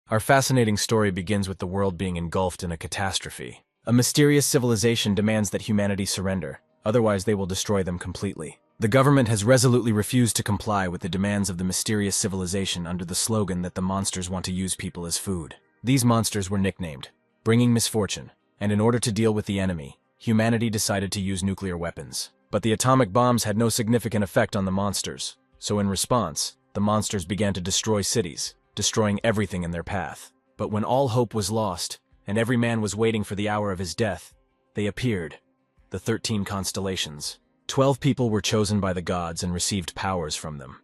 Our fascinating story begins with the world being engulfed in a catastrophe. A mysterious civilization demands that humanity surrender, otherwise they will destroy them completely. The government has resolutely refused to comply with the demands of the mysterious civilization under the slogan that the monsters want to use people as food. These monsters were nicknamed Bringing Misfortune, and in order to deal with the enemy, humanity decided to use nuclear weapons. But the atomic bombs had no significant effect on the monsters, so in response, the monsters began to destroy cities, destroying everything in their path. But when all hope was lost, and every man was waiting for the hour of his death, they appeared, the 13 constellations. 12 people were chosen by the gods and received powers from them.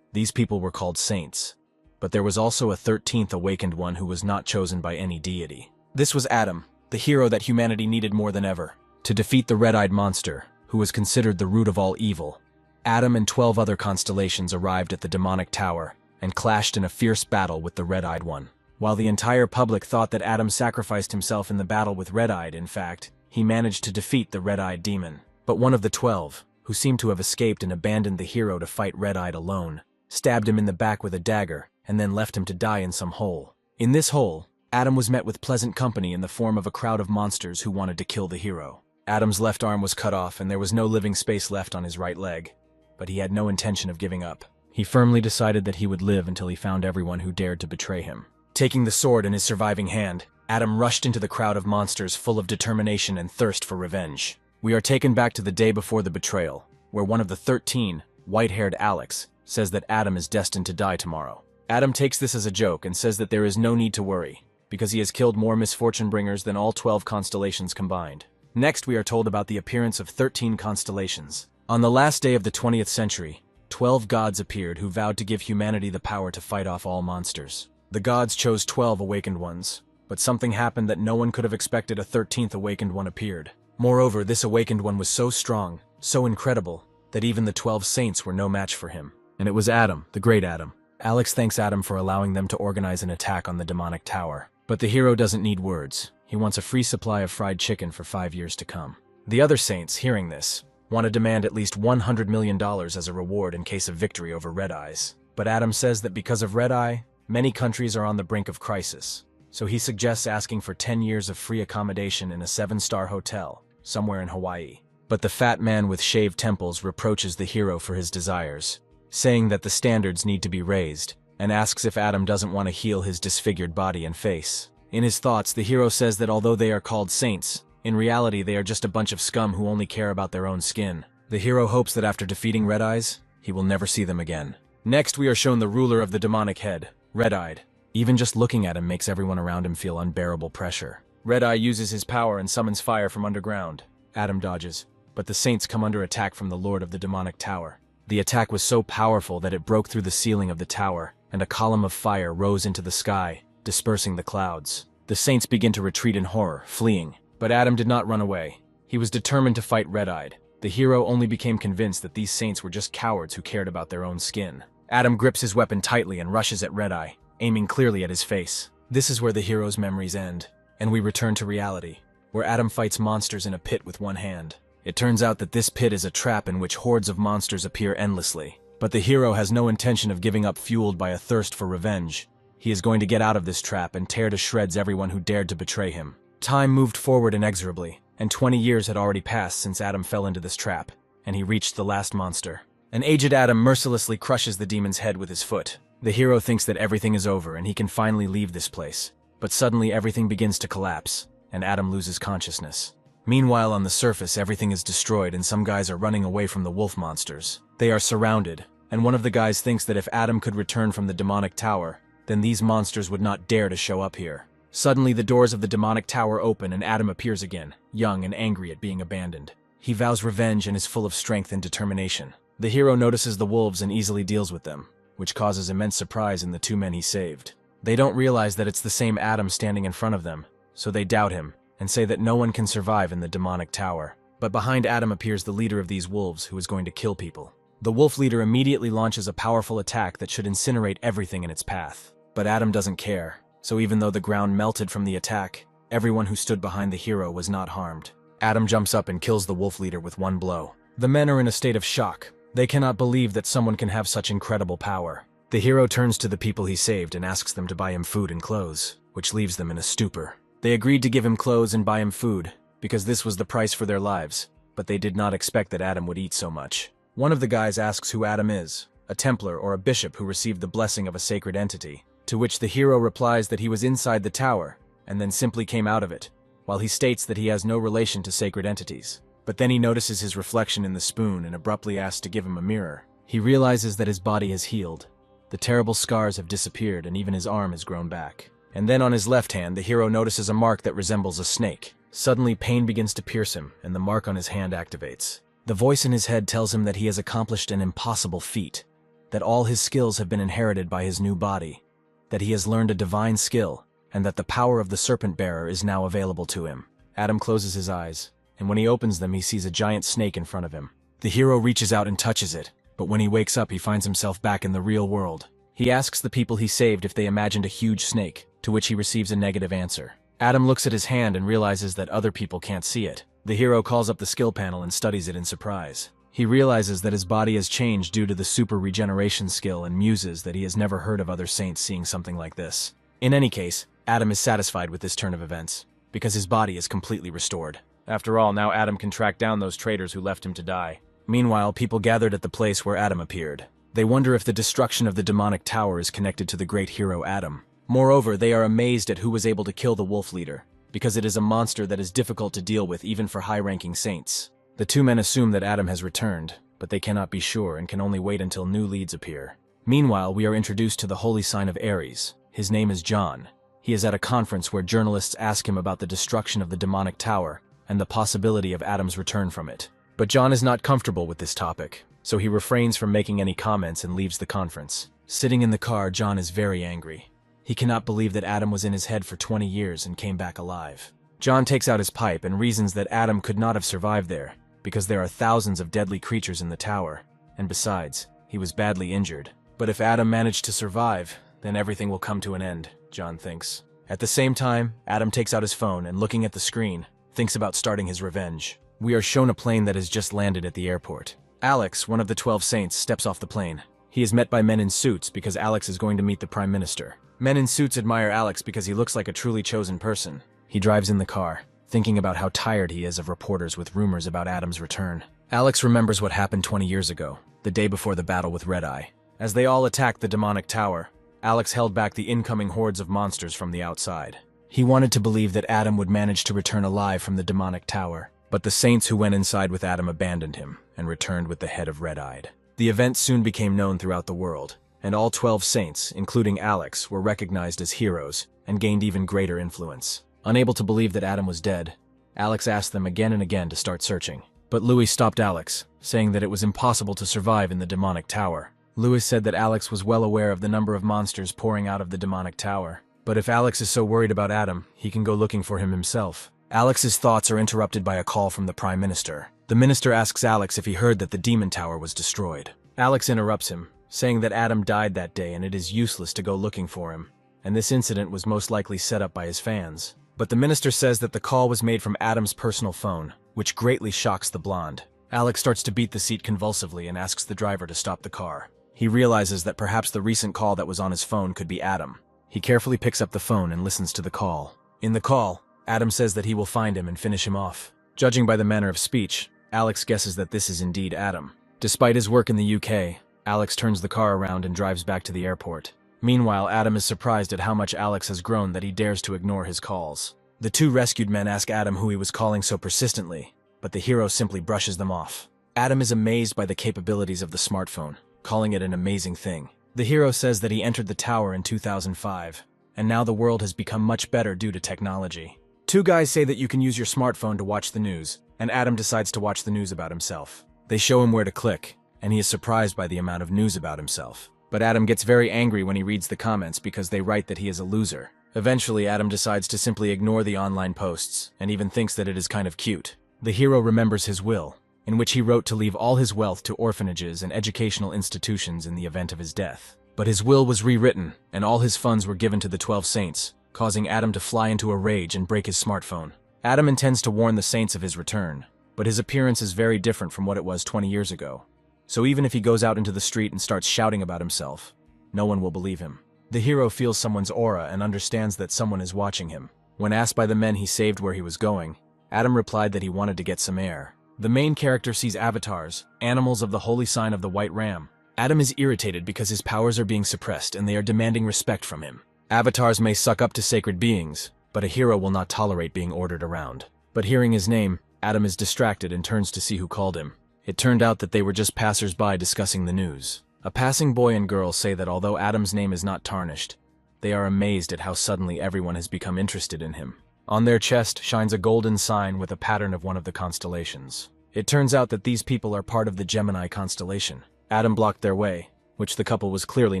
These people were called saints. But there was also a 13th awakened one who was not chosen by any deity. This was Adam, the hero that humanity needed more than ever. To defeat the red-eyed monster, who was considered the root of all evil, Adam and 12 other constellations arrived at the demonic tower and clashed in a fierce battle with the red-eyed one. While the entire public thought that Adam sacrificed himself in the battle with red-eyed, in fact, he managed to defeat the red-eyed demon. But one of the 12, who seemed to have escaped and abandoned the hero to fight red-eyed alone, stabbed him in the back with a dagger and then left him to die in some hole. In this hole, Adam was met with pleasant company in the form of a crowd of monsters who wanted to kill the hero. Adam's left arm was cut off and there was no living space left on his right leg, but he had no intention of giving up. He firmly decided that he would live until he found everyone who dared to betray him. Taking the sword in his surviving hand, Adam rushed into the crowd of monsters full of determination and thirst for revenge. We are taken back to the day before the betrayal, where one of the 13, white-haired Alex, says that Adam is destined to die tomorrow. Adam takes this as a joke and says that there is no need to worry, because he has killed more misfortune bringers than all 12 constellations combined. Next, we are told about the appearance of 13 constellations. On the last day of the 20th century, 12 gods appeared who vowed to give humanity the power to fight off all monsters. The gods chose 12 awakened ones, but something happened that no one could have expected. A 13th awakened one appeared. Moreover, this awakened one was so strong, so incredible, that even the 12 saints were no match for him. And it was Adam, the great Adam. Alex thanks Adam for allowing them to organize an attack on the demonic tower. But the hero doesn't need words. He wants a free supply of fried chicken for 5 years to come. The other saints, hearing this, want to demand at least $100 million as a reward in case of victory over Red Eyes. But Adam says that because of Red Eye, many countries are on the brink of crisis. So he suggests asking for 10 years of free accommodation in a 7-star hotel, somewhere in Hawaii. But the fat man with shaved temples reproaches the hero for his desires, saying that the standards need to be raised, and asks if Adam doesn't want to heal his disfigured body and face. In his thoughts, the hero says that although they are called saints, in reality they are just a bunch of scum who only care about their own skin. The hero hopes that after defeating Red Eyes, he will never see them again. Next, we are shown the ruler of the demonic head, Red-Eyed. Even just looking at him makes everyone around him feel unbearable pressure. Red-Eye uses his power and summons fire from underground. Adam dodges, but the saints come under attack from the lord of the demonic tower. The attack was so powerful that it broke through the ceiling of the tower, and a column of fire rose into the sky, dispersing the clouds. The saints begin to retreat in horror, fleeing. But Adam did not run away. He was determined to fight Red-Eyed. The hero only became convinced that these saints were just cowards who cared about their own skin. Adam grips his weapon tightly and rushes at Red-Eye, aiming clearly at his face. This is where the hero's memories end, and we return to reality, where Adam fights monsters in a pit with one hand. It turns out that this pit is a trap in which hordes of monsters appear endlessly. But the hero has no intention of giving up, fueled by a thirst for revenge. He is going to get out of this trap and tear to shreds everyone who dared to betray him. Time moved forward inexorably, and 20 years had already passed since Adam fell into this trap, and he reached the last monster. An aged Adam mercilessly crushes the demon's head with his foot. The hero thinks that everything is over and he can finally leave this place. But suddenly everything begins to collapse, and Adam loses consciousness. Meanwhile, on the surface, everything is destroyed and some guys are running away from the wolf monsters. They are surrounded, and one of the guys thinks that if Adam could return from the demonic tower, then these monsters would not dare to show up here. Suddenly, the doors of the demonic tower open and Adam appears again, young and angry at being abandoned. He vows revenge and is full of strength and determination. The hero notices the wolves and easily deals with them, which causes immense surprise in the 2 men he saved. They don't realize that it's the same Adam standing in front of them, so they doubt him and say that no one can survive in the demonic tower. But behind Adam appears the leader of these wolves who is going to kill people. The wolf leader immediately launches a powerful attack that should incinerate everything in its path. But Adam doesn't care, so even though the ground melted from the attack, everyone who stood behind the hero was not harmed. Adam jumps up and kills the wolf leader with one blow. The men are in a state of shock. They cannot believe that someone can have such incredible power. The hero turns to the people he saved and asks them to buy him food and clothes, which leaves them in a stupor. They agreed to give him clothes and buy him food, because this was the price for their lives, but they did not expect that Adam would eat so much. One of the guys asks who Adam is, a Templar or a bishop who received the blessing of a sacred entity, to which the hero replies that he was inside the tower, and then simply came out of it, while he states that he has no relation to sacred entities. But then he notices his reflection in the spoon and abruptly asks to give him a mirror. He realizes that his body has healed. The terrible scars have disappeared and even his arm has grown back. And then on his left hand, the hero notices a mark that resembles a snake. Suddenly, pain begins to pierce him, and the mark on his hand activates. The voice in his head tells him that he has accomplished an impossible feat, that all his skills have been inherited by his new body, that he has learned a divine skill, and that the power of the serpent bearer is now available to him. Adam closes his eyes, and when he opens them, he sees a giant snake in front of him. The hero reaches out and touches it, but when he wakes up, he finds himself back in the real world. He asks the people he saved if they imagined a huge snake, to which he receives a negative answer. Adam looks at his hand and realizes that other people can't see it. The hero calls up the skill panel and studies it in surprise. He realizes that his body has changed due to the super regeneration skill and muses that he has never heard of other saints seeing something like this. In any case, Adam is satisfied with this turn of events, because his body is completely restored. After all, now Adam can track down those traitors who left him to die. Meanwhile, people gathered at the place where Adam appeared. They wonder if the destruction of the demonic tower is connected to the great hero Adam. Moreover, they are amazed at who was able to kill the wolf leader, because it is a monster that is difficult to deal with even for high-ranking saints. The two men assume that Adam has returned, but they cannot be sure and can only wait until new leads appear. Meanwhile, we are introduced to the holy sign of Ares. His name is John. He is at a conference where journalists ask him about the destruction of the demonic tower and the possibility of Adam's return from it. But John is not comfortable with this topic, so he refrains from making any comments and leaves the conference. Sitting in the car, John is very angry. He cannot believe that Adam was in his head for 20 years and came back alive. John takes out his pipe and reasons that Adam could not have survived there, because there are thousands of deadly creatures in the tower, and besides, he was badly injured. But if Adam managed to survive, then everything will come to an end, John thinks. At the same time, Adam takes out his phone and, looking at the screen, thinks about starting his revenge. We are shown a plane that has just landed at the airport. Alex, one of the 12 saints, steps off the plane. He is met by men in suits because Alex is going to meet the Prime Minister. Men in suits admire Alex because he looks like a truly chosen person. He drives in the car, thinking about how tired he is of reporters with rumors about Adam's return. Alex remembers what happened 20 years ago, the day before the battle with Red Eye. As they all attacked the demonic tower, Alex held back the incoming hordes of monsters from the outside. He wanted to believe that Adam would manage to return alive from the demonic tower, but the saints who went inside with Adam abandoned him and returned with the head of Red-Eyed. The event soon became known throughout the world, and all 12 saints, including Alex, were recognized as heroes and gained even greater influence. Unable to believe that Adam was dead, Alex asked them again and again to start searching. But Louis stopped Alex, saying that it was impossible to survive in the demonic tower. Louis said that Alex was well aware of the number of monsters pouring out of the demonic tower. But if Alex is so worried about Adam, he can go looking for him himself. Alex's thoughts are interrupted by a call from the Prime Minister. The minister asks Alex if he heard that the demon tower was destroyed. Alex interrupts him, saying that Adam died that day and it is useless to go looking for him, and this incident was most likely set up by his fans. But the minister says that the call was made from Adam's personal phone, which greatly shocks the blonde. Alex starts to beat the seat convulsively and asks the driver to stop the car. He realizes that perhaps the recent call that was on his phone could be Adam. He carefully picks up the phone and listens to the call. In the call, Adam says that he will find him and finish him off. Judging by the manner of speech, Alex guesses that this is indeed Adam. Despite his work in the UK, Alex turns the car around and drives back to the airport. Meanwhile, Adam is surprised at how much Alex has grown that he dares to ignore his calls. The two rescued men ask Adam who he was calling so persistently, but the hero simply brushes them off. Adam is amazed by the capabilities of the smartphone, calling it an amazing thing. The hero says that he entered the tower in 2005, and now the world has become much better due to technology. Two guys say that you can use your smartphone to watch the news, and Adam decides to watch the news about himself. They show him where to click, and he is surprised by the amount of news about himself. But Adam gets very angry when he reads the comments because they write that he is a loser. Eventually, Adam decides to simply ignore the online posts, and even thinks that it is kind of cute. The hero remembers his will, in which he wrote to leave all his wealth to orphanages and educational institutions in the event of his death. But his will was rewritten, and all his funds were given to the 12 saints, causing Adam to fly into a rage and break his smartphone. Adam intends to warn the saints of his return, but his appearance is very different from what it was 20 years ago. So even if he goes out into the street and starts shouting about himself, no one will believe him. The hero feels someone's aura and understands that someone is watching him. When asked by the men he saved where he was going, Adam replied that he wanted to get some air. The main character sees avatars, animals of the holy sign of the White Ram. Adam is irritated because his powers are being suppressed and they are demanding respect from him. Avatars may suck up to sacred beings, but a hero will not tolerate being ordered around. But hearing his name, Adam is distracted and turns to see who called him. It turned out that they were just passers-by discussing the news. A passing boy and girl say that although Adam's name is not tarnished, they are amazed at how suddenly everyone has become interested in him. On their chest shines a golden sign with a pattern of one of the constellations. It turns out that these people are part of the Gemini constellation. Adam blocked their way, which the couple was clearly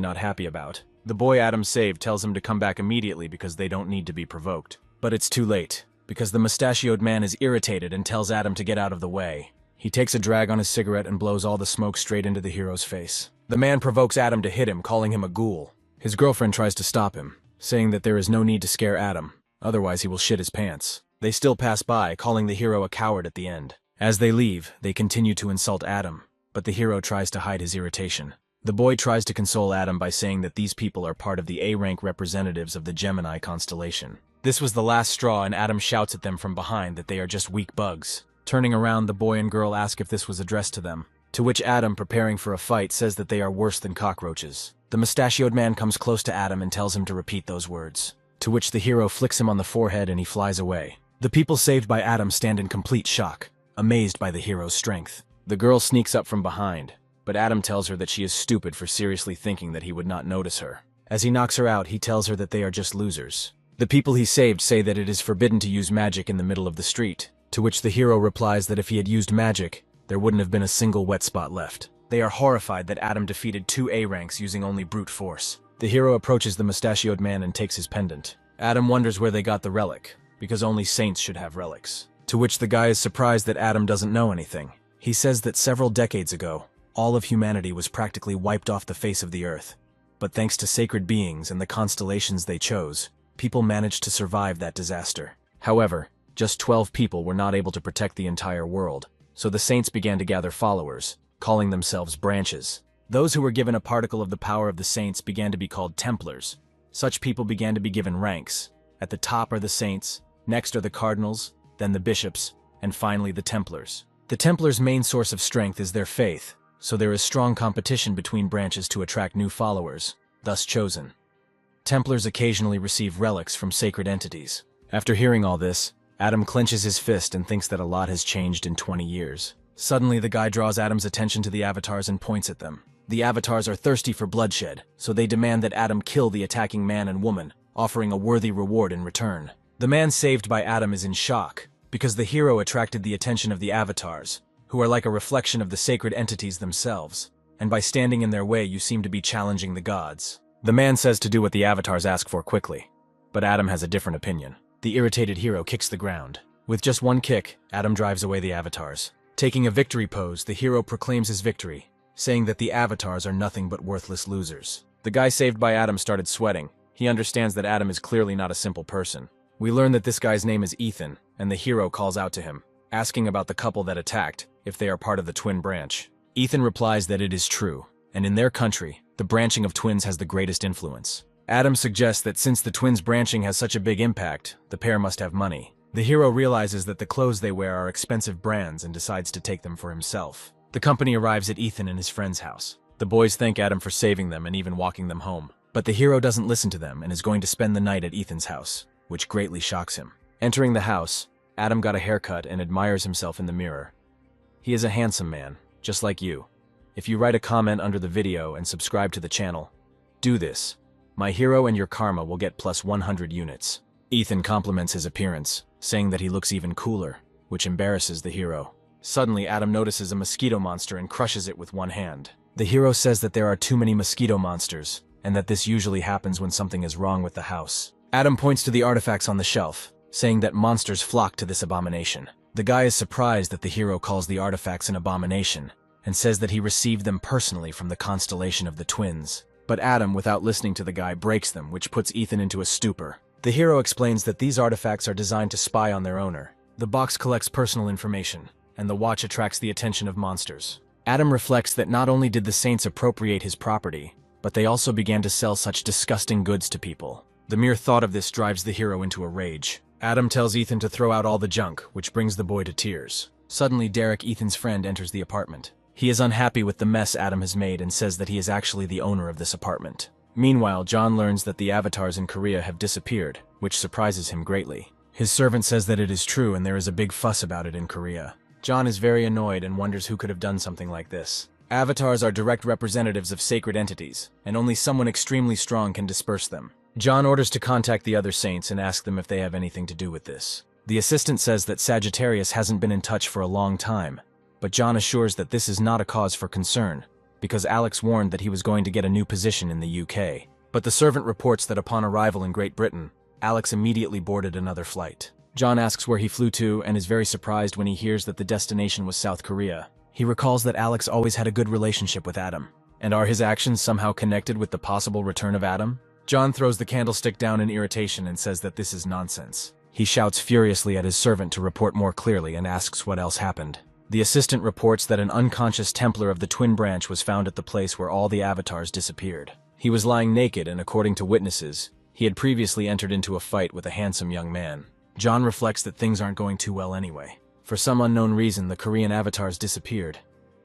not happy about. The boy Adam saved tells him to come back immediately because they don't need to be provoked. But it's too late, because the mustachioed man is irritated and tells Adam to get out of the way. He takes a drag on his cigarette and blows all the smoke straight into the hero's face. The man provokes Adam to hit him, calling him a ghoul. His girlfriend tries to stop him, saying that there is no need to scare Adam, otherwise he will shit his pants. They still pass by, calling the hero a coward at the end. As they leave, they continue to insult Adam, but the hero tries to hide his irritation. The boy tries to console Adam by saying that these people are part of the A-rank representatives of the Gemini constellation. This was the last straw, and Adam shouts at them from behind that they are just weak bugs. Turning around, the boy and girl ask if this was addressed to them, to which Adam, preparing for a fight, says that they are worse than cockroaches. The mustachioed man comes close to Adam and tells him to repeat those words, to which the hero flicks him on the forehead and he flies away. The people saved by Adam stand in complete shock, amazed by the hero's strength. The girl sneaks up from behind, but Adam tells her that she is stupid for seriously thinking that he would not notice her. As he knocks her out, he tells her that they are just losers. The people he saved say that it is forbidden to use magic in the middle of the street, to which the hero replies that if he had used magic, there wouldn't have been a single wet spot left. They are horrified that Adam defeated 2 A ranks using only brute force. The hero approaches the mustachioed man and takes his pendant. Adam wonders where they got the relic, because only saints should have relics. To which the guy is surprised that Adam doesn't know anything. He says that several decades ago, all of humanity was practically wiped off the face of the earth. But thanks to sacred beings and the constellations they chose, people managed to survive that disaster. However, just 12 people were not able to protect the entire world, so the saints began to gather followers, calling themselves branches. Those who were given a particle of the power of the saints began to be called Templars. Such people began to be given ranks. At the top are the saints, next are the cardinals, then the bishops, and finally the Templars. The Templars' main source of strength is their faith, so there is strong competition between branches to attract new followers, thus chosen. Templars occasionally receive relics from sacred entities. After hearing all this, Adam clenches his fist and thinks that a lot has changed in 20 years. Suddenly, the guy draws Adam's attention to the avatars and points at them. The avatars are thirsty for bloodshed, so they demand that Adam kill the attacking man and woman, offering a worthy reward in return. The man saved by Adam is in shock, because the hero attracted the attention of the avatars, who are like a reflection of the sacred entities themselves, and by standing in their way you seem to be challenging the gods. The man says to do what the avatars ask for quickly, but Adam has a different opinion. The irritated hero kicks the ground. With just one kick, Adam drives away the avatars. Taking a victory pose, the hero proclaims his victory, saying that the avatars are nothing but worthless losers. The guy saved by Adam started sweating. He understands that Adam is clearly not a simple person. We learn that this guy's name is Ethan, and the hero calls out to him, asking about the couple that attacked, if they are part of the twin branch. Ethan replies that it is true, and in their country, the branching of twins has the greatest influence. Adam suggests that since the twins' branching has such a big impact, the pair must have money. The hero realizes that the clothes they wear are expensive brands and decides to take them for himself. The company arrives at Ethan and his friend's house. The boys thank Adam for saving them and even walking them home. But the hero doesn't listen to them and is going to spend the night at Ethan's house, which greatly shocks him. Entering the house, Adam got a haircut and admires himself in the mirror. He is a handsome man, just like you. If you write a comment under the video and subscribe to the channel, do this. My hero and your karma will get plus 100 units. Ethan compliments his appearance, saying that he looks even cooler, which embarrasses the hero. Suddenly, Adam notices a mosquito monster and crushes it with one hand. The hero says that there are too many mosquito monsters, and that this usually happens when something is wrong with the house. Adam points to the artifacts on the shelf, saying that monsters flock to this abomination. The guy is surprised that the hero calls the artifacts an abomination, and says that he received them personally from the constellation of the twins. But Adam, without listening to the guy, breaks them, which puts Ethan into a stupor. The hero explains that these artifacts are designed to spy on their owner. The box collects personal information, and the watch attracts the attention of monsters. Adam reflects that not only did the saints appropriate his property, but they also began to sell such disgusting goods to people. The mere thought of this drives the hero into a rage. Adam tells Ethan to throw out all the junk, which brings the boy to tears. Suddenly, Derek, Ethan's friend, enters the apartment. He is unhappy with the mess Adam has made and says that he is actually the owner of this apartment. Meanwhile, John learns that the avatars in Korea have disappeared, which surprises him greatly. His servant says that it is true and there is a big fuss about it in Korea. John is very annoyed and wonders who could have done something like this. Avatars are direct representatives of sacred entities, and only someone extremely strong can disperse them. John orders to contact the other saints and ask them if they have anything to do with this. The assistant says that Sagittarius hasn't been in touch for a long time, but John assures that this is not a cause for concern, because Alex warned that he was going to get a new position in the UK. But the servant reports that upon arrival in Great Britain, Alex immediately boarded another flight. John asks where he flew to and is very surprised when he hears that the destination was South Korea. He recalls that Alex always had a good relationship with Adam. And are his actions somehow connected with the possible return of Adam? John throws the candlestick down in irritation and says that this is nonsense. He shouts furiously at his servant to report more clearly and asks what else happened. The assistant reports that an unconscious Templar of the Twin Branch was found at the place where all the avatars disappeared. He was lying naked and, according to witnesses, he had previously entered into a fight with a handsome young man. John reflects that things aren't going too well anyway. For some unknown reason, the Korean avatars disappeared.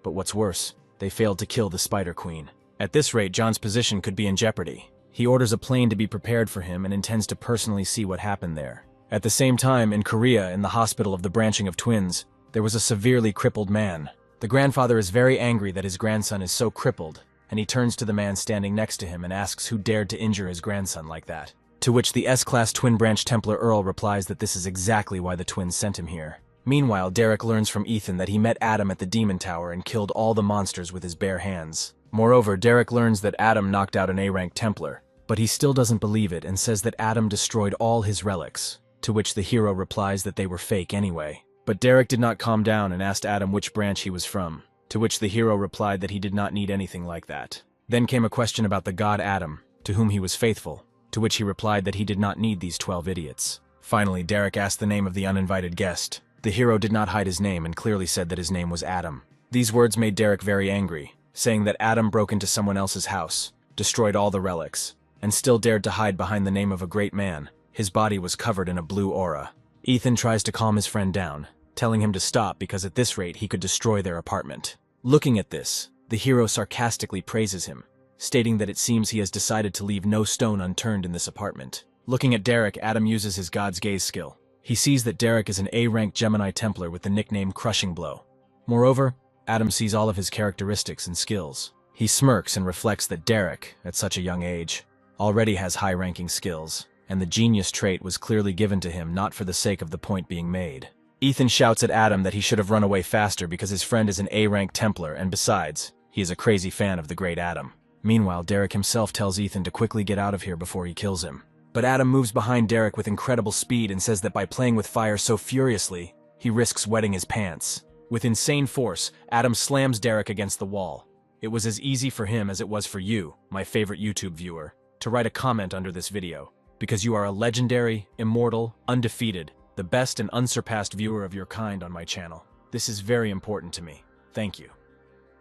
But what's worse, they failed to kill the Spider Queen. At this rate, John's position could be in jeopardy. He orders a plane to be prepared for him and intends to personally see what happened there. At the same time, in Korea, in the hospital of the branching of twins, there was a severely crippled man. The grandfather is very angry that his grandson is so crippled, and he turns to the man standing next to him and asks who dared to injure his grandson like that. To which the S-Class Twin Branch Templar Earl replies that this is exactly why the twins sent him here. Meanwhile, Derek learns from Ethan that he met Adam at the Demon Tower and killed all the monsters with his bare hands. Moreover, Derek learns that Adam knocked out an A-rank Templar, but he still doesn't believe it and says that Adam destroyed all his relics, to which the hero replies that they were fake anyway. But Derek did not calm down and asked Adam which branch he was from, to which the hero replied that he did not need anything like that. Then came a question about the god Adam, to whom he was faithful, to which he replied that he did not need these 12 idiots. Finally, Derek asked the name of the uninvited guest. The hero did not hide his name and clearly said that his name was Adam. These words made Derek very angry, saying that Adam broke into someone else's house, destroyed all the relics, and still dared to hide behind the name of a great man. His body was covered in a blue aura. Ethan tries to calm his friend down, telling him to stop because at this rate he could destroy their apartment. Looking at this, the hero sarcastically praises him, stating that it seems he has decided to leave no stone unturned in this apartment. Looking at Derek, Adam uses his God's Gaze skill. He sees that Derek is an A-rank Gemini Templar with the nickname Crushing Blow. Moreover, Adam sees all of his characteristics and skills. He smirks and reflects that Derek, at such a young age, already has high-ranking skills, and the genius trait was clearly given to him not for the sake of the point being made. Ethan shouts at Adam that he should have run away faster because his friend is an A-rank Templar, and besides, he is a crazy fan of the great Adam. Meanwhile, Derek himself tells Ethan to quickly get out of here before he kills him. But Adam moves behind Derek with incredible speed and says that by playing with fire so furiously, he risks wetting his pants. With insane force, Adam slams Derek against the wall. It was as easy for him as it was for you, my favorite YouTube viewer, to write a comment under this video, because you are a legendary, immortal, undefeated, the best and unsurpassed viewer of your kind on my channel. This is very important to me. Thank you.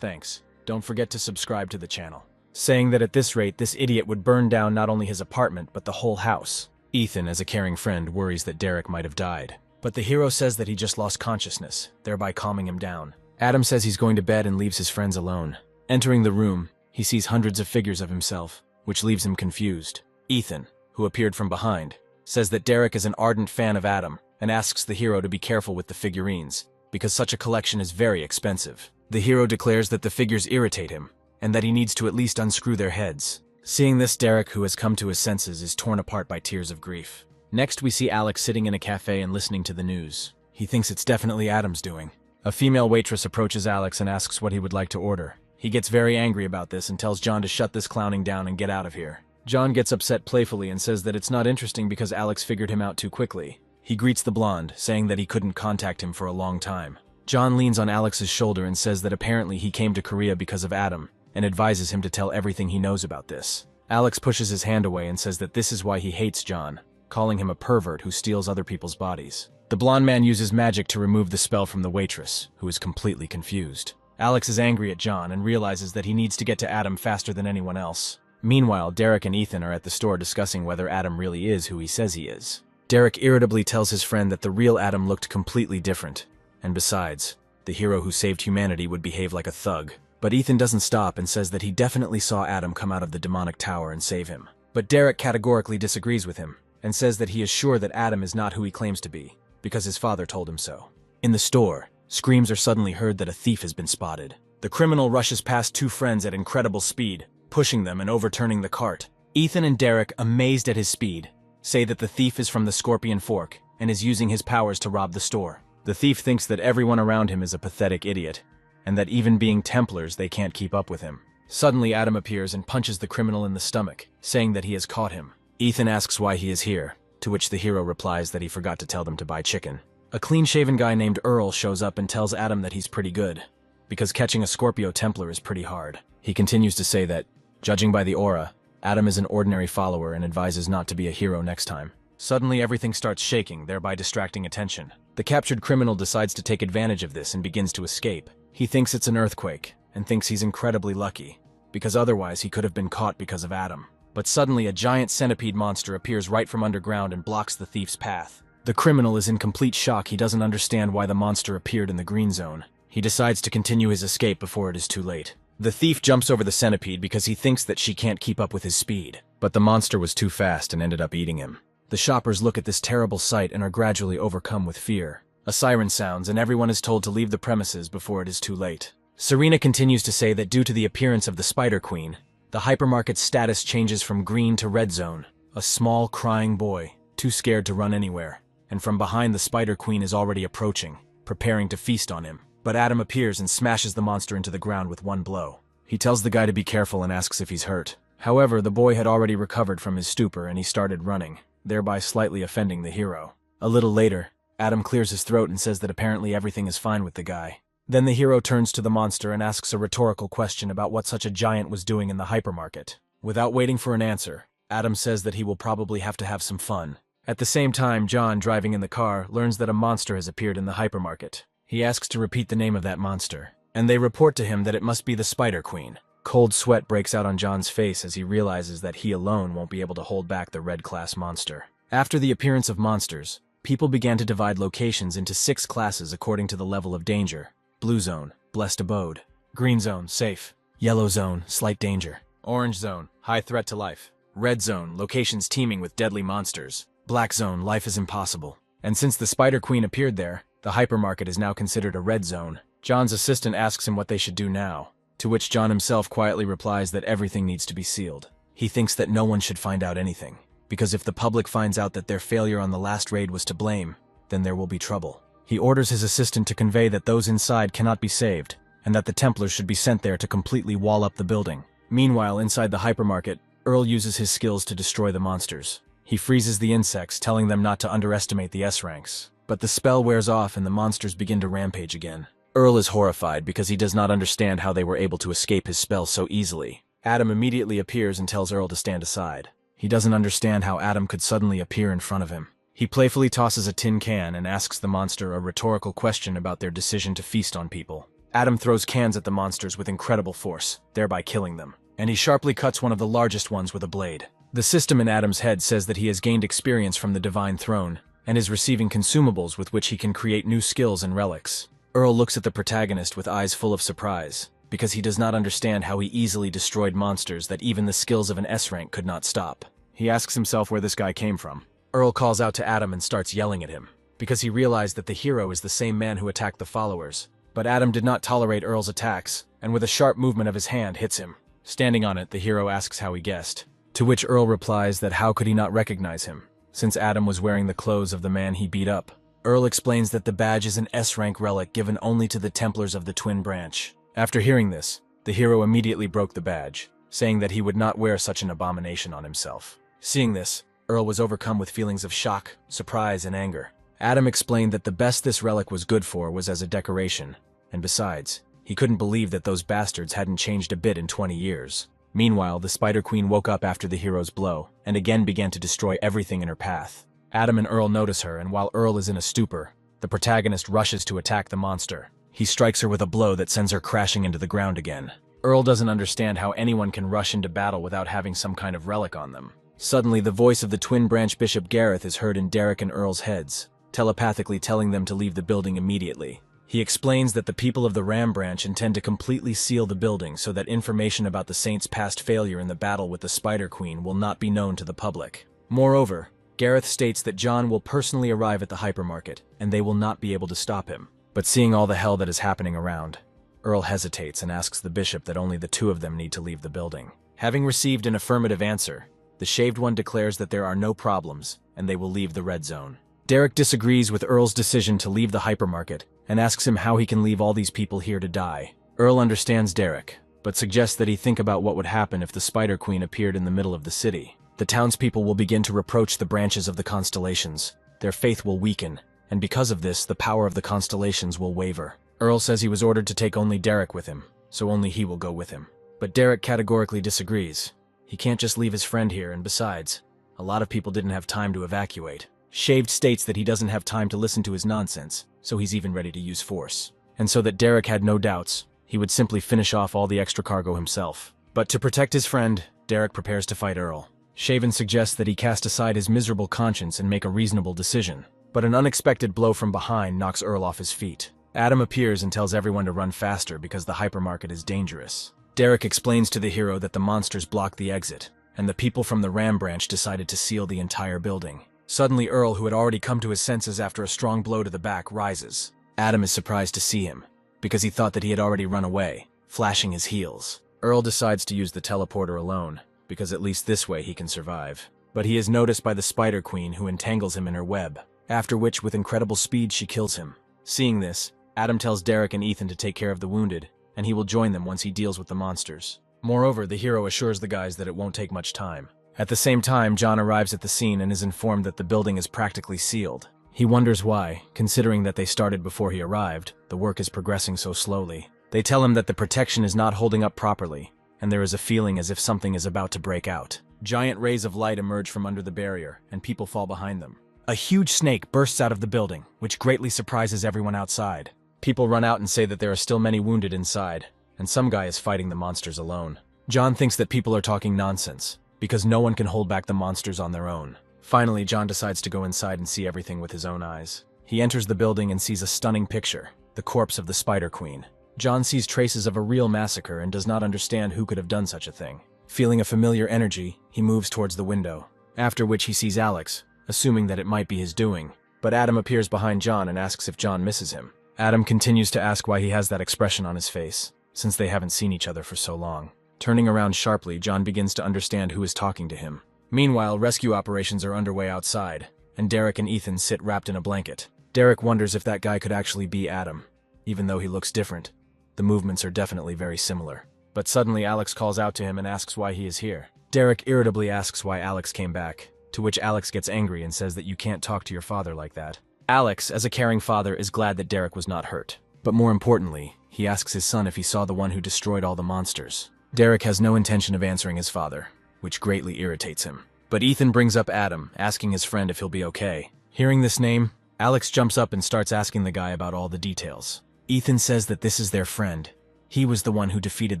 Thanks. Don't forget to subscribe to the channel. Saying that at this rate, this idiot would burn down not only his apartment, but the whole house. Ethan, as a caring friend, worries that Derek might have died. But the hero says that he just lost consciousness, thereby calming him down. Adam says he's going to bed and leaves his friends alone. Entering the room, he sees hundreds of figures of himself, which leaves him confused. Ethan, who appeared from behind, says that Derek is an ardent fan of Adam and asks the hero to be careful with the figurines, because such a collection is very expensive. The hero declares that the figures irritate him, and that he needs to at least unscrew their heads. Seeing this, Derek, who has come to his senses, is torn apart by tears of grief. Next, we see Alex sitting in a cafe and listening to the news. He thinks it's definitely Adam's doing. A female waitress approaches Alex and asks what he would like to order. He gets very angry about this and tells John to shut this clowning down and get out of here. John gets upset playfully and says that it's not interesting because Alex figured him out too quickly. He greets the blonde, saying that he couldn't contact him for a long time. John leans on Alex's shoulder and says that apparently he came to Korea because of Adam, and advises him to tell everything he knows about this. Alex pushes his hand away and says that this is why he hates John, calling him a pervert who steals other people's bodies. The blonde man uses magic to remove the spell from the waitress, who is completely confused. Alex is angry at John and realizes that he needs to get to Adam faster than anyone else. Meanwhile, Derek and Ethan are at the store discussing whether Adam really is who he says he is. Derek irritably tells his friend that the real Adam looked completely different, and besides, the hero who saved humanity would behave like a thug. But Ethan doesn't stop and says that he definitely saw Adam come out of the demonic tower and save him. But Derek categorically disagrees with him, and says that he is sure that Adam is not who he claims to be, because his father told him so. In the store, screams are suddenly heard that a thief has been spotted. The criminal rushes past two friends at incredible speed, pushing them and overturning the cart. Ethan and Derek, amazed at his speed, say that the thief is from the Scorpion Fork and is using his powers to rob the store. The thief thinks that everyone around him is a pathetic idiot, and that even being Templars, they can't keep up with him. Suddenly, Adam appears and punches the criminal in the stomach, saying that he has caught him. Ethan asks why he is here, to which the hero replies that he forgot to tell them to buy chicken. A clean-shaven guy named Earl shows up and tells Adam that he's pretty good, because catching a Scorpio Templar is pretty hard. He continues to say that, judging by the aura, Adam is an ordinary follower and advises not to be a hero next time. Suddenly, everything starts shaking, thereby distracting attention. The captured criminal decides to take advantage of this and begins to escape. He thinks it's an earthquake, and thinks he's incredibly lucky, because otherwise he could have been caught because of Adam. But suddenly, a giant centipede monster appears right from underground and blocks the thief's path. The criminal is in complete shock. He doesn't understand why the monster appeared in the green zone. He decides to continue his escape before it is too late. The thief jumps over the centipede because he thinks that she can't keep up with his speed. But the monster was too fast and ended up eating him. The shoppers look at this terrible sight and are gradually overcome with fear. A siren sounds and everyone is told to leave the premises before it is too late. Serena continues to say that due to the appearance of the Spider Queen, the hypermarket's status changes from green to red zone. A small, crying boy, too scared to run anywhere, and from behind the Spider Queen is already approaching, preparing to feast on him. But Adam appears and smashes the monster into the ground with one blow. He tells the guy to be careful and asks if he's hurt. However, the boy had already recovered from his stupor and he started running, thereby slightly offending the hero. A little later, Adam clears his throat and says that apparently everything is fine with the guy. Then the hero turns to the monster and asks a rhetorical question about what such a giant was doing in the hypermarket. Without waiting for an answer, Adam says that he will probably have to have some fun. At the same time, John, driving in the car, learns that a monster has appeared in the hypermarket. He asks to repeat the name of that monster, and they report to him that it must be the Spider Queen. Cold sweat breaks out on John's face as he realizes that he alone won't be able to hold back the red-class monster. After the appearance of monsters, people began to divide locations into 6 classes according to the level of danger. Blue zone, blessed abode. Green zone, safe. Yellow zone, slight danger. Orange zone, high threat to life. Red zone, locations teeming with deadly monsters. Black zone, life is impossible. And since the Spider Queen appeared there, the hypermarket is now considered a red zone. John's assistant asks him what they should do now, to which John himself quietly replies that everything needs to be sealed. He thinks that no one should find out anything, because if the public finds out that their failure on the last raid was to blame, then there will be trouble. He orders his assistant to convey that those inside cannot be saved, and that the Templars should be sent there to completely wall up the building. Meanwhile, inside the hypermarket, Earl uses his skills to destroy the monsters. He freezes the insects, telling them not to underestimate the S-ranks. But the spell wears off and the monsters begin to rampage again. Earl is horrified because he does not understand how they were able to escape his spell so easily. Adam immediately appears and tells Earl to stand aside. He doesn't understand how Adam could suddenly appear in front of him. He playfully tosses a tin can and asks the monster a rhetorical question about their decision to feast on people. Adam throws cans at the monsters with incredible force, thereby killing them, and he sharply cuts one of the largest ones with a blade. The system in Adam's head says that he has gained experience from the Divine Throne, and is receiving consumables with which he can create new skills and relics. Earl looks at the protagonist with eyes full of surprise, because he does not understand how he easily destroyed monsters that even the skills of an S-rank could not stop. He asks himself where this guy came from. Earl calls out to Adam and starts yelling at him, because he realized that the hero is the same man who attacked the followers. But Adam did not tolerate Earl's attacks, and with a sharp movement of his hand hits him. Standing on it, the hero asks how he guessed, to which Earl replies that how could he not recognize him, since Adam was wearing the clothes of the man he beat up. Earl explains that the badge is an S-rank relic given only to the Templars of the Twin Branch. After hearing this, the hero immediately broke the badge, saying that he would not wear such an abomination on himself. Seeing this, Earl was overcome with feelings of shock, surprise, and anger. Adam explained that the best this relic was good for was as a decoration, and besides, he couldn't believe that those bastards hadn't changed a bit in 20 years. Meanwhile, the Spider Queen woke up after the hero's blow, and again began to destroy everything in her path. Adam and Earl notice her, and while Earl is in a stupor, the protagonist rushes to attack the monster. He strikes her with a blow that sends her crashing into the ground again. Earl doesn't understand how anyone can rush into battle without having some kind of relic on them. Suddenly, the voice of the twin branch Bishop Gareth is heard in Derek and Earl's heads, telepathically telling them to leave the building immediately. He explains that the people of the Ram branch intend to completely seal the building so that information about the Saints' past failure in the battle with the Spider Queen will not be known to the public. Moreover, Gareth states that John will personally arrive at the hypermarket, and they will not be able to stop him. But seeing all the hell that is happening around, Earl hesitates and asks the bishop that only the two of them need to leave the building. Having received an affirmative answer, the Shaved One declares that there are no problems, and they will leave the red zone. Derek disagrees with Earl's decision to leave the hypermarket, and asks him how he can leave all these people here to die. Earl understands Derek, but suggests that he think about what would happen if the Spider Queen appeared in the middle of the city. The townspeople will begin to reproach the branches of the constellations. Their faith will weaken, and because of this, the power of the constellations will waver. Earl says he was ordered to take only Derek with him, so only he will go with him. But Derek categorically disagrees. He can't just leave his friend here, and besides, a lot of people didn't have time to evacuate. Shaved states that he doesn't have time to listen to his nonsense, so he's even ready to use force. And so that Derek had no doubts, he would simply finish off all the extra cargo himself. But to protect his friend, Derek prepares to fight Earl. Shaven suggests that he cast aside his miserable conscience and make a reasonable decision. But an unexpected blow from behind knocks Earl off his feet. Adam appears and tells everyone to run faster because the hypermarket is dangerous. Derek explains to the hero that the monsters blocked the exit, and the people from the Ram branch decided to seal the entire building. Suddenly Earl, who had already come to his senses after a strong blow to the back, rises. Adam is surprised to see him, because he thought that he had already run away, flashing his heels. Earl decides to use the teleporter alone, because at least this way he can survive. But he is noticed by the Spider Queen, who entangles him in her web, after which with incredible speed she kills him. Seeing this, Adam tells Derek and Ethan to take care of the wounded, and he will join them once he deals with the monsters. Moreover, the hero assures the guys that it won't take much time. At the same time, John arrives at the scene and is informed that the building is practically sealed. He wonders why, considering that they started before he arrived, the work is progressing so slowly. They tell him that the protection is not holding up properly, and there is a feeling as if something is about to break out. Giant rays of light emerge from under the barrier, and people fall behind them. A huge snake bursts out of the building, which greatly surprises everyone outside. People run out and say that there are still many wounded inside, and some guy is fighting the monsters alone. John thinks that people are talking nonsense, because no one can hold back the monsters on their own. Finally, John decides to go inside and see everything with his own eyes. He enters the building and sees a stunning picture, the corpse of the Spider Queen. John sees traces of a real massacre and does not understand who could have done such a thing. Feeling a familiar energy, he moves towards the window, after which he sees Alex, assuming that it might be his doing. But Adam appears behind John and asks if John misses him. Adam continues to ask why he has that expression on his face, since they haven't seen each other for so long. Turning around sharply, John begins to understand who is talking to him. Meanwhile, rescue operations are underway outside, and Derek and Ethan sit wrapped in a blanket. Derek wonders if that guy could actually be Adam. Even though he looks different, the movements are definitely very similar. But suddenly Alex calls out to him and asks why he is here. Derek irritably asks why Alex came back, to which Alex gets angry and says that you can't talk to your father like that. Alex, as a caring father, is glad that Derek was not hurt. But more importantly, he asks his son if he saw the one who destroyed all the monsters. Derek has no intention of answering his father, which greatly irritates him. But Ethan brings up Adam, asking his friend if he'll be okay. Hearing this name, Alex jumps up and starts asking the guy about all the details. Ethan says that this is their friend. He was the one who defeated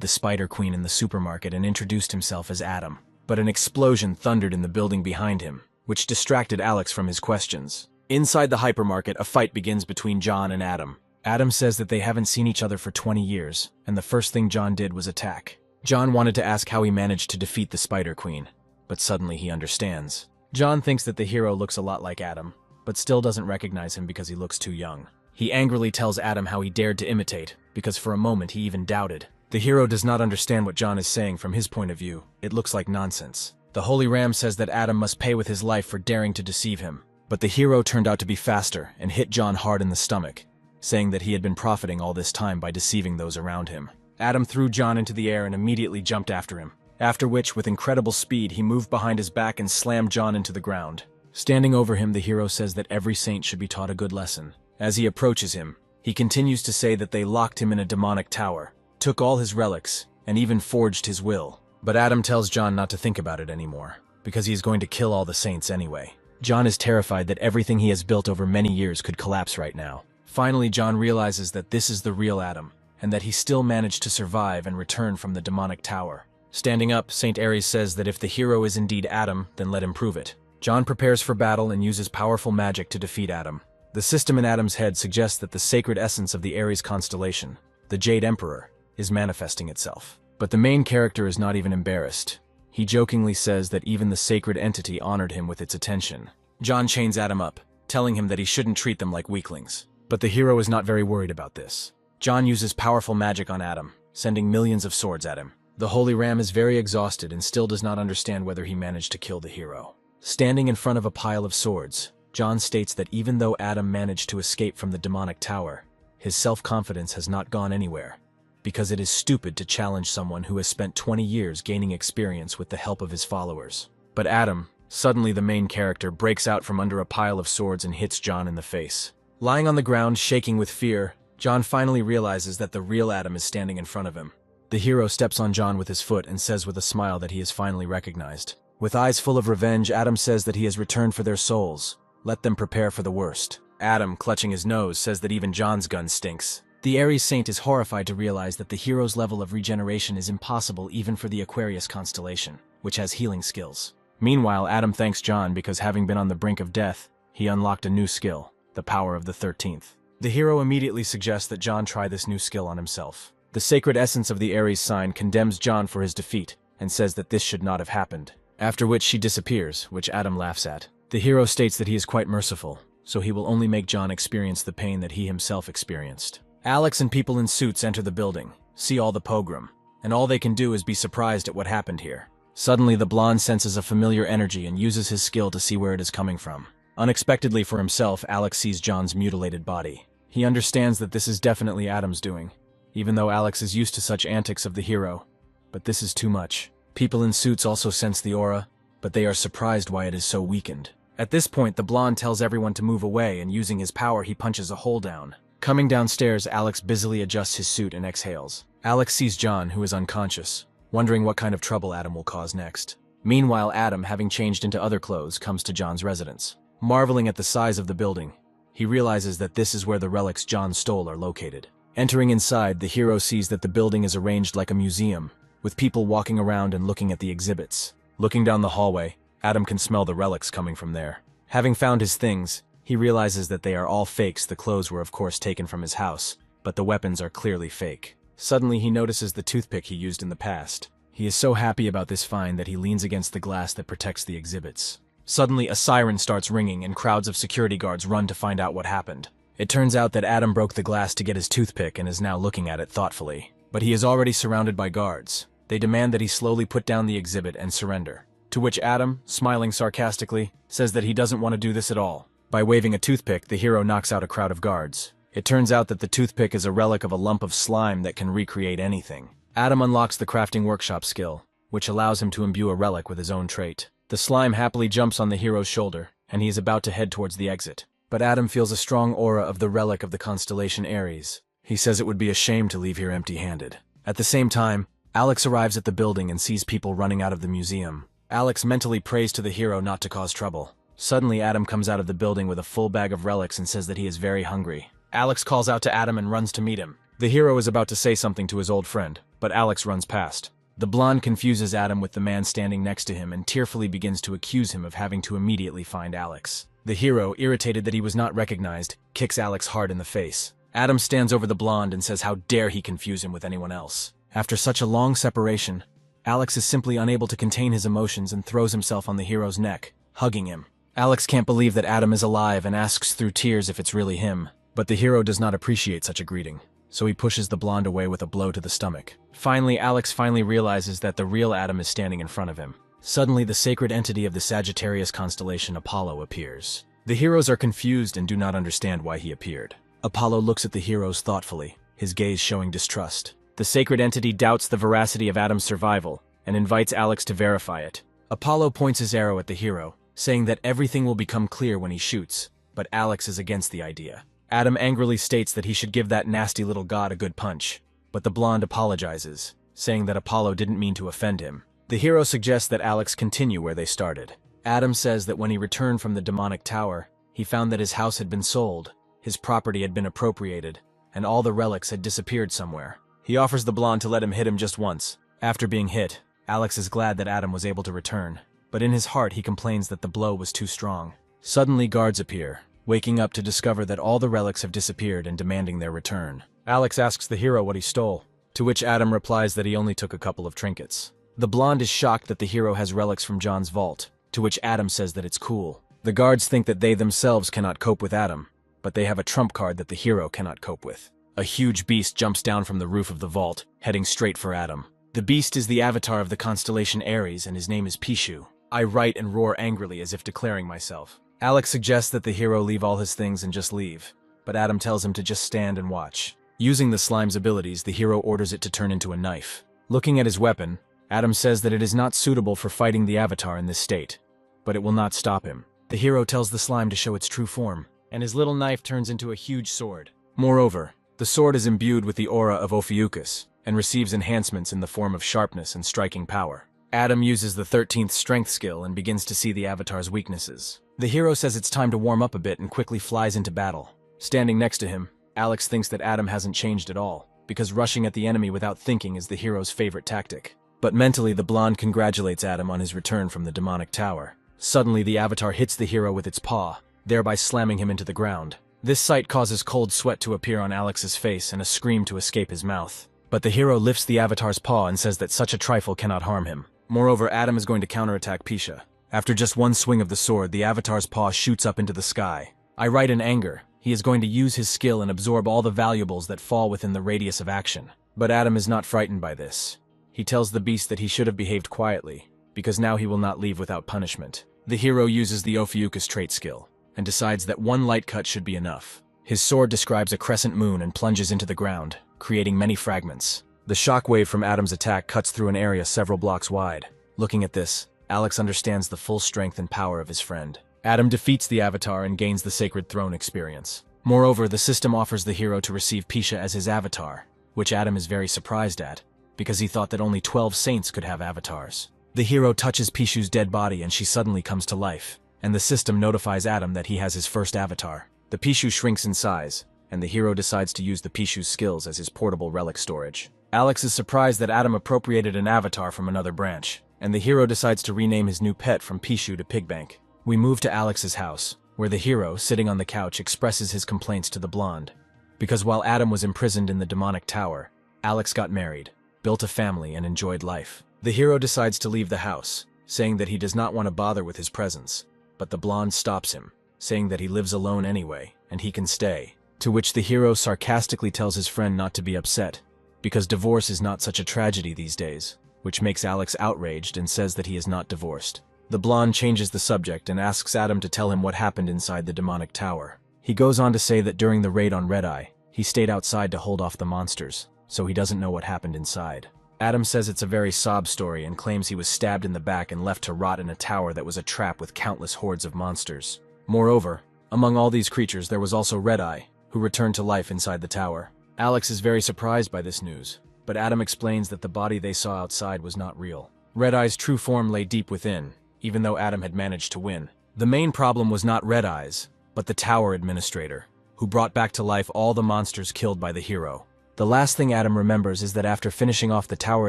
the Spider Queen in the supermarket and introduced himself as Adam. But an explosion thundered in the building behind him, which distracted Alex from his questions. Inside the hypermarket, a fight begins between John and Adam. Adam says that they haven't seen each other for 20 years, and the first thing John did was attack. John wanted to ask how he managed to defeat the Spider Queen, but suddenly he understands. John thinks that the hero looks a lot like Adam, but still doesn't recognize him because he looks too young. He angrily tells Adam how he dared to imitate, because for a moment he even doubted. The hero does not understand what John is saying from his point of view. It looks like nonsense. The Holy Ram says that Adam must pay with his life for daring to deceive him. But the hero turned out to be faster and hit John hard in the stomach, saying that he had been profiting all this time by deceiving those around him. Adam threw John into the air and immediately jumped after him, after which, with incredible speed, he moved behind his back and slammed John into the ground. Standing over him, the hero says that every saint should be taught a good lesson. As he approaches him, he continues to say that they locked him in a demonic tower, took all his relics, and even forged his will. But Adam tells John not to think about it anymore, because he is going to kill all the saints anyway. John is terrified that everything he has built over many years could collapse right now. Finally, John realizes that this is the real Adam, and that he still managed to survive and return from the demonic tower. Standing up, Saint Ares says that if the hero is indeed Adam, then let him prove it. John prepares for battle and uses powerful magic to defeat Adam. The system in Adam's head suggests that the sacred essence of the Ares constellation, the Jade Emperor, is manifesting itself. But the main character is not even embarrassed. He jokingly says that even the sacred entity honored him with its attention. John chains Adam up, telling him that he shouldn't treat them like weaklings. But the hero is not very worried about this. John uses powerful magic on Adam, sending millions of swords at him. The Holy Ram is very exhausted and still does not understand whether he managed to kill the hero. Standing in front of a pile of swords, John states that even though Adam managed to escape from the demonic tower, his self-confidence has not gone anywhere, because it is stupid to challenge someone who has spent 20 years gaining experience with the help of his followers. But Adam, suddenly the main character, breaks out from under a pile of swords and hits John in the face. Lying on the ground, shaking with fear, John finally realizes that the real Adam is standing in front of him. The hero steps on John with his foot and says with a smile that he is finally recognized. With eyes full of revenge, Adam says that he has returned for their souls. Let them prepare for the worst. Adam, clutching his nose, says that even John's gun stinks. The Ares Saint is horrified to realize that the hero's level of regeneration is impossible even for the Aquarius constellation, which has healing skills. Meanwhile, Adam thanks John because having been on the brink of death, he unlocked a new skill, the power of the 13th. The hero immediately suggests that John try this new skill on himself. The sacred essence of the Ares sign condemns John for his defeat and says that this should not have happened, after which she disappears, which Adam laughs at. The hero states that he is quite merciful, so he will only make John experience the pain that he himself experienced. Alex and people in suits enter the building, see all the pogrom, and all they can do is be surprised at what happened here. Suddenly, the blonde senses a familiar energy and uses his skill to see where it is coming from. Unexpectedly for himself, Alex sees John's mutilated body. He understands that this is definitely Adam's doing, even though Alex is used to such antics of the hero. But this is too much. People in suits also sense the aura, but they are surprised why it is so weakened. At this point, the blonde tells everyone to move away, and using his power, he punches a hole down. Coming downstairs, Alex busily adjusts his suit and exhales. Alex sees John, who is unconscious, wondering what kind of trouble Adam will cause next. Meanwhile, Adam, having changed into other clothes, comes to John's residence. Marveling at the size of the building, he realizes that this is where the relics John stole are located. Entering inside, the hero sees that the building is arranged like a museum, with people walking around and looking at the exhibits. Looking down the hallway, Adam can smell the relics coming from there. Having found his things, he realizes that they are all fakes. The clothes were of course taken from his house, but the weapons are clearly fake. Suddenly he notices the toothpick he used in the past. He is so happy about this find that he leans against the glass that protects the exhibits. Suddenly a siren starts ringing and crowds of security guards run to find out what happened. It turns out that Adam broke the glass to get his toothpick and is now looking at it thoughtfully. But he is already surrounded by guards. They demand that he slowly put down the exhibit and surrender. To which Adam, smiling sarcastically, says that he doesn't want to do this at all. By waving a toothpick, the hero knocks out a crowd of guards. It turns out that the toothpick is a relic of a lump of slime that can recreate anything. Adam unlocks the crafting workshop skill, which allows him to imbue a relic with his own trait. The slime happily jumps on the hero's shoulder, and he is about to head towards the exit. But Adam feels a strong aura of the relic of the constellation Ares. He says it would be a shame to leave here empty-handed. At the same time, Alex arrives at the building and sees people running out of the museum. Alex mentally prays to the hero not to cause trouble. Suddenly, Adam comes out of the building with a full bag of relics and says that he is very hungry. Alex calls out to Adam and runs to meet him. The hero is about to say something to his old friend, but Alex runs past. The blonde confuses Adam with the man standing next to him and tearfully begins to accuse him of having to immediately find Alex. The hero, irritated that he was not recognized, kicks Alex hard in the face. Adam stands over the blonde and says how dare he confuse him with anyone else. After such a long separation, Alex is simply unable to contain his emotions and throws himself on the hero's neck, hugging him. Alex can't believe that Adam is alive and asks through tears if it's really him. But the hero does not appreciate such a greeting, so he pushes the blonde away with a blow to the stomach. Finally, Alex realizes that the real Adam is standing in front of him. Suddenly, the sacred entity of the Sagittarius constellation Apollo appears. The heroes are confused and do not understand why he appeared. Apollo looks at the heroes thoughtfully, his gaze showing distrust. The sacred entity doubts the veracity of Adam's survival and invites Alex to verify it. Apollo points his arrow at the hero, saying that everything will become clear when he shoots, but Alex is against the idea. Adam angrily states that he should give that nasty little god a good punch, but the blonde apologizes, saying that Apollo didn't mean to offend him. The hero suggests that Alex continue where they started. Adam says that when he returned from the demonic tower, he found that his house had been sold, his property had been appropriated, and all the relics had disappeared somewhere. He offers the blonde to let him hit him just once. After being hit, Alex is glad that Adam was able to return, but in his heart he complains that the blow was too strong. Suddenly guards appear, waking up to discover that all the relics have disappeared and demanding their return. Alex asks the hero what he stole, to which Adam replies that he only took a couple of trinkets. The blonde is shocked that the hero has relics from John's vault, to which Adam says that it's cool. The guards think that they themselves cannot cope with Adam, but they have a trump card that the hero cannot cope with. A huge beast jumps down from the roof of the vault, heading straight for Adam. The beast is the avatar of the constellation Aries, and his name is Pishu. I write and roar angrily as if declaring myself. Alex suggests that the hero leave all his things and just leave, but Adam tells him to just stand and watch. Using the slime's abilities, the hero orders it to turn into a knife. Looking at his weapon, Adam says that it is not suitable for fighting the avatar in this state, but it will not stop him. The hero tells the slime to show its true form, and his little knife turns into a huge sword. Moreover, the sword is imbued with the aura of Ophiuchus, and receives enhancements in the form of sharpness and striking power. Adam uses the 13th strength skill and begins to see the avatar's weaknesses. The hero says it's time to warm up a bit and quickly flies into battle. Standing next to him, Alex thinks that Adam hasn't changed at all, because rushing at the enemy without thinking is the hero's favorite tactic. But mentally, the blonde congratulates Adam on his return from the demonic tower. Suddenly, the avatar hits the hero with its paw, thereby slamming him into the ground. This sight causes cold sweat to appear on Alex's face and a scream to escape his mouth. But the hero lifts the avatar's paw and says that such a trifle cannot harm him. Moreover, Adam is going to counterattack Pisha. After just one swing of the sword, the avatar's paw shoots up into the sky. I write in anger. He is going to use his skill and absorb all the valuables that fall within the radius of action. But Adam is not frightened by this. He tells the beast that he should have behaved quietly, because now he will not leave without punishment. The hero uses the Ophiuchus trait skill, and decides that one light cut should be enough. His sword describes a crescent moon and plunges into the ground, creating many fragments. The shockwave from Adam's attack cuts through an area several blocks wide. Looking at this, Alex understands the full strength and power of his friend. Adam defeats the avatar and gains the Sacred Throne experience. Moreover, the system offers the hero to receive Pisha as his avatar, which Adam is very surprised at, because he thought that only 12 saints could have avatars. The hero touches Pishu's dead body and she suddenly comes to life, and the system notifies Adam that he has his first avatar. The Pishu shrinks in size, and the hero decides to use the Pishu's skills as his portable relic storage. Alex is surprised that Adam appropriated an avatar from another branch, and the hero decides to rename his new pet from Pishu to Pigbank. We move to Alex's house, where the hero, sitting on the couch, expresses his complaints to the blonde. Because while Adam was imprisoned in the demonic tower, Alex got married, built a family, and enjoyed life. The hero decides to leave the house, saying that he does not want to bother with his presence, but the blonde stops him, saying that he lives alone anyway, and he can stay. To which the hero sarcastically tells his friend not to be upset, because divorce is not such a tragedy these days, which makes Alex outraged and says that he is not divorced. The blonde changes the subject and asks Adam to tell him what happened inside the demonic tower. He goes on to say that during the raid on Red Eye, he stayed outside to hold off the monsters, so he doesn't know what happened inside. Adam says it's a very sob story and claims he was stabbed in the back and left to rot in a tower that was a trap with countless hordes of monsters. Moreover, among all these creatures there was also Red Eye, who returned to life inside the tower. Alex is very surprised by this news, but Adam explains that the body they saw outside was not real. Red Eye's true form lay deep within, even though Adam had managed to win. The main problem was not Red Eyes, but the tower administrator, who brought back to life all the monsters killed by the hero. The last thing Adam remembers is that after finishing off the tower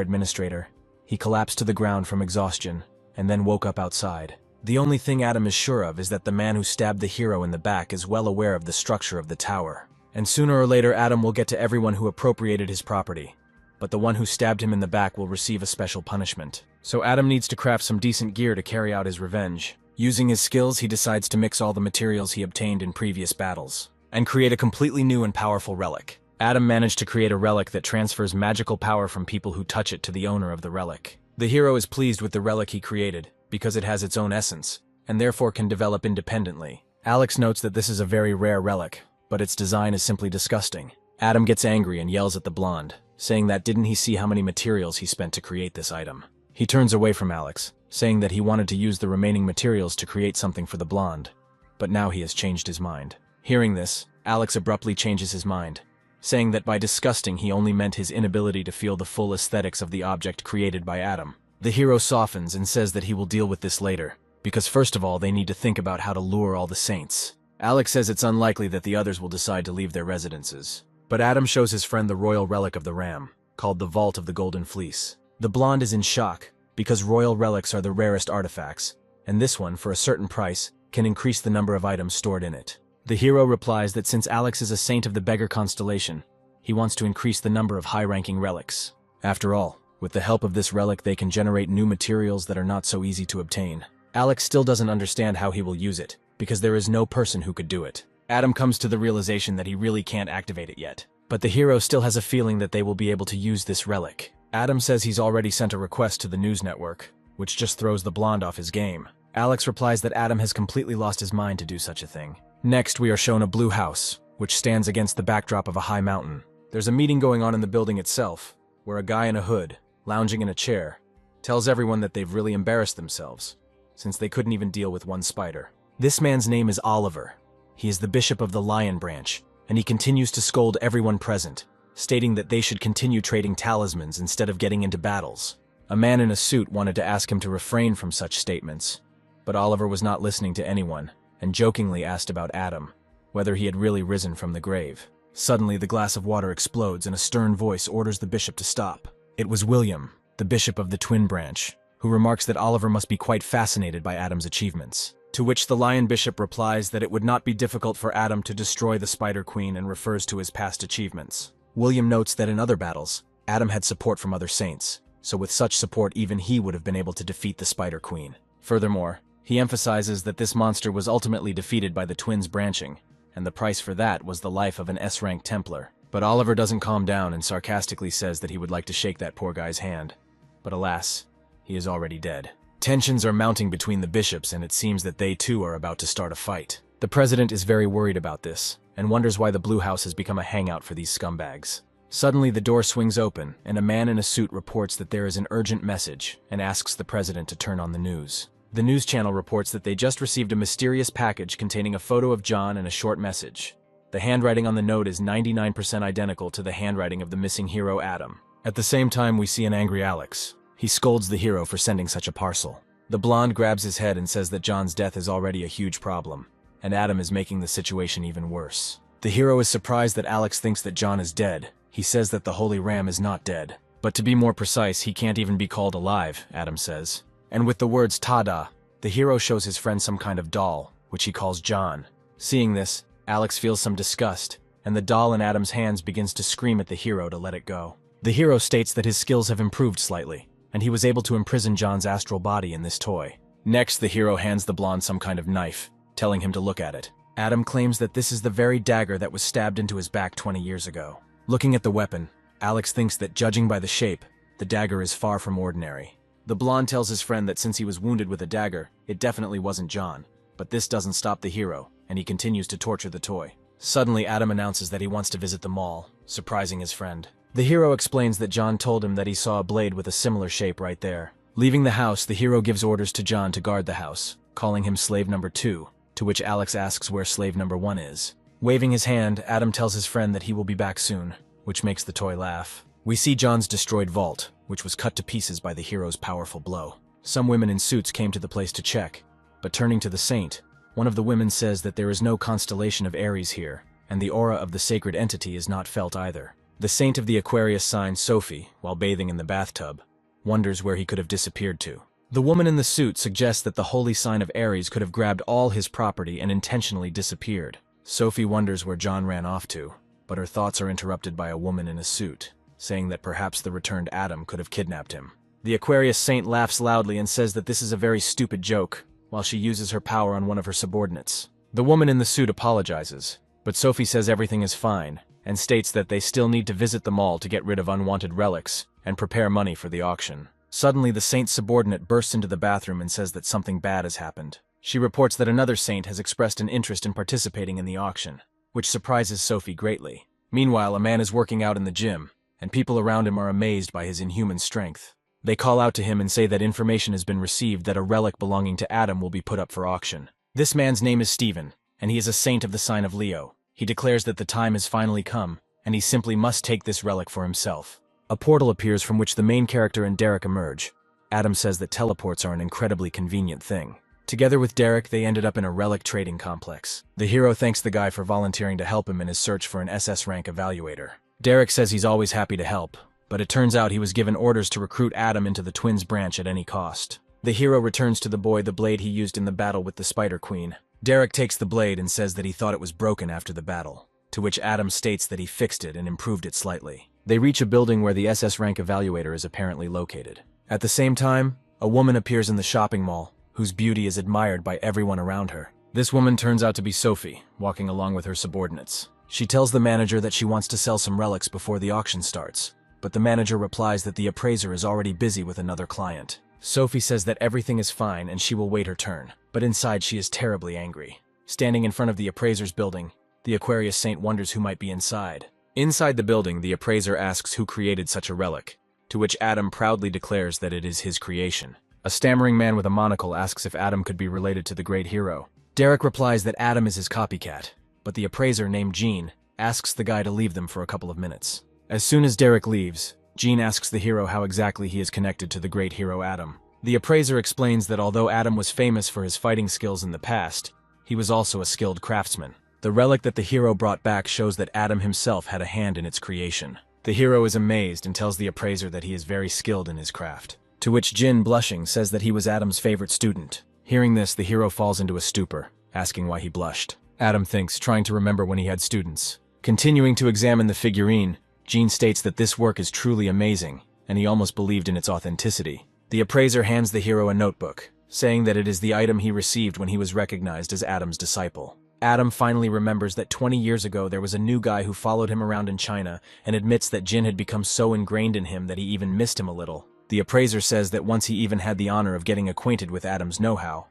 administrator, he collapsed to the ground from exhaustion, and then woke up outside. The only thing Adam is sure of is that the man who stabbed the hero in the back is well aware of the structure of the tower. And sooner or later Adam will get to everyone who appropriated his property, but the one who stabbed him in the back will receive a special punishment. So Adam needs to craft some decent gear to carry out his revenge. Using his skills, he decides to mix all the materials he obtained in previous battles, and create a completely new and powerful relic. Adam managed to create a relic that transfers magical power from people who touch it to the owner of the relic. The hero is pleased with the relic he created, because it has its own essence, and therefore can develop independently. Alex notes that this is a very rare relic, but its design is simply disgusting. Adam gets angry and yells at the blonde, saying that didn't he see how many materials he spent to create this item. He turns away from Alex, saying that he wanted to use the remaining materials to create something for the blonde, but now he has changed his mind. Hearing this, Alex abruptly changes his mind, saying that by disgusting he only meant his inability to feel the full aesthetics of the object created by Adam. The hero softens and says that he will deal with this later, because first of all they need to think about how to lure all the saints. Alex says it's unlikely that the others will decide to leave their residences, But Adam shows his friend the royal relic of the ram, called the Vault of the Golden Fleece. The blonde is in shock, because royal relics are the rarest artifacts, and this one, for a certain price, can increase the number of items stored in it. The hero replies that since Alex is a saint of the beggar constellation, he wants to increase the number of high-ranking relics. After all, with the help of this relic they can generate new materials that are not so easy to obtain. Alex still doesn't understand how he will use it, because there is no person who could do it. Adam comes to the realization that he really can't activate it yet, but the hero still has a feeling that they will be able to use this relic. Adam says he's already sent a request to the news network, which just throws the blonde off his game. Alex replies that Adam has completely lost his mind to do such a thing. Next, we are shown a blue house, which stands against the backdrop of a high mountain. There's a meeting going on in the building itself, where a guy in a hood, lounging in a chair, tells everyone that they've really embarrassed themselves, since they couldn't even deal with one spider. This man's name is Oliver. He is the bishop of the Lion Branch, and he continues to scold everyone present, stating that they should continue trading talismans instead of getting into battles. A man in a suit wanted to ask him to refrain from such statements, but Oliver was not listening to anyone, and jokingly asked about Adam, whether he had really risen from the grave. Suddenly, the glass of water explodes and a stern voice orders the bishop to stop. It was William, the bishop of the Twin Branch, who remarks that Oliver must be quite fascinated by Adam's achievements. To which the Lion Bishop replies that it would not be difficult for Adam to destroy the Spider Queen and refers to his past achievements. William notes that in other battles, Adam had support from other saints, so with such support even he would have been able to defeat the Spider Queen. Furthermore, he emphasizes that this monster was ultimately defeated by the twins branching, and the price for that was the life of an S-rank Templar. But Oliver doesn't calm down and sarcastically says that he would like to shake that poor guy's hand. But alas, he is already dead. Tensions are mounting between the bishops, and it seems that they too are about to start a fight. The president is very worried about this, and wonders why the Blue House has become a hangout for these scumbags. Suddenly the door swings open, and a man in a suit reports that there is an urgent message, and asks the president to turn on the news. The news channel reports that they just received a mysterious package containing a photo of John and a short message. The handwriting on the note is 99% identical to the handwriting of the missing hero Adam. At the same time, we see an angry Alex. He scolds the hero for sending such a parcel. The blonde grabs his head and says that John's death is already a huge problem, and Adam is making the situation even worse. The hero is surprised that Alex thinks that John is dead. He says that the Holy Ram is not dead. But to be more precise, he can't even be called alive, Adam says. And with the words "Tada," the hero shows his friend some kind of doll, which he calls John. Seeing this, Alex feels some disgust, and the doll in Adam's hands begins to scream at the hero to let it go. The hero states that his skills have improved slightly, and he was able to imprison John's astral body in this toy. Next, the hero hands the blonde some kind of knife, telling him to look at it. Adam claims that this is the very dagger that was stabbed into his back 20 years ago. Looking at the weapon, Alex thinks that, judging by the shape, the dagger is far from ordinary. The blonde tells his friend that since he was wounded with a dagger, it definitely wasn't John. But this doesn't stop the hero, and he continues to torture the toy. Suddenly, Adam announces that he wants to visit the mall, surprising his friend. The hero explains that John told him that he saw a blade with a similar shape right there. Leaving the house, the hero gives orders to John to guard the house, calling him slave number 2, to which Alex asks where slave number 1 is. Waving his hand, Adam tells his friend that he will be back soon, which makes the toy laugh. We see John's destroyed vault, which was cut to pieces by the hero's powerful blow. Some women in suits came to the place to check, but turning to the saint, one of the women says that there is no constellation of Aries here, and the aura of the sacred entity is not felt either. The saint of the Aquarius sign, Sophie, while bathing in the bathtub, wonders where he could have disappeared to. The woman in the suit suggests that the holy sign of Aries could have grabbed all his property and intentionally disappeared. Sophie wonders where John ran off to, but her thoughts are interrupted by a woman in a suit, saying that perhaps the returned Adam could have kidnapped him. The Aquarius saint laughs loudly and says that this is a very stupid joke, while she uses her power on one of her subordinates. The woman in the suit apologizes, but Sophie says everything is fine, and states that they still need to visit the mall to get rid of unwanted relics and prepare money for the auction. Suddenly, the saint's subordinate bursts into the bathroom and says that something bad has happened. She reports that another saint has expressed an interest in participating in the auction, which surprises Sophie greatly. Meanwhile, a man is working out in the gym, and people around him are amazed by his inhuman strength. They call out to him and say that information has been received that a relic belonging to Adam will be put up for auction. This man's name is Stephen, and he is a saint of the sign of Leo. He declares that the time has finally come, and he simply must take this relic for himself. A portal appears from which the main character and Derek emerge. Adam says that teleports are an incredibly convenient thing. Together with Derek, they ended up in a relic trading complex. The hero thanks the guy for volunteering to help him in his search for an SS rank evaluator. Derek says he's always happy to help, but it turns out he was given orders to recruit Adam into the twins' branch at any cost. The hero returns to the boy the blade he used in the battle with the Spider Queen. Derek takes the blade and says that he thought it was broken after the battle, to which Adam states that he fixed it and improved it slightly. They reach a building where the SS rank evaluator is apparently located. At the same time, a woman appears in the shopping mall, whose beauty is admired by everyone around her. This woman turns out to be Sophie, walking along with her subordinates. She tells the manager that she wants to sell some relics before the auction starts, but the manager replies that the appraiser is already busy with another client. Sophie says that everything is fine and she will wait her turn, but inside she is terribly angry. Standing in front of the appraiser's building, the Aquarius Saint wonders who might be inside. Inside the building, the appraiser asks who created such a relic, to which Adam proudly declares that it is his creation. A stammering man with a monocle asks if Adam could be related to the great hero. Derek replies that Adam is his copycat, but the appraiser named Jean asks the guy to leave them for a couple of minutes. As soon as Derek leaves, Jean asks the hero how exactly he is connected to the great hero Adam. The appraiser explains that although Adam was famous for his fighting skills in the past, he was also a skilled craftsman. The relic that the hero brought back shows that Adam himself had a hand in its creation. The hero is amazed and tells the appraiser that he is very skilled in his craft. To which Jin, blushing, says that he was Adam's favorite student. Hearing this, the hero falls into a stupor, asking why he blushed. Adam thinks, trying to remember when he had students. Continuing to examine the figurine, Jin states that this work is truly amazing, and he almost believed in its authenticity. The appraiser hands the hero a notebook, saying that it is the item he received when he was recognized as Adam's disciple. Adam finally remembers that 20 years ago there was a new guy who followed him around in China and admits that Jin had become so ingrained in him that he even missed him a little. The appraiser says that once he even had the honor of getting acquainted with Adam's know-how,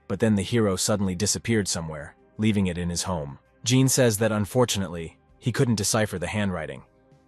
but then the hero suddenly disappeared somewhere, leaving it in his home. Jean says that unfortunately, he couldn't decipher the handwriting,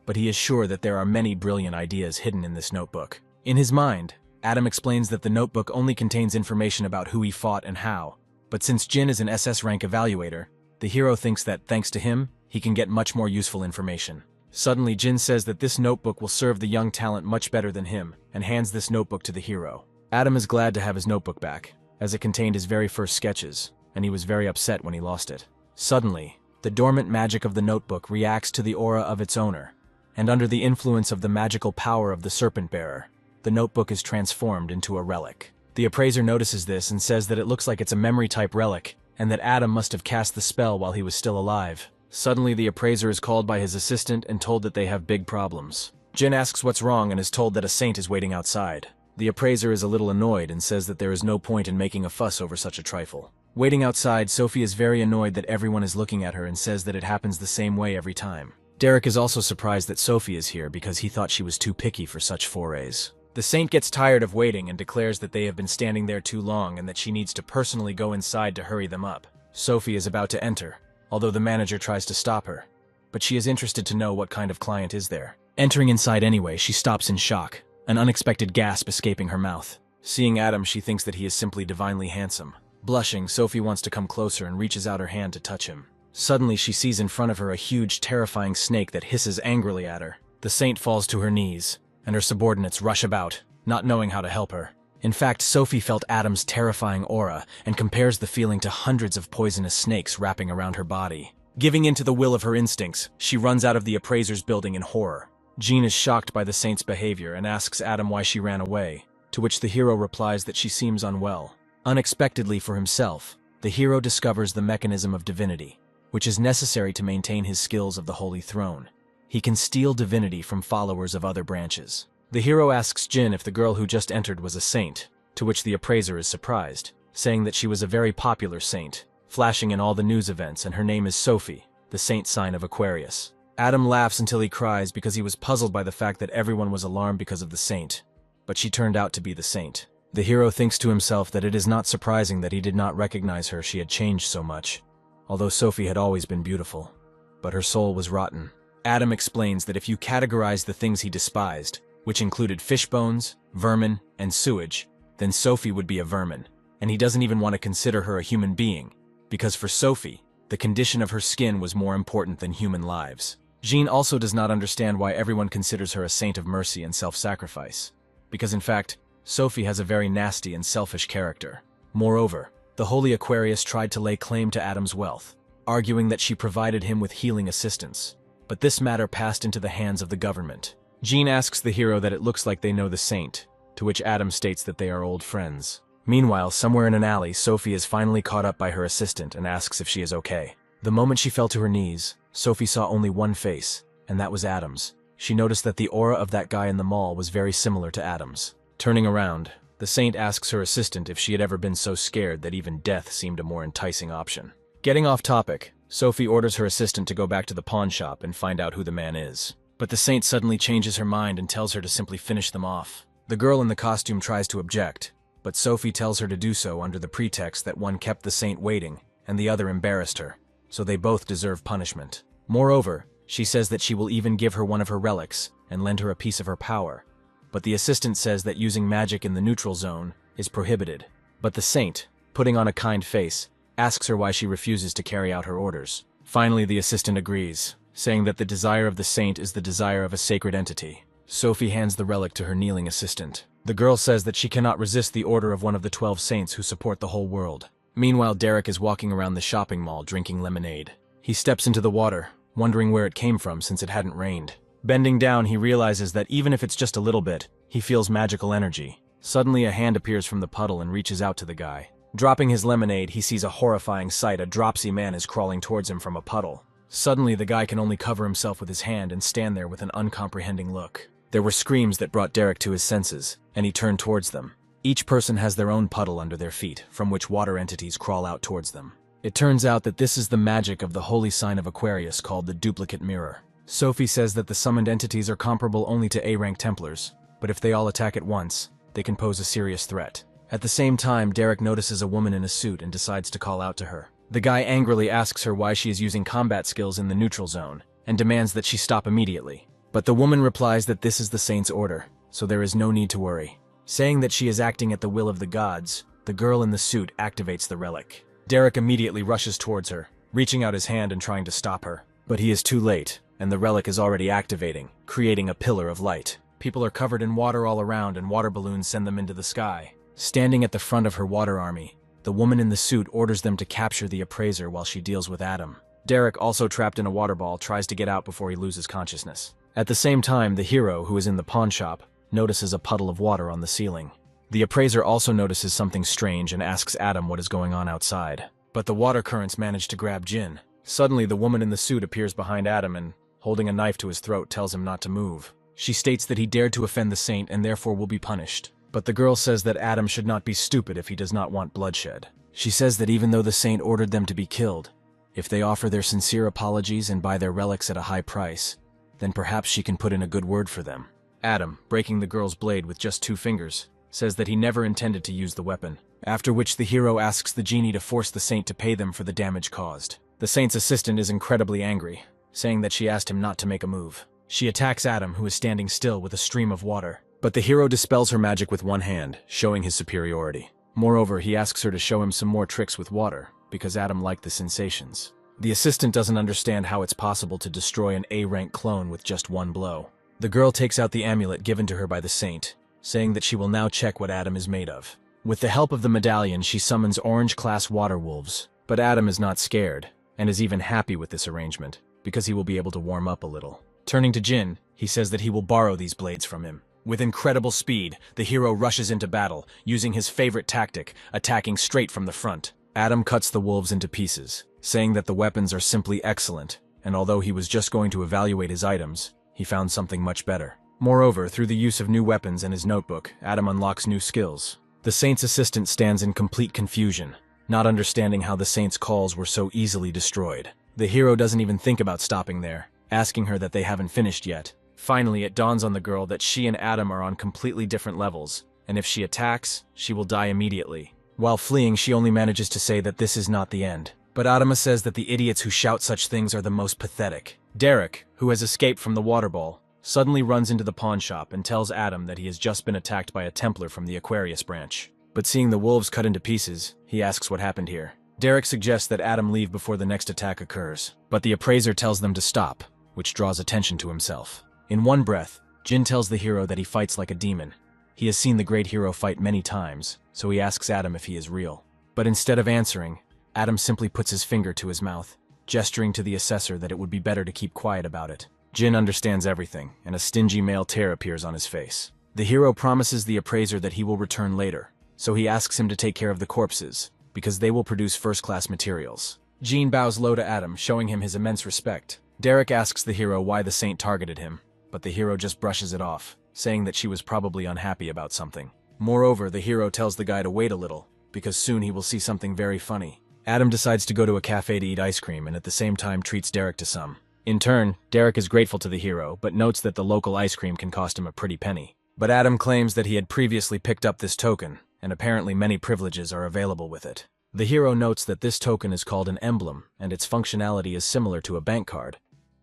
but he is sure that there are many brilliant ideas hidden in this notebook. In his mind, Adam explains that the notebook only contains information about who he fought and how, but since Jin is an SS rank evaluator, the hero thinks that thanks to him, he can get much more useful information. Suddenly, Jin says that this notebook will serve the young talent much better than him, and hands this notebook to the hero. Adam is glad to have his notebook back, as it contained his very first sketches, and he was very upset when he lost it. Suddenly, the dormant magic of the notebook reacts to the aura of its owner, and under the influence of the magical power of the serpent bearer, the notebook is transformed into a relic. The appraiser notices this and says that it looks like it's a memory-type relic, and that Adam must have cast the spell while he was still alive. Suddenly, the appraiser is called by his assistant and told that they have big problems. Jin asks what's wrong and is told that a saint is waiting outside. The appraiser is a little annoyed and says that there is no point in making a fuss over such a trifle. Waiting outside, Sophie is very annoyed that everyone is looking at her and says that it happens the same way every time. Derek is also surprised that Sophie is here because he thought she was too picky for such forays. The saint gets tired of waiting and declares that they have been standing there too long and that she needs to personally go inside to hurry them up. Sophie is about to enter, although the manager tries to stop her, but she is interested to know what kind of client is there. Entering inside anyway, she stops in shock, an unexpected gasp escaping her mouth. Seeing Adam, she thinks that he is simply divinely handsome. Blushing, Sophie wants to come closer and reaches out her hand to touch him. Suddenly, she sees in front of her a huge, terrifying snake that hisses angrily at her. The saint falls to her knees, and her subordinates rush about, not knowing how to help her. In fact, Sophie felt Adam's terrifying aura and compares the feeling to hundreds of poisonous snakes wrapping around her body. Giving in to the will of her instincts, she runs out of the appraiser's building in horror. Jean is shocked by the saint's behavior and asks Adam why she ran away, to which the hero replies that she seems unwell. Unexpectedly for himself, the hero discovers the mechanism of divinity, which is necessary to maintain his skills of the Holy Throne. He can steal divinity from followers of other branches. The hero asks Jin if the girl who just entered was a saint, to which the appraiser is surprised, saying that she was a very popular saint, flashing in all the news events, and her name is Sophie, the saint sign of Aquarius. Adam laughs until he cries because he was puzzled by the fact that everyone was alarmed because of the saint, but she turned out to be the saint. The hero thinks to himself that it is not surprising that he did not recognize her. She had changed so much, although Sophie had always been beautiful, but her soul was rotten. Adam explains that if you categorize the things he despised, which included fish bones, vermin, and sewage, then Sophie would be a vermin, and he doesn't even want to consider her a human being, because for Sophie, the condition of her skin was more important than human lives. Jean also does not understand why everyone considers her a saint of mercy and self-sacrifice, because in fact, Sophie has a very nasty and selfish character. Moreover, The Holy Aquarius tried to lay claim to Adam's wealth, arguing that she provided him with healing assistance. But this matter passed into the hands of the government. Jean asks the hero that it looks like they know the saint, to which Adam states that they are old friends. Meanwhile, somewhere in an alley, Sophie is finally caught up by her assistant and asks if she is okay. The moment she fell to her knees, Sophie saw only one face, and that was Adam's. She noticed that the aura of that guy in the mall was very similar to Adam's. Turning around, the saint asks her assistant if she had ever been so scared that even death seemed a more enticing option. Getting off topic, Sophie orders her assistant to go back to the pawn shop and find out who the man is. But the saint suddenly changes her mind and tells her to simply finish them off. The girl in the costume tries to object, but Sophie tells her to do so under the pretext that one kept the saint waiting and the other embarrassed her, so they both deserve punishment. Moreover, she says that she will even give her one of her relics and lend her a piece of her power. But the assistant says that using magic in the neutral zone is prohibited. But the saint, putting on a kind face, asks her why she refuses to carry out her orders. Finally, the assistant agrees, saying that the desire of the saint is the desire of a sacred entity. Sophie hands the relic to her kneeling assistant. The girl says that she cannot resist the order of one of the 12 saints who support the whole world. Meanwhile, Derek is walking around the shopping mall drinking lemonade. He steps into the water, wondering where it came from since it hadn't rained. Bending down, he realizes that even if it's just a little bit, he feels magical energy. Suddenly, a hand appears from the puddle and reaches out to the guy. Dropping his lemonade, he sees a horrifying sight. A dropsy man is crawling towards him from a puddle. Suddenly, the guy can only cover himself with his hand and stand there with an uncomprehending look. There were screams that brought Derek to his senses, and he turned towards them. Each person has their own puddle under their feet, from which water entities crawl out towards them. It turns out that this is the magic of the holy sign of Aquarius called the duplicate mirror. Sophie says that the summoned entities are comparable only to A-rank Templars, but if they all attack at once, they can pose a serious threat. At the same time, Derek notices a woman in a suit and decides to call out to her. The guy angrily asks her why she is using combat skills in the neutral zone, and demands that she stop immediately. But the woman replies that this is the saint's order, so there is no need to worry. Saying that she is acting at the will of the gods, the girl in the suit activates the relic. Derek immediately rushes towards her, reaching out his hand and trying to stop her. But he is too late, and the relic is already activating, creating a pillar of light. People are covered in water all around, and water balloons send them into the sky. Standing at the front of her water army, the woman in the suit orders them to capture the appraiser while she deals with Adam. Derek, also trapped in a water ball, tries to get out before he loses consciousness. At the same time, the hero, who is in the pawn shop, notices a puddle of water on the ceiling. The appraiser also notices something strange and asks Adam what is going on outside. But the water currents manage to grab Jin. Suddenly, the woman in the suit appears behind Adam and, holding a knife to his throat, tells him not to move. She states that he dared to offend the saint and therefore will be punished. But the girl says that Adam should not be stupid if he does not want bloodshed. She says that even though the saint ordered them to be killed, if they offer their sincere apologies and buy their relics at a high price, then perhaps she can put in a good word for them. Adam, breaking the girl's blade with just 2 fingers, says that he never intended to use the weapon, after which the hero asks the genie to force the saint to pay them for the damage caused. The saint's assistant is incredibly angry, saying that she asked him not to make a move. She attacks Adam, who is standing still with a stream of water, but the hero dispels her magic with one hand, showing his superiority. Moreover, he asks her to show him some more tricks with water, because Adam liked the sensations. The assistant doesn't understand how it's possible to destroy an A-rank clone with just one blow. The girl takes out the amulet given to her by the saint, saying that she will now check what Adam is made of. With the help of the medallion, she summons orange-class water wolves, but Adam is not scared, and is even happy with this arrangement, because he will be able to warm up a little. Turning to Jin, he says that he will borrow these blades from him. With incredible speed, the hero rushes into battle, using his favorite tactic, attacking straight from the front. Adam cuts the wolves into pieces, saying that the weapons are simply excellent, and although he was just going to evaluate his items, he found something much better. Moreover, through the use of new weapons and his notebook, Adam unlocks new skills. The saint's assistant stands in complete confusion, not understanding how the saint's calls were so easily destroyed. The hero doesn't even think about stopping there, asking her that they haven't finished yet. Finally, it dawns on the girl that she and Adam are on completely different levels, and if she attacks, she will die immediately. While fleeing, she only manages to say that this is not the end. But Adama says that the idiots who shout such things are the most pathetic. Derek, who has escaped from the water ball, suddenly runs into the pawn shop and tells Adam that he has just been attacked by a Templar from the Aquarius branch. But seeing the wolves cut into pieces, he asks what happened here. Derek suggests that Adam leave before the next attack occurs, but the appraiser tells them to stop, which draws attention to himself. In one breath, Jin tells the hero that he fights like a demon. He has seen the great hero fight many times, so he asks Adam if he is real. But instead of answering, Adam simply puts his finger to his mouth, gesturing to the assessor that it would be better to keep quiet about it. Jin understands everything, and a stingy male tear appears on his face. The hero promises the appraiser that he will return later, so he asks him to take care of the corpses, because they will produce first-class materials. Jin bows low to Adam, showing him his immense respect. Derek asks the hero why the saint targeted him, but the hero just brushes it off, saying that she was probably unhappy about something. Moreover, the hero tells the guy to wait a little, because soon he will see something very funny. Adam decides to go to a cafe to eat ice cream and at the same time treats Derek to some. In turn, Derek is grateful to the hero, but notes that the local ice cream can cost him a pretty penny. But Adam claims that he had previously picked up this token, and apparently many privileges are available with it. The hero notes that this token is called an emblem, and its functionality is similar to a bank card,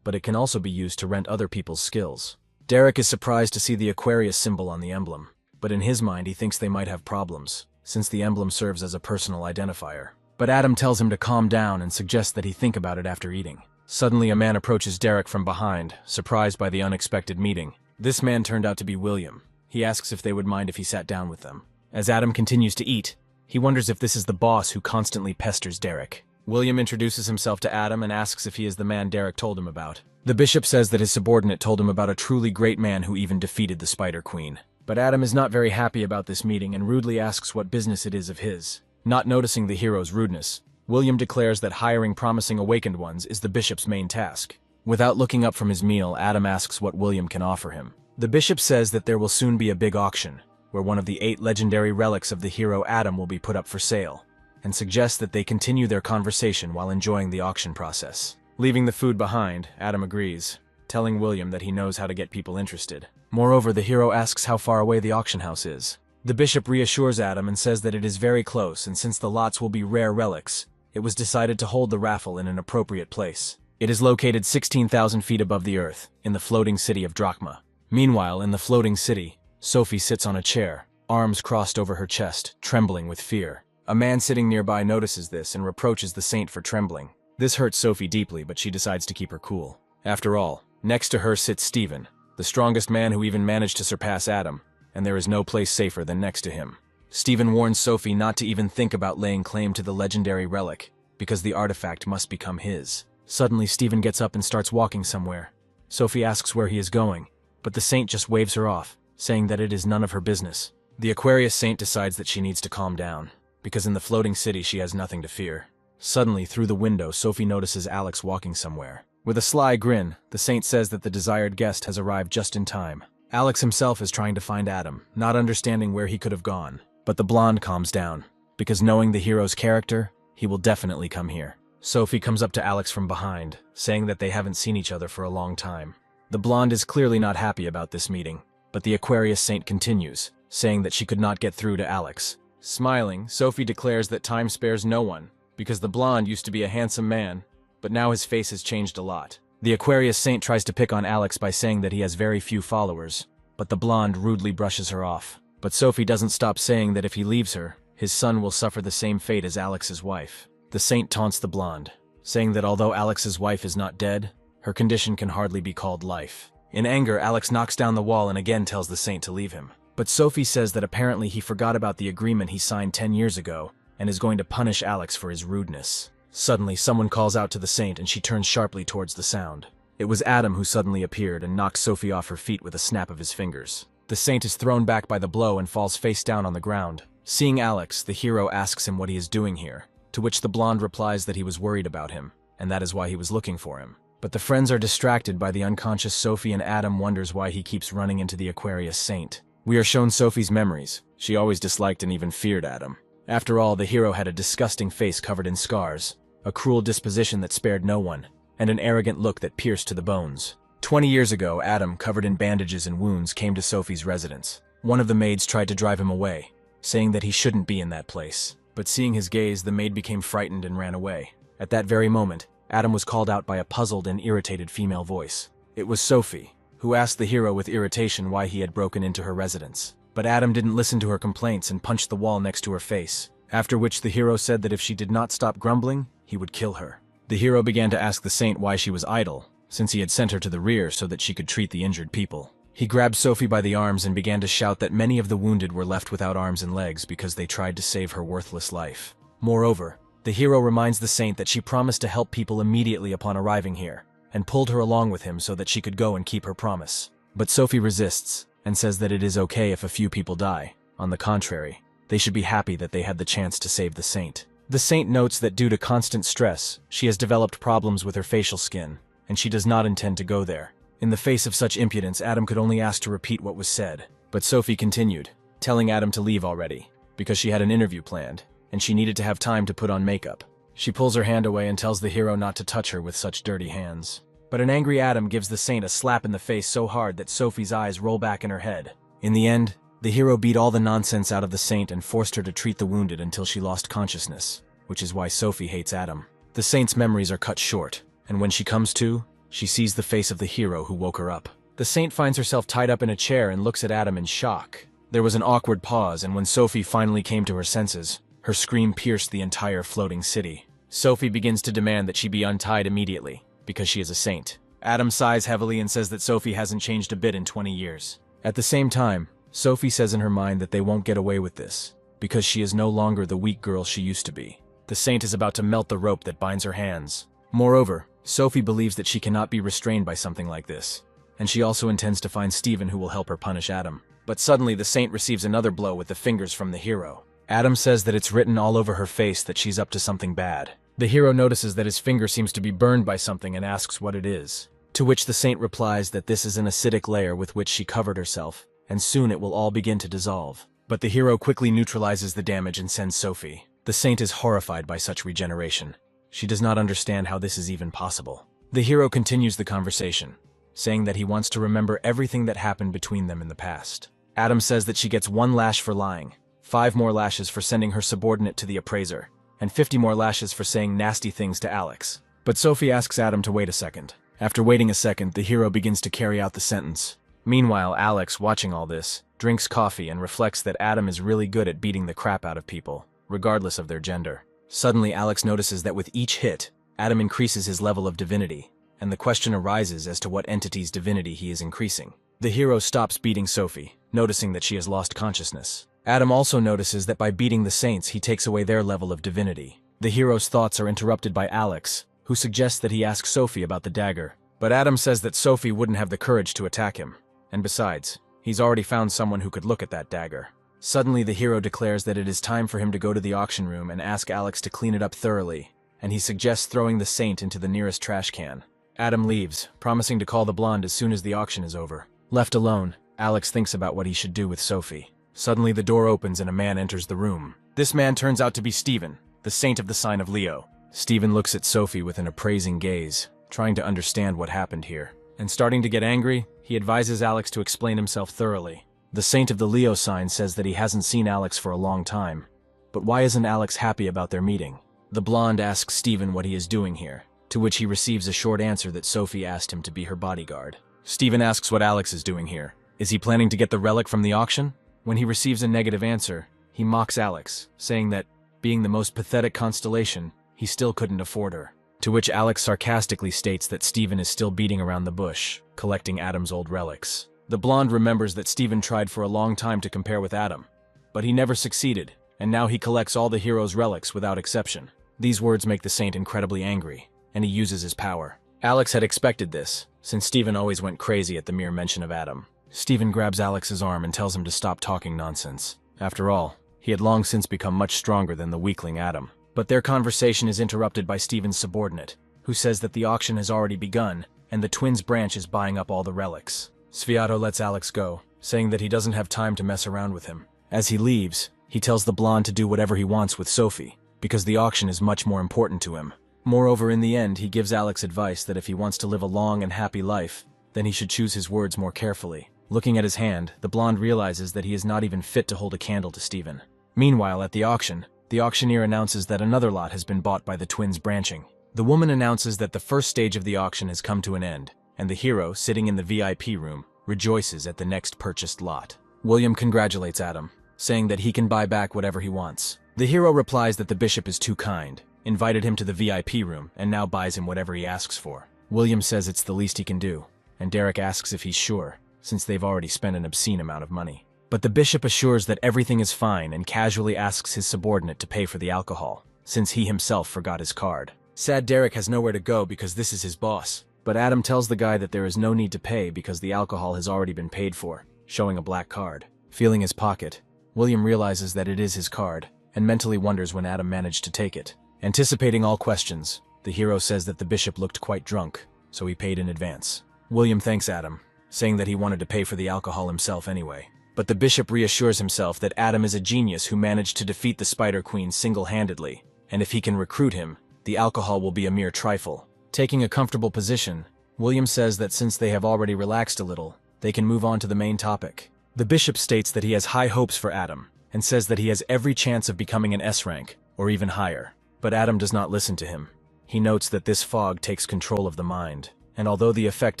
but it can also be used to rent other people's skills. Derek is surprised to see the Aquarius symbol on the emblem, but in his mind he thinks they might have problems, since the emblem serves as a personal identifier. But Adam tells him to calm down and suggests that he think about it after eating. Suddenly a man approaches Derek from behind, surprised by the unexpected meeting. This man turned out to be William. He asks if they would mind if he sat down with them. As Adam continues to eat, he wonders if this is the boss who constantly pesters Derek. William introduces himself to Adam and asks if he is the man Derek told him about. The bishop says that his subordinate told him about a truly great man who even defeated the Spider Queen. But Adam is not very happy about this meeting and rudely asks what business it is of his. Not noticing the hero's rudeness, William declares that hiring promising awakened ones is the bishop's main task. Without looking up from his meal, Adam asks what William can offer him. The bishop says that there will soon be a big auction, where one of the 8 legendary relics of the hero Adam will be put up for sale, and suggests that they continue their conversation while enjoying the auction process. Leaving the food behind, Adam agrees, telling William that he knows how to get people interested. Moreover, the hero asks how far away the auction house is. The bishop reassures Adam and says that it is very close, and since the lots will be rare relics, it was decided to hold the raffle in an appropriate place. It is located 16,000 feet above the earth, in the floating city of Drachma. Meanwhile, in the floating city, Sophie sits on a chair, arms crossed over her chest, trembling with fear. A man sitting nearby notices this and reproaches the saint for trembling. This hurts Sophie deeply, but she decides to keep her cool. After all, next to her sits Stephen, the strongest man who even managed to surpass Adam, and there is no place safer than next to him. Stephen warns Sophie not to even think about laying claim to the legendary relic, because the artifact must become his. Suddenly, Stephen gets up and starts walking somewhere. Sophie asks where he is going, but the saint just waves her off, saying that it is none of her business. The Aquarius saint decides that she needs to calm down, because in the floating city she has nothing to fear. Suddenly, through the window, Sophie notices Alex walking somewhere. With a sly grin, the saint says that the desired guest has arrived just in time. Alex himself is trying to find Adam, not understanding where he could have gone. But the blonde calms down, because knowing the hero's character, he will definitely come here. Sophie comes up to Alex from behind, saying that they haven't seen each other for a long time. The blonde is clearly not happy about this meeting, but the Aquarius saint continues, saying that she could not get through to Alex. Smiling, Sophie declares that time spares no one, because the blonde used to be a handsome man, but now his face has changed a lot. The Aquarius saint tries to pick on Alex by saying that he has very few followers, but the blonde rudely brushes her off. But Sophie doesn't stop saying that if he leaves her, his son will suffer the same fate as Alex's wife. The saint taunts the blonde, saying that although Alex's wife is not dead, her condition can hardly be called life. In anger, Alex knocks down the wall and again tells the saint to leave him. But Sophie says that apparently he forgot about the agreement he signed 10 years ago and is going to punish Alex for his rudeness. Suddenly, someone calls out to the saint and she turns sharply towards the sound. It was Adam who suddenly appeared and knocks Sophie off her feet with a snap of his fingers. The saint is thrown back by the blow and falls face down on the ground. Seeing Alex, the hero asks him what he is doing here, to which the blonde replies that he was worried about him, and that is why he was looking for him. But the friends are distracted by the unconscious Sophie and Adam wonders why he keeps running into the Aquarius saint. We are shown Sophie's memories. She always disliked and even feared Adam. After all, the hero had a disgusting face covered in scars, a cruel disposition that spared no one, and an arrogant look that pierced to the bones. 20 years ago, Adam, covered in bandages and wounds, came to Sophie's residence. One of the maids tried to drive him away, saying that he shouldn't be in that place. But seeing his gaze, the maid became frightened and ran away. At that very moment, Adam was called out by a puzzled and irritated female voice. It was Sophie, who asked the hero with irritation why he had broken into her residence. But Adam didn't listen to her complaints and punched the wall next to her face, after which the hero said that if she did not stop grumbling, he would kill her. The hero began to ask the saint why she was idle, since he had sent her to the rear so that she could treat the injured people. He grabbed Sophie by the arms and began to shout that many of the wounded were left without arms and legs because they tried to save her worthless life. Moreover, the hero reminds the saint that she promised to help people immediately upon arriving here, and pulled her along with him so that she could go and keep her promise. But Sophie resists, and says that it is okay if a few people die. On the contrary, they should be happy that they had the chance to save the saint. The saint notes that due to constant stress, she has developed problems with her facial skin, and she does not intend to go there. In the face of such impudence, Adam could only ask to repeat what was said. But Sophie continued, telling Adam to leave already, because she had an interview planned, and she needed to have time to put on makeup. She pulls her hand away and tells the hero not to touch her with such dirty hands. But an angry Adam gives the saint a slap in the face so hard that Sophie's eyes roll back in her head. In the end, the hero beat all the nonsense out of the saint and forced her to treat the wounded until she lost consciousness, which is why Sophie hates Adam. The saint's memories are cut short, and when she comes to, she sees the face of the hero who woke her up. The saint finds herself tied up in a chair and looks at Adam in shock. There was an awkward pause, and when Sophie finally came to her senses, her scream pierced the entire floating city. Sophie begins to demand that she be untied immediately, because she is a saint. Adam sighs heavily and says that Sophie hasn't changed a bit in 20 years. At the same time, Sophie says in her mind that they won't get away with this, because she is no longer the weak girl she used to be. The saint is about to melt the rope that binds her hands. Moreover, Sophie believes that she cannot be restrained by something like this, and she also intends to find Stephen who will help her punish Adam. But suddenly the saint receives another blow with the fingers from the hero. Adam says that it's written all over her face that she's up to something bad. The hero notices that his finger seems to be burned by something and asks what it is, to which the saint replies that this is an acidic layer with which she covered herself, and soon it will all begin to dissolve. But the hero quickly neutralizes the damage and sends Sophie. The saint is horrified by such regeneration. She does not understand how this is even possible. The hero continues the conversation, saying that he wants to remember everything that happened between them in the past. Adam says that she gets 1 lash for lying, 5 more lashes for sending her subordinate to the appraiser, and 50 more lashes for saying nasty things to Alex. But Sophie asks Adam to wait a second. After waiting a second, the hero begins to carry out the sentence. Meanwhile, Alex, watching all this, drinks coffee and reflects that Adam is really good at beating the crap out of people, regardless of their gender. Suddenly, Alex notices that with each hit, Adam increases his level of divinity, and the question arises as to what entity's divinity he is increasing. The hero stops beating Sophie, noticing that she has lost consciousness. Adam also notices that by beating the saints, he takes away their level of divinity. The hero's thoughts are interrupted by Alex, who suggests that he ask Sophie about the dagger. But Adam says that Sophie wouldn't have the courage to attack him, and besides, he's already found someone who could look at that dagger. Suddenly, the hero declares that it is time for him to go to the auction room and ask Alex to clean it up thoroughly, and he suggests throwing the saint into the nearest trash can. Adam leaves, promising to call the blonde as soon as the auction is over. Left alone, Alex thinks about what he should do with Sophie. Suddenly, the door opens and a man enters the room. This man turns out to be Stephen, the saint of the sign of Leo. Stephen looks at Sophie with an appraising gaze, trying to understand what happened here. And starting to get angry, he advises Alex to explain himself thoroughly. The saint of the Leo sign says that he hasn't seen Alex for a long time. But why isn't Alex happy about their meeting? The blonde asks Stephen what he is doing here, to which he receives a short answer that Sophie asked him to be her bodyguard. Stephen asks what Alex is doing here. Is he planning to get the relic from the auction? When he receives a negative answer, he mocks Alex, saying that, being the most pathetic constellation, he still couldn't afford her. To which Alex sarcastically states that Stephen is still beating around the bush, collecting Adam's old relics. The blonde remembers that Stephen tried for a long time to compare with Adam, but he never succeeded, and now he collects all the hero's relics without exception. These words make the saint incredibly angry, and he uses his power. Alex had expected this, since Stephen always went crazy at the mere mention of Adam. Stephen grabs Alex's arm and tells him to stop talking nonsense. After all, he had long since become much stronger than the weakling Adam. But their conversation is interrupted by Stephen's subordinate, who says that the auction has already begun, and the twins' branch is buying up all the relics. Sviato lets Alex go, saying that he doesn't have time to mess around with him. As he leaves, he tells the blonde to do whatever he wants with Sophie, because the auction is much more important to him. Moreover, in the end, he gives Alex advice that if he wants to live a long and happy life, then he should choose his words more carefully. Looking at his hand, the blonde realizes that he is not even fit to hold a candle to Stephen. Meanwhile, at the auction, the auctioneer announces that another lot has been bought by the twins branching. The woman announces that the first stage of the auction has come to an end, and the hero, sitting in the VIP room, rejoices at the next purchased lot. William congratulates Adam, saying that he can buy back whatever he wants. The hero replies that the bishop is too kind, invited him to the VIP room, and now buys him whatever he asks for. William says it's the least he can do, and Derek asks if he's sure, since they've already spent an obscene amount of money. But the bishop assures that everything is fine and casually asks his subordinate to pay for the alcohol. since he himself forgot his card. Sad Derek has nowhere to go because this is his boss. But Adam tells the guy that there is no need to pay because the alcohol has already been paid for, showing a black card. Feeling his pocket, William realizes that it is his card, and mentally wonders when Adam managed to take it. Anticipating all questions, the hero says that the bishop looked quite drunk, so he paid in advance. William thanks Adam, saying that he wanted to pay for the alcohol himself anyway. But the bishop reassures himself that Adam is a genius who managed to defeat the Spider Queen single-handedly, and if he can recruit him, the alcohol will be a mere trifle. Taking a comfortable position, William says that since they have already relaxed a little, they can move on to the main topic. The bishop states that he has high hopes for Adam, and says that he has every chance of becoming an S rank, or even higher. But Adam does not listen to him. He notes that this fog takes control of the mind, and although the effect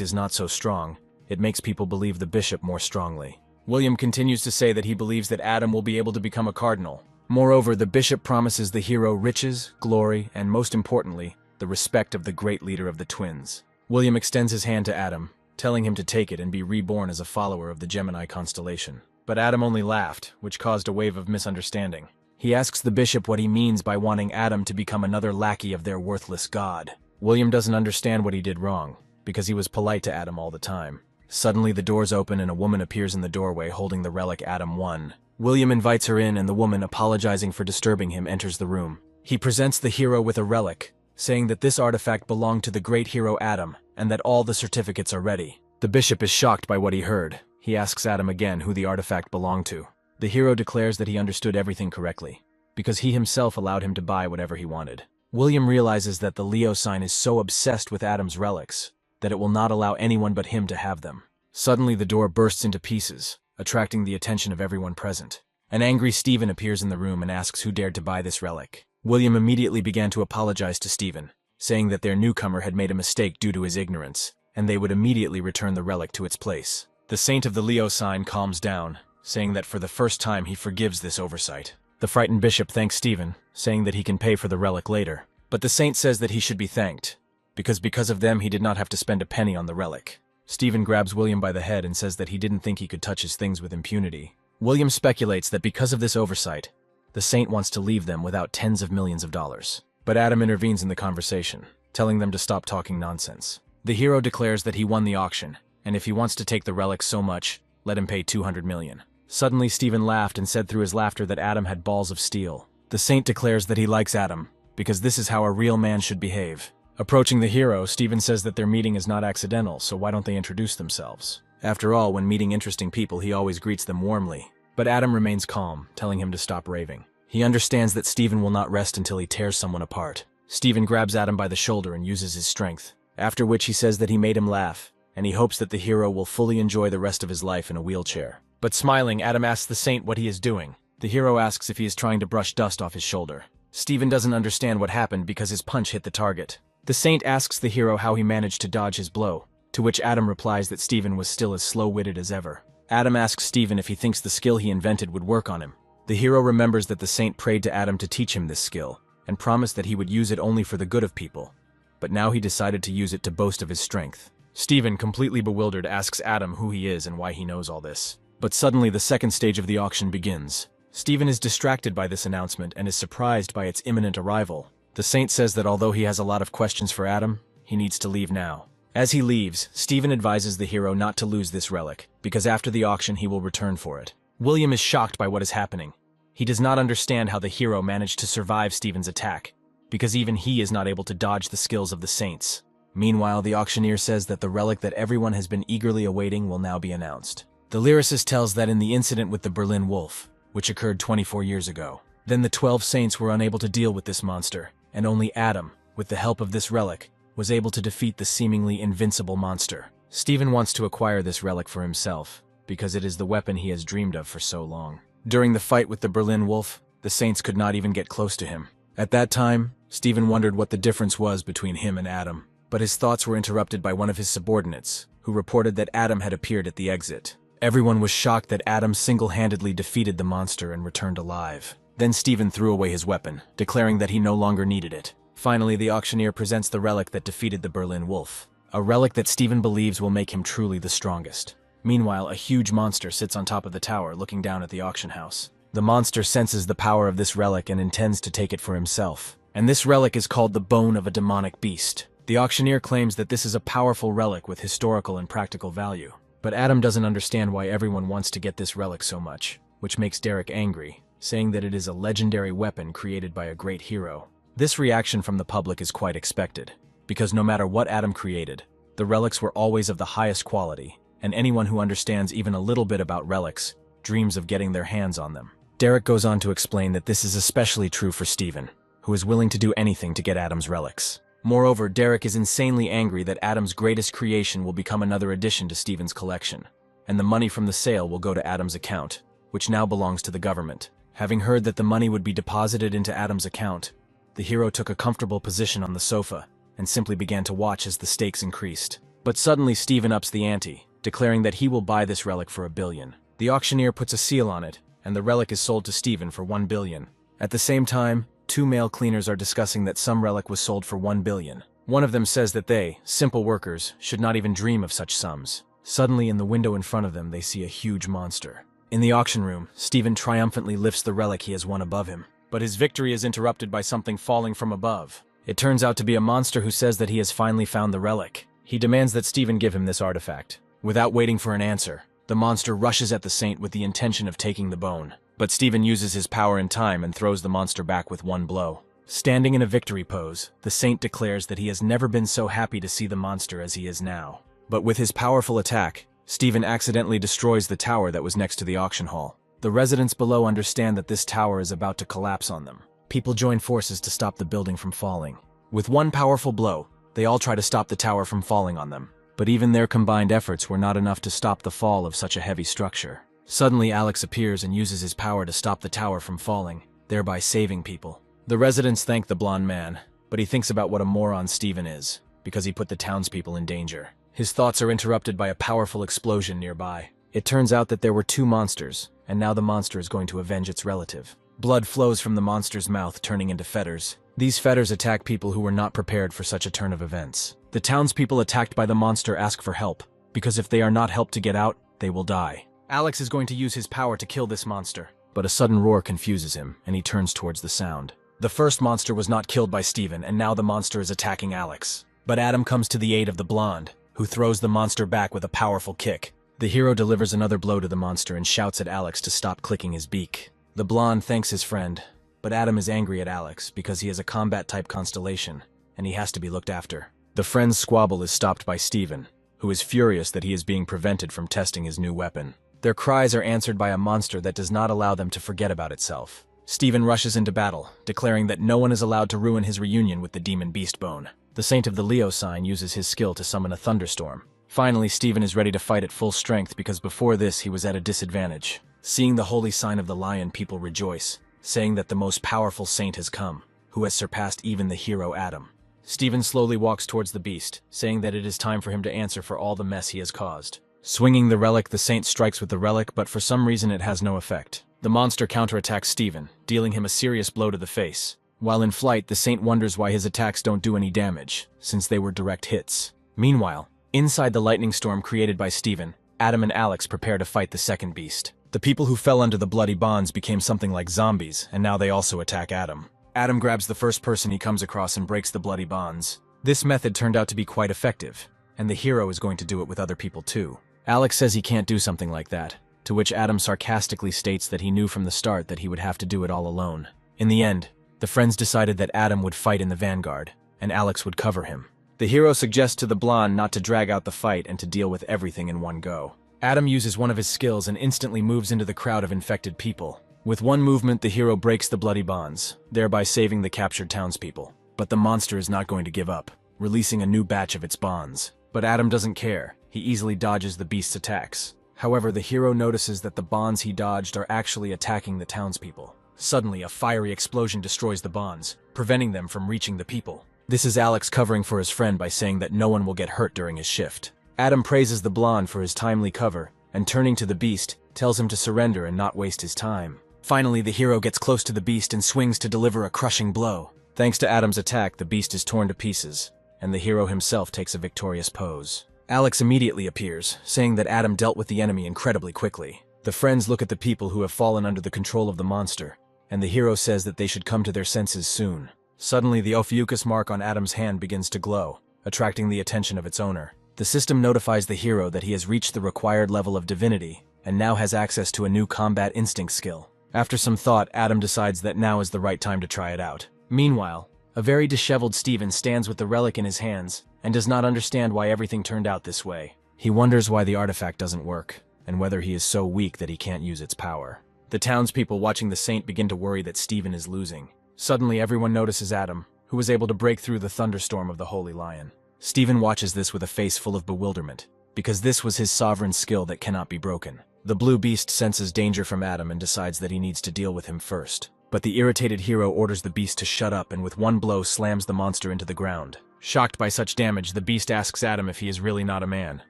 is not so strong, it makes people believe the bishop more strongly. William continues to say that he believes that Adam will be able to become a cardinal. Moreover, the bishop promises the hero riches, glory, and most importantly, the respect of the great leader of the twins. William extends his hand to Adam, telling him to take it and be reborn as a follower of the Gemini constellation. But Adam only laughed, which caused a wave of misunderstanding. He asks the bishop what he means by wanting Adam to become another lackey of their worthless god. William doesn't understand what he did wrong, because he was polite to Adam all the time. Suddenly the doors open and a woman appears in the doorway holding the relic Adam won. William invites her in and the woman, apologizing for disturbing him, enters the room. He presents the hero with a relic, saying that this artifact belonged to the great hero Adam, and that all the certificates are ready. The bishop is shocked by what he heard. He asks Adam again who the artifact belonged to. The hero declares that he understood everything correctly, because he himself allowed him to buy whatever he wanted. William realizes that the Leo sign is so obsessed with Adam's relics, that it will not allow anyone but him to have them. Suddenly the door bursts into pieces, attracting the attention of everyone present. An angry Stephen appears in the room and asks who dared to buy this relic. William immediately began to apologize to Stephen, saying that their newcomer had made a mistake due to his ignorance, and they would immediately return the relic to its place. The saint of the Leo sign calms down, saying that for the first time he forgives this oversight. The frightened bishop thanks Stephen, saying that he can pay for the relic later. But the saint says that he should be thanked, because of them he did not have to spend a penny on the relic. Stephen grabs William by the head and says that he didn't think he could touch his things with impunity. William speculates that because of this oversight, the saint wants to leave them without tens of millions of dollars. But Adam intervenes in the conversation, telling them to stop talking nonsense. The hero declares that he won the auction, and if he wants to take the relic so much, let him pay 200 million. Suddenly Stephen laughed and said through his laughter that Adam had balls of steel. The saint declares that he likes Adam, because this is how a real man should behave. Approaching the hero, Stephen says that their meeting is not accidental, so why don't they introduce themselves? After all, when meeting interesting people, he always greets them warmly. But Adam remains calm, telling him to stop raving. He understands that Stephen will not rest until he tears someone apart. Stephen grabs Adam by the shoulder and uses his strength, after which he says that he made him laugh, and he hopes that the hero will fully enjoy the rest of his life in a wheelchair. But smiling, Adam asks the saint what he is doing. The hero asks if he is trying to brush dust off his shoulder. Stephen doesn't understand what happened because his punch hit the target. The saint asks the hero how he managed to dodge his blow, to which Adam replies that Stephen was still as slow-witted as ever. Adam asks Stephen if he thinks the skill he invented would work on him. The hero remembers that the saint prayed to Adam to teach him this skill, and promised that he would use it only for the good of people, but now he decided to use it to boast of his strength. Stephen, completely bewildered, asks Adam who he is and why he knows all this. But suddenly the second stage of the auction begins. Stephen is distracted by this announcement and is surprised by its imminent arrival. The saint says that although he has a lot of questions for Adam, he needs to leave now. As he leaves, Stephen advises the hero not to lose this relic, because after the auction he will return for it. William is shocked by what is happening. He does not understand how the hero managed to survive Stephen's attack, because even he is not able to dodge the skills of the saints. Meanwhile, the auctioneer says that the relic that everyone has been eagerly awaiting will now be announced. The lyricist tells that in the incident with the Berlin Wolf, which occurred 24 years ago, then the 12 saints were unable to deal with this monster, and only Adam, with the help of this relic, was able to defeat the seemingly invincible monster. Stephen wants to acquire this relic for himself, because it is the weapon he has dreamed of for so long. During the fight with the Berlin Wolf, the saints could not even get close to him. At that time, Stephen wondered what the difference was between him and Adam, but his thoughts were interrupted by one of his subordinates, who reported that Adam had appeared at the exit. Everyone was shocked that Adam single-handedly defeated the monster and returned alive. Then Stephen threw away his weapon, declaring that he no longer needed it. Finally, the auctioneer presents the relic that defeated the Berlin Wolf, a relic that Stephen believes will make him truly the strongest. Meanwhile, a huge monster sits on top of the tower looking down at the auction house. The monster senses the power of this relic and intends to take it for himself. And this relic is called the bone of a demonic beast. The auctioneer claims that this is a powerful relic with historical and practical value. But Adam doesn't understand why everyone wants to get this relic so much, which makes Derek angry, saying that it is a legendary weapon created by a great hero. This reaction from the public is quite expected, because no matter what Adam created, the relics were always of the highest quality, and anyone who understands even a little bit about relics dreams of getting their hands on them. Derek goes on to explain that this is especially true for Steven, who is willing to do anything to get Adam's relics. Moreover, Derek is insanely angry that Adam's greatest creation will become another addition to Steven's collection, and the money from the sale will go to Adam's account, which now belongs to the government. Having heard that the money would be deposited into Adam's account, the hero took a comfortable position on the sofa and simply began to watch as the stakes increased. But suddenly Steven ups the ante, declaring that he will buy this relic for $1 billion. The auctioneer puts a seal on it, and the relic is sold to Steven for $1 billion. At the same time, 2 male cleaners are discussing that some relic was sold for $1 billion. One of them says that they, simple workers, should not even dream of such sums. Suddenly, in the window in front of them, they see a huge monster. In the auction room, Steven triumphantly lifts the relic he has won above him. But his victory is interrupted by something falling from above. It turns out to be a monster who says that he has finally found the relic. He demands that Steven give him this artifact. Without waiting for an answer, the monster rushes at the saint with the intention of taking the bone. But Steven uses his power in time and throws the monster back with one blow. Standing in a victory pose, the saint declares that he has never been so happy to see the monster as he is now. But with his powerful attack, Steven accidentally destroys the tower that was next to the auction hall. The residents below understand that this tower is about to collapse on them. People join forces to stop the building from falling. With one powerful blow, they all try to stop the tower from falling on them. But even their combined efforts were not enough to stop the fall of such a heavy structure. Suddenly, Alex appears and uses his power to stop the tower from falling, thereby saving people. The residents thank the blonde man, but he thinks about what a moron Steven is, because he put the townspeople in danger. His thoughts are interrupted by a powerful explosion nearby. It turns out that there were 2 monsters, and now the monster is going to avenge its relative. Blood flows from the monster's mouth, turning into fetters. These fetters attack people who were not prepared for such a turn of events. The townspeople attacked by the monster ask for help, because if they are not helped to get out, they will die. Alex is going to use his power to kill this monster, but a sudden roar confuses him, and he turns towards the sound. The first monster was not killed by Steven, and now the monster is attacking Alex. But Adam comes to the aid of the blonde, who throws the monster back with a powerful kick. The hero delivers another blow to the monster and shouts at Alex to stop clicking his beak. The blonde thanks his friend, but Adam is angry at Alex because he is a combat-type constellation, and he has to be looked after. The friend's squabble is stopped by Steven, who is furious that he is being prevented from testing his new weapon. Their cries are answered by a monster that does not allow them to forget about itself. Steven rushes into battle, declaring that no one is allowed to ruin his reunion with the demon Beastbone. The Saint of the Leo sign uses his skill to summon a thunderstorm. Finally, Steven is ready to fight at full strength because before this he was at a disadvantage. Seeing the holy sign of the lion, people rejoice, saying that the most powerful saint has come, who has surpassed even the hero Adam. Steven slowly walks towards the beast, saying that it is time for him to answer for all the mess he has caused. Swinging the relic, the saint strikes with the relic, but for some reason it has no effect. The monster counterattacks Steven, dealing him a serious blow to the face. While in flight, the saint wonders why his attacks don't do any damage, since they were direct hits. Meanwhile, inside the lightning storm created by Steven, Adam and Alex prepare to fight the second beast. The people who fell under the bloody bonds became something like zombies, and now they also attack Adam. Adam grabs the first person he comes across and breaks the bloody bonds. This method turned out to be quite effective, and the hero is going to do it with other people too. Alex says he can't do something like that, to which Adam sarcastically states that he knew from the start that he would have to do it all alone. In the end, the friends decided that Adam would fight in the vanguard, and Alex would cover him. The hero suggests to the blonde not to drag out the fight and to deal with everything in one go. Adam uses one of his skills and instantly moves into the crowd of infected people. With one movement, the hero breaks the bloody bonds, thereby saving the captured townspeople. But the monster is not going to give up, releasing a new batch of its bonds. But Adam doesn't care. He easily dodges the beast's attacks. However, the hero notices that the bonds he dodged are actually attacking the townspeople. Suddenly, a fiery explosion destroys the bonds, preventing them from reaching the people. This is Alex covering for his friend by saying that no one will get hurt during his shift. Adam praises the blonde for his timely cover, and turning to the beast, tells him to surrender and not waste his time. Finally, the hero gets close to the beast and swings to deliver a crushing blow. Thanks to Adam's attack, the beast is torn to pieces, and the hero himself takes a victorious pose. Alex immediately appears, saying that Adam dealt with the enemy incredibly quickly. The friends look at the people who have fallen under the control of the monster, and the hero says that they should come to their senses soon. Suddenly, the Ophiuchus mark on Adam's hand begins to glow, attracting the attention of its owner. The system notifies the hero that he has reached the required level of divinity, and now has access to a new combat instinct skill. After some thought, Adam decides that now is the right time to try it out. Meanwhile, a very disheveled Steven stands with the relic in his hands, and does not understand why everything turned out this way. He wonders why the artifact doesn't work, and whether he is so weak that he can't use its power. The townspeople watching the saint begin to worry that Steven is losing. Suddenly, everyone notices Adam, who was able to break through the thunderstorm of the Holy Lion. Steven watches this with a face full of bewilderment, because this was his sovereign skill that cannot be broken. The blue beast senses danger from Adam and decides that he needs to deal with him first. But the irritated hero orders the beast to shut up and with one blow slams the monster into the ground. Shocked by such damage, the beast asks Adam if he is really not a man.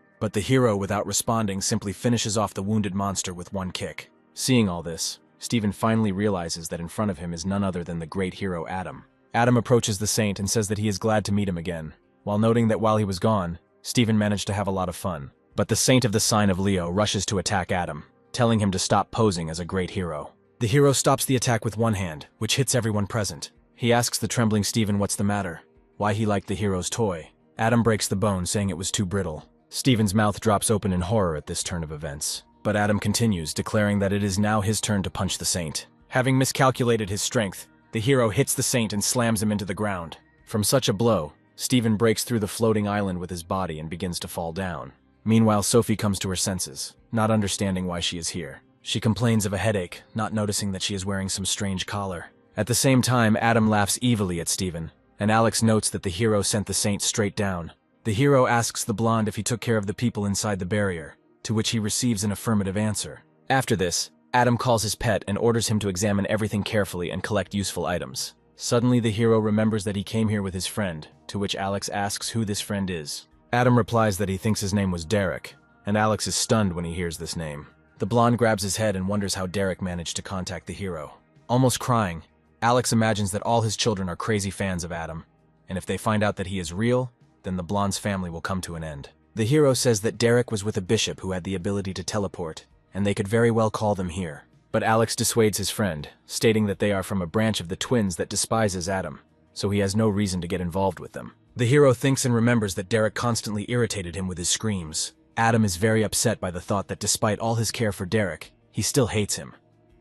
But the hero, without responding, simply finishes off the wounded monster with one kick. Seeing all this, Steven finally realizes that in front of him is none other than the great hero Adam. Adam approaches the saint and says that he is glad to meet him again, while noting that while he was gone, Steven managed to have a lot of fun. But the saint of the sign of Leo rushes to attack Adam, telling him to stop posing as a great hero. The hero stops the attack with one hand, which hits everyone present. He asks the trembling Steven what's the matter, why he liked the hero's toy. Adam breaks the bone, saying it was too brittle. Steven's mouth drops open in horror at this turn of events. But Adam continues, declaring that it is now his turn to punch the saint. Having miscalculated his strength, the hero hits the saint and slams him into the ground. From such a blow, Steven breaks through the floating island with his body and begins to fall down. Meanwhile, Sophie comes to her senses, not understanding why she is here. She complains of a headache, not noticing that she is wearing some strange collar. At the same time, Adam laughs evilly at Steven, and Alex notes that the hero sent the saint straight down. The hero asks the blonde if he took care of the people inside the barrier, to which he receives an affirmative answer. After this, Adam calls his pet and orders him to examine everything carefully and collect useful items. Suddenly, the hero remembers that he came here with his friend, to which Alex asks who this friend is. Adam replies that he thinks his name was Derek, and Alex is stunned when he hears this name. The blonde grabs his head and wonders how Derek managed to contact the hero. Almost crying, Alex imagines that all his children are crazy fans of Adam, and if they find out that he is real, then the blonde's family will come to an end. The hero says that Derek was with a bishop who had the ability to teleport, and they could very well call them here. But Alex dissuades his friend, stating that they are from a branch of the twins that despises Adam, so he has no reason to get involved with them. The hero thinks and remembers that Derek constantly irritated him with his screams. Adam is very upset by the thought that despite all his care for Derek, he still hates him.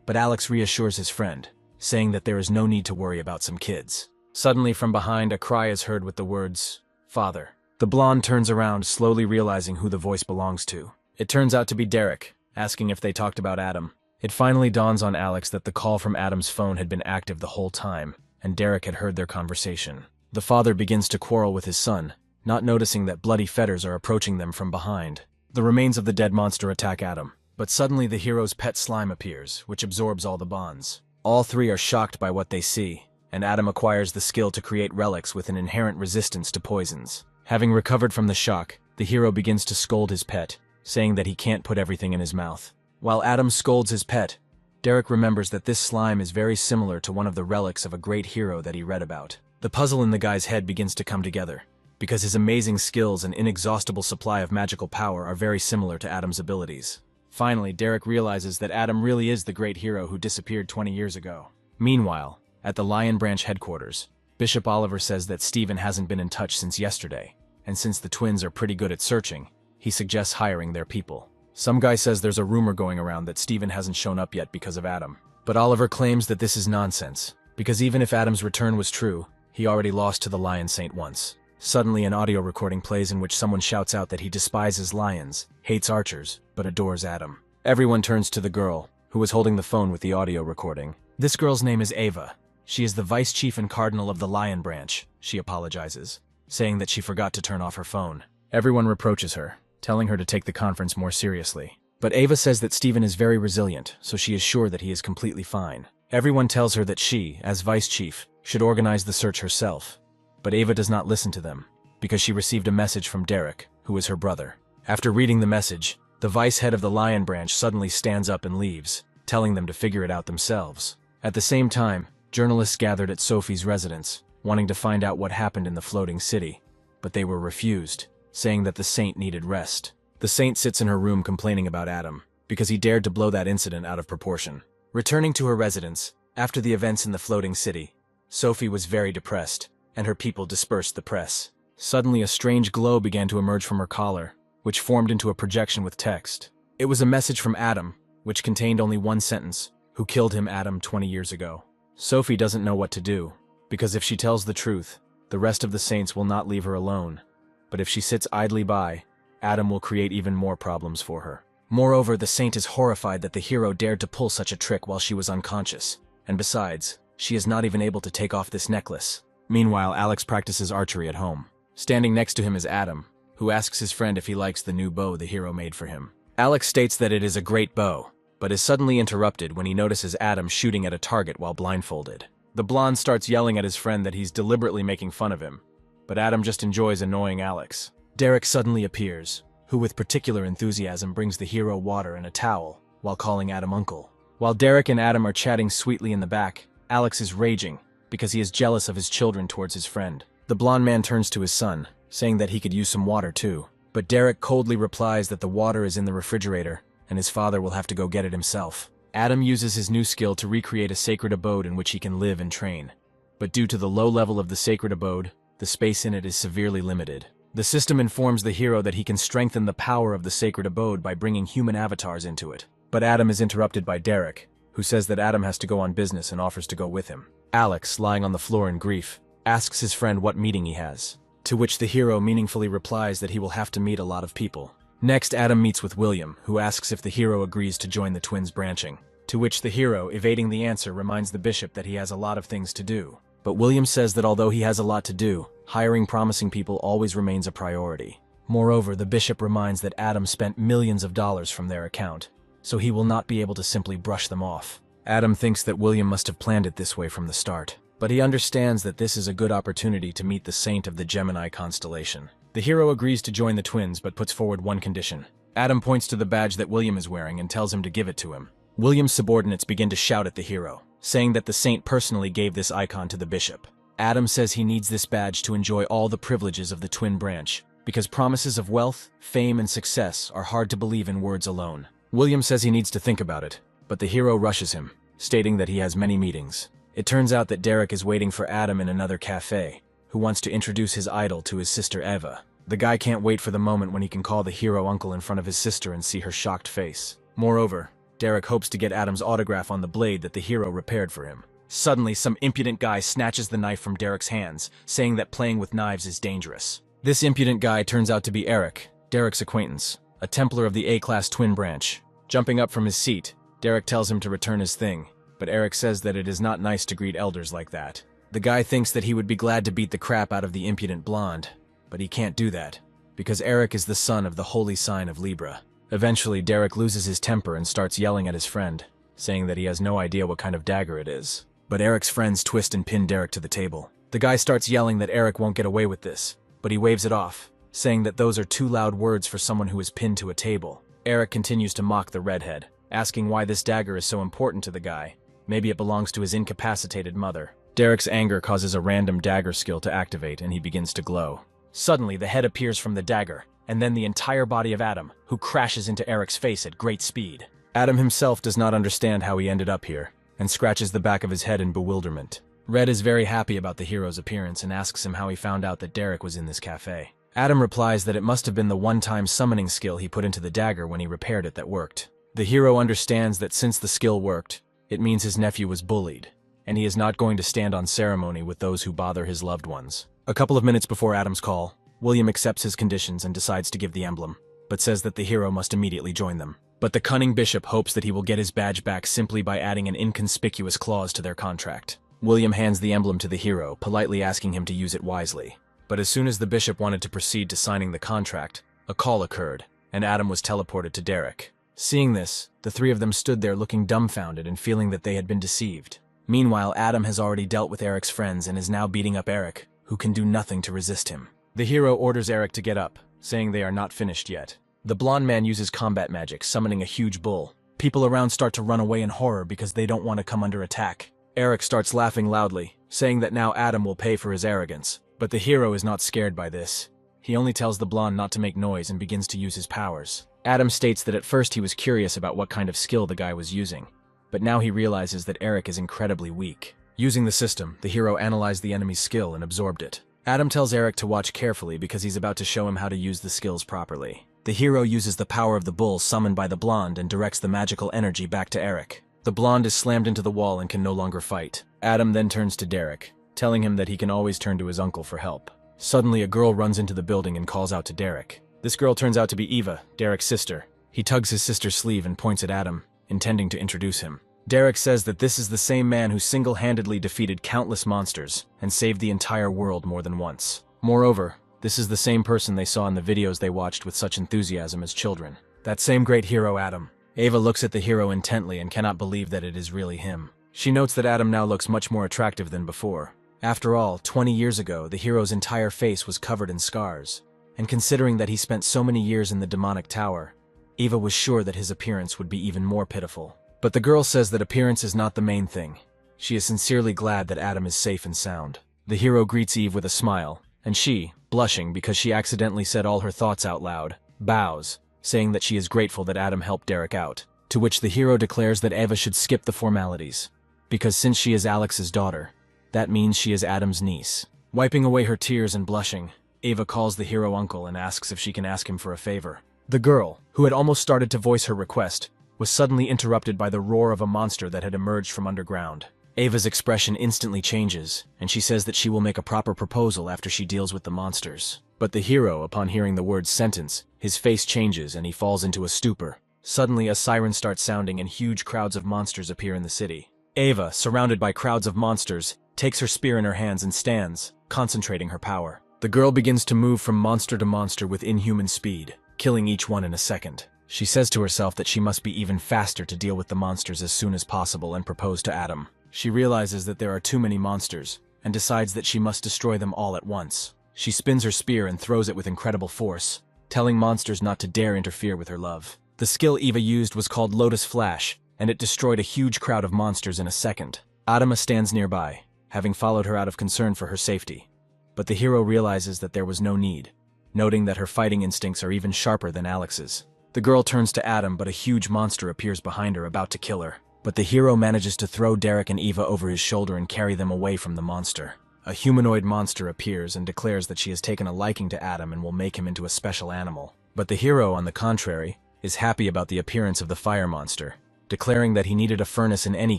But Alex reassures his friend, saying that there is no need to worry about some kids. Suddenly from behind, a cry is heard with the words, "Father." The blonde turns around, slowly realizing who the voice belongs to. It turns out to be Derek, asking if they talked about Adam. It finally dawns on Alex that the call from Adam's phone had been active the whole time, and Derek had heard their conversation. The father begins to quarrel with his son, not noticing that bloody fetters are approaching them from behind. The remains of the dead monster attack Adam, but suddenly the hero's pet slime appears, which absorbs all the bonds. All three are shocked by what they see, and Adam acquires the skill to create relics with an inherent resistance to poisons. Having recovered from the shock, the hero begins to scold his pet, saying that he can't put everything in his mouth. While Adam scolds his pet, Derek remembers that this slime is very similar to one of the relics of a great hero that he read about. The puzzle in the guy's head begins to come together, because his amazing skills and inexhaustible supply of magical power are very similar to Adam's abilities. Finally, Derek realizes that Adam really is the great hero who disappeared 20 years ago. Meanwhile, at the Lion Branch headquarters, Bishop Oliver says that Steven hasn't been in touch since yesterday, and since the twins are pretty good at searching, he suggests hiring their people. Some guy says there's a rumor going around that Steven hasn't shown up yet because of Adam. But Oliver claims that this is nonsense, because even if Adam's return was true, he already lost to the Lion Saint once. Suddenly an audio recording plays in which someone shouts out that he despises lions, hates archers, but adores Adam. Everyone turns to the girl, who is holding the phone with the audio recording. This girl's name is Ava. She is the vice chief and cardinal of the Lion Branch, she apologizes, saying that she forgot to turn off her phone. Everyone reproaches her, telling her to take the conference more seriously. But Ava says that Steven is very resilient, so she is sure that he is completely fine. Everyone tells her that she, as vice chief, should organize the search herself. But Ava does not listen to them, because she received a message from Derek, who is her brother. After reading the message, the vice head of the Lion Branch suddenly stands up and leaves, telling them to figure it out themselves. At the same time, journalists gathered at Sophie's residence, wanting to find out what happened in the floating city, but they were refused, saying that the saint needed rest. The saint sits in her room complaining about Adam, because he dared to blow that incident out of proportion. Returning to her residence, after the events in the floating city, Sophie was very depressed, and her people dispersed the press. Suddenly a strange glow began to emerge from her collar, which formed into a projection with text. It was a message from Adam, which contained only one sentence: "Who killed him, Adam, 20 years ago?" Sophie doesn't know what to do, because if she tells the truth, the rest of the saints will not leave her alone. But if she sits idly by, Adam will create even more problems for her. Moreover, the saint is horrified that the hero dared to pull such a trick while she was unconscious, and besides, she is not even able to take off this necklace. Meanwhile, Alex practices archery at home. Standing next to him is Adam, who asks his friend if he likes the new bow the hero made for him. Alex states that it is a great bow, but is suddenly interrupted when he notices Adam shooting at a target while blindfolded. The blonde starts yelling at his friend that he's deliberately making fun of him, but Adam just enjoys annoying Alex. Derek suddenly appears, who with particular enthusiasm brings the hero water and a towel, while calling Adam uncle. While Derek and Adam are chatting sweetly in the back, Alex is raging, because he is jealous of his children towards his friend. The blonde man turns to his son, saying that he could use some water too, but Derek coldly replies that the water is in the refrigerator, and his father will have to go get it himself. Adam uses his new skill to recreate a sacred abode in which he can live and train. But due to the low level of the sacred abode, the space in it is severely limited. The system informs the hero that he can strengthen the power of the sacred abode by bringing human avatars into it. But Adam is interrupted by Derek, who says that Adam has to go on business and offers to go with him. Alex, lying on the floor in grief, asks his friend what meeting he has, to which the hero meaningfully replies that he will have to meet a lot of people. Next, Adam meets with William, who asks if the hero agrees to join the twins' branching, to which the hero, evading the answer, reminds the bishop that he has a lot of things to do. But William says that although he has a lot to do, hiring promising people always remains a priority. Moreover, the bishop reminds that Adam spent millions of dollars from their account, so he will not be able to simply brush them off. Adam thinks that William must have planned it this way from the start, but he understands that this is a good opportunity to meet the saint of the Gemini constellation. The hero agrees to join the twins but puts forward one condition. Adam points to the badge that William is wearing and tells him to give it to him. William's subordinates begin to shout at the hero, saying that the saint personally gave this icon to the bishop. Adam says he needs this badge to enjoy all the privileges of the twin branch, because promises of wealth, fame, and success are hard to believe in words alone. William says he needs to think about it, but the hero rushes him, stating that he has many meetings. It turns out that Derek is waiting for Adam in another cafe, who wants to introduce his idol to his sister Eva. The guy can't wait for the moment when he can call the hero uncle in front of his sister and see her shocked face. Moreover, Derek hopes to get Adam's autograph on the blade that the hero repaired for him. Suddenly, some impudent guy snatches the knife from Derek's hands, saying that playing with knives is dangerous. This impudent guy turns out to be Eric, Derek's acquaintance, a Templar of the A-class twin branch. Jumping up from his seat, Derek tells him to return his thing, but Eric says that it is not nice to greet elders like that. The guy thinks that he would be glad to beat the crap out of the impudent blonde, but he can't do that, because Eric is the son of the holy sign of Libra. Eventually, Derek loses his temper and starts yelling at his friend, saying that he has no idea what kind of dagger it is. But Eric's friends twist and pin Derek to the table. The guy starts yelling that Eric won't get away with this, but he waves it off, saying that those are too loud words for someone who is pinned to a table. Eric continues to mock the redhead, asking why this dagger is so important to the guy. Maybe it belongs to his incapacitated mother. Derek's anger causes a random dagger skill to activate, and he begins to glow. Suddenly, the head appears from the dagger, and then the entire body of Adam, who crashes into Eric's face at great speed. Adam himself does not understand how he ended up here, and scratches the back of his head in bewilderment. Red is very happy about the hero's appearance and asks him how he found out that Derek was in this cafe. Adam replies that it must have been the one-time summoning skill he put into the dagger when he repaired it that worked. The hero understands that since the skill worked, it means his nephew was bullied, and he is not going to stand on ceremony with those who bother his loved ones. A couple of minutes before Adam's call, William accepts his conditions and decides to give the emblem, but says that the hero must immediately join them. But the cunning bishop hopes that he will get his badge back simply by adding an inconspicuous clause to their contract. William hands the emblem to the hero, politely asking him to use it wisely. But as soon as the bishop wanted to proceed to signing the contract, a call occurred, and Adam was teleported to Derek. Seeing this, the three of them stood there looking dumbfounded and feeling that they had been deceived. Meanwhile, Adam has already dealt with Eric's friends and is now beating up Eric, who can do nothing to resist him. The hero orders Eric to get up, saying they are not finished yet. The blonde man uses combat magic, summoning a huge bull. People around start to run away in horror because they don't want to come under attack. Eric starts laughing loudly, saying that now Adam will pay for his arrogance. But the hero is not scared by this. He only tells the blonde not to make noise and begins to use his powers. Adam states that at first he was curious about what kind of skill the guy was using, but now he realizes that Eric is incredibly weak. Using the system, the hero analyzed the enemy's skill and absorbed it. Adam tells Eric to watch carefully because he's about to show him how to use the skills properly. The hero uses the power of the bull summoned by the blonde and directs the magical energy back to Eric. The blonde is slammed into the wall and can no longer fight. Adam then turns to Derek, telling him that he can always turn to his uncle for help. Suddenly, a girl runs into the building and calls out to Derek. This girl turns out to be Eva, Derek's sister. He tugs his sister's sleeve and points at Adam, intending to introduce him. Derek says that this is the same man who single-handedly defeated countless monsters and saved the entire world more than once. Moreover, this is the same person they saw in the videos they watched with such enthusiasm as children. That same great hero, Adam. Eva looks at the hero intently and cannot believe that it is really him. She notes that Adam now looks much more attractive than before. After all, 20 years ago, the hero's entire face was covered in scars. And considering that he spent so many years in the demonic tower, Eva was sure that his appearance would be even more pitiful. But the girl says that appearance is not the main thing. She is sincerely glad that Adam is safe and sound. The hero greets Eve with a smile, and she, blushing because she accidentally said all her thoughts out loud, bows, saying that she is grateful that Adam helped Derek out, to which the hero declares that Eva should skip the formalities, because since she is Alex's daughter, that means she is Adam's niece. Wiping away her tears and blushing, Eva calls the hero uncle and asks if she can ask him for a favor. The girl, who had almost started to voice her request, was suddenly interrupted by the roar of a monster that had emerged from underground. Eva's expression instantly changes, and she says that she will make a proper proposal after she deals with the monsters. But the hero, upon hearing the word sentence, his face changes and he falls into a stupor. Suddenly a siren starts sounding and huge crowds of monsters appear in the city. Eva, surrounded by crowds of monsters, takes her spear in her hands and stands, concentrating her power. The girl begins to move from monster to monster with inhuman speed, killing each one in a second. She says to herself that she must be even faster to deal with the monsters as soon as possible and propose to Adam. She realizes that there are too many monsters, and decides that she must destroy them all at once. She spins her spear and throws it with incredible force, telling monsters not to dare interfere with her love. The skill Eva used was called Lotus Flash, and it destroyed a huge crowd of monsters in a second. Adama stands nearby, having followed her out of concern for her safety. But the hero realizes that there was no need, noting that her fighting instincts are even sharper than Alex's. The girl turns to Adam, but a huge monster appears behind her, about to kill her. But the hero manages to throw Derek and Eva over his shoulder and carry them away from the monster. A humanoid monster appears and declares that she has taken a liking to Adam and will make him into a special animal. But the hero, on the contrary, is happy about the appearance of the fire monster, declaring that he needed a furnace in any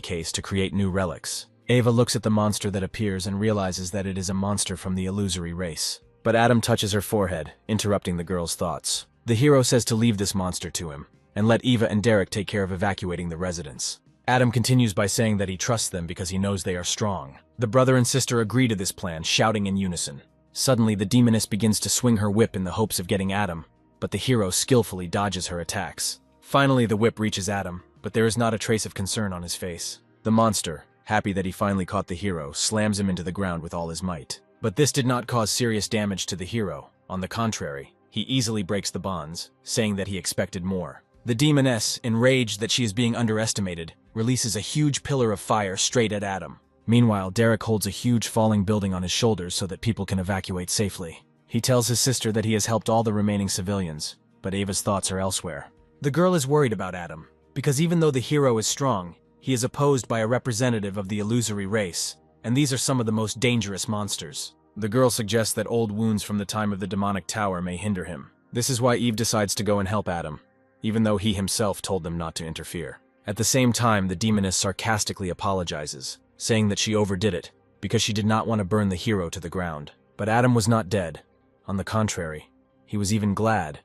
case to create new relics. Eva looks at the monster that appears and realizes that it is a monster from the illusory race. But Adam touches her forehead, interrupting the girl's thoughts. The hero says to leave this monster to him, and let Eva and Derek take care of evacuating the residence. Adam continues by saying that he trusts them because he knows they are strong. The brother and sister agree to this plan, shouting in unison. Suddenly, the demoness begins to swing her whip in the hopes of getting Adam, but the hero skillfully dodges her attacks. Finally, the whip reaches Adam, but there is not a trace of concern on his face. The monster, happy that he finally caught the hero, slams him into the ground with all his might. But this did not cause serious damage to the hero. On the contrary, he easily breaks the bonds, saying that he expected more. The demoness, enraged that she is being underestimated, releases a huge pillar of fire straight at Adam. Meanwhile, Derek holds a huge falling building on his shoulders so that people can evacuate safely. He tells his sister that he has helped all the remaining civilians, but Ava's thoughts are elsewhere. The girl is worried about Adam, because even though the hero is strong, he is opposed by a representative of the illusory race, and these are some of the most dangerous monsters. The girl suggests that old wounds from the time of the demonic tower may hinder him. This is why Eve decides to go and help Adam, even though he himself told them not to interfere. At the same time, the demoness sarcastically apologizes, saying that she overdid it, because she did not want to burn the hero to the ground. But Adam was not dead. On the contrary, he was even glad,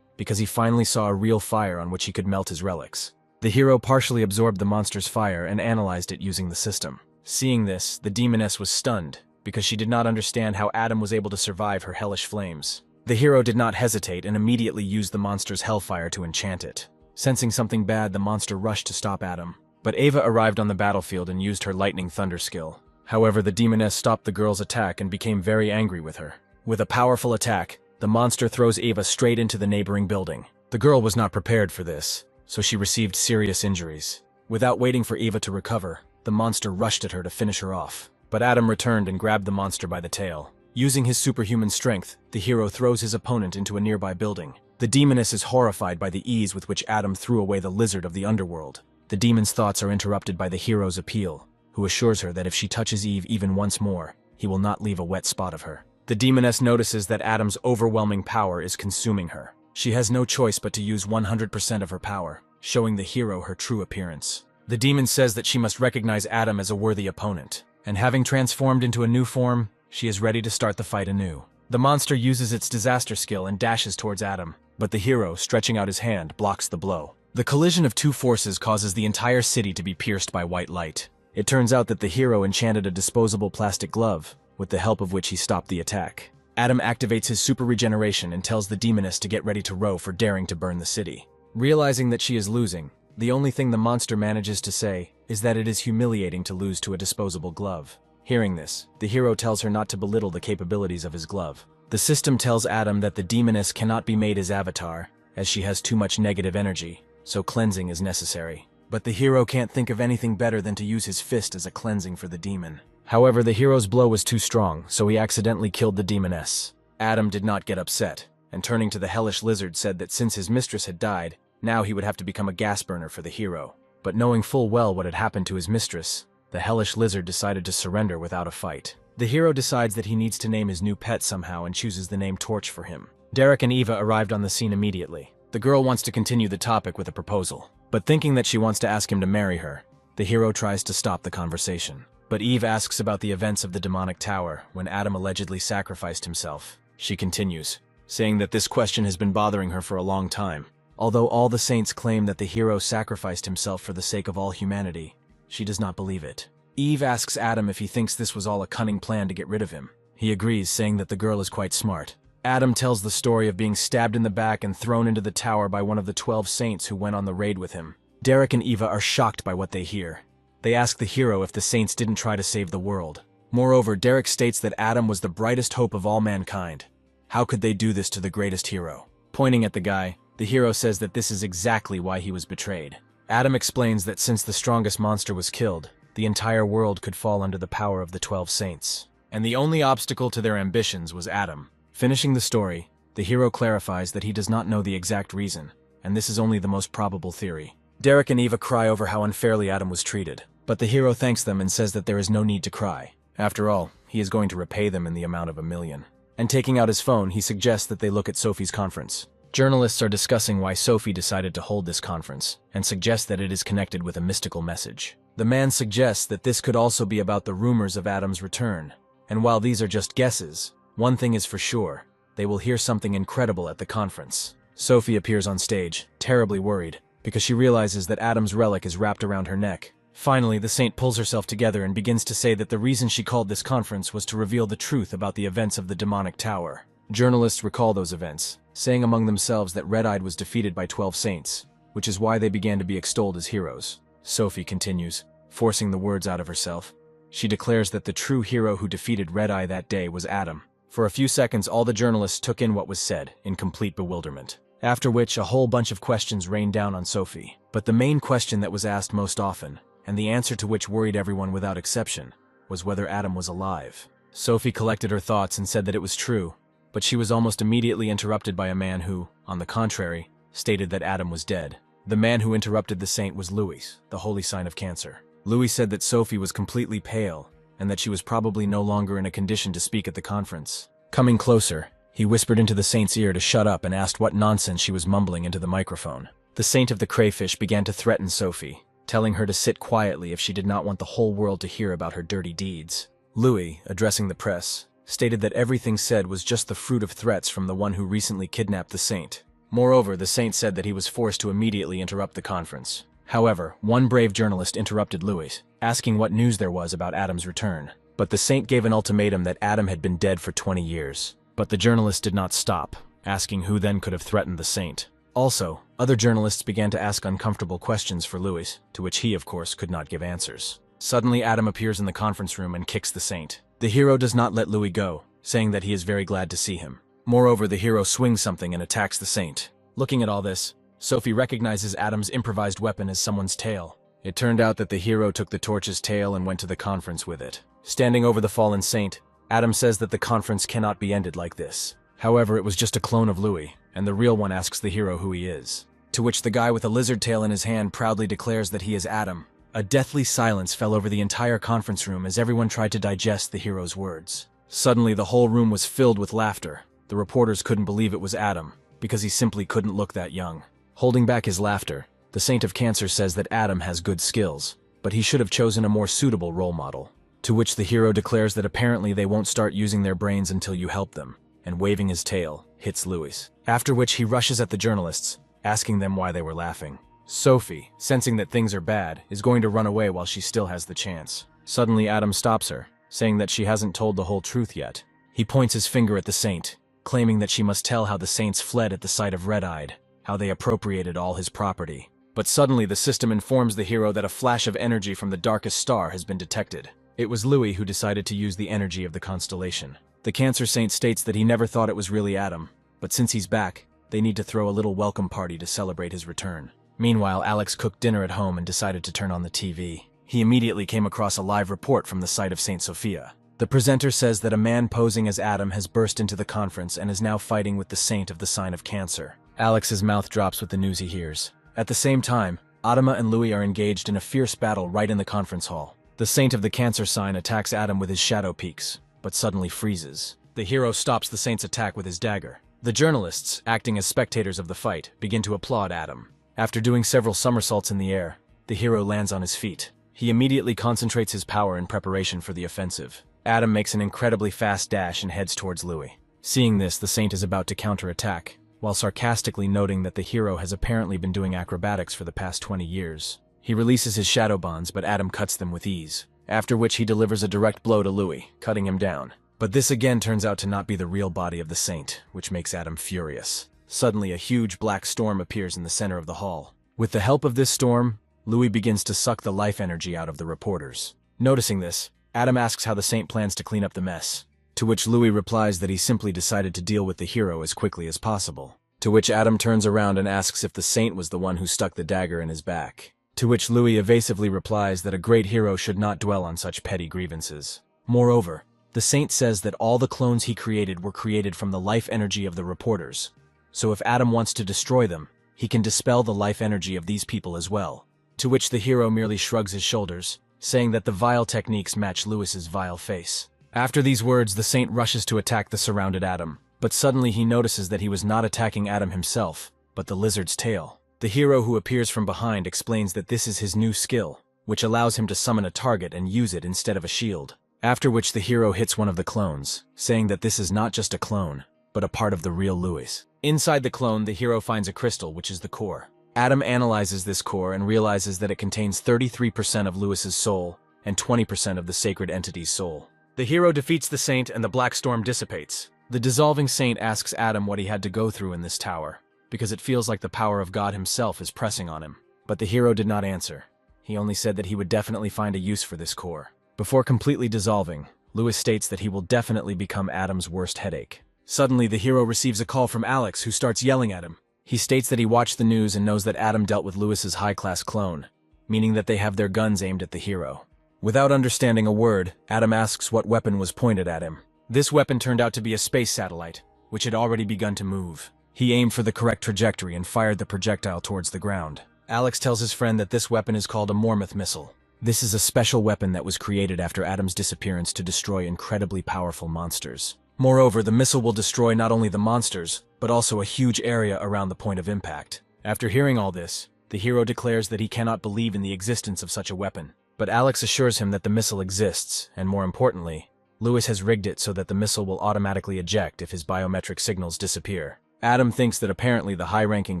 because he finally saw a real fire on which he could melt his relics. The hero partially absorbed the monster's fire and analyzed it using the system. Seeing this, the demoness was stunned, because she did not understand how Adam was able to survive her hellish flames. The hero did not hesitate and immediately used the monster's hellfire to enchant it. Sensing something bad, the monster rushed to stop Adam. But Eva arrived on the battlefield and used her lightning thunder skill. However, the demoness stopped the girl's attack and became very angry with her. With a powerful attack, the monster throws Eva straight into the neighboring building. The girl was not prepared for this, so she received serious injuries. Without waiting for Eva to recover, the monster rushed at her to finish her off. But Adam returned and grabbed the monster by the tail. Using his superhuman strength, the hero throws his opponent into a nearby building. The demoness is horrified by the ease with which Adam threw away the lizard of the underworld. The demon's thoughts are interrupted by the hero's appeal, who assures her that if she touches Eve even once more, he will not leave a wet spot of her. The demoness notices that Adam's overwhelming power is consuming her. She has no choice but to use 100% of her power, showing the hero her true appearance. The demon says that she must recognize Adam as a worthy opponent, and having transformed into a new form, she is ready to start the fight anew. The monster uses its disaster skill and dashes towards Adam, but the hero, stretching out his hand, blocks the blow. The collision of two forces causes the entire city to be pierced by white light. It turns out that the hero enchanted a disposable plastic glove, with the help of which he stopped the attack. Adam activates his super regeneration and tells the demoness to get ready to row for daring to burn the city. Realizing that she is losing, the only thing the monster manages to say is that it is humiliating to lose to a disposable glove. Hearing this, the hero tells her not to belittle the capabilities of his glove. The system tells Adam that the demoness cannot be made his avatar, as she has too much negative energy, so cleansing is necessary. But the hero can't think of anything better than to use his fist as a cleansing for the demon. However, the hero's blow was too strong, so he accidentally killed the demoness. Adam did not get upset, and turning to the hellish lizard said that since his mistress had died, now he would have to become a gas burner for the hero. But knowing full well what had happened to his mistress, the hellish lizard decided to surrender without a fight. The hero decides that he needs to name his new pet somehow and chooses the name Torch for him. Derek and Eva arrived on the scene immediately. The girl wants to continue the topic with a proposal, but thinking that she wants to ask him to marry her, the hero tries to stop the conversation. But Eve asks about the events of the demonic tower when Adam allegedly sacrificed himself. She continues, saying that this question has been bothering her for a long time. Although all the saints claim that the hero sacrificed himself for the sake of all humanity, she does not believe it. Eve asks Adam if he thinks this was all a cunning plan to get rid of him. He agrees, saying that the girl is quite smart. Adam tells the story of being stabbed in the back and thrown into the tower by one of the 12 saints who went on the raid with him. Derek and Eva are shocked by what they hear. They ask the hero if the saints didn't try to save the world. Moreover, Derek states that Adam was the brightest hope of all mankind. How could they do this to the greatest hero? Pointing at the guy, the hero says that this is exactly why he was betrayed. Adam explains that since the strongest monster was killed, the entire world could fall under the power of the 12 saints. And the only obstacle to their ambitions was Adam. Finishing the story, the hero clarifies that he does not know the exact reason, and this is only the most probable theory. Derek and Eva cry over how unfairly Adam was treated, but the hero thanks them and says that there is no need to cry. After all, he is going to repay them in the amount of $1 million. And taking out his phone, he suggests that they look at Sophie's conference. Journalists are discussing why Sophie decided to hold this conference, and suggest that it is connected with a mystical message. The man suggests that this could also be about the rumors of Adam's return, and while these are just guesses, one thing is for sure, they will hear something incredible at the conference. Sophie appears on stage, terribly worried, because she realizes that Adam's relic is wrapped around her neck. Finally, the saint pulls herself together and begins to say that the reason she called this conference was to reveal the truth about the events of the demonic tower. Journalists recall those events, saying among themselves that Red-Eyed was defeated by 12 saints, which is why they began to be extolled as heroes. Sophie continues, forcing the words out of herself. She declares that the true hero who defeated Red-Eye that day was Adam. For a few seconds, all the journalists took in what was said, in complete bewilderment. After which, a whole bunch of questions rained down on Sophie. But the main question that was asked most often, and the answer to which worried everyone without exception, was whether Adam was alive. Sophie collected her thoughts and said that it was true, but she was almost immediately interrupted by a man who, on the contrary, stated that Adam was dead. The man who interrupted the saint was Louis, the holy sign of Cancer. Louis said that Sophie was completely pale, and that she was probably no longer in a condition to speak at the conference. Coming closer, he whispered into the saint's ear to shut up and asked what nonsense she was mumbling into the microphone. The saint of the crayfish began to threaten Sophie, telling her to sit quietly if she did not want the whole world to hear about her dirty deeds. Louis, addressing the press, stated that everything said was just the fruit of threats from the one who recently kidnapped the saint. Moreover, the saint said that he was forced to immediately interrupt the conference. However, one brave journalist interrupted Louis, asking what news there was about Adam's return. But the saint gave an ultimatum that Adam had been dead for 20 years. But the journalist did not stop, asking who then could have threatened the saint. Also, other journalists began to ask uncomfortable questions for Louis, to which he, of course, could not give answers. Suddenly, Adam appears in the conference room and kicks the saint. The hero does not let Louis go, saying that he is very glad to see him. Moreover, the hero swings something and attacks the saint. Looking at all this, Sophie recognizes Adam's improvised weapon as someone's tail. It turned out that the hero took the torch's tail and went to the conference with it. Standing over the fallen saint, Adam says that the conference cannot be ended like this. However, it was just a clone of Louis, and the real one asks the hero who he is. To which the guy with a lizard tail in his hand proudly declares that he is Adam. A deathly silence fell over the entire conference room as everyone tried to digest the hero's words. Suddenly, the whole room was filled with laughter. The reporters couldn't believe it was Adam, because he simply couldn't look that young. Holding back his laughter, the Saint of Cancer says that Adam has good skills, but he should have chosen a more suitable role model. To which the hero declares that apparently they won't start using their brains until you help them, and waving his tail, hits Louis. After which he rushes at the journalists, asking them why they were laughing. Sophie, sensing that things are bad, is going to run away while she still has the chance. Suddenly Adam stops her, saying that she hasn't told the whole truth yet. He points his finger at the Saint, claiming that she must tell how the Saints fled at the sight of Red-Eyed, how they appropriated all his property. But suddenly the system informs the hero that a flash of energy from the darkest star has been detected. It was Louis who decided to use the energy of the constellation. The Cancer Saint states that he never thought it was really Adam, but since he's back, they need to throw a little welcome party to celebrate his return. Meanwhile, Alex cooked dinner at home and decided to turn on the TV. He immediately came across a live report from the site of St. Sophia. The presenter says that a man posing as Adam has burst into the conference and is now fighting with the Saint of the sign of Cancer. Alex's mouth drops with the news he hears. At the same time, Adama and Louis are engaged in a fierce battle right in the conference hall. The Saint of the Cancer sign attacks Adam with his shadow peaks, but suddenly freezes. The hero stops the Saint's attack with his dagger. The journalists, acting as spectators of the fight, begin to applaud Adam. After doing several somersaults in the air, the hero lands on his feet. He immediately concentrates his power in preparation for the offensive. Adam makes an incredibly fast dash and heads towards Louis. Seeing this, the Saint is about to counterattack, while sarcastically noting that the hero has apparently been doing acrobatics for the past 20 years. He releases his shadow bonds, but Adam cuts them with ease, after which he delivers a direct blow to Louis, cutting him down. But this again turns out to not be the real body of the Saint, which makes Adam furious. Suddenly, a huge black storm appears in the center of the hall. With the help of this storm, Louis begins to suck the life energy out of the reporters. Noticing this, Adam asks how the Saint plans to clean up the mess, to which Louis replies that he simply decided to deal with the hero as quickly as possible. To which Adam turns around and asks if the Saint was the one who stuck the dagger in his back. To which Louis evasively replies that a great hero should not dwell on such petty grievances. Moreover, the Saint says that all the clones he created were created from the life energy of the reporters. So if Adam wants to destroy them, he can dispel the life energy of these people as well. To which the hero merely shrugs his shoulders, saying that the vile techniques match Louis's vile face. After these words, the Saint rushes to attack the surrounded Adam, but suddenly he notices that he was not attacking Adam himself, but the lizard's tail. The hero who appears from behind explains that this is his new skill, which allows him to summon a target and use it instead of a shield. After which the hero hits one of the clones, saying that this is not just a clone, but a part of the real Louis. Inside the clone, the hero finds a crystal, which is the core. Adam analyzes this core and realizes that it contains 33% of Louis's soul and 20% of the sacred entity's soul. The hero defeats the Saint and the black storm dissipates. The dissolving Saint asks Adam what he had to go through in this tower, because it feels like the power of God himself is pressing on him. But the hero did not answer. He only said that he would definitely find a use for this core. Before completely dissolving, Louis states that he will definitely become Adam's worst headache. Suddenly, the hero receives a call from Alex, who starts yelling at him. He states that he watched the news and knows that Adam dealt with Louis's high-class clone, meaning that they have their guns aimed at the hero. Without understanding a word, Adam asks what weapon was pointed at him. This weapon turned out to be a space satellite, which had already begun to move. He aimed for the correct trajectory and fired the projectile towards the ground. Alex tells his friend that this weapon is called a Mormouth missile. This is a special weapon that was created after Adam's disappearance to destroy incredibly powerful monsters. Moreover, the missile will destroy not only the monsters, but also a huge area around the point of impact. After hearing all this, the hero declares that he cannot believe in the existence of such a weapon. But Alex assures him that the missile exists, and more importantly, Louis has rigged it so that the missile will automatically eject if his biometric signals disappear. Adam thinks that apparently the high-ranking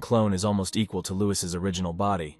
clone is almost equal to Louis's original body,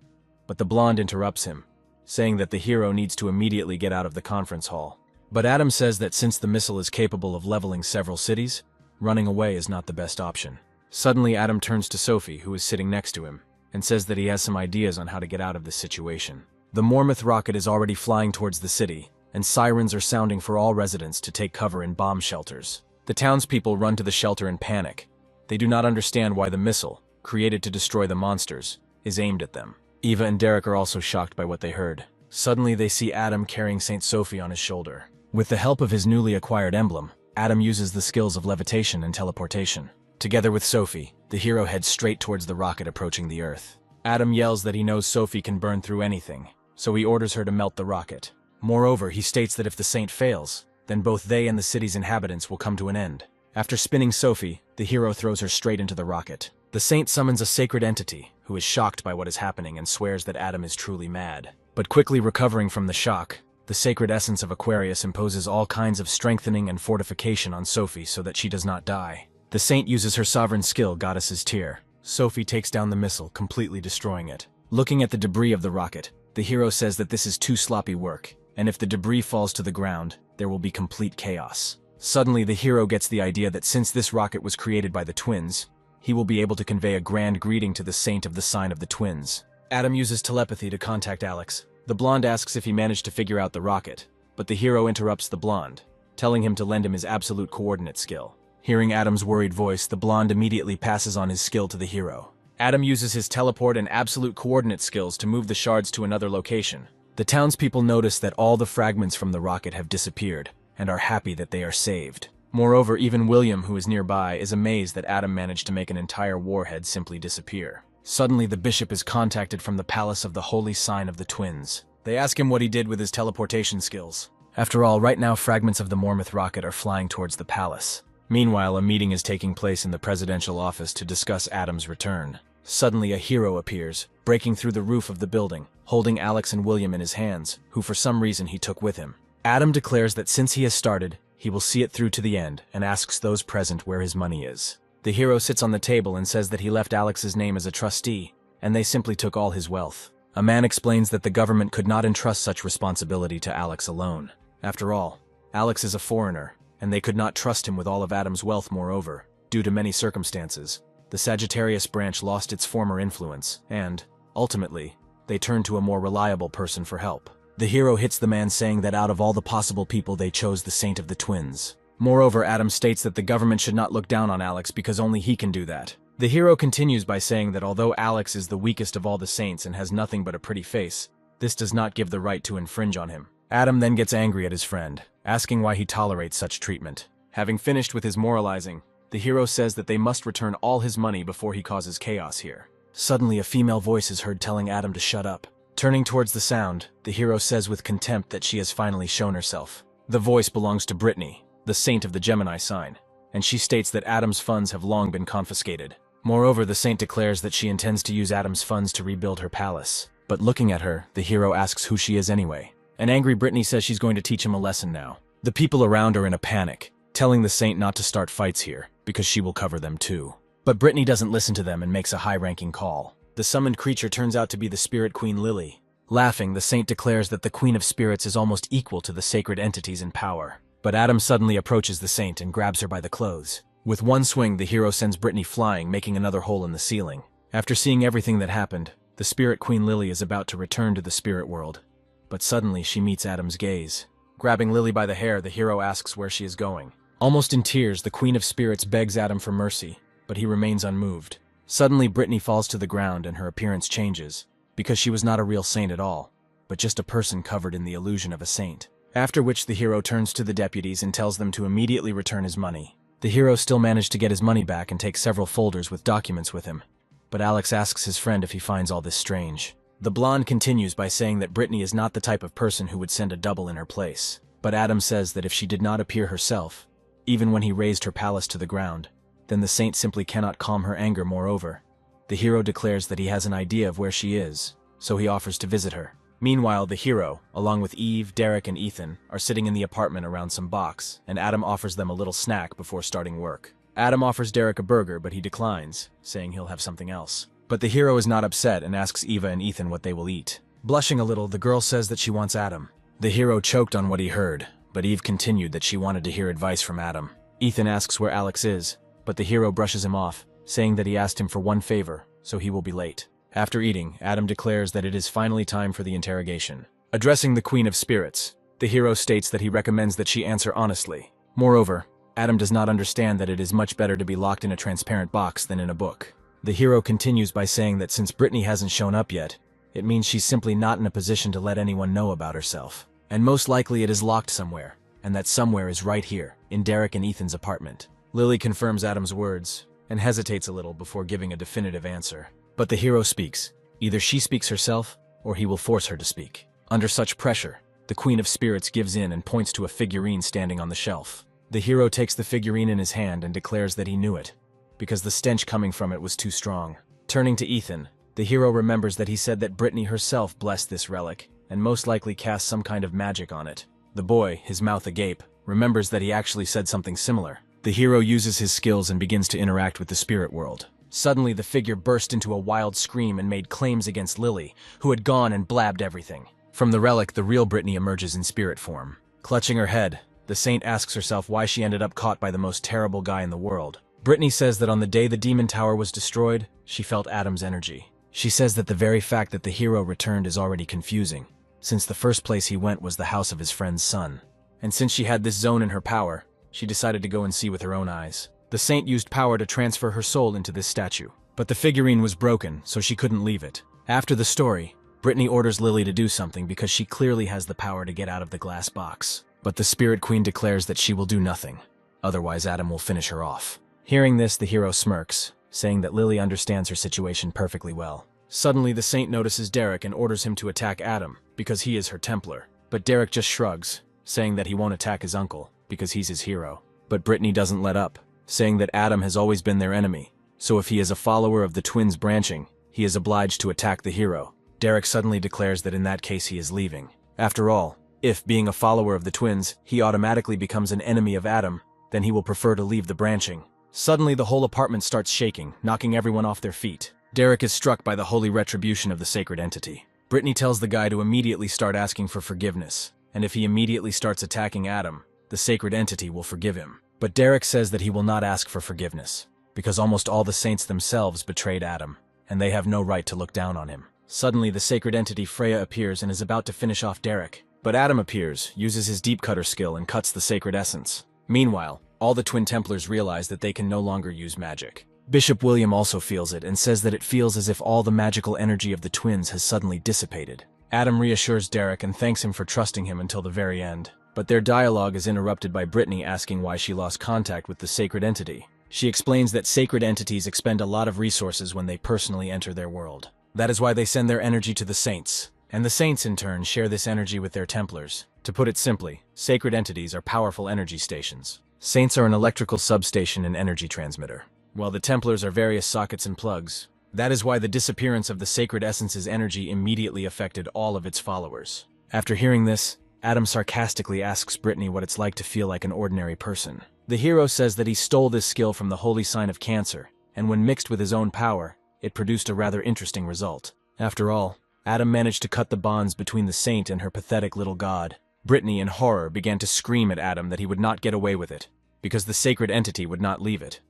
but the blonde interrupts him, saying that the hero needs to immediately get out of the conference hall. But Adam says that since the missile is capable of leveling several cities, running away is not the best option. Suddenly, Adam turns to Sophie, who is sitting next to him, and says that he has some ideas on how to get out of this situation. The Mormouth rocket is already flying towards the city, and sirens are sounding for all residents to take cover in bomb shelters. The townspeople run to the shelter in panic. They do not understand why the missile, created to destroy the monsters, is aimed at them. Eva and Derek are also shocked by what they heard. Suddenly they see Adam carrying Saint Sophie on his shoulder. With the help of his newly acquired emblem, Adam uses the skills of levitation and teleportation. Together with Sophie, the hero heads straight towards the rocket approaching the Earth. Adam yells that he knows Sophie can burn through anything, so he orders her to melt the rocket. Moreover, he states that if the saint fails, then both they and the city's inhabitants will come to an end. After spinning Sophie, the hero throws her straight into the rocket. The saint summons a sacred entity, who is shocked by what is happening and swears that Adam is truly mad. But quickly recovering from the shock, the sacred essence of Aquarius imposes all kinds of strengthening and fortification on Sophie so that she does not die. The saint uses her sovereign skill, Goddess's Tear. Sophie takes down the missile, completely destroying it. Looking at the debris of the rocket, the hero says that this is too sloppy work, and if the debris falls to the ground, there will be complete chaos. Suddenly, the hero gets the idea that since this rocket was created by the twins, he will be able to convey a grand greeting to the saint of the sign of the twins. Adam uses telepathy to contact Alex. The blonde asks if he managed to figure out the rocket, but the hero interrupts the blonde, telling him to lend him his absolute coordinate skill. Hearing Adam's worried voice, the blonde immediately passes on his skill to the hero. Adam uses his teleport and absolute coordinate skills to move the shards to another location. The townspeople notice that all the fragments from the rocket have disappeared, and are happy that they are saved. Moreover, even William, who is nearby, is amazed that Adam managed to make an entire warhead simply disappear. Suddenly, the bishop is contacted from the palace of the holy sign of the twins. They ask him what he did with his teleportation skills. After all, right now fragments of the Mormouth rocket are flying towards the palace. Meanwhile, a meeting is taking place in the presidential office to discuss Adam's return. Suddenly, a hero appears, breaking through the roof of the building, holding Alex and William in his hands, who for some reason he took with him. Adam declares that since he has started, he will see it through to the end, and asks those present where his money is. The hero sits on the table and says that he left Alex's name as a trustee, and they simply took all his wealth. A man explains that the government could not entrust such responsibility to Alex alone. After all, Alex is a foreigner, and they could not trust him with all of Adam's wealth. Moreover, due to many circumstances, the Sagittarius branch lost its former influence, and, ultimately, they turned to a more reliable person for help. The hero hits the man, saying that out of all the possible people they chose the saint of the twins. Moreover, Adam states that the government should not look down on Alex because only he can do that. The hero continues by saying that although Alex is the weakest of all the saints and has nothing but a pretty face, this does not give the right to infringe on him. Adam then gets angry at his friend, asking why he tolerates such treatment. Having finished with his moralizing, the hero says that they must return all his money before he causes chaos here. Suddenly, a female voice is heard telling Adam to shut up. Turning towards the sound, the hero says with contempt that she has finally shown herself. The voice belongs to Brittany, the saint of the Gemini sign, and she states that Adam's funds have long been confiscated. Moreover, the saint declares that she intends to use Adam's funds to rebuild her palace. But looking at her, the hero asks who she is anyway. An angry Brittany says she's going to teach him a lesson now. The people around are in a panic, telling the saint not to start fights here, because she will cover them too. But Brittany doesn't listen to them and makes a high-ranking call. The summoned creature turns out to be the spirit queen Lily. Laughing, the saint declares that the queen of spirits is almost equal to the sacred entities in power. But Adam suddenly approaches the saint and grabs her by the clothes. With one swing, the hero sends Brittany flying, making another hole in the ceiling. After seeing everything that happened, the spirit queen Lily is about to return to the spirit world. But suddenly, she meets Adam's gaze. Grabbing Lily by the hair, the hero asks where she is going. Almost in tears, the queen of spirits begs Adam for mercy, but he remains unmoved. Suddenly, Brittany falls to the ground and her appearance changes, because she was not a real saint at all, but just a person covered in the illusion of a saint. After which, the hero turns to the deputies and tells them to immediately return his money. The hero still managed to get his money back and takes several folders with documents with him, but Alex asks his friend if he finds all this strange. The blonde continues by saying that Brittany is not the type of person who would send a double in her place, but Adam says that if she did not appear herself, even when he razed her palace to the ground, then the saint simply cannot calm her anger. Moreover, the hero declares that he has an idea of where she is, so he offers to visit her. Meanwhile, the hero, along with Eve, Derek, and Ethan, are sitting in the apartment around some box, and Adam offers them a little snack before starting work. Adam offers Derek a burger, but he declines, saying he'll have something else. But the hero is not upset and asks Eva and Ethan what they will eat. Blushing a little, the girl says that she wants Adam. The hero choked on what he heard, but Eve continued that she wanted to hear advice from Adam. Ethan asks where Alex is, but the hero brushes him off, saying that he asked him for one favor, so he will be late. After eating, Adam declares that it is finally time for the interrogation. Addressing the Queen of Spirits, the hero states that he recommends that she answer honestly. Moreover, Adam does not understand that it is much better to be locked in a transparent box than in a book. The hero continues by saying that since Brittany hasn't shown up yet, it means she's simply not in a position to let anyone know about herself. And most likely it is locked somewhere, and that somewhere is right here, in Derek and Ethan's apartment. Lily confirms Adam's words, and hesitates a little before giving a definitive answer. But the hero speaks. Either she speaks herself, or he will force her to speak. Under such pressure, the Queen of Spirits gives in and points to a figurine standing on the shelf. The hero takes the figurine in his hand and declares that he knew it, because the stench coming from it was too strong. Turning to Ethan, the hero remembers that he said that Brittany herself blessed this relic, and most likely cast some kind of magic on it. The boy, his mouth agape, remembers that he actually said something similar. The hero uses his skills and begins to interact with the spirit world. Suddenly, the figure burst into a wild scream and made claims against Lily, who had gone and blabbed everything. From the relic, the real Brittany emerges in spirit form. Clutching her head, the saint asks herself why she ended up caught by the most terrible guy in the world. Brittany says that on the day the demon tower was destroyed, she felt Adam's energy. She says that the very fact that the hero returned is already confusing, since the first place he went was the house of his friend's son. And since she had this zone in her power, she decided to go and see with her own eyes. The saint used power to transfer her soul into this statue, but the figurine was broken, so she couldn't leave it. After the story, Brittany orders Lily to do something because she clearly has the power to get out of the glass box. But the Spirit Queen declares that she will do nothing, otherwise Adam will finish her off. Hearing this, the hero smirks, saying that Lily understands her situation perfectly well. Suddenly, the saint notices Derek and orders him to attack Adam, because he is her Templar. But Derek just shrugs, saying that he won't attack his uncle, because he's his hero. But Brittany doesn't let up, saying that Adam has always been their enemy, so if he is a follower of the twins' branching, he is obliged to attack the hero. Derek suddenly declares that in that case he is leaving. After all, if, being a follower of the twins, he automatically becomes an enemy of Adam, then he will prefer to leave the branching. Suddenly, the whole apartment starts shaking, knocking everyone off their feet. Derek is struck by the holy retribution of the sacred entity. Brittany tells the guy to immediately start asking for forgiveness, and if he immediately starts attacking Adam, the sacred entity will forgive him. But Derek says that he will not ask for forgiveness, because almost all the saints themselves betrayed Adam, and they have no right to look down on him. Suddenly, the sacred entity Freya appears and is about to finish off Derek. But Adam appears, uses his deep cutter skill, and cuts the sacred essence. Meanwhile, all the Twin Templars realize that they can no longer use magic. Bishop William also feels it and says that it feels as if all the magical energy of the twins has suddenly dissipated. Adam reassures Derek and thanks him for trusting him until the very end. But their dialogue is interrupted by Brittany asking why she lost contact with the sacred entity. She explains that sacred entities expend a lot of resources when they personally enter their world. That is why they send their energy to the saints. And the saints, in turn, share this energy with their Templars. To put it simply, sacred entities are powerful energy stations. Saints are an electrical substation and energy transmitter, while the Templars are various sockets and plugs. That is why the disappearance of the sacred essence's energy immediately affected all of its followers. After hearing this, Adam sarcastically asks Brittany what it's like to feel like an ordinary person. The hero says that he stole this skill from the holy sign of Cancer, and when mixed with his own power, it produced a rather interesting result. After all, Adam managed to cut the bonds between the saint and her pathetic little god. Brittany, in horror, began to scream at Adam that he would not get away with it, because the sacred entity would not leave it.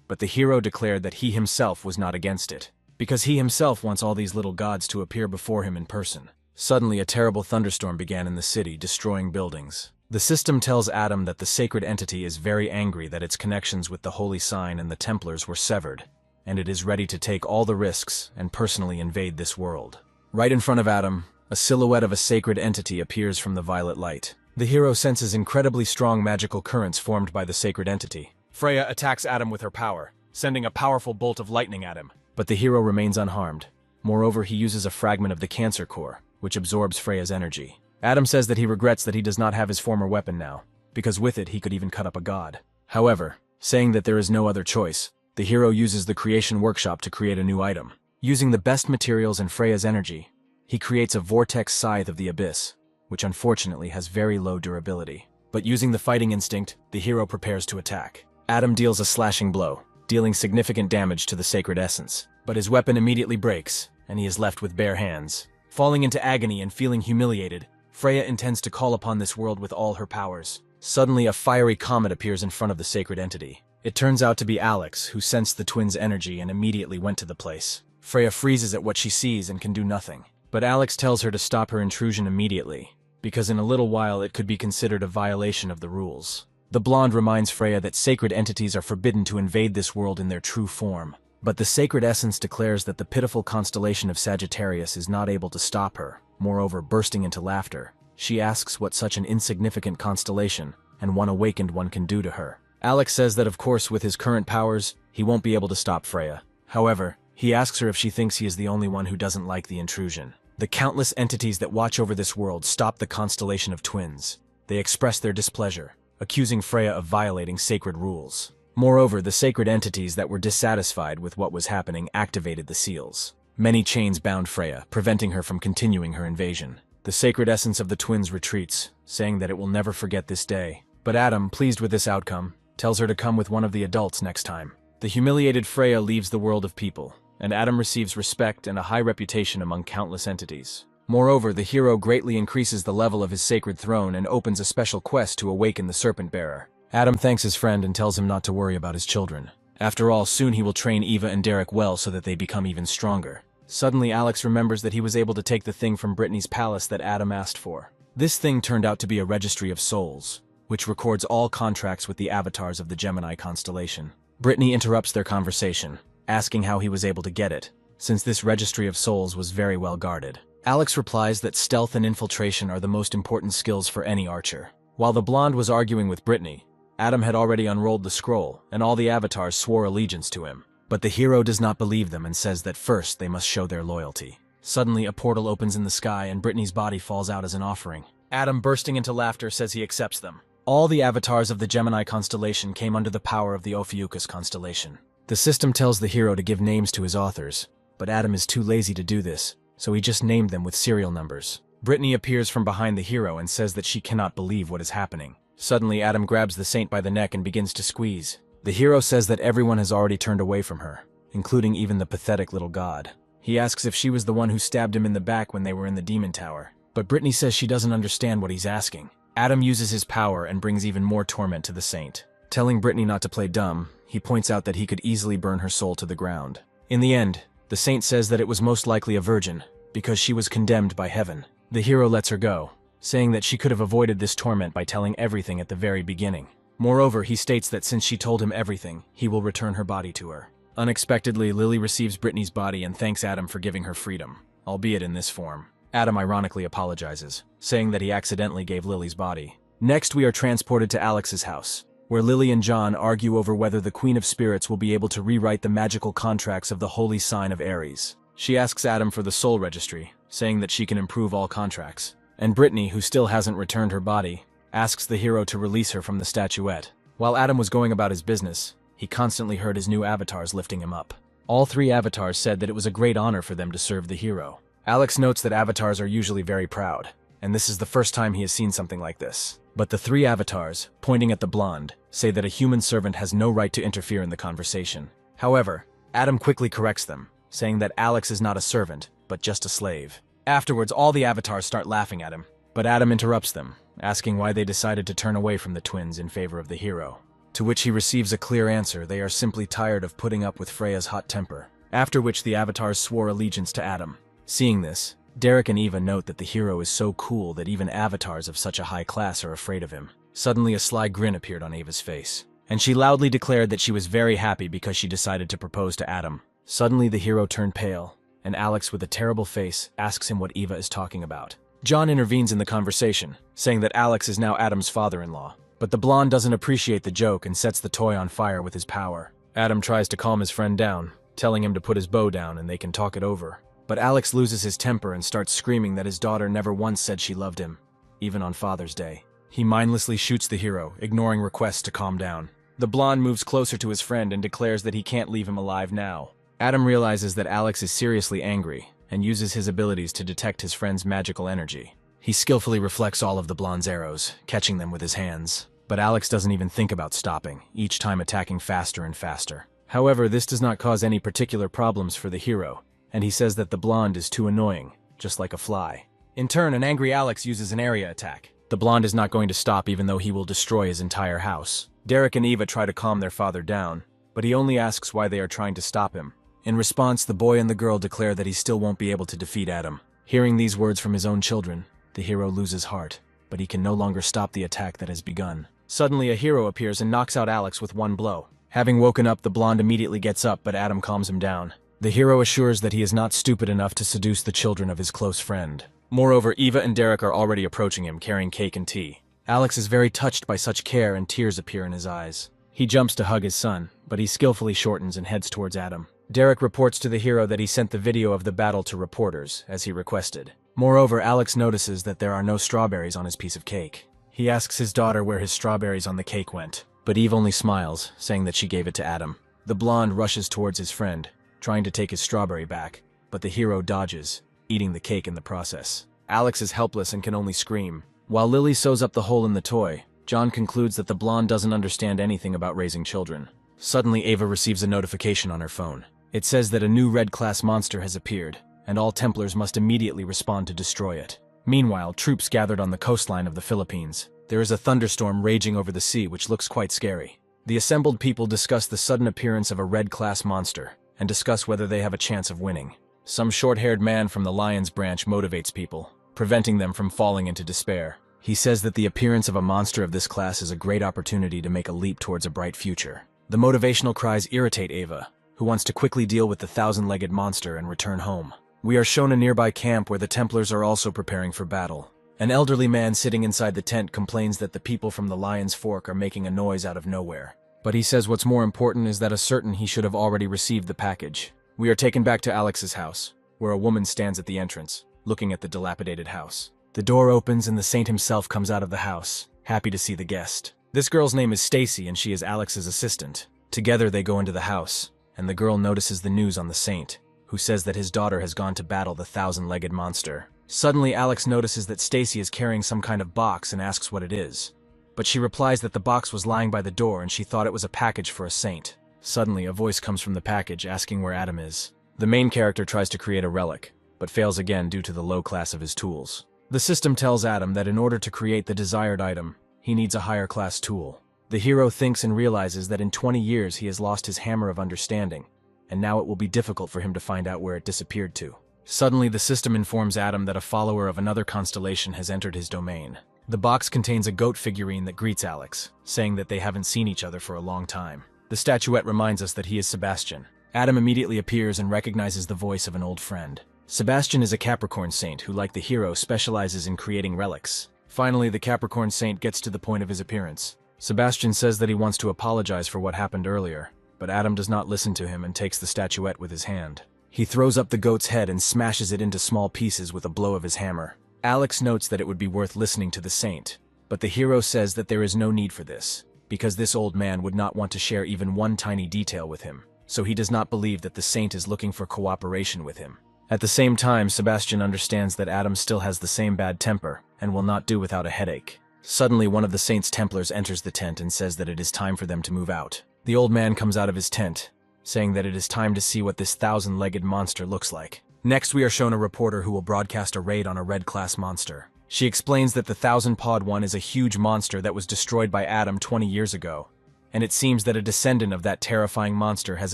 But the hero declared that he himself was not against it, because he himself wants all these little gods to appear before him in person. Suddenly, a terrible thunderstorm began in the city, destroying buildings. The system tells Adam that the sacred entity is very angry that its connections with the holy sign and the Templars were severed, and it is ready to take all the risks and personally invade this world. Right in front of Adam, a silhouette of a sacred entity appears from the violet light. The hero senses incredibly strong magical currents formed by the sacred entity. Freya attacks Adam with her power, sending a powerful bolt of lightning at him. But the hero remains unharmed. Moreover, he uses a fragment of the Cancer core, which absorbs Freya's energy. Adam says that he regrets that he does not have his former weapon now, because with it he could even cut up a god. However, saying that there is no other choice, the hero uses the creation workshop to create a new item. Using the best materials and Freya's energy, he creates a vortex scythe of the abyss, which unfortunately has very low durability. But using the fighting instinct, the hero prepares to attack. Adam deals a slashing blow, dealing significant damage to the sacred essence. But his weapon immediately breaks, and he is left with bare hands. Falling into agony and feeling humiliated, Freya intends to call upon this world with all her powers. Suddenly, a fiery comet appears in front of the sacred entity. It turns out to be Alex, who sensed the twins' energy and immediately went to the place. Freya freezes at what she sees and can do nothing. But Alex tells her to stop her intrusion immediately, because in a little while it could be considered a violation of the rules. The blonde reminds Freya that sacred entities are forbidden to invade this world in their true form. But the sacred essence declares that the pitiful constellation of Sagittarius is not able to stop her. Moreover, bursting into laughter, she asks what such an insignificant constellation, and one awakened one can do to her. Alex says that of course with his current powers, he won't be able to stop Freya. However, he asks her if she thinks he is the only one who doesn't like the intrusion. The countless entities that watch over this world stop the constellation of twins. They express their displeasure, accusing Freya of violating sacred rules. Moreover, the sacred entities that were dissatisfied with what was happening activated the seals. Many chains bound Freya, preventing her from continuing her invasion. The sacred essence of the twins retreats, saying that it will never forget this day. But Adam, pleased with this outcome, tells her to come with one of the adults next time. The humiliated Freya leaves the world of people, and Adam receives respect and a high reputation among countless entities. Moreover, the hero greatly increases the level of his sacred throne and opens a special quest to awaken the Serpent Bearer. Adam thanks his friend and tells him not to worry about his children. After all, soon he will train Eva and Derek well so that they become even stronger. Suddenly, Alex remembers that he was able to take the thing from Brittany's palace that Adam asked for. This thing turned out to be a registry of souls, which records all contracts with the avatars of the Gemini constellation. Brittany interrupts their conversation, asking how he was able to get it, since this registry of souls was very well guarded. Alex replies that stealth and infiltration are the most important skills for any archer. While the blonde was arguing with Brittany, Adam had already unrolled the scroll, and all the avatars swore allegiance to him. But the hero does not believe them and says that first they must show their loyalty. Suddenly, a portal opens in the sky and Brittany's body falls out as an offering. Adam, bursting into laughter, says he accepts them. All the avatars of the Gemini constellation came under the power of the Ophiuchus constellation. The system tells the hero to give names to his authors, but Adam is too lazy to do this, so he just named them with serial numbers. Brittany appears from behind the hero and says that she cannot believe what is happening. Suddenly, Adam grabs the saint by the neck and begins to squeeze. The hero says that everyone has already turned away from her, including even the pathetic little god. He asks if she was the one who stabbed him in the back when they were in the demon tower, but Brittany says she doesn't understand what he's asking. Adam uses his power and brings even more torment to the saint. Telling Brittany not to play dumb, he points out that he could easily burn her soul to the ground. In the end, the saint says that it was most likely a virgin, because she was condemned by heaven. The hero lets her go, saying that she could have avoided this torment by telling everything at the very beginning. Moreover, he states that since she told him everything, he will return her body to her. Unexpectedly, Lily receives Brittany's body and thanks Adam for giving her freedom, albeit in this form. Adam ironically apologizes, saying that he accidentally gave Lily's body. Next, we are transported to Alex's house, where Lily and John argue over whether the Queen of Spirits will be able to rewrite the magical contracts of the holy sign of Aries. She asks Adam for the soul registry, saying that she can improve all contracts. And Brittany, who still hasn't returned her body, asks the hero to release her from the statuette. While Adam was going about his business, he constantly heard his new avatars lifting him up. All three avatars said that it was a great honor for them to serve the hero. Alex notes that avatars are usually very proud, and this is the first time he has seen something like this. But the three avatars, pointing at the blonde, say that a human servant has no right to interfere in the conversation. However, Adam quickly corrects them, saying that Alex is not a servant, but just a slave. Afterwards, all the avatars start laughing at him, but Adam interrupts them, asking why they decided to turn away from the twins in favor of the hero. To which he receives a clear answer: they are simply tired of putting up with Freya's hot temper. After which the avatars swore allegiance to Adam. Seeing this, Derek and Eva note that the hero is so cool that even avatars of such a high class are afraid of him. Suddenly a sly grin appeared on Eva's face, and she loudly declared that she was very happy because she decided to propose to Adam. Suddenly the hero turned pale, and Alex, with a terrible face, asks him what Eva is talking about. John intervenes in the conversation, saying that Alex is now Adam's father-in-law. But the blonde doesn't appreciate the joke and sets the toy on fire with his power. Adam tries to calm his friend down, telling him to put his bow down and they can talk it over. But Alex loses his temper and starts screaming that his daughter never once said she loved him, even on Father's Day. He mindlessly shoots the hero, ignoring requests to calm down. The blonde moves closer to his friend and declares that he can't leave him alive now. Adam realizes that Alex is seriously angry and uses his abilities to detect his friend's magical energy. He skillfully reflects all of the blonde's arrows, catching them with his hands. But Alex doesn't even think about stopping, each time attacking faster and faster. However, this does not cause any particular problems for the hero, and he says that the blonde is too annoying, just like a fly. In turn, an angry Alex uses an area attack. The blonde is not going to stop even though he will destroy his entire house. Derek and Eva try to calm their father down, but he only asks why they are trying to stop him. In response, the boy and the girl declare that he still won't be able to defeat Adam. Hearing these words from his own children, the hero loses heart, but he can no longer stop the attack that has begun. Suddenly, a hero appears and knocks out Alex with one blow. Having woken up, the blonde immediately gets up, but Adam calms him down. The hero assures that he is not stupid enough to seduce the children of his close friend. Moreover, Eva and Derek are already approaching him, carrying cake and tea. Alex is very touched by such care and tears appear in his eyes. He jumps to hug his son, but he skillfully shortens and heads towards Adam. Derek reports to the hero that he sent the video of the battle to reporters, as he requested. Moreover, Alex notices that there are no strawberries on his piece of cake. He asks his daughter where his strawberries on the cake went, but Eve only smiles, saying that she gave it to Adam. The blonde rushes towards his friend, trying to take his strawberry back, but the hero dodges, eating the cake in the process. Alex is helpless and can only scream. While Lily sews up the hole in the toy, John concludes that the blonde doesn't understand anything about raising children. Suddenly, Ava receives a notification on her phone. It says that a new red-class monster has appeared, and all Templars must immediately respond to destroy it. Meanwhile, troops gathered on the coastline of the Philippines. There is a thunderstorm raging over the sea which looks quite scary. The assembled people discuss the sudden appearance of a red-class monster, and discuss whether they have a chance of winning. Some short-haired man from the Lions branch motivates people, preventing them from falling into despair. He says that the appearance of a monster of this class is a great opportunity to make a leap towards a bright future. The motivational cries irritate Ava, who wants to quickly deal with the thousand-legged monster and return home. We are shown a nearby camp where the Templars are also preparing for battle. An elderly man sitting inside the tent complains that the people from the Lion's Fork are making a noise out of nowhere. But he says what's more important is that he should have already received the package. We are taken back to Alex's house, where a woman stands at the entrance, looking at the dilapidated house. The door opens and the saint himself comes out of the house, happy to see the guest. This girl's name is Stacy and she is Alex's assistant. Together they go into the house, and the girl notices the news on the saint, who says that his daughter has gone to battle the thousand-legged monster. Suddenly, Alex notices that Stacy is carrying some kind of box and asks what it is. But she replies that the box was lying by the door and she thought it was a package for a saint. Suddenly, a voice comes from the package asking where Adam is. The main character tries to create a relic, but fails again due to the low class of his tools. The system tells Adam that in order to create the desired item, he needs a higher class tool. The hero thinks and realizes that in 20 years he has lost his hammer of understanding, and now it will be difficult for him to find out where it disappeared to. Suddenly, the system informs Adam that a follower of another constellation has entered his domain. The box contains a goat figurine that greets Alex, saying that they haven't seen each other for a long time. The statuette reminds us that he is Sebastian. Adam immediately appears and recognizes the voice of an old friend. Sebastian is a Capricorn saint who, like the hero, specializes in creating relics. Finally, the Capricorn saint gets to the point of his appearance. Sebastian says that he wants to apologize for what happened earlier, but Adam does not listen to him and takes the statuette with his hand. He throws up the goat's head and smashes it into small pieces with a blow of his hammer. Alex notes that it would be worth listening to the saint, but the hero says that there is no need for this, because this old man would not want to share even one tiny detail with him, so he does not believe that the saint is looking for cooperation with him. At the same time, Sebastian understands that Adam still has the same bad temper and will not do without a headache. Suddenly, one of the saint's Templars enters the tent and says that it is time for them to move out. The old man comes out of his tent, saying that it is time to see what this thousand-legged monster looks like. Next, we are shown a reporter who will broadcast a raid on a red-class monster. She explains that the thousand-pawed one is a huge monster that was destroyed by Adam 20 years ago, and it seems that a descendant of that terrifying monster has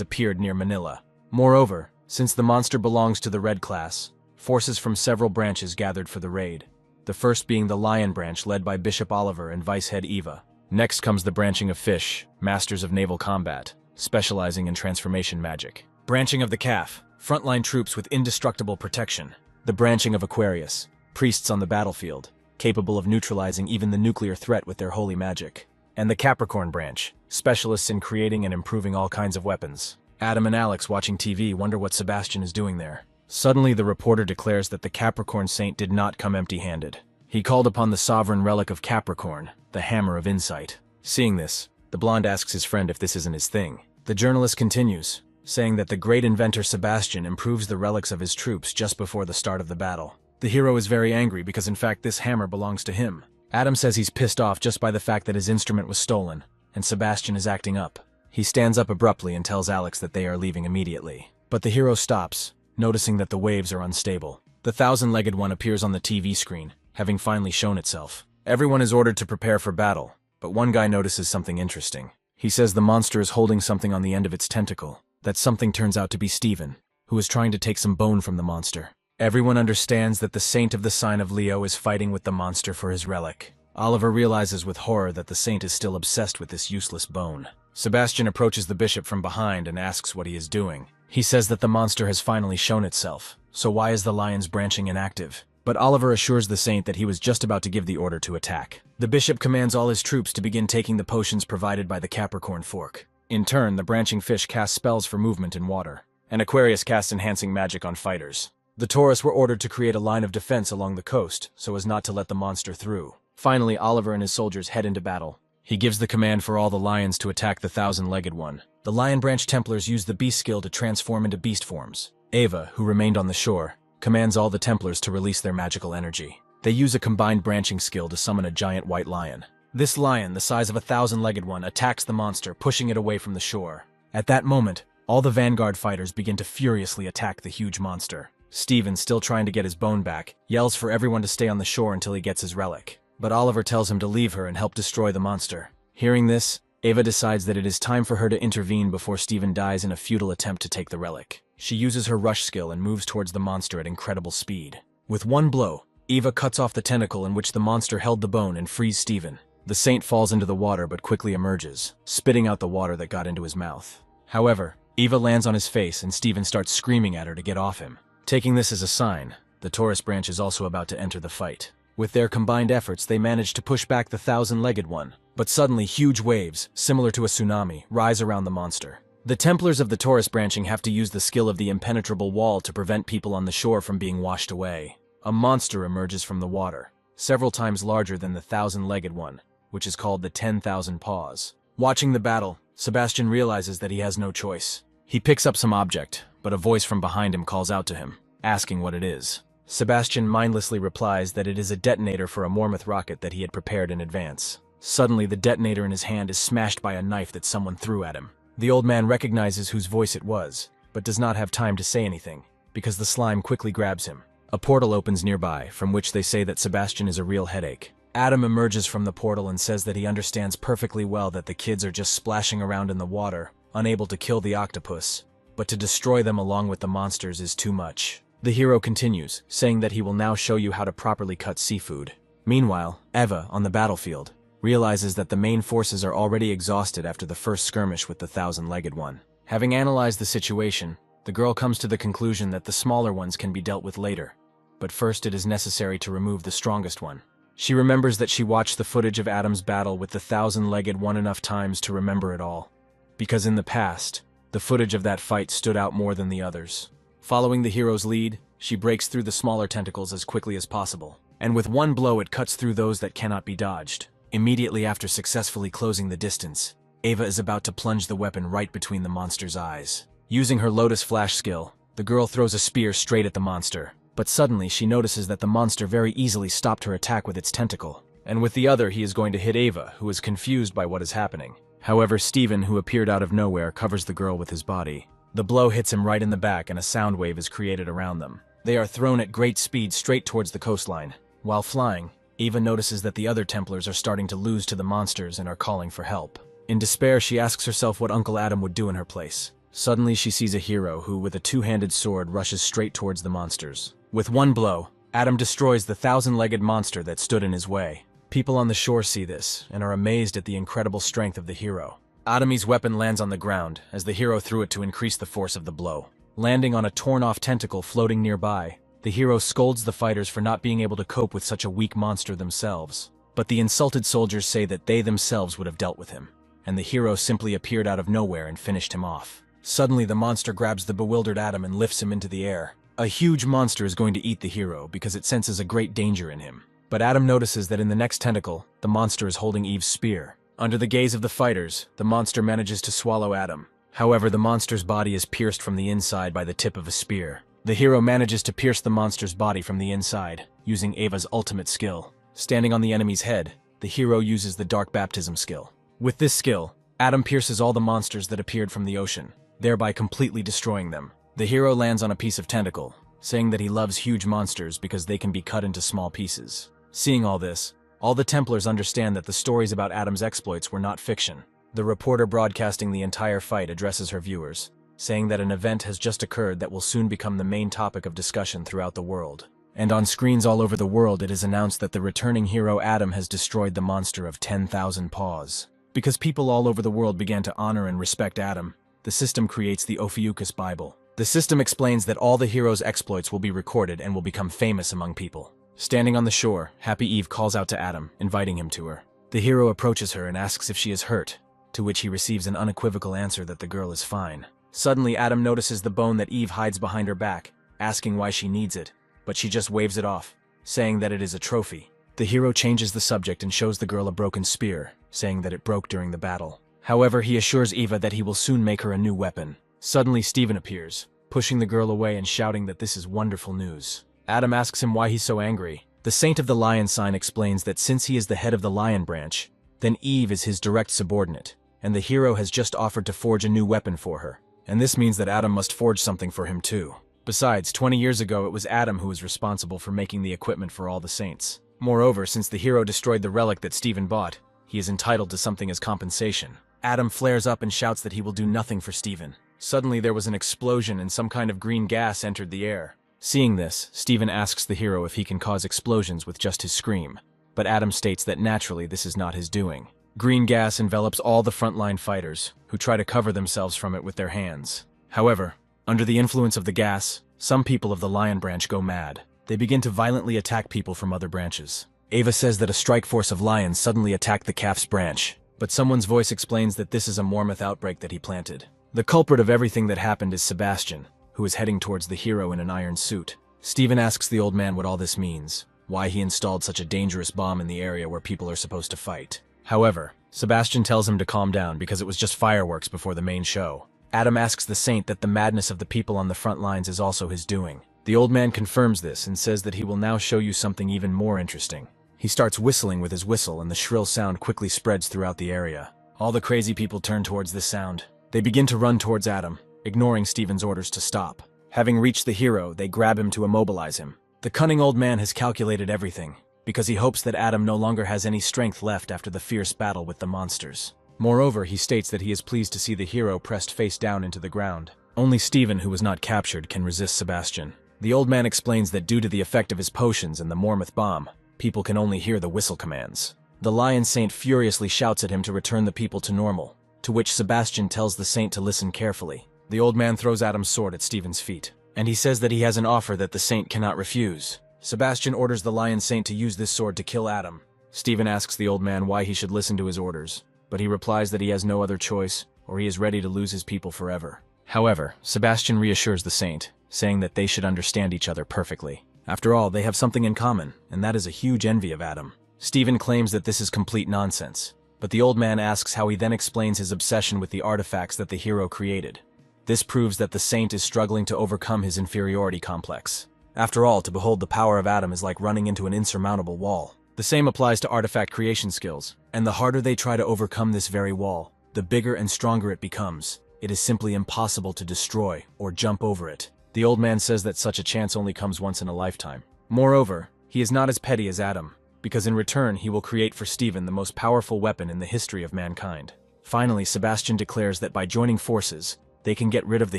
appeared near Manila. Moreover, since the monster belongs to the red class, forces from several branches gathered for the raid. The first being the Lion branch led by Bishop Oliver and Vice Head Eva. Next comes the branching of Fish, Masters of Naval Combat, specializing in transformation magic. Branching of the Calf, frontline troops with indestructible protection. The branching of Aquarius, priests on the battlefield, capable of neutralizing even the nuclear threat with their holy magic. And the Capricorn branch, specialists in creating and improving all kinds of weapons. Adam and Alex, watching TV, wonder what Sebastian is doing there. Suddenly, the reporter declares that the Capricorn saint did not come empty-handed. He called upon the sovereign relic of Capricorn, the Hammer of Insight. Seeing this, the blonde asks his friend if this isn't his thing. The journalist continues, saying that the great inventor Sebastian improves the relics of his troops just before the start of the battle. The hero is very angry because in fact this hammer belongs to him. Adam says he's pissed off just by the fact that his instrument was stolen, and Sebastian is acting up. He stands up abruptly and tells Alex that they are leaving immediately. But the hero stops, noticing that the waves are unstable. The thousand-legged one appears on the TV screen, having finally shown itself. Everyone is ordered to prepare for battle, but one guy notices something interesting. He says the monster is holding something on the end of its tentacle. That something turns out to be Stephen, who is trying to take some bone from the monster. Everyone understands that the saint of the sign of Leo is fighting with the monster for his relic. Oliver realizes with horror that the saint is still obsessed with this useless bone. Sebastian approaches the bishop from behind and asks what he is doing. He says that the monster has finally shown itself, so why is the lion's branching inactive? but Oliver assures the saint that he was just about to give the order to attack. The bishop commands all his troops to begin taking the potions provided by the Capricorn fork. In turn, the branching fish casts spells for movement in water, and Aquarius casts enhancing magic on fighters. The Taurus were ordered to create a line of defense along the coast so as not to let the monster through. Finally, Oliver and his soldiers head into battle. He gives the command for all the lions to attack the thousand-legged one. The Lion Branch Templars use the beast skill to transform into beast forms. Ava, who remained on the shore, commands all the Templars to release their magical energy. They use a combined branching skill to summon a giant white lion. This lion, the size of a thousand-legged one, attacks the monster, pushing it away from the shore. At that moment, all the vanguard fighters begin to furiously attack the huge monster. Steven, still trying to get his bone back, yells for everyone to stay on the shore until he gets his relic. But Oliver tells him to leave her and help destroy the monster. Hearing this, Ava decides that it is time for her to intervene before Steven dies in a futile attempt to take the relic. She uses her rush skill and moves towards the monster at incredible speed. With one blow, Eva cuts off the tentacle in which the monster held the bone and frees Steven. The saint falls into the water but quickly emerges, spitting out the water that got into his mouth. However, Eva lands on his face and Steven starts screaming at her to get off him. Taking this as a sign, the Taurus branch is also about to enter the fight. With their combined efforts, they manage to push back the thousand-legged one. But suddenly, huge waves, similar to a tsunami, rise around the monster. The Templars of the Taurus branching have to use the skill of the impenetrable wall to prevent people on the shore from being washed away. A monster emerges from the water, several times larger than the thousand-legged one, which is called the 10,000 Paws. Watching the battle, Sebastian realizes that he has no choice. He picks up some object, but a voice from behind him calls out to him, asking what it is. Sebastian mindlessly replies that it is a detonator for a Mormouth rocket that he had prepared in advance. Suddenly, the detonator in his hand is smashed by a knife that someone threw at him. The old man recognizes whose voice it was, but does not have time to say anything, because the slime quickly grabs him. A portal opens nearby, from which they say that Sebastian is a real headache. Adam emerges from the portal and says that he understands perfectly well that the kids are just splashing around in the water, unable to kill the octopus, but to destroy them along with the monsters is too much. The hero continues, saying that he will now show you how to properly cut seafood. Meanwhile, Eva, on the battlefield, realizes that the main forces are already exhausted after the first skirmish with the thousand-legged one. Having analyzed the situation, the girl comes to the conclusion that the smaller ones can be dealt with later, but first it is necessary to remove the strongest one. She remembers that she watched the footage of Adam's battle with the thousand-legged one enough times to remember it all, because in the past, the footage of that fight stood out more than the others. Following the hero's lead, she breaks through the smaller tentacles as quickly as possible, and with one blow it cuts through those that cannot be dodged. Immediately after successfully closing the distance, Ava is about to plunge the weapon right between the monster's eyes. Using her Lotus Flash skill, the girl throws a spear straight at the monster, but suddenly she notices that the monster very easily stopped her attack with its tentacle, and with the other he is going to hit Ava, who is confused by what is happening. However, Steven, who appeared out of nowhere, covers the girl with his body. The blow hits him right in the back and a sound wave is created around them. They are thrown at great speed straight towards the coastline. While flying, Eva notices that the other Templars are starting to lose to the monsters and are calling for help. In despair, she asks herself what Uncle Adam would do in her place. Suddenly, she sees a hero who, with a two-handed sword, rushes straight towards the monsters. With one blow, Adam destroys the thousand-legged monster that stood in his way. People on the shore see this and are amazed at the incredible strength of the hero. Adami's weapon lands on the ground as the hero threw it to increase the force of the blow. Landing on a torn-off tentacle floating nearby, the hero scolds the fighters for not being able to cope with such a weak monster themselves. But the insulted soldiers say that they themselves would have dealt with him, and the hero simply appeared out of nowhere and finished him off. Suddenly, the monster grabs the bewildered Adam and lifts him into the air. A huge monster is going to eat the hero because it senses a great danger in him. But Adam notices that in the next tentacle, the monster is holding Eve's spear. Under the gaze of the fighters, the monster manages to swallow Adam. However, the monster's body is pierced from the inside by the tip of a spear. The hero manages to pierce the monster's body from the inside, using Ava's ultimate skill. Standing on the enemy's head, the hero uses the Dark Baptism skill. With this skill, Adam pierces all the monsters that appeared from the ocean, thereby completely destroying them. The hero lands on a piece of tentacle, saying that he loves huge monsters because they can be cut into small pieces. Seeing all this, all the Templars understand that the stories about Adam's exploits were not fiction. The reporter broadcasting the entire fight addresses her viewers, saying that an event has just occurred that will soon become the main topic of discussion throughout the world. And on screens all over the world it is announced that the returning hero Adam has destroyed the monster of 10,000 paws. Because people all over the world began to honor and respect Adam, the system creates the Ophiuchus Bible. The system explains that all the hero's exploits will be recorded and will become famous among people. Standing on the shore, Happy Eve calls out to Adam, inviting him to her. The hero approaches her and asks if she is hurt, to which he receives an unequivocal answer that the girl is fine. Suddenly, Adam notices the bone that Eve hides behind her back, asking why she needs it, but she just waves it off, saying that it is a trophy. The hero changes the subject and shows the girl a broken spear, saying that it broke during the battle. However, he assures Eva that he will soon make her a new weapon. Suddenly, Steven appears, pushing the girl away and shouting that this is wonderful news. Adam asks him why he's so angry. The Saint of the Lion sign explains that since he is the head of the Lion branch, then Eve is his direct subordinate, and the hero has just offered to forge a new weapon for her. And this means that Adam must forge something for him too. Besides, 20 years ago it was Adam who was responsible for making the equipment for all the Saints. Moreover, since the hero destroyed the relic that Steven bought, he is entitled to something as compensation. Adam flares up and shouts that he will do nothing for Steven. Suddenly there was an explosion and some kind of green gas entered the air. Seeing this, Steven asks the hero if he can cause explosions with just his scream, but Adam states that naturally this is not his doing. Green gas envelops all the frontline fighters, who try to cover themselves from it with their hands. However, under the influence of the gas, some people of the Lion branch go mad. They begin to violently attack people from other branches. Eva says that a strike force of lions suddenly attacked the Caps branch, but someone's voice explains that this is a Mormoth outbreak that he planted. The culprit of everything that happened is Sebastian, who is heading towards the hero in an iron suit. Steven asks the old man what all this means, why he installed such a dangerous bomb in the area where people are supposed to fight. However, Sebastian tells him to calm down because it was just fireworks before the main show. Adam asks the Saint that the madness of the people on the front lines is also his doing. The old man confirms this and says that he will now show you something even more interesting. He starts whistling with his whistle and the shrill sound quickly spreads throughout the area. All the crazy people turn towards this sound. They begin to run towards Adam, ignoring Steven's orders to stop. Having reached the hero, they grab him to immobilize him. The cunning old man has calculated everything, because he hopes that Adam no longer has any strength left after the fierce battle with the monsters. Moreover, he states that he is pleased to see the hero pressed face down into the ground. Only Steven, who was not captured, can resist Sebastian. The old man explains that due to the effect of his potions and the Mormoth bomb, people can only hear the whistle commands. The Lion Saint furiously shouts at him to return the people to normal, to which Sebastian tells the Saint to listen carefully. The old man throws Adam's sword at Steven's feet, and he says that he has an offer that the Saint cannot refuse. Sebastian orders the Lion Saint to use this sword to kill Adam. Steven asks the old man why he should listen to his orders, but he replies that he has no other choice, or he is ready to lose his people forever. However, Sebastian reassures the Saint, saying that they should understand each other perfectly. After all, they have something in common, and that is a huge envy of Adam. Steven claims that this is complete nonsense, but the old man asks how he then explains his obsession with the artifacts that the hero created. This proves that the Saint is struggling to overcome his inferiority complex. After all, to behold the power of Adam is like running into an insurmountable wall. The same applies to artifact creation skills, and the harder they try to overcome this very wall, the bigger and stronger it becomes. It is simply impossible to destroy or jump over it. The old man says that such a chance only comes once in a lifetime. Moreover, he is not as petty as Adam, because in return he will create for Steven the most powerful weapon in the history of mankind. Finally, Sebastian declares that by joining forces, they can get rid of the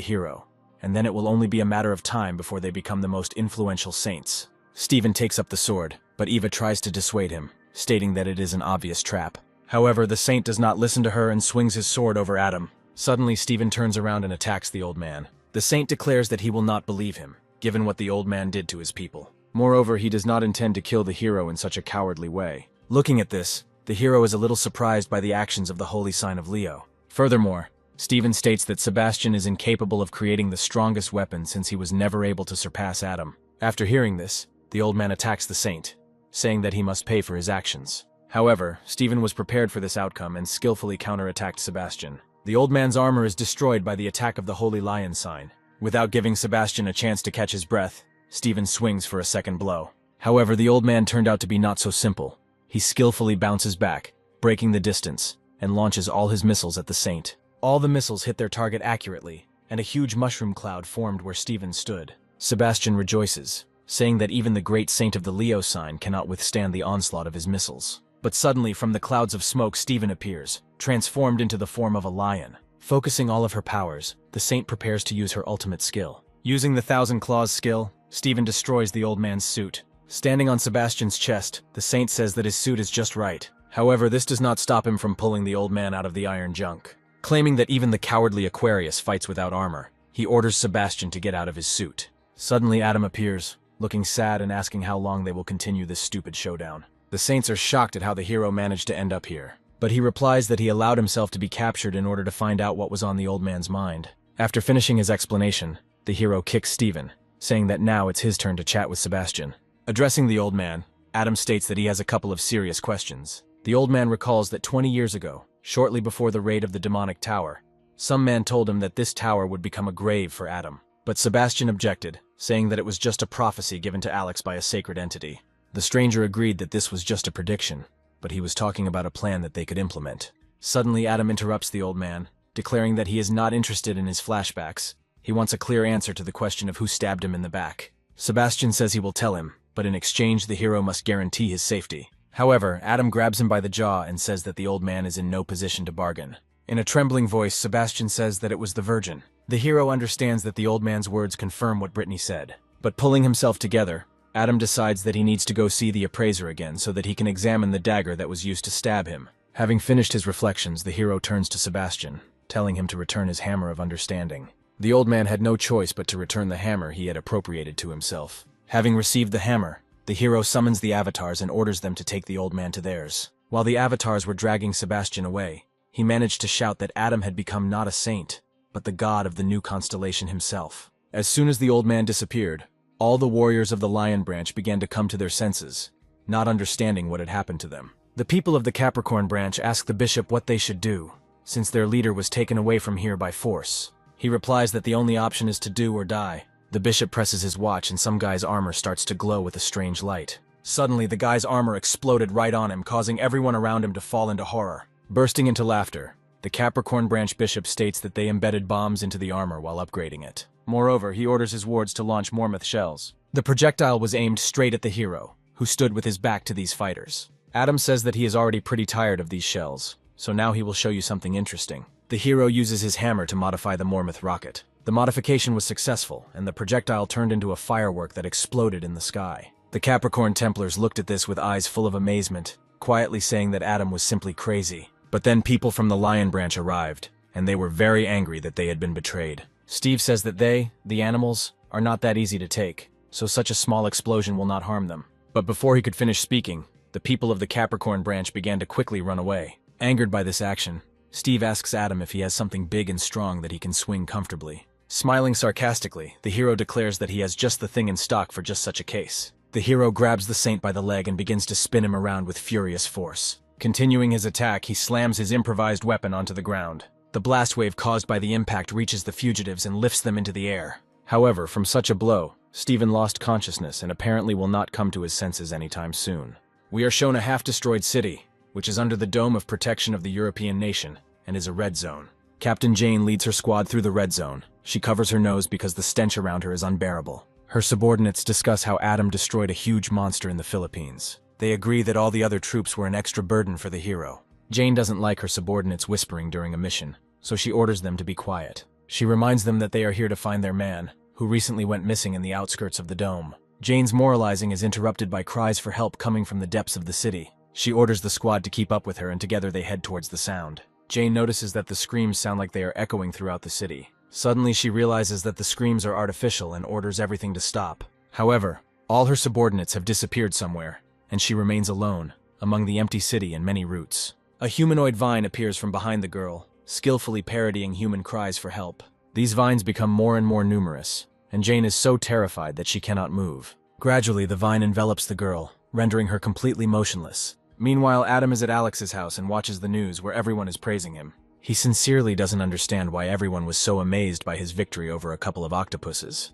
hero, and then it will only be a matter of time before they become the most influential saints. Steven takes up the sword, but Eva tries to dissuade him, stating that it is an obvious trap. However, the Saint does not listen to her and swings his sword over Adam. Suddenly, Steven turns around and attacks the old man. The Saint declares that he will not believe him, given what the old man did to his people. Moreover, he does not intend to kill the hero in such a cowardly way. Looking at this, the hero is a little surprised by the actions of the holy sign of Leo. Furthermore, Steven states that Sebastian is incapable of creating the strongest weapon since he was never able to surpass Adam. After hearing this, the old man attacks the Saint, saying that he must pay for his actions. However, Steven was prepared for this outcome and skillfully counterattacked Sebastian. The old man's armor is destroyed by the attack of the Holy Lion sign. Without giving Sebastian a chance to catch his breath, Steven swings for a second blow. However, the old man turned out to be not so simple. He skillfully bounces back, breaking the distance, and launches all his missiles at the Saint. All the missiles hit their target accurately, and a huge mushroom cloud formed where Steven stood. Sebastian rejoices, saying that even the great Saint of the Leo sign cannot withstand the onslaught of his missiles. But suddenly, from the clouds of smoke, Steven appears, transformed into the form of a lion. Focusing all of her powers, the Saint prepares to use her ultimate skill. Using the Thousand Claws skill, Steven destroys the old man's suit. Standing on Sebastian's chest, the Saint says that his suit is just right. However, this does not stop him from pulling the old man out of the iron junk. Claiming that even the cowardly Aquarius fights without armor, He orders Sebastian to get out of his suit. Suddenly Adam appears, looking sad and asking how long they will continue this stupid showdown. The Saints are shocked at how the hero managed to end up here, but he replies that he allowed himself to be captured in order to find out what was on the old man's mind. After finishing his explanation, the hero kicks Steven, saying that now it's his turn to chat with Sebastian. Addressing the old man, Adam states that he has a couple of serious questions. The old man recalls that 20 years ago, shortly before the raid of the demonic tower, some man told him that this tower would become a grave for Adam. But Sebastian objected, saying that it was just a prophecy given to Alex by a sacred entity. The stranger agreed that this was just a prediction, but he was talking about a plan that they could implement. Suddenly Adam interrupts the old man, declaring that he is not interested in his flashbacks. He wants a clear answer to the question of who stabbed him in the back. Sebastian says he will tell him, but in exchange the hero must guarantee his safety. However, Adam grabs him by the jaw and says that the old man is in no position to bargain. In a trembling voice, Sebastian says that it was the Virgin. The hero understands that the old man's words confirm what Brittany said. But pulling himself together, Adam decides that he needs to go see the appraiser again so that he can examine the dagger that was used to stab him. Having finished his reflections, the hero turns to Sebastian, telling him to return his hammer of understanding. The old man had no choice but to return the hammer he had appropriated to himself. Having received the hammer, the hero summons the avatars and orders them to take the old man to theirs. While the avatars were dragging Sebastian away, he managed to shout that Adam had become not a saint, but the god of the new constellation himself. As soon as the old man disappeared, all the warriors of the Lion Branch began to come to their senses, not understanding what had happened to them. The people of the Capricorn Branch asked the bishop what they should do, since their leader was taken away from here by force. He replies that the only option is to do or die. The bishop presses his watch and some guy's armor starts to glow with a strange light. Suddenly, the guy's armor exploded right on him, causing everyone around him to fall into horror. Bursting into laughter, the Capricorn Branch bishop states that they embedded bombs into the armor while upgrading it. Moreover, he orders his wards to launch Mormouth shells. The projectile was aimed straight at the hero, who stood with his back to these fighters. Adam says that he is already pretty tired of these shells, so now he will show you something interesting. The hero uses his hammer to modify the Mormouth rocket. The modification was successful, and the projectile turned into a firework that exploded in the sky. The Capricorn Templars looked at this with eyes full of amazement, quietly saying that Adam was simply crazy. But then people from the Lion Branch arrived, and they were very angry that they had been betrayed. Steve says that they, the animals, are not that easy to take, so such a small explosion will not harm them. But before he could finish speaking, the people of the Capricorn Branch began to quickly run away. Angered by this action, Steve asks Adam if he has something big and strong that he can swing comfortably. Smiling sarcastically, the hero declares that he has just the thing in stock for just such a case. The hero grabs the saint by the leg and begins to spin him around with furious force. Continuing his attack, he slams his improvised weapon onto the ground. The blast wave caused by the impact reaches the fugitives and lifts them into the air. However, from such a blow, Stephen lost consciousness and apparently will not come to his senses anytime soon. We are shown a half-destroyed city, which is under the dome of protection of the European nation, and is a red zone. Captain Jane leads her squad through the red zone. She covers her nose because the stench around her is unbearable. Her subordinates discuss how Adam destroyed a huge monster in the Philippines. They agree that all the other troops were an extra burden for the hero. Jane doesn't like her subordinates whispering during a mission, so she orders them to be quiet. She reminds them that they are here to find their man, who recently went missing in the outskirts of the dome. Jane's moralizing is interrupted by cries for help coming from the depths of the city. She orders the squad to keep up with her, and together they head towards the sound. Jane notices that the screams sound like they are echoing throughout the city. Suddenly she realizes that the screams are artificial and orders everything to stop. However, all her subordinates have disappeared somewhere, and she remains alone, among the empty city and many roots. A humanoid vine appears from behind the girl, skillfully parodying human cries for help. These vines become more and more numerous, and Jane is so terrified that she cannot move. Gradually, the vine envelops the girl, rendering her completely motionless. Meanwhile, Adam is at Alex's house and watches the news where everyone is praising him. He sincerely doesn't understand why everyone was so amazed by his victory over a couple of octopuses.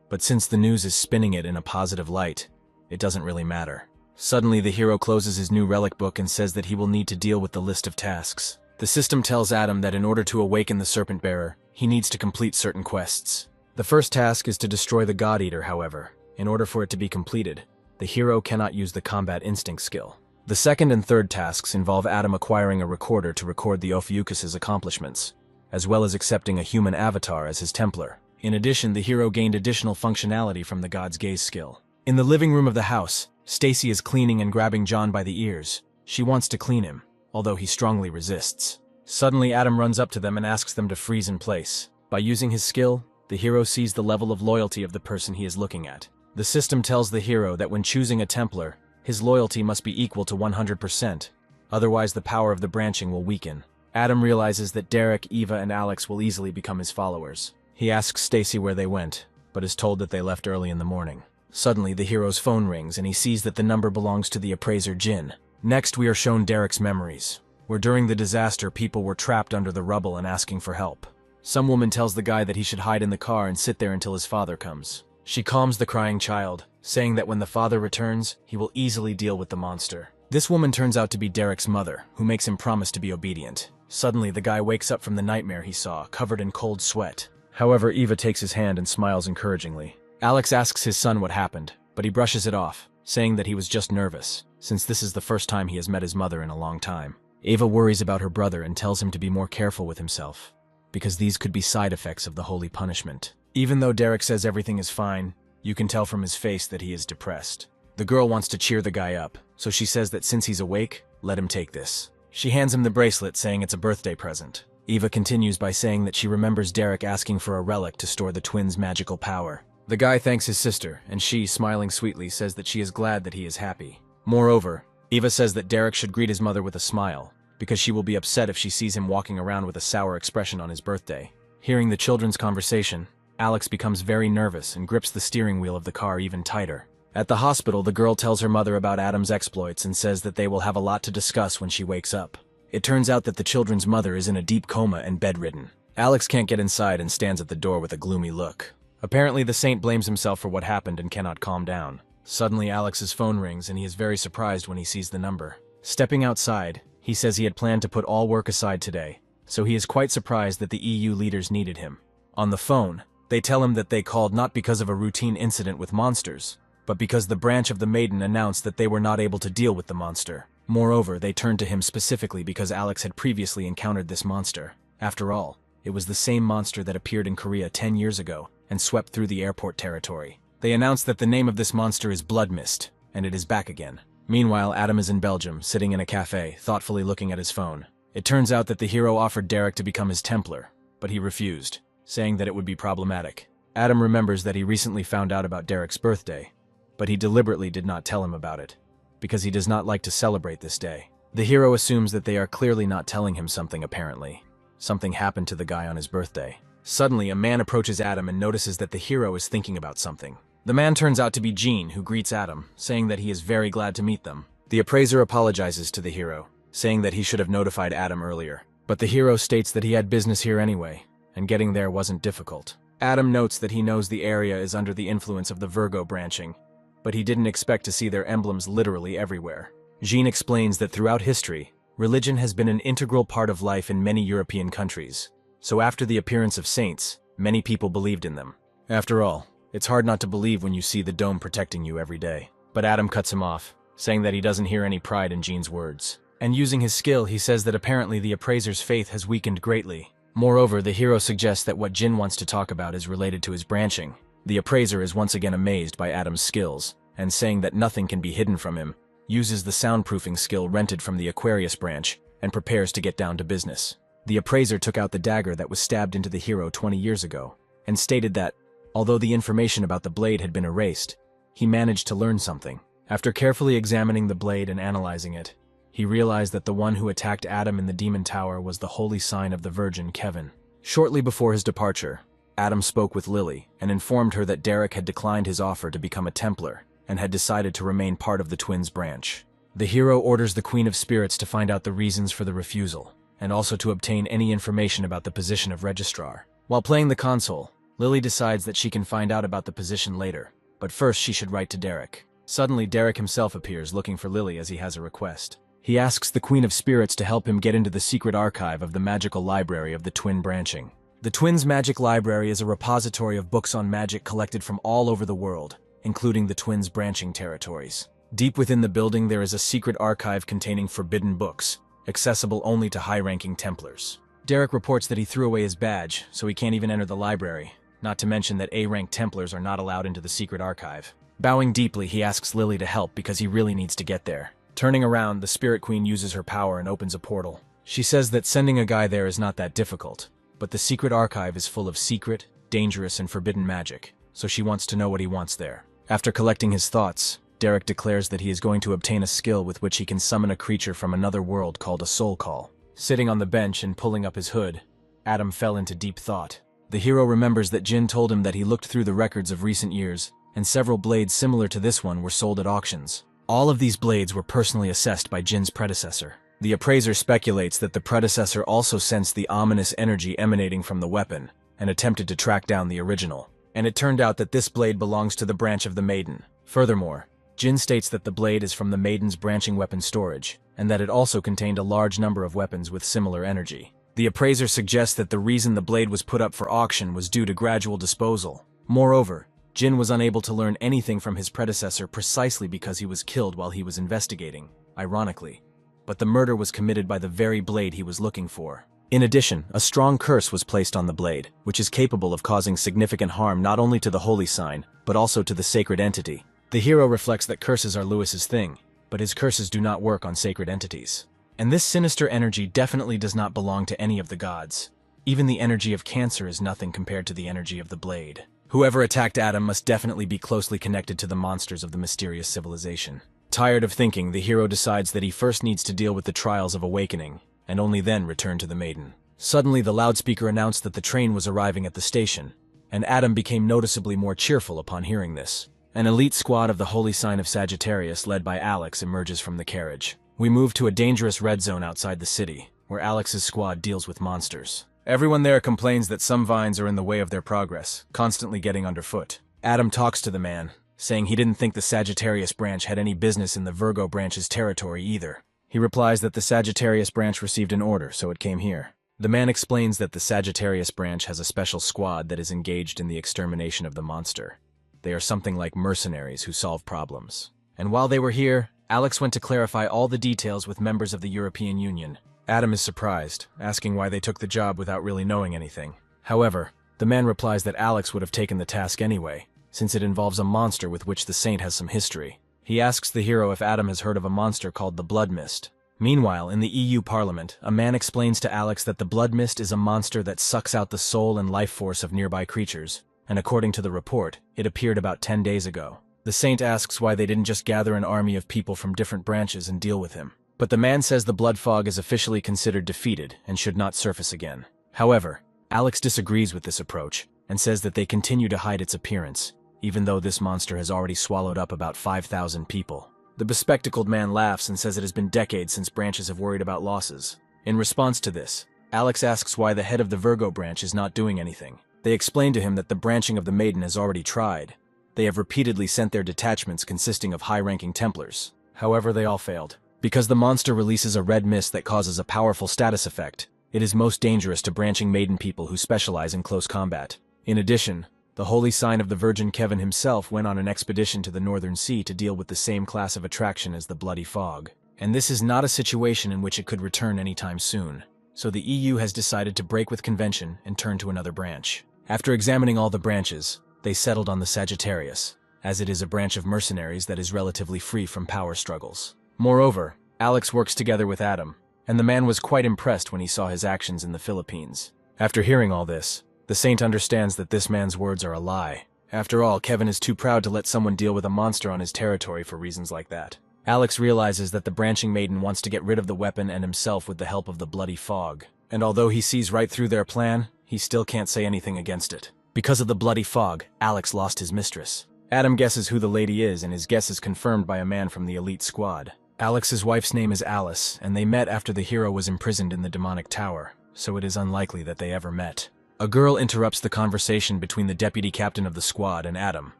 But since the news is spinning it in a positive light, it doesn't really matter. Suddenly, the hero closes his new relic book and says that he will need to deal with the list of tasks. The system tells Adam that in order to awaken the Serpent Bearer, he needs to complete certain quests. The first task is to destroy the God Eater, however. In order for it to be completed, the hero cannot use the combat instinct skill. The second and third tasks involve Adam acquiring a recorder to record the Ophiuchus's accomplishments, as well as accepting a human avatar as his Templar. In addition, the hero gained additional functionality from the God's Gaze skill. In the living room of the house, Stacy is cleaning and grabbing John by the ears. She wants to clean him, although he strongly resists. Suddenly, Adam runs up to them and asks them to freeze in place. By using his skill, the hero sees the level of loyalty of the person he is looking at. The system tells the hero that when choosing a Templar, his loyalty must be equal to 100%, otherwise the power of the branching will weaken. Adam realizes that Derek, Eva, and Alex will easily become his followers. He asks Stacy where they went, but is told that they left early in the morning. Suddenly, the hero's phone rings and he sees that the number belongs to the appraiser Jin. Next, we are shown Derek's memories, where during the disaster people were trapped under the rubble and asking for help. Some woman tells the guy that he should hide in the car and sit there until his father comes. She calms the crying child, saying that when the father returns, he will easily deal with the monster. This woman turns out to be Derek's mother, who makes him promise to be obedient. Suddenly, the guy wakes up from the nightmare he saw, covered in cold sweat. However, Eva takes his hand and smiles encouragingly. Alex asks his son what happened, but he brushes it off, saying that he was just nervous, since this is the first time he has met his mother in a long time. Eva worries about her brother and tells him to be more careful with himself, because these could be side effects of the holy punishment. Even though Derek says everything is fine, you can tell from his face that he is depressed. The girl wants to cheer the guy up, so she says that since he's awake, let him take this. She hands him the bracelet, saying it's a birthday present. Eva continues by saying that she remembers Derek asking for a relic to store the twins' magical power. The guy thanks his sister, and she, smiling sweetly, says that she is glad that he is happy. Moreover, Eva says that Derek should greet his mother with a smile, because she will be upset if she sees him walking around with a sour expression on his birthday. Hearing the children's conversation, Alex becomes very nervous and grips the steering wheel of the car even tighter. At the hospital, the girl tells her mother about Adam's exploits and says that they will have a lot to discuss when she wakes up. It turns out that the children's mother is in a deep coma and bedridden. Alex can't get inside and stands at the door with a gloomy look. Apparently, the saint blames himself for what happened and cannot calm down. Suddenly, Alex's phone rings and he is very surprised when he sees the number. Stepping outside, he says he had planned to put all work aside today, so he is quite surprised that the EU leaders needed him. On the phone, they tell him that they called not because of a routine incident with monsters, but because the branch of the Maiden announced that they were not able to deal with the monster. Moreover, they turned to him specifically because Alex had previously encountered this monster. After all, it was the same monster that appeared in Korea 10 years ago and swept through the airport territory. They announced that the name of this monster is Blood Mist, and it is back again. Meanwhile, Adam is in Belgium, sitting in a cafe, thoughtfully looking at his phone. It turns out that the hero offered Derek to become his Templar, but he refused, saying that it would be problematic. Adam remembers that he recently found out about Derek's birthday, but he deliberately did not tell him about it, because he does not like to celebrate this day. The hero assumes that they are clearly not telling him something apparently. Something happened to the guy on his birthday. Suddenly, a man approaches Adam and notices that the hero is thinking about something. The man turns out to be Jean, who greets Adam, saying that he is very glad to meet them. The appraiser apologizes to the hero, saying that he should have notified Adam earlier. But the hero states that he had business here anyway, and getting there wasn't difficult. Adam notes that he knows the area is under the influence of the Virgo branching, but he didn't expect to see their emblems literally everywhere. Jean explains that throughout history, religion has been an integral part of life in many European countries. So after the appearance of saints, many people believed in them. After all, it's hard not to believe when you see the dome protecting you every day. But Adam cuts him off, saying that he doesn't hear any pride in Jean's words. And using his skill, he says that apparently the appraiser's faith has weakened greatly. Moreover, the hero suggests that what Jin wants to talk about is related to his branching. The appraiser is once again amazed by Adam's skills, and saying that nothing can be hidden from him, uses the soundproofing skill rented from the Aquarius branch, and prepares to get down to business. The appraiser took out the dagger that was stabbed into the hero 20 years ago, and stated that, although the information about the blade had been erased, he managed to learn something. After carefully examining the blade and analyzing it, he realized that the one who attacked Adam in the Demon Tower was the holy sign of the Virgin, Kevin. Shortly before his departure, Adam spoke with Lily and informed her that Derek had declined his offer to become a Templar and had decided to remain part of the twins' branch. The hero orders the Queen of Spirits to find out the reasons for the refusal, and also to obtain any information about the position of registrar. While playing the console, Lily decides that she can find out about the position later, but first she should write to Derek. Suddenly, Derek himself appears looking for Lily as he has a request. He asks the Queen of Spirits to help him get into the secret archive of the magical library of the twin branching. The twins' magic library is a repository of books on magic collected from all over the world, including the twins' branching territories. Deep within the building, there is a secret archive containing forbidden books, accessible only to high-ranking Templars. Derek reports that he threw away his badge, so he can't even enter the library, not to mention that A-rank Templars are not allowed into the secret archive. Bowing deeply, he asks Lily to help because he really needs to get there. Turning around, the Spirit Queen uses her power and opens a portal. She says that sending a guy there is not that difficult, but the secret archive is full of secret, dangerous and forbidden magic, so she wants to know what he wants there. After collecting his thoughts, Derek declares that he is going to obtain a skill with which he can summon a creature from another world called a soul call. Sitting on the bench and pulling up his hood, Adam fell into deep thought. The hero remembers that Jin told him that he looked through the records of recent years, and several blades similar to this one were sold at auctions. All of these blades were personally assessed by Jin's predecessor. The appraiser speculates that the predecessor also sensed the ominous energy emanating from the weapon, and attempted to track down the original. And it turned out that this blade belongs to the branch of the maiden. Furthermore, Jin states that the blade is from the maiden's branching weapon storage, and that it also contained a large number of weapons with similar energy. The appraiser suggests that the reason the blade was put up for auction was due to gradual disposal. Moreover, Jin was unable to learn anything from his predecessor precisely because he was killed while he was investigating, ironically. But the murder was committed by the very blade he was looking for. In addition, a strong curse was placed on the blade, which is capable of causing significant harm not only to the holy sign, but also to the sacred entity. The hero reflects that curses are Lewis's thing, but his curses do not work on sacred entities. And this sinister energy definitely does not belong to any of the gods. Even the energy of Cancer is nothing compared to the energy of the blade. Whoever attacked Adam must definitely be closely connected to the monsters of the mysterious civilization. Tired of thinking, the hero decides that he first needs to deal with the trials of awakening, and only then return to the maiden. Suddenly, the loudspeaker announced that the train was arriving at the station, and Adam became noticeably more cheerful upon hearing this. An elite squad of the Holy Sign of Sagittarius led by Alex emerges from the carriage. We move to a dangerous red zone outside the city, where Alex's squad deals with monsters. Everyone there complains that some vines are in the way of their progress, constantly getting underfoot. Adam talks to the man, saying he didn't think the Sagittarius branch had any business in the Virgo branch's territory either. He replies that the Sagittarius branch received an order, so it came here. The man explains that the Sagittarius branch has a special squad that is engaged in the extermination of the monster. They are something like mercenaries who solve problems. And while they were here, Alex went to clarify all the details with members of the European Union. Adam is surprised, asking why they took the job without really knowing anything. However, the man replies that Alex would have taken the task anyway, since it involves a monster with which the saint has some history. He asks the hero if Adam has heard of a monster called the Blood Mist. Meanwhile, in the EU Parliament, a man explains to Alex that the Blood Mist is a monster that sucks out the soul and life force of nearby creatures, and according to the report, it appeared about 10 days ago. The saint asks why they didn't just gather an army of people from different branches and deal with him. But the man says the blood fog is officially considered defeated and should not surface again. However, Alex disagrees with this approach and says that they continue to hide its appearance, even though this monster has already swallowed up about 5,000 people. The bespectacled man laughs and says it has been decades since branches have worried about losses. In response to this, Alex asks why the head of the Virgo branch is not doing anything. They explain to him that the branching of the maiden has already tried. They have repeatedly sent their detachments consisting of high-ranking Templars. However, they all failed. Because the monster releases a red mist that causes a powerful status effect, it is most dangerous to branching maiden people who specialize in close combat. In addition, the Holy Sign of the Virgin Kevin himself went on an expedition to the Northern Sea to deal with the same class of attraction as the Bloody Fog. And this is not a situation in which it could return anytime soon. So the EU has decided to break with convention and turn to another branch. After examining all the branches, they settled on the Sagittarius, as it is a branch of mercenaries that is relatively free from power struggles. Moreover, Alex works together with Adam, and the man was quite impressed when he saw his actions in the Philippines. After hearing all this, the saint understands that this man's words are a lie. After all, Kevin is too proud to let someone deal with a monster on his territory for reasons like that. Alex realizes that the branching maiden wants to get rid of the weapon and himself with the help of the Bloody Fog. And although he sees right through their plan, he still can't say anything against it. Because of the Bloody Fog, Alex lost his mistress. Adam guesses who the lady is, and his guess is confirmed by a man from the elite squad. Alex's wife's name is Alice, and they met after the hero was imprisoned in the demonic tower, so it is unlikely that they ever met. A girl interrupts the conversation between the deputy captain of the squad and Adam,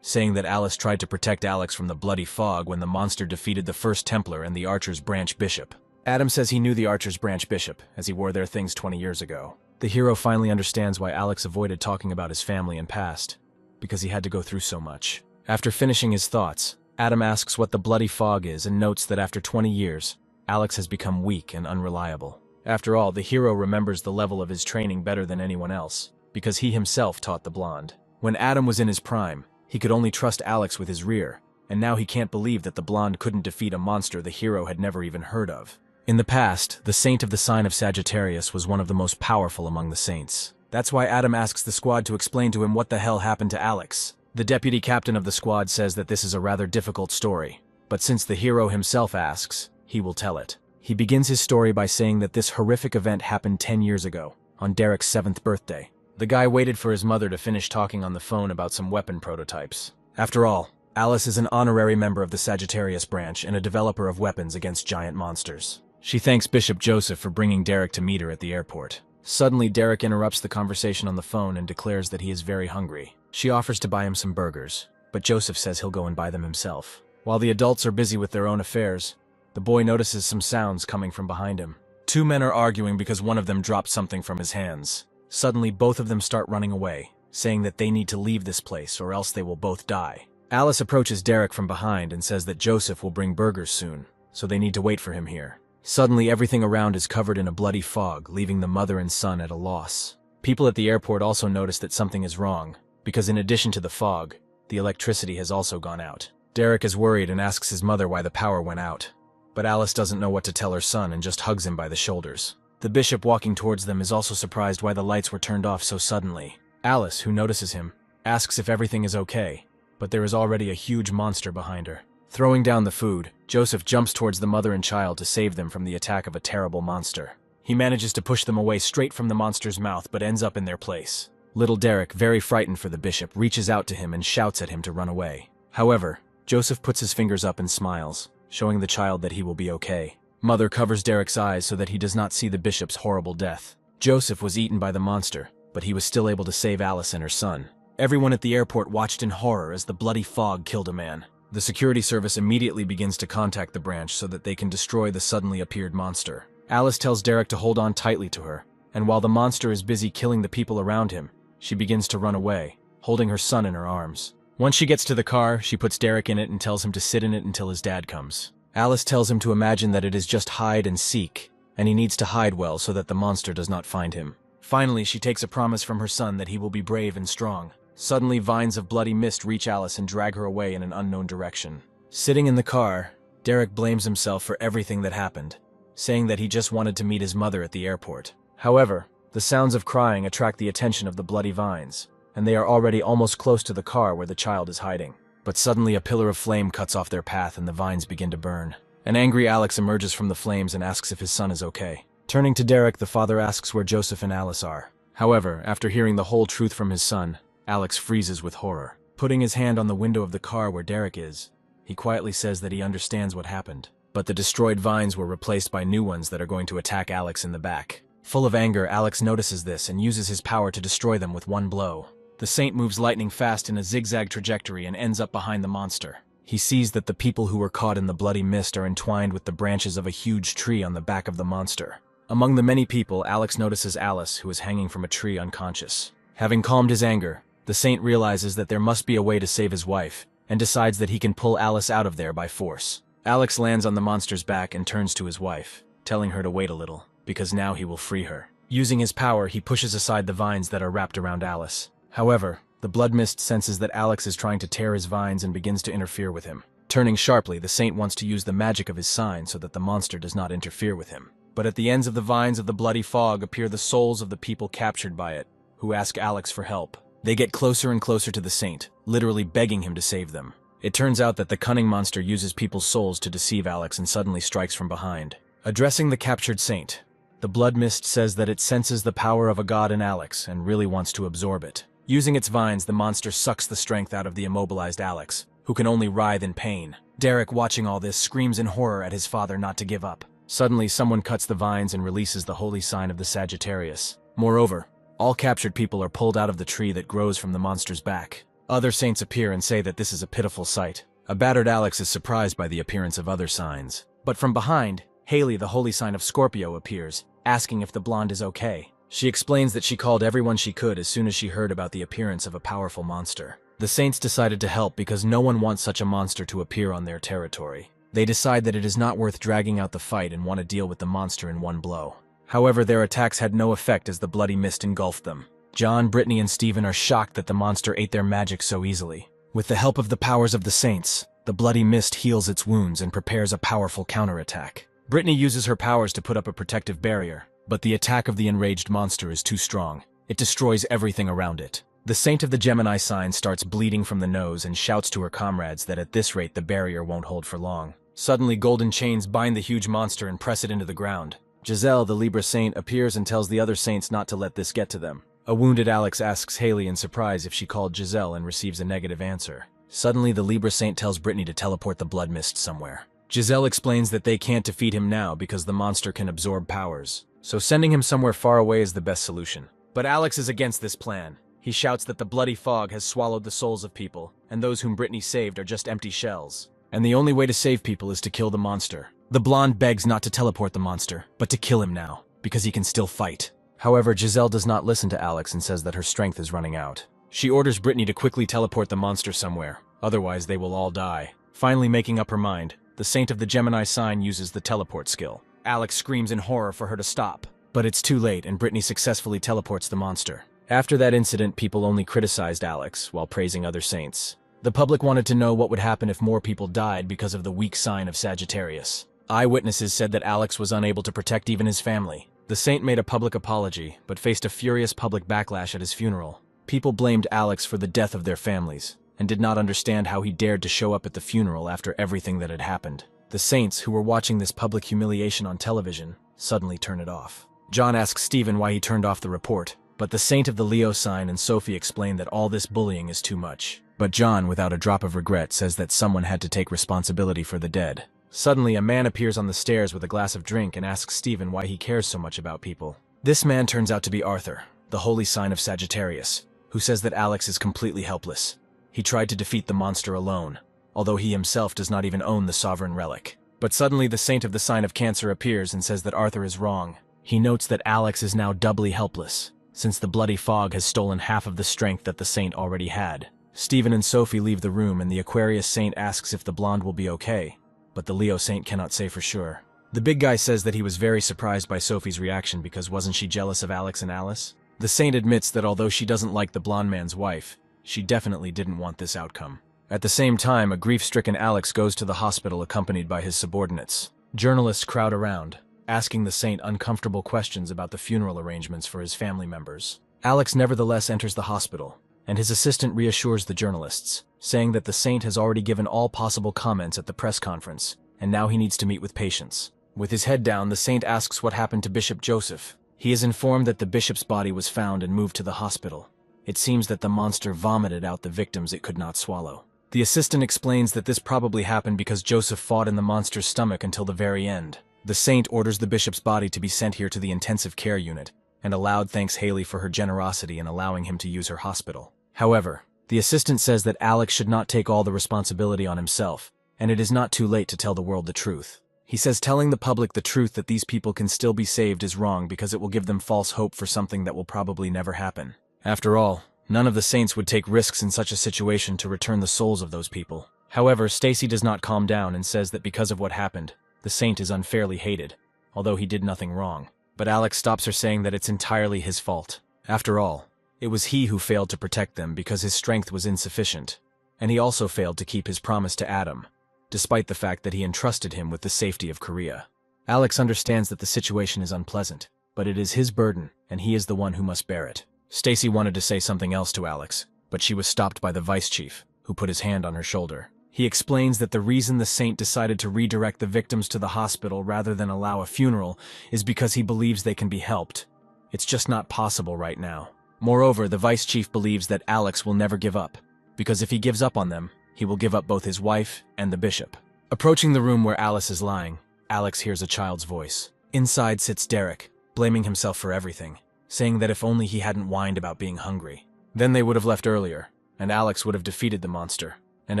saying that Alice tried to protect Alex from the Bloody Fog when the monster defeated the First Templar and the Archer's branch bishop. Adam says he knew the Archer's branch bishop, as he wore their things 20 years ago. The hero finally understands why Alex avoided talking about his family and past, because he had to go through so much. After finishing his thoughts, Adam asks what the Bloody Fog is and notes that after 20 years, Alex has become weak and unreliable. After all, the hero remembers the level of his training better than anyone else, because he himself taught the blonde. When Adam was in his prime, he could only trust Alex with his rear, and now he can't believe that the blonde couldn't defeat a monster the hero had never even heard of. In the past, the saint of the sign of Sagittarius was one of the most powerful among the saints. That's why Adam asks the squad to explain to him what the hell happened to Alex. The deputy captain of the squad says that this is a rather difficult story, but since the hero himself asks, he will tell it. He begins his story by saying that this horrific event happened 10 years ago, on Derek's 7th birthday. The guy waited for his mother to finish talking on the phone about some weapon prototypes. After all, Alice is an honorary member of the Sagittarius branch and a developer of weapons against giant monsters. She thanks Bishop Joseph for bringing Derek to meet her at the airport. Suddenly, Derek interrupts the conversation on the phone and declares that he is very hungry. She offers to buy him some burgers, but Joseph says he'll go and buy them himself. While the adults are busy with their own affairs, the boy notices some sounds coming from behind him. Two men are arguing because one of them dropped something from his hands. Suddenly, both of them start running away, saying that they need to leave this place or else they will both die. Alice approaches Derek from behind and says that Joseph will bring burgers soon, so they need to wait for him here. Suddenly, everything around is covered in a bloody fog, leaving the mother and son at a loss. People at the airport also notice that something is wrong, because in addition to the fog, the electricity has also gone out. Derek is worried and asks his mother why the power went out, but Alice doesn't know what to tell her son and just hugs him by the shoulders. The bishop walking towards them is also surprised why the lights were turned off so suddenly. Alice, who notices him, asks if everything is okay, but there is already a huge monster behind her. Throwing down the food, Joseph jumps towards the mother and child to save them from the attack of a terrible monster. He manages to push them away straight from the monster's mouth but ends up in their place. Little Derek, very frightened for the bishop, reaches out to him and shouts at him to run away. However, Joseph puts his fingers up and smiles, showing the child that he will be okay. Mother covers Derek's eyes so that he does not see the bishop's horrible death. Joseph was eaten by the monster, but he was still able to save Alice and her son. Everyone at the airport watched in horror as the bloody fog killed a man. The security service immediately begins to contact the branch so that they can destroy the suddenly appeared monster. Alice tells Derek to hold on tightly to her, and while the monster is busy killing the people around him, she begins to run away, holding her son in her arms. Once she gets to the car, she puts Derek in it and tells him to sit in it until his dad comes. Alice tells him to imagine that it is just hide and seek, and he needs to hide well so that the monster does not find him. Finally, she takes a promise from her son that he will be brave and strong. Suddenly, vines of bloody mist reach Alice and drag her away in an unknown direction. Sitting in the car, Derek blames himself for everything that happened, saying that he just wanted to meet his mother at the airport. However, the sounds of crying attract the attention of the bloody vines, and they are already almost close to the car where the child is hiding. But suddenly a pillar of flame cuts off their path and the vines begin to burn. An angry Alex emerges from the flames and asks if his son is okay. Turning to Derek, the father asks where Joseph and Alice are. However, after hearing the whole truth from his son, Alex freezes with horror. Putting his hand on the window of the car where Derek is, he quietly says that he understands what happened. But the destroyed vines were replaced by new ones that are going to attack Alex in the back. Full of anger, Alex notices this and uses his power to destroy them with one blow. The saint moves lightning fast in a zigzag trajectory and ends up behind the monster. He sees that the people who were caught in the bloody mist are entwined with the branches of a huge tree on the back of the monster. Among the many people, Alex notices Alice, who is hanging from a tree unconscious. Having calmed his anger, the saint realizes that there must be a way to save his wife, and decides that he can pull Alice out of there by force. Alex lands on the monster's back and turns to his wife, telling her to wait a little, because now he will free her. Using his power, he pushes aside the vines that are wrapped around Alice. However, the blood mist senses that Alex is trying to tear his vines and begins to interfere with him. Turning sharply, the saint wants to use the magic of his sign so that the monster does not interfere with him. But at the ends of the vines of the bloody fog appear the souls of the people captured by it, who ask Alex for help. They get closer and closer to the saint, literally begging him to save them. It turns out that the cunning monster uses people's souls to deceive Alex and suddenly strikes from behind. Addressing the captured saint, the blood mist says that it senses the power of a god in Alex and really wants to absorb it. Using its vines, the monster sucks the strength out of the immobilized Alex, who can only writhe in pain. Derek, watching all this, screams in horror at his father not to give up. Suddenly, someone cuts the vines and releases the holy sign of the Sagittarius. Moreover, all captured people are pulled out of the tree that grows from the monster's back. Other saints appear and say that this is a pitiful sight. A battered Alex is surprised by the appearance of other signs. But from behind, Haley, the holy sign of Scorpio, appears, asking if the blonde is okay. She explains that she called everyone she could as soon as she heard about the appearance of a powerful monster. The saints decided to help because no one wants such a monster to appear on their territory. They decide that it is not worth dragging out the fight and want to deal with the monster in one blow. However, their attacks had no effect as the bloody mist engulfed them. John, Brittany, and Stephen are shocked that the monster ate their magic so easily. With the help of the powers of the saints, the bloody mist heals its wounds and prepares a powerful counterattack. Brittany uses her powers to put up a protective barrier, but the attack of the enraged monster is too strong. It destroys everything around it. The Saint of the Gemini sign starts bleeding from the nose and shouts to her comrades that at this rate the barrier won't hold for long. Suddenly, golden chains bind the huge monster and press it into the ground. Giselle, the Libra Saint, appears and tells the other saints not to let this get to them. A wounded Alex asks Haley in surprise if she called Giselle and receives a negative answer. Suddenly, the Libra Saint tells Brittany to teleport the blood mist somewhere. Giselle explains that they can't defeat him now because the monster can absorb powers, so sending him somewhere far away is the best solution. But Alex is against this plan. He shouts that the bloody fog has swallowed the souls of people, and those whom Brittany saved are just empty shells. And the only way to save people is to kill the monster. The blonde begs not to teleport the monster, but to kill him now, because he can still fight. However, Giselle does not listen to Alex and says that her strength is running out. She orders Brittany to quickly teleport the monster somewhere, otherwise they will all die. Finally making up her mind, the Saint of the Gemini sign uses the teleport skill. Alex screams in horror for her to stop, but it's too late and Brittany successfully teleports the monster. After that incident, people only criticized Alex while praising other saints. The public wanted to know what would happen if more people died because of the weak sign of Sagittarius. Eyewitnesses said that Alex was unable to protect even his family. The saint made a public apology, but faced a furious public backlash at his funeral. People blamed Alex for the death of their families, and did not understand how he dared to show up at the funeral after everything that had happened. The saints, who were watching this public humiliation on television, suddenly turn it off. John asks Stephen why he turned off the report, but the Saint of the Leo sign and Sophie explain that all this bullying is too much. But John, without a drop of regret, says that someone had to take responsibility for the dead. Suddenly, a man appears on the stairs with a glass of drink and asks Stephen why he cares so much about people. This man turns out to be Arthur, the holy sign of Sagittarius, who says that Alex is completely helpless. He tried to defeat the monster alone, although he himself does not even own the sovereign relic. But suddenly the Saint of the sign of Cancer appears and says that Arthur is wrong. He notes that Alex is now doubly helpless, since the bloody fog has stolen half of the strength that the Saint already had. Stephen and Sophie leave the room and the Aquarius Saint asks if the blonde will be okay, but the Leo Saint cannot say for sure. The big guy says that he was very surprised by Sophie's reaction because wasn't she jealous of Alex and Alice? The Saint admits that although she doesn't like the blonde man's wife, she definitely didn't want this outcome. At the same time, a grief-stricken Alex goes to the hospital accompanied by his subordinates. Journalists crowd around, asking the Saint uncomfortable questions about the funeral arrangements for his family members. Alex nevertheless enters the hospital, and his assistant reassures the journalists, saying that the Saint has already given all possible comments at the press conference, and now he needs to meet with patients. With his head down, the Saint asks what happened to Bishop Joseph. He is informed that the bishop's body was found and moved to the hospital. It seems that the monster vomited out the victims it could not swallow. The assistant explains that this probably happened because Joseph fought in the monster's stomach until the very end. The Saint orders the bishop's body to be sent here to the intensive care unit, and aloud thanks Haley for her generosity in allowing him to use her hospital. However, the assistant says that Alex should not take all the responsibility on himself, and it is not too late to tell the world the truth. He says telling the public the truth that these people can still be saved is wrong because it will give them false hope for something that will probably never happen. After all, none of the saints would take risks in such a situation to return the souls of those people. However, Stacy does not calm down and says that because of what happened, the saint is unfairly hated, although he did nothing wrong. But Alex stops her saying that it's entirely his fault. After all, it was he who failed to protect them because his strength was insufficient, and he also failed to keep his promise to Adam, despite the fact that he entrusted him with the safety of Korea. Alex understands that the situation is unpleasant, but it is his burden, and he is the one who must bear it. Stacy wanted to say something else to Alex, but she was stopped by the vice chief, who put his hand on her shoulder. He explains that the reason the saint decided to redirect the victims to the hospital rather than allow a funeral is because he believes they can be helped. It's just not possible right now. Moreover, the vice chief believes that Alex will never give up, because if he gives up on them, he will give up both his wife and the bishop. Approaching the room where Alice is lying, Alex hears a child's voice. Inside sits Derek, blaming himself for everything, saying that if only he hadn't whined about being hungry. Then they would have left earlier, and Alex would have defeated the monster, and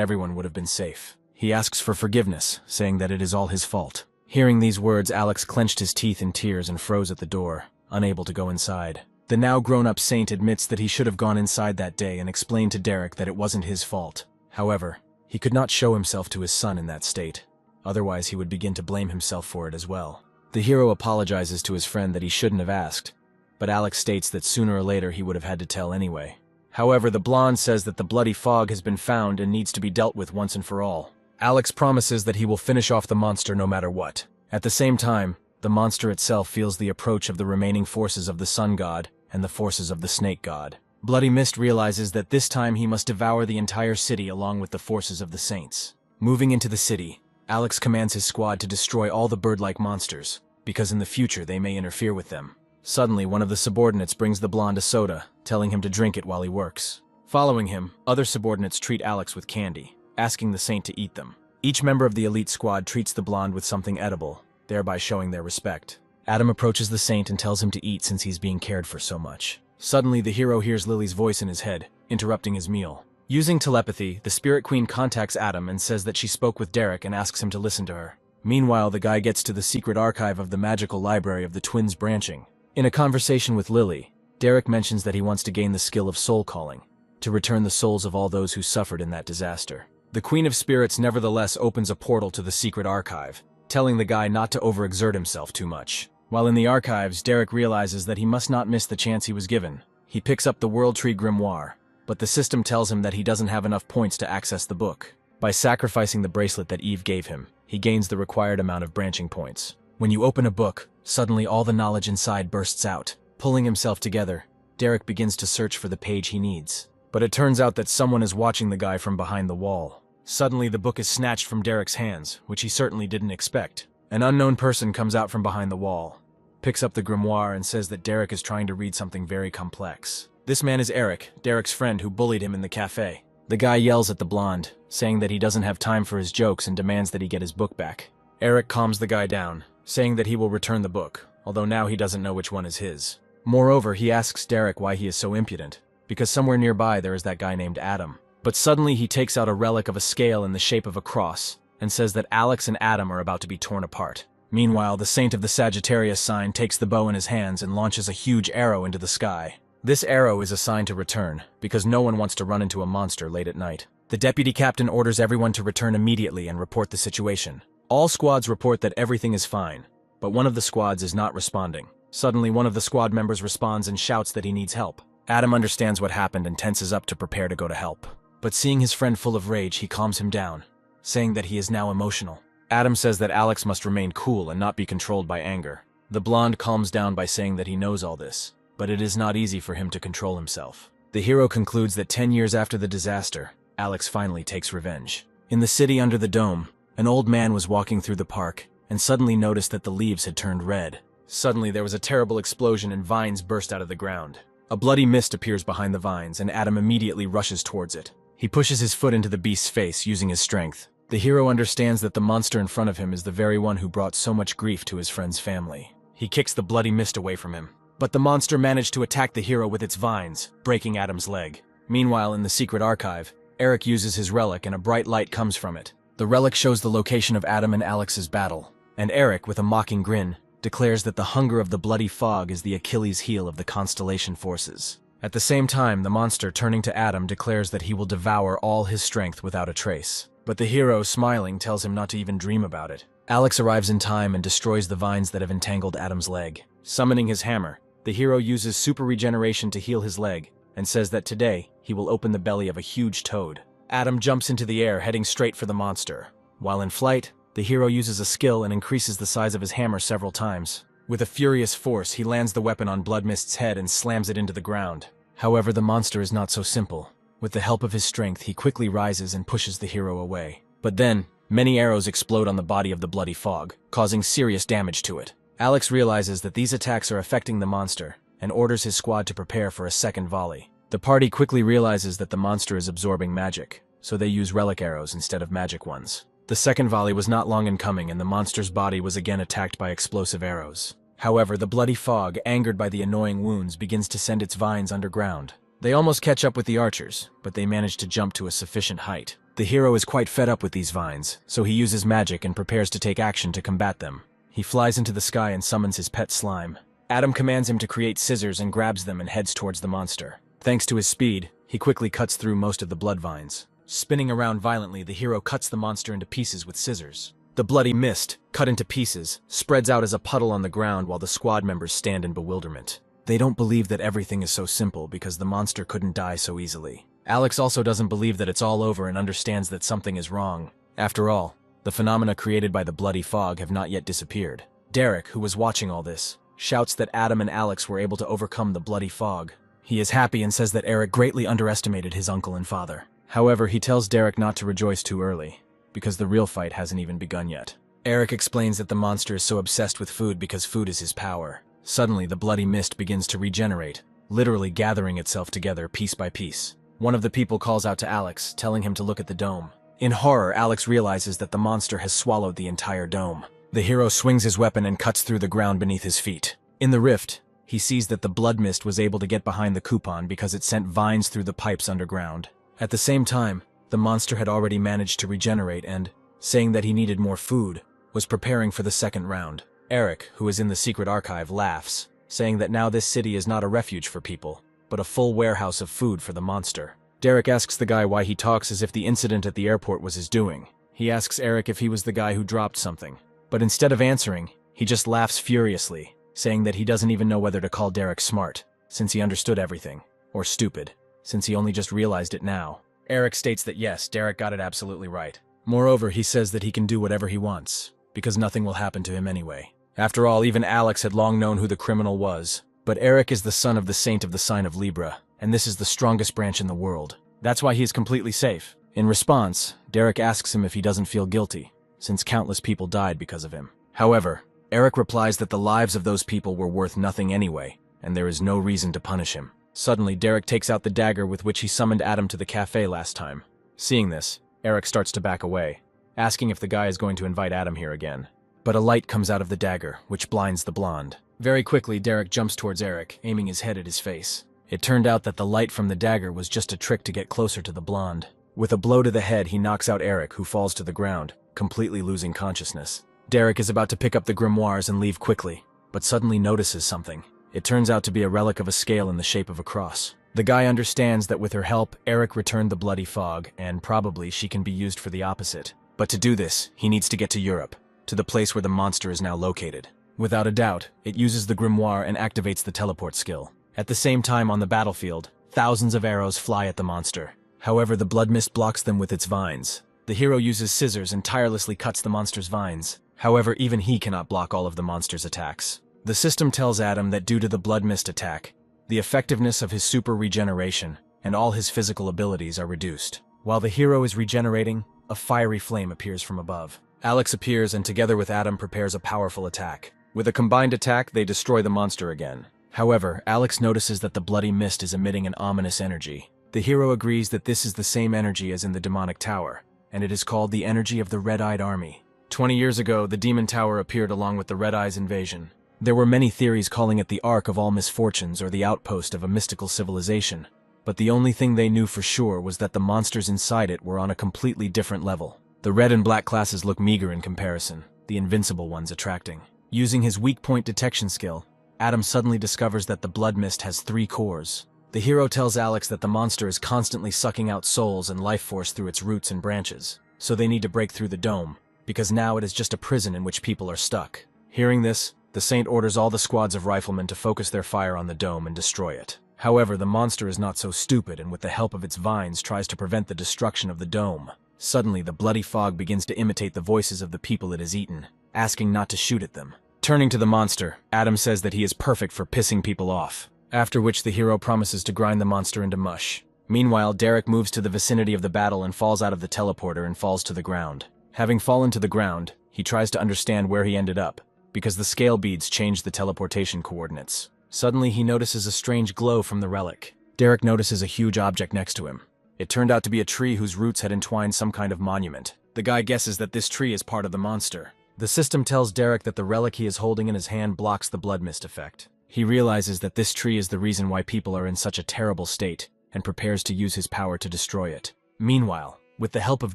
everyone would have been safe. He asks for forgiveness, saying that it is all his fault. Hearing these words, Alex clenched his teeth in tears and froze at the door, unable to go inside. The now grown-up saint admits that he should have gone inside that day and explained to Derek that it wasn't his fault. However, he could not show himself to his son in that state, otherwise he would begin to blame himself for it as well. The hero apologizes to his friend that he shouldn't have asked, but Alex states that sooner or later he would have had to tell anyway. However, the blonde says that the bloody fog has been found and needs to be dealt with once and for all. Alex promises that he will finish off the monster no matter what. At the same time, the monster itself feels the approach of the remaining forces of the sun god and the forces of the snake god. Bloody Mist realizes that this time he must devour the entire city along with the forces of the saints. Moving into the city, Alex commands his squad to destroy all the bird-like monsters, because in the future they may interfere with them. Suddenly, one of the subordinates brings the blonde a soda, telling him to drink it while he works. Following him, other subordinates treat Alex with candy, asking the saint to eat them. Each member of the elite squad treats the blonde with something edible, thereby showing their respect. Adam approaches the saint and tells him to eat since he's being cared for so much. Suddenly, the hero hears Lily's voice in his head, interrupting his meal. Using telepathy, the Spirit Queen contacts Adam and says that she spoke with Derek and asks him to listen to her. Meanwhile, the guy gets to the secret archive of the magical library of the twins branching. In a conversation with Lily, Derek mentions that he wants to gain the skill of soul calling, to return the souls of all those who suffered in that disaster. The Queen of Spirits nevertheless opens a portal to the secret archive, telling the guy not to overexert himself too much. While in the archives, Derek realizes that he must not miss the chance he was given. He picks up the World Tree Grimoire, but the system tells him that he doesn't have enough points to access the book. By sacrificing the bracelet that Eve gave him, he gains the required amount of branching points. When you open a book, suddenly all the knowledge inside bursts out. Pulling himself together, Derek begins to search for the page he needs. But it turns out that someone is watching the guy from behind the wall. Suddenly, the book is snatched from Derek's hands, which he certainly didn't expect. An unknown person comes out from behind the wall, picks up the grimoire and says that Derek is trying to read something very complex. This man is Eric, Derek's friend who bullied him in the cafe. The guy yells at the blonde, saying that he doesn't have time for his jokes and demands that he get his book back. Eric calms the guy down, saying that he will return the book, although now he doesn't know which one is his. Moreover, he asks Derek why he is so impudent, because somewhere nearby there is that guy named Adam. But suddenly he takes out a relic of a scale in the shape of a cross, and says that Alex and Adam are about to be torn apart. Meanwhile, the Saint of the Sagittarius sign takes the bow in his hands and launches a huge arrow into the sky. This arrow is a sign to return, because no one wants to run into a monster late at night. The deputy captain orders everyone to return immediately and report the situation. All squads report that everything is fine, but one of the squads is not responding. Suddenly, one of the squad members responds and shouts that he needs help. Adam understands what happened and tenses up to prepare to go to help. But seeing his friend full of rage, he calms him down, saying that he is now emotional. Adam says that Alex must remain cool and not be controlled by anger. The blonde calms down by saying that he knows all this, but it is not easy for him to control himself. The hero concludes that 10 years after the disaster, Alex finally takes revenge. In the city under the dome, an old man was walking through the park and suddenly noticed that the leaves had turned red. Suddenly there was a terrible explosion and vines burst out of the ground. A bloody mist appears behind the vines and Adam immediately rushes towards it. He pushes his foot into the beast's face using his strength. The hero understands that the monster in front of him is the very one who brought so much grief to his friend's family. He kicks the bloody mist away from him. But the monster managed to attack the hero with its vines, breaking Adam's leg. Meanwhile, in the secret archive, Eric uses his relic and a bright light comes from it. The relic shows the location of Adam and Alex's battle, and Eric, with a mocking grin, declares that the hunger of the bloody fog is the Achilles heel of the Constellation forces. At the same time, the monster, turning to Adam, declares that he will devour all his strength without a trace. But the hero, smiling, tells him not to even dream about it. Alex arrives in time and destroys the vines that have entangled Adam's leg. Summoning his hammer, the hero uses super regeneration to heal his leg, and says that today, he will open the belly of a huge toad. Adam jumps into the air, heading straight for the monster. While in flight, the hero uses a skill and increases the size of his hammer several times. With a furious force, he lands the weapon on Bloodmist's head and slams it into the ground. However, the monster is not so simple. With the help of his strength, he quickly rises and pushes the hero away. But then, many arrows explode on the body of the bloody fog, causing serious damage to it. Alex realizes that these attacks are affecting the monster, and orders his squad to prepare for a second volley. The party quickly realizes that the monster is absorbing magic, so they use relic arrows instead of magic ones. The second volley was not long in coming, and the monster's body was again attacked by explosive arrows. However, the bloody fog, angered by the annoying wounds, begins to send its vines underground. They almost catch up with the archers, but they manage to jump to a sufficient height. The hero is quite fed up with these vines, so he uses magic and prepares to take action to combat them. He flies into the sky and summons his pet slime. Adam commands him to create scissors and grabs them and heads towards the monster. Thanks to his speed, he quickly cuts through most of the blood vines. Spinning around violently, the hero cuts the monster into pieces with scissors. The bloody mist, cut into pieces, spreads out as a puddle on the ground while the squad members stand in bewilderment. They don't believe that everything is so simple because the monster couldn't die so easily. Alex also doesn't believe that it's all over and understands that something is wrong. After all, the phenomena created by the bloody fog have not yet disappeared. Derek, who was watching all this, shouts that Adam and Alex were able to overcome the bloody fog. He is happy and says that Eric greatly underestimated his uncle and father. However, he tells Derek not to rejoice too early, because the real fight hasn't even begun yet. Eric explains that the monster is so obsessed with food because food is his power. Suddenly, the bloody mist begins to regenerate, literally gathering itself together piece by piece. One of the people calls out to Alex, telling him to look at the dome. In horror, Alex realizes that the monster has swallowed the entire dome. The hero swings his weapon and cuts through the ground beneath his feet. In the rift, he sees that the blood mist was able to get behind the coupon because it sent vines through the pipes underground. At the same time, the monster had already managed to regenerate and, saying that he needed more food, was preparing for the second round. Eric, who is in the secret archive, laughs, saying that now this city is not a refuge for people, but a full warehouse of food for the monster. Derek asks the guy why he talks as if the incident at the airport was his doing. He asks Eric if he was the guy who dropped something, but instead of answering, he just laughs furiously, saying that he doesn't even know whether to call Derek smart, since he understood everything, or stupid, since he only just realized it now. Eric states that yes, Derek got it absolutely right. Moreover, he says that he can do whatever he wants, because nothing will happen to him anyway. After all, even Alex had long known who the criminal was, but Eric is the son of the saint of the sign of Libra, and this is the strongest branch in the world. That's why he is completely safe. In response, Derek asks him if he doesn't feel guilty, since countless people died because of him. However, Eric replies that the lives of those people were worth nothing anyway, and there is no reason to punish him. Suddenly, Derek takes out the dagger with which he summoned Adam to the cafe last time. Seeing this, Eric starts to back away, asking if the guy is going to invite Adam here again. But a light comes out of the dagger, which blinds the blonde. Very quickly, Derek jumps towards Eric, aiming his head at his face. It turned out that the light from the dagger was just a trick to get closer to the blonde. With a blow to the head, he knocks out Eric, who falls to the ground, completely losing consciousness. Derek is about to pick up the grimoires and leave quickly, but suddenly notices something. It turns out to be a relic of a scale in the shape of a cross. The guy understands that with her help, Eric returned the bloody fog, and probably she can be used for the opposite. But to do this, he needs to get to Europe, to the place where the monster is now located. Without a doubt, it uses the grimoire and activates the teleport skill. At the same time on the battlefield, thousands of arrows fly at the monster. However, the blood mist blocks them with its vines. The hero uses scissors and tirelessly cuts the monster's vines. However, even he cannot block all of the monster's attacks. The system tells Adam that due to the blood mist attack, the effectiveness of his super regeneration and all his physical abilities are reduced. While the hero is regenerating, a fiery flame appears from above. Alex appears and together with Adam prepares a powerful attack. With a combined attack, they destroy the monster again. However, Alex notices that the bloody mist is emitting an ominous energy. The hero agrees that this is the same energy as in the demonic tower, and it is called the energy of the Red-Eyed Army. 20 years ago, the Demon Tower appeared along with the Red Eyes invasion. There were many theories calling it the Ark of All Misfortunes or the outpost of a mystical civilization, but the only thing they knew for sure was that the monsters inside it were on a completely different level. The red and black classes look meager in comparison, the invincible ones attracting. Using his weak point detection skill, Adam suddenly discovers that the blood mist has 3 cores. The hero tells Alex that the monster is constantly sucking out souls and life force through its roots and branches, so they need to break through the dome, because now it is just a prison in which people are stuck. Hearing this, the Saint orders all the squads of riflemen to focus their fire on the dome and destroy it. However, the monster is not so stupid and with the help of its vines tries to prevent the destruction of the dome. Suddenly, the bloody fog begins to imitate the voices of the people it has eaten, asking not to shoot at them. Turning to the monster, Adam says that he is perfect for pissing people off, after which the hero promises to grind the monster into mush. Meanwhile, Derek moves to the vicinity of the battle and falls out of the teleporter and falls to the ground. Having fallen to the ground, he tries to understand where he ended up, because the scale beads changed the teleportation coordinates. Suddenly, he notices a strange glow from the relic. Derek notices a huge object next to him. It turned out to be a tree whose roots had entwined some kind of monument. The guy guesses that this tree is part of the monster. The system tells Derek that the relic he is holding in his hand blocks the blood mist effect. He realizes that this tree is the reason why people are in such a terrible state, and prepares to use his power to destroy it. Meanwhile, with the help of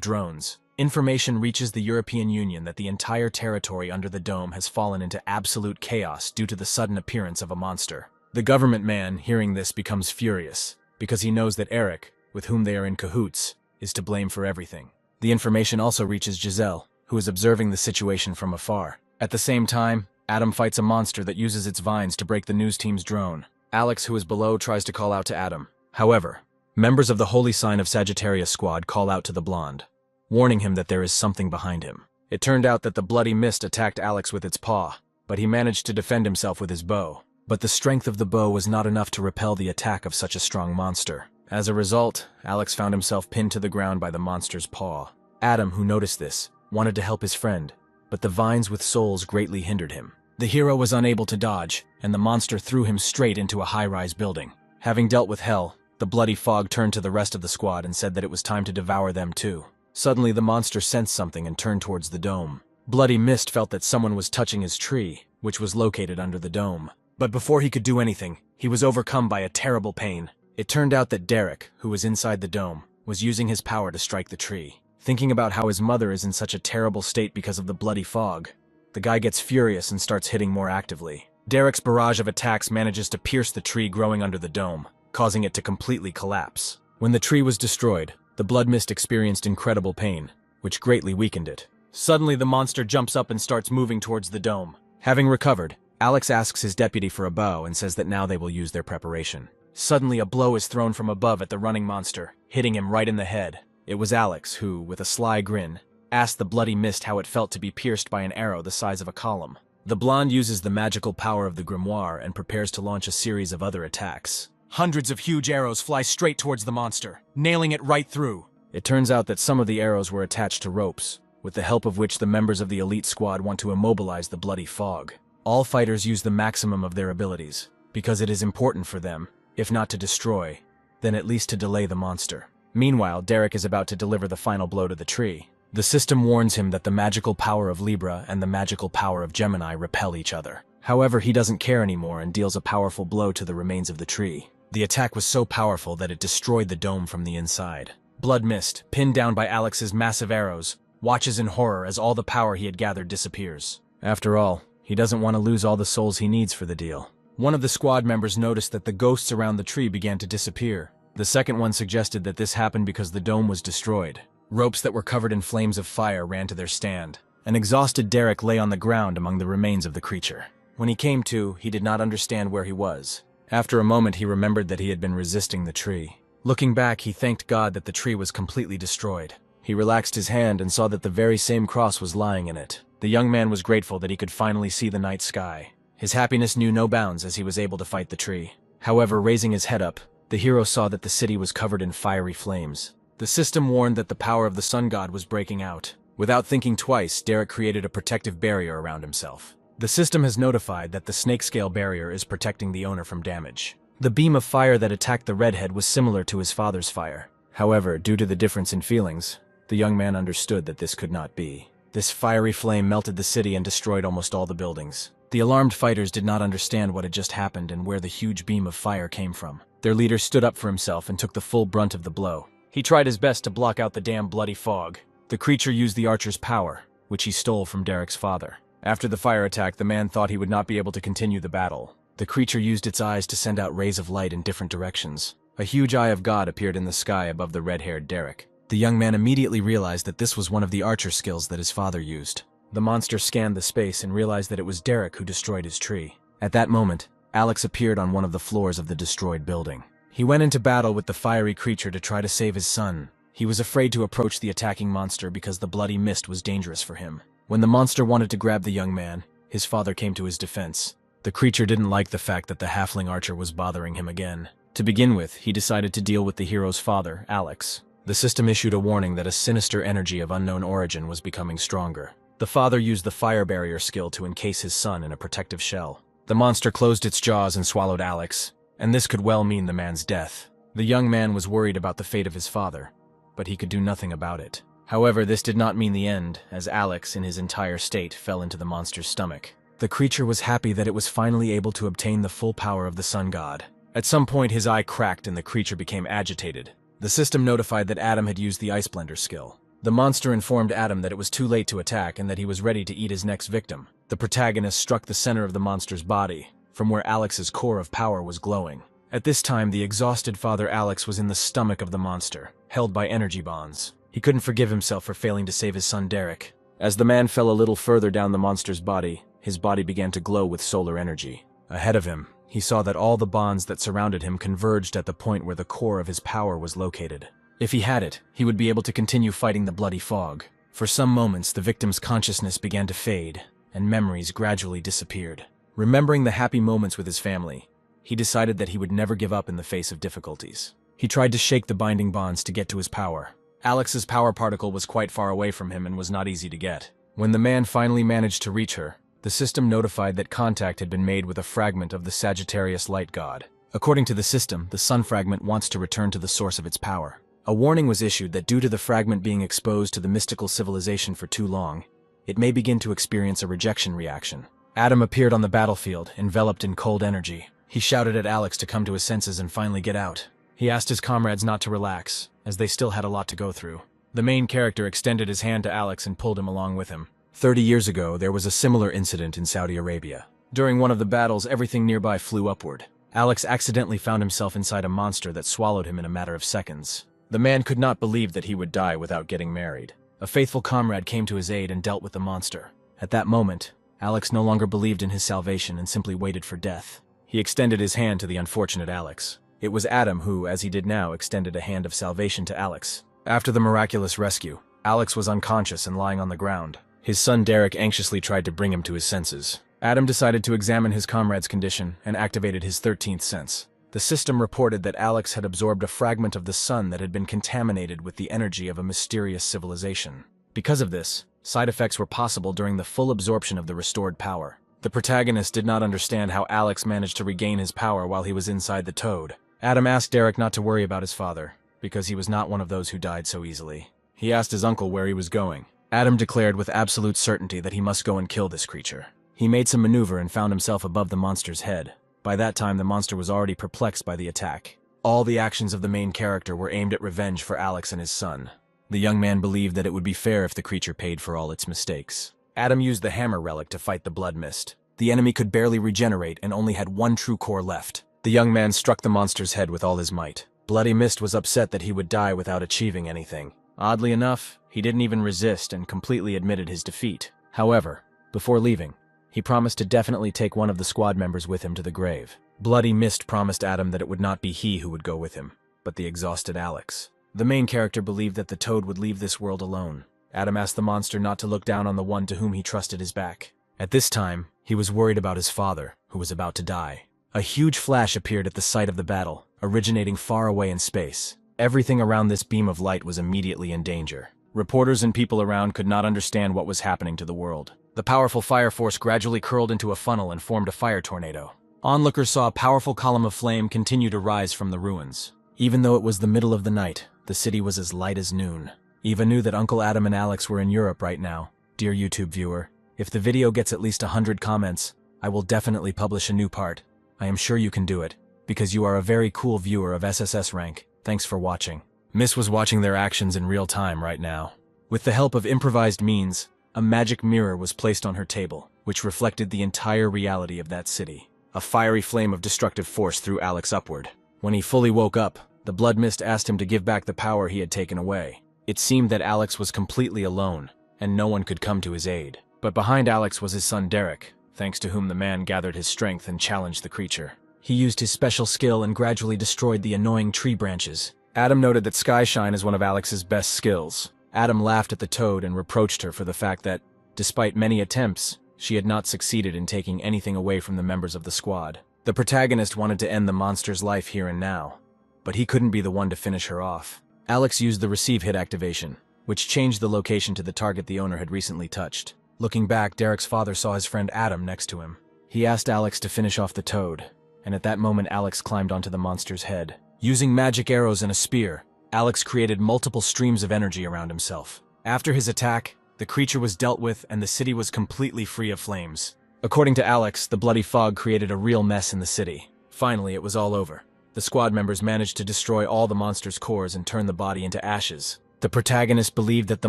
drones, information reaches the European Union that the entire territory under the dome has fallen into absolute chaos due to the sudden appearance of a monster. The government man, hearing this, becomes furious, because he knows that Eric, with whom they are in cahoots, is to blame for everything. The information also reaches Giselle, who is observing the situation from afar. At the same time, Adam fights a monster that uses its vines to break the news team's drone. Alex, who is below, tries to call out to Adam. However, members of the Holy Sign of Sagittarius squad call out to the blonde, warning him that there is something behind him. It turned out that the bloody mist attacked Alex with its paw, but he managed to defend himself with his bow. But the strength of the bow was not enough to repel the attack of such a strong monster. As a result, Alex found himself pinned to the ground by the monster's paw. Adam, who noticed this, wanted to help his friend, but the vines with souls greatly hindered him. The hero was unable to dodge, and the monster threw him straight into a high-rise building. Having dealt with hell, the bloody fog turned to the rest of the squad and said that it was time to devour them too. Suddenly, the monster sensed something and turned towards the dome. Bloody Mist felt that someone was touching his tree, which was located under the dome. But before he could do anything, he was overcome by a terrible pain. It turned out that Derek, who was inside the dome, was using his power to strike the tree. Thinking about how his mother is in such a terrible state because of the bloody fog, the guy gets furious and starts hitting more actively. Derek's barrage of attacks manages to pierce the tree growing under the dome, causing it to completely collapse. When the tree was destroyed, the Blood Mist experienced incredible pain, which greatly weakened it. Suddenly, the monster jumps up and starts moving towards the dome. Having recovered, Alex asks his deputy for a bow and says that now they will use their preparation. Suddenly, a blow is thrown from above at the running monster, hitting him right in the head. It was Alex who, with a sly grin, asked the Bloody Mist how it felt to be pierced by an arrow the size of a column. The blonde uses the magical power of the grimoire and prepares to launch a series of other attacks. Hundreds of huge arrows fly straight towards the monster, nailing it right through. It turns out that some of the arrows were attached to ropes, with the help of which the members of the elite squad want to immobilize the bloody fog. All fighters use the maximum of their abilities, because it is important for them, if not to destroy, then at least to delay the monster. Meanwhile, Derek is about to deliver the final blow to the tree. The system warns him that the magical power of Libra and the magical power of Gemini repel each other. However, he doesn't care anymore and deals a powerful blow to the remains of the tree. The attack was so powerful that it destroyed the dome from the inside. Blood Mist, pinned down by Alex's massive arrows, watches in horror as all the power he had gathered disappears. After all, he doesn't want to lose all the souls he needs for the deal. One of the squad members noticed that the ghosts around the tree began to disappear. The second one suggested that this happened because the dome was destroyed. Ropes that were covered in flames of fire ran to their stand. An exhausted Derek lay on the ground among the remains of the creature. When he came to, he did not understand where he was. After a moment, he remembered that he had been resisting the tree. Looking back, he thanked God that the tree was completely destroyed. He relaxed his hand and saw that the very same cross was lying in it. The young man was grateful that he could finally see the night sky. His happiness knew no bounds as he was able to fight the tree. However, raising his head up, the hero saw that the city was covered in fiery flames. The system warned that the power of the sun god was breaking out. Without thinking twice, Derek created a protective barrier around himself. The system has notified that the snake-scale barrier is protecting the owner from damage. The beam of fire that attacked the redhead was similar to his father's fire. However, due to the difference in feelings, the young man understood that this could not be. This fiery flame melted the city and destroyed almost all the buildings. The alarmed fighters did not understand what had just happened and where the huge beam of fire came from. Their leader stood up for himself and took the full brunt of the blow. He tried his best to block out the damn bloody fog. The creature used the archer's power, which he stole from Derek's father. After the fire attack, the man thought he would not be able to continue the battle. The creature used its eyes to send out rays of light in different directions. A huge eye of God appeared in the sky above the red-haired Derek. The young man immediately realized that this was one of the archer skills that his father used. The monster scanned the space and realized that it was Derek who destroyed his tree. At that moment, Alex appeared on one of the floors of the destroyed building. He went into battle with the fiery creature to try to save his son. He was afraid to approach the attacking monster because the bloody mist was dangerous for him. When the monster wanted to grab the young man, his father came to his defense. The creature didn't like the fact that the halfling archer was bothering him again. To begin with, he decided to deal with the hero's father, Alex. The system issued a warning that a sinister energy of unknown origin was becoming stronger. The father used the fire barrier skill to encase his son in a protective shell. The monster closed its jaws and swallowed Alex, and this could well mean the man's death. The young man was worried about the fate of his father, but he could do nothing about it. However, this did not mean the end, as Alex, in his entire state, fell into the monster's stomach. The creature was happy that it was finally able to obtain the full power of the sun god. At some point, his eye cracked and the creature became agitated. The system notified that Adam had used the ice blender skill. The monster informed Adam that it was too late to attack and that he was ready to eat his next victim. The protagonist struck the center of the monster's body, from where Alex's core of power was glowing. At this time, the exhausted father Alex was in the stomach of the monster, held by energy bonds. He couldn't forgive himself for failing to save his son Derek. As the man fell a little further down the monster's body, his body began to glow with solar energy. Ahead of him, he saw that all the bonds that surrounded him converged at the point where the core of his power was located. If he had it, he would be able to continue fighting the bloody fog. For some moments, the victim's consciousness began to fade, and memories gradually disappeared. Remembering the happy moments with his family, he decided that he would never give up in the face of difficulties. He tried to shake the binding bonds to get to his power. Alex's power particle was quite far away from him and was not easy to get. When the man finally managed to reach her, the system notified that contact had been made with a fragment of the Sagittarius light god. According to the system, the sun fragment wants to return to the source of its power. A warning was issued that due to the fragment being exposed to the mystical civilization for too long, it may begin to experience a rejection reaction. Adam appeared on the battlefield, enveloped in cold energy. He shouted at Alex to come to his senses and finally get out. He asked his comrades not to relax, as they still had a lot to go through. The main character extended his hand to Alex and pulled him along with him. 30 years ago, there was a similar incident in Saudi Arabia. During one of the battles, everything nearby flew upward. Alex accidentally found himself inside a monster that swallowed him in a matter of seconds. The man could not believe that he would die without getting married. A faithful comrade came to his aid and dealt with the monster. At that moment, Alex no longer believed in his salvation and simply waited for death. He extended his hand to the unfortunate Alex. It was Adam who, as he did now, extended a hand of salvation to Alex. After the miraculous rescue, Alex was unconscious and lying on the ground. His son Derek anxiously tried to bring him to his senses. Adam decided to examine his comrade's condition and activated his 13th sense. The system reported that Alex had absorbed a fragment of the sun that had been contaminated with the energy of a mysterious civilization. Because of this, side effects were possible during the full absorption of the restored power. The protagonist did not understand how Alex managed to regain his power while he was inside the toad. Adam asked Derek not to worry about his father, because he was not one of those who died so easily. He asked his uncle where he was going. Adam declared with absolute certainty that he must go and kill this creature. He made some maneuver and found himself above the monster's head. By that time, the monster was already perplexed by the attack. All the actions of the main character were aimed at revenge for Alex and his son. The young man believed that it would be fair if the creature paid for all its mistakes. Adam used the hammer relic to fight the blood mist. The enemy could barely regenerate and only had one true core left. The young man struck the monster's head with all his might. Bloody Mist was upset that he would die without achieving anything. Oddly enough, he didn't even resist and completely admitted his defeat. However, before leaving, he promised to definitely take one of the squad members with him to the grave. Bloody Mist promised Adam that it would not be he who would go with him, but the exhausted Alex. The main character believed that the toad would leave this world alone. Adam asked the monster not to look down on the one to whom he trusted his back. At this time, he was worried about his father, who was about to die. A huge flash appeared at the site of the battle, originating far away in space. Everything around this beam of light was immediately in danger. Reporters and people around could not understand what was happening to the world. The powerful fire force gradually curled into a funnel and formed a fire tornado. Onlookers saw a powerful column of flame continue to rise from the ruins. Even though it was the middle of the night, the city was as light as noon. Eva knew that Uncle Adam and Alex were in Europe right now. Dear YouTube viewer, if the video gets at least 100 comments, I will definitely publish a new part. I am sure you can do it, because you are a very cool viewer of SSS rank. Thanks for watching. Miss was watching their actions in real time right now. With the help of improvised means, a magic mirror was placed on her table, which reflected the entire reality of that city. A fiery flame of destructive force threw Alex upward. When he fully woke up, the blood mist asked him to give back the power he had taken away. It seemed that Alex was completely alone, and no one could come to his aid. But behind Alex was his son Derek, thanks to whom the man gathered his strength and challenged the creature. He used his special skill and gradually destroyed the annoying tree branches. Adam noted that Skyshine is one of Alex's best skills. Adam laughed at the toad and reproached her for the fact that, despite many attempts, she had not succeeded in taking anything away from the members of the squad. The protagonist wanted to end the monster's life here and now, but he couldn't be the one to finish her off. Alex used the receive hit activation, which changed the location to the target the owner had recently touched. Looking back, Derek's father saw his friend Adam next to him. He asked Alex to finish off the toad, and at that moment Alex climbed onto the monster's head. Using magic arrows and a spear, Alex created multiple streams of energy around himself. After his attack, the creature was dealt with and the city was completely free of flames. According to Alex, the bloody fog created a real mess in the city. Finally, it was all over. The squad members managed to destroy all the monster's cores and turn the body into ashes. The protagonist believed that the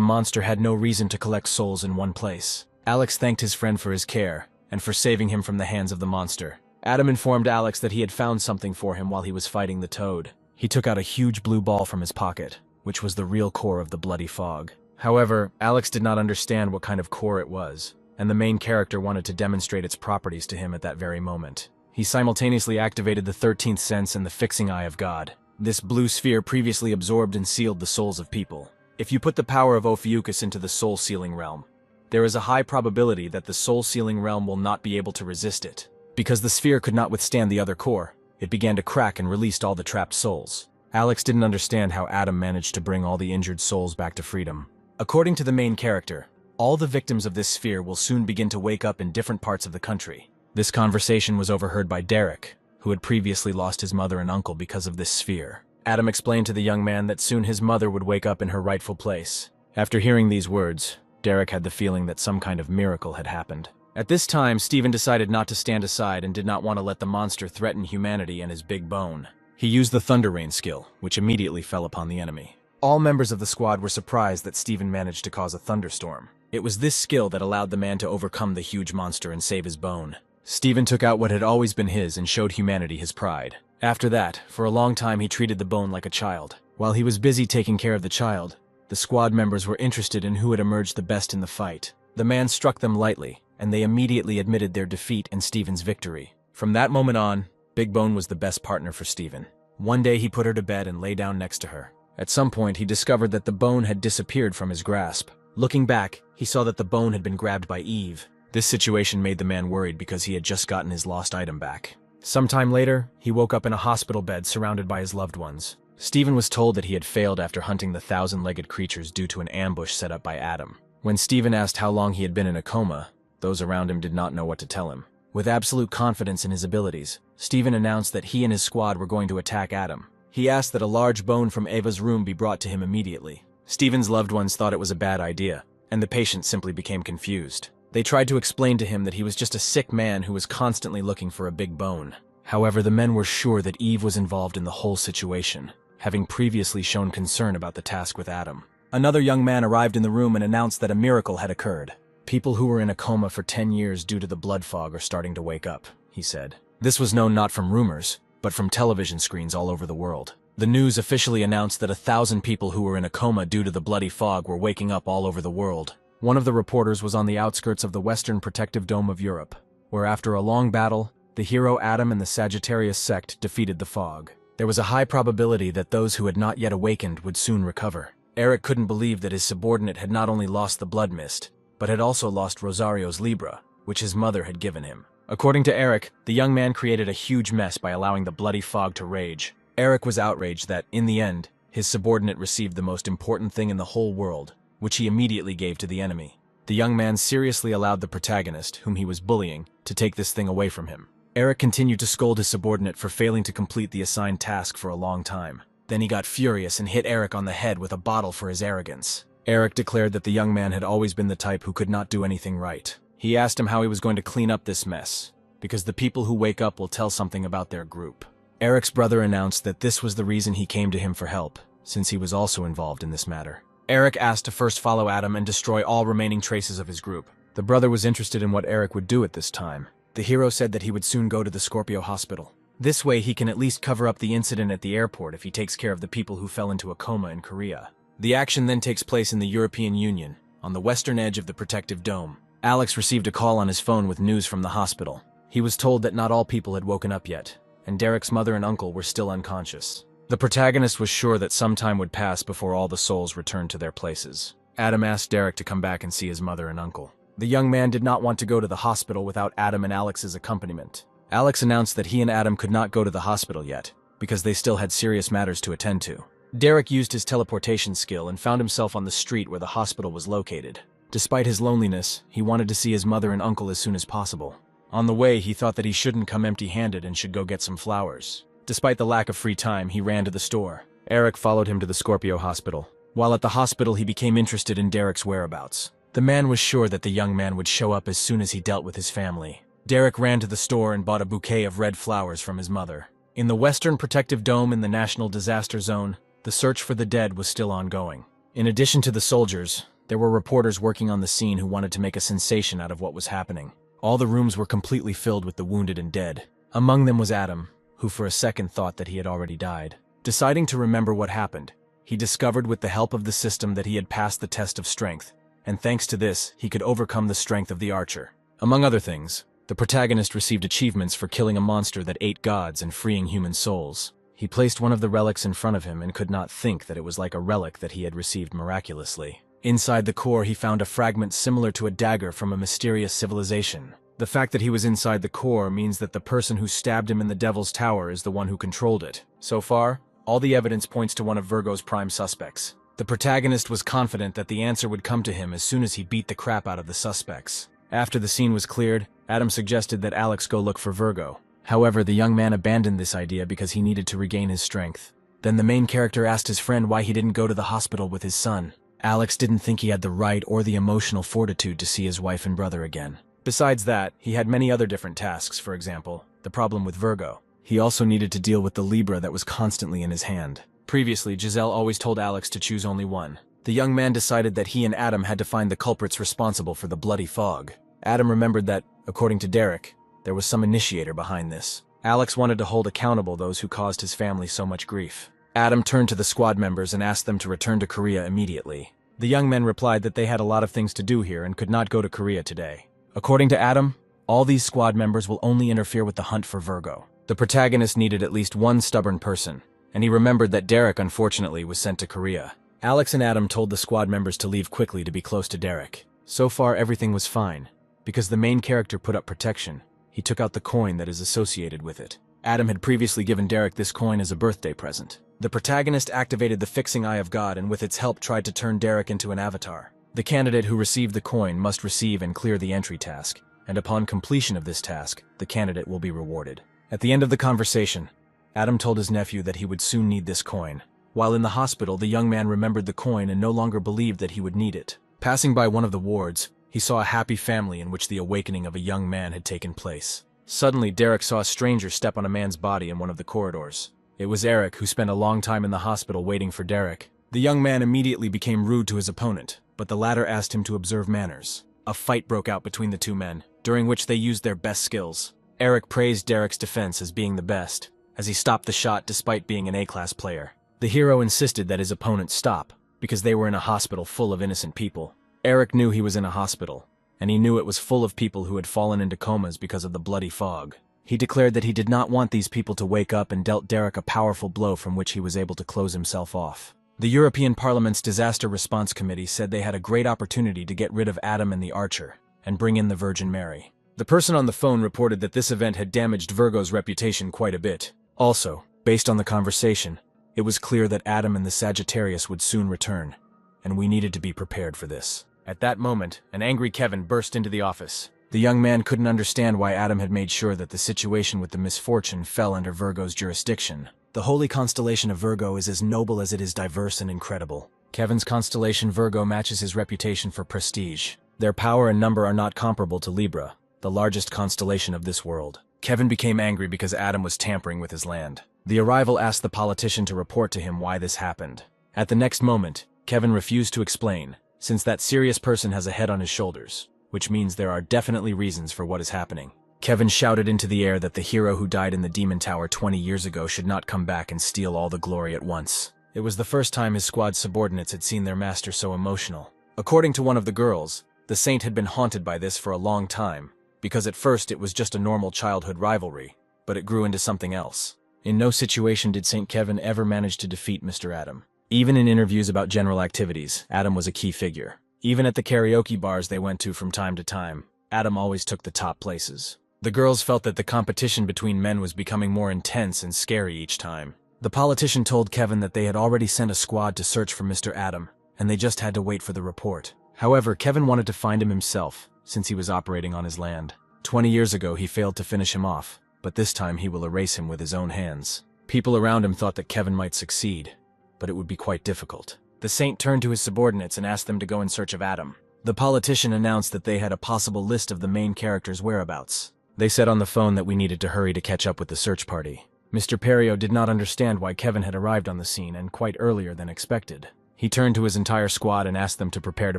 monster had no reason to collect souls in one place. Alex thanked his friend for his care and for saving him from the hands of the monster. Adam informed Alex that he had found something for him while he was fighting the toad. He took out a huge blue ball from his pocket, which was the real core of the bloody fog. However, Alex did not understand what kind of core it was, and the main character wanted to demonstrate its properties to him at that very moment. He simultaneously activated the 13th sense and the fixing eye of God. This blue sphere previously absorbed and sealed the souls of people. If you put the power of Ophiuchus into the soul-sealing realm, there is a high probability that the soul-sealing realm will not be able to resist it. Because the sphere could not withstand the other core, it began to crack and released all the trapped souls. Alex didn't understand how Adam managed to bring all the injured souls back to freedom. According to the main character, all the victims of this sphere will soon begin to wake up in different parts of the country. This conversation was overheard by Derek, who had previously lost his mother and uncle because of this sphere. Adam explained to the young man that soon his mother would wake up in her rightful place. After hearing these words, Derek had the feeling that some kind of miracle had happened. At this time, Steven decided not to stand aside and did not want to let the monster threaten humanity and his big bone. He used the Thunder Rain skill, which immediately fell upon the enemy. All members of the squad were surprised that Steven managed to cause a thunderstorm. It was this skill that allowed the man to overcome the huge monster and save his bone. Steven took out what had always been his and showed humanity his pride. After that, for a long time he treated the bone like a child. While he was busy taking care of the child, the squad members were interested in who had emerged the best in the fight. The man struck them lightly, and they immediately admitted their defeat and Steven's victory. From that moment on, Big Bone was the best partner for Steven. One day he put her to bed and lay down next to her. At some point he discovered that the bone had disappeared from his grasp. Looking back, he saw that the bone had been grabbed by Eve. This situation made the man worried because he had just gotten his lost item back. Sometime later, he woke up in a hospital bed surrounded by his loved ones. Steven was told that he had failed after hunting the thousand-legged creatures due to an ambush set up by Adam. When Steven asked how long he had been in a coma, those around him did not know what to tell him. With absolute confidence in his abilities, Steven announced that he and his squad were going to attack Adam. He asked that a large bone from Ava's room be brought to him immediately. Steven's loved ones thought it was a bad idea, and the patient simply became confused. They tried to explain to him that he was just a sick man who was constantly looking for a big bone. However, the men were sure that Eve was involved in the whole situation, having previously shown concern about the task with Adam. Another young man arrived in the room and announced that a miracle had occurred. People who were in a coma for 10 years due to the blood fog are starting to wake up, he said. This was known not from rumors, but from television screens all over the world. The news officially announced that 1,000 people who were in a coma due to the bloody fog were waking up all over the world. One of the reporters was on the outskirts of the Western Protective Dome of Europe, where after a long battle, the hero Adam and the Sagittarius sect defeated the fog. There was a high probability that those who had not yet awakened would soon recover. Eric couldn't believe that his subordinate had not only lost the blood mist, but had also lost Rosario's Libra, which his mother had given him. According to Eric, the young man created a huge mess by allowing the bloody fog to rage. Eric was outraged that, in the end, his subordinate received the most important thing in the whole world, which he immediately gave to the enemy. The young man seriously allowed the protagonist, whom he was bullying, to take this thing away from him. Eric continued to scold his subordinate for failing to complete the assigned task for a long time. Then he got furious and hit Eric on the head with a bottle for his arrogance. Eric declared that the young man had always been the type who could not do anything right. He asked him how he was going to clean up this mess, because the people who wake up will tell something about their group. Eric's brother announced that this was the reason he came to him for help, since he was also involved in this matter. Eric asked to first follow Adam and destroy all remaining traces of his group. The brother was interested in what Eric would do at this time. The hero said that he would soon go to the Scorpio hospital. This way he can at least cover up the incident at the airport if he takes care of the people who fell into a coma in Korea. The action then takes place in the European Union, on the western edge of the protective dome. Alex received a call on his phone with news from the hospital. He was told that not all people had woken up yet, and Derek's mother and uncle were still unconscious. The protagonist was sure that some time would pass before all the souls returned to their places. Adam asked Derek to come back and see his mother and uncle. The young man did not want to go to the hospital without Adam and Alex's accompaniment. Alex announced that he and Adam could not go to the hospital yet, because they still had serious matters to attend to. Derek used his teleportation skill and found himself on the street where the hospital was located. Despite his loneliness, he wanted to see his mother and uncle as soon as possible. On the way, he thought that he shouldn't come empty-handed and should go get some flowers. Despite the lack of free time, he ran to the store. Eric followed him to the Scorpio hospital. While at the hospital, he became interested in Derek's whereabouts. The man was sure that the young man would show up as soon as he dealt with his family. Derek ran to the store and bought a bouquet of red flowers from his mother. In the Western Protective Dome in the National Disaster Zone, the search for the dead was still ongoing. In addition to the soldiers, there were reporters working on the scene who wanted to make a sensation out of what was happening. All the rooms were completely filled with the wounded and dead. Among them was Adam, who for a second thought that he had already died. Deciding to remember what happened, he discovered with the help of the system that he had passed the test of strength, and thanks to this, he could overcome the strength of the archer. Among other things, the protagonist received achievements for killing a monster that ate gods and freeing human souls. He placed one of the relics in front of him and could not think that it was like a relic that he had received miraculously. Inside the core, he found a fragment similar to a dagger from a mysterious civilization. The fact that he was inside the core means that the person who stabbed him in the Devil's Tower is the one who controlled it. So far, all the evidence points to one of Virgo's prime suspects. The protagonist was confident that the answer would come to him as soon as he beat the crap out of the suspects. After the scene was cleared, Adam suggested that Alex go look for Virgo. However, the young man abandoned this idea because he needed to regain his strength. Then the main character asked his friend why he didn't go to the hospital with his son. Alex didn't think he had the right or the emotional fortitude to see his wife and brother again. Besides that, he had many other different tasks, for example, the problem with Virgo. He also needed to deal with the Libra that was constantly in his hand. Previously, Giselle always told Alex to choose only one. The young man decided that he and Adam had to find the culprits responsible for the bloody fog. Adam remembered that, according to Derek, there was some initiator behind this. Alex wanted to hold accountable those who caused his family so much grief. Adam turned to the squad members and asked them to return to Korea immediately. The young men replied that they had a lot of things to do here and could not go to Korea today. According to Adam, all these squad members will only interfere with the hunt for Virgo. The protagonist needed at least one stubborn person, and he remembered that Derek, unfortunately, was sent to Korea. Alex and Adam told the squad members to leave quickly to be close to Derek. So far, everything was fine. Because the main character put up protection, he took out the coin that is associated with it. Adam had previously given Derek this coin as a birthday present. The protagonist activated the fixing eye of God and with its help tried to turn Derek into an avatar. The candidate who received the coin must receive and clear the entry task, and upon completion of this task, the candidate will be rewarded. At the end of the conversation, Adam told his nephew that he would soon need this coin. While in the hospital, the young man remembered the coin and no longer believed that he would need it. Passing by one of the wards, he saw a happy family in which the awakening of a young man had taken place. Suddenly, Derek saw a stranger step on a man's body in one of the corridors. It was Eric, who spent a long time in the hospital waiting for Derek. The young man immediately became rude to his opponent, but the latter asked him to observe manners. A fight broke out between the two men, during which they used their best skills. Eric praised Derek's defense as being the best, as he stopped the shot despite being an A-class player. The hero insisted that his opponent stop, because they were in a hospital full of innocent people. Eric knew he was in a hospital, and he knew it was full of people who had fallen into comas because of the bloody fog. He declared that he did not want these people to wake up and dealt Derek a powerful blow from which he was able to close himself off. The European Parliament's Disaster Response Committee said they had a great opportunity to get rid of Adam and the Archer, and bring in the Virgin Mary. The person on the phone reported that this event had damaged Virgo's reputation quite a bit. Also, based on the conversation, it was clear that Adam and the Sagittarius would soon return, and we needed to be prepared for this. At that moment, an angry Kevin burst into the office. The young man couldn't understand why Adam had made sure that the situation with the misfortune fell under Virgo's jurisdiction. The holy constellation of Virgo is as noble as it is diverse and incredible. Kevin's constellation Virgo matches his reputation for prestige. Their power and number are not comparable to Libra, the largest constellation of this world. Kevin became angry because Adam was tampering with his land. The arrival asked the politician to report to him why this happened. At the next moment, Kevin refused to explain, since that serious person has a head on his shoulders, which means there are definitely reasons for what is happening. Kevin shouted into the air that the hero who died in the Demon Tower 20 years ago should not come back and steal all the glory at once. It was the first time his squad's subordinates had seen their master so emotional. According to one of the girls, the saint had been haunted by this for a long time, because at first it was just a normal childhood rivalry, but it grew into something else. In no situation did St. Kevin ever manage to defeat Mr. Adam. Even in interviews about general activities, Adam was a key figure. Even at the karaoke bars they went to from time to time, Adam always took the top places. The girls felt that the competition between men was becoming more intense and scary each time. The politician told Kevin that they had already sent a squad to search for Mr. Adam, and they just had to wait for the report. However, Kevin wanted to find him himself, since he was operating on his land. 20 years ago he failed to finish him off, but this time he will erase him with his own hands. People around him thought that Kevin might succeed, but it would be quite difficult. The saint turned to his subordinates and asked them to go in search of Adam. The politician announced that they had a possible list of the main character's whereabouts. They said on the phone that we needed to hurry to catch up with the search party. Mr. Perio did not understand why Kevin had arrived on the scene and quite earlier than expected. He turned to his entire squad and asked them to prepare to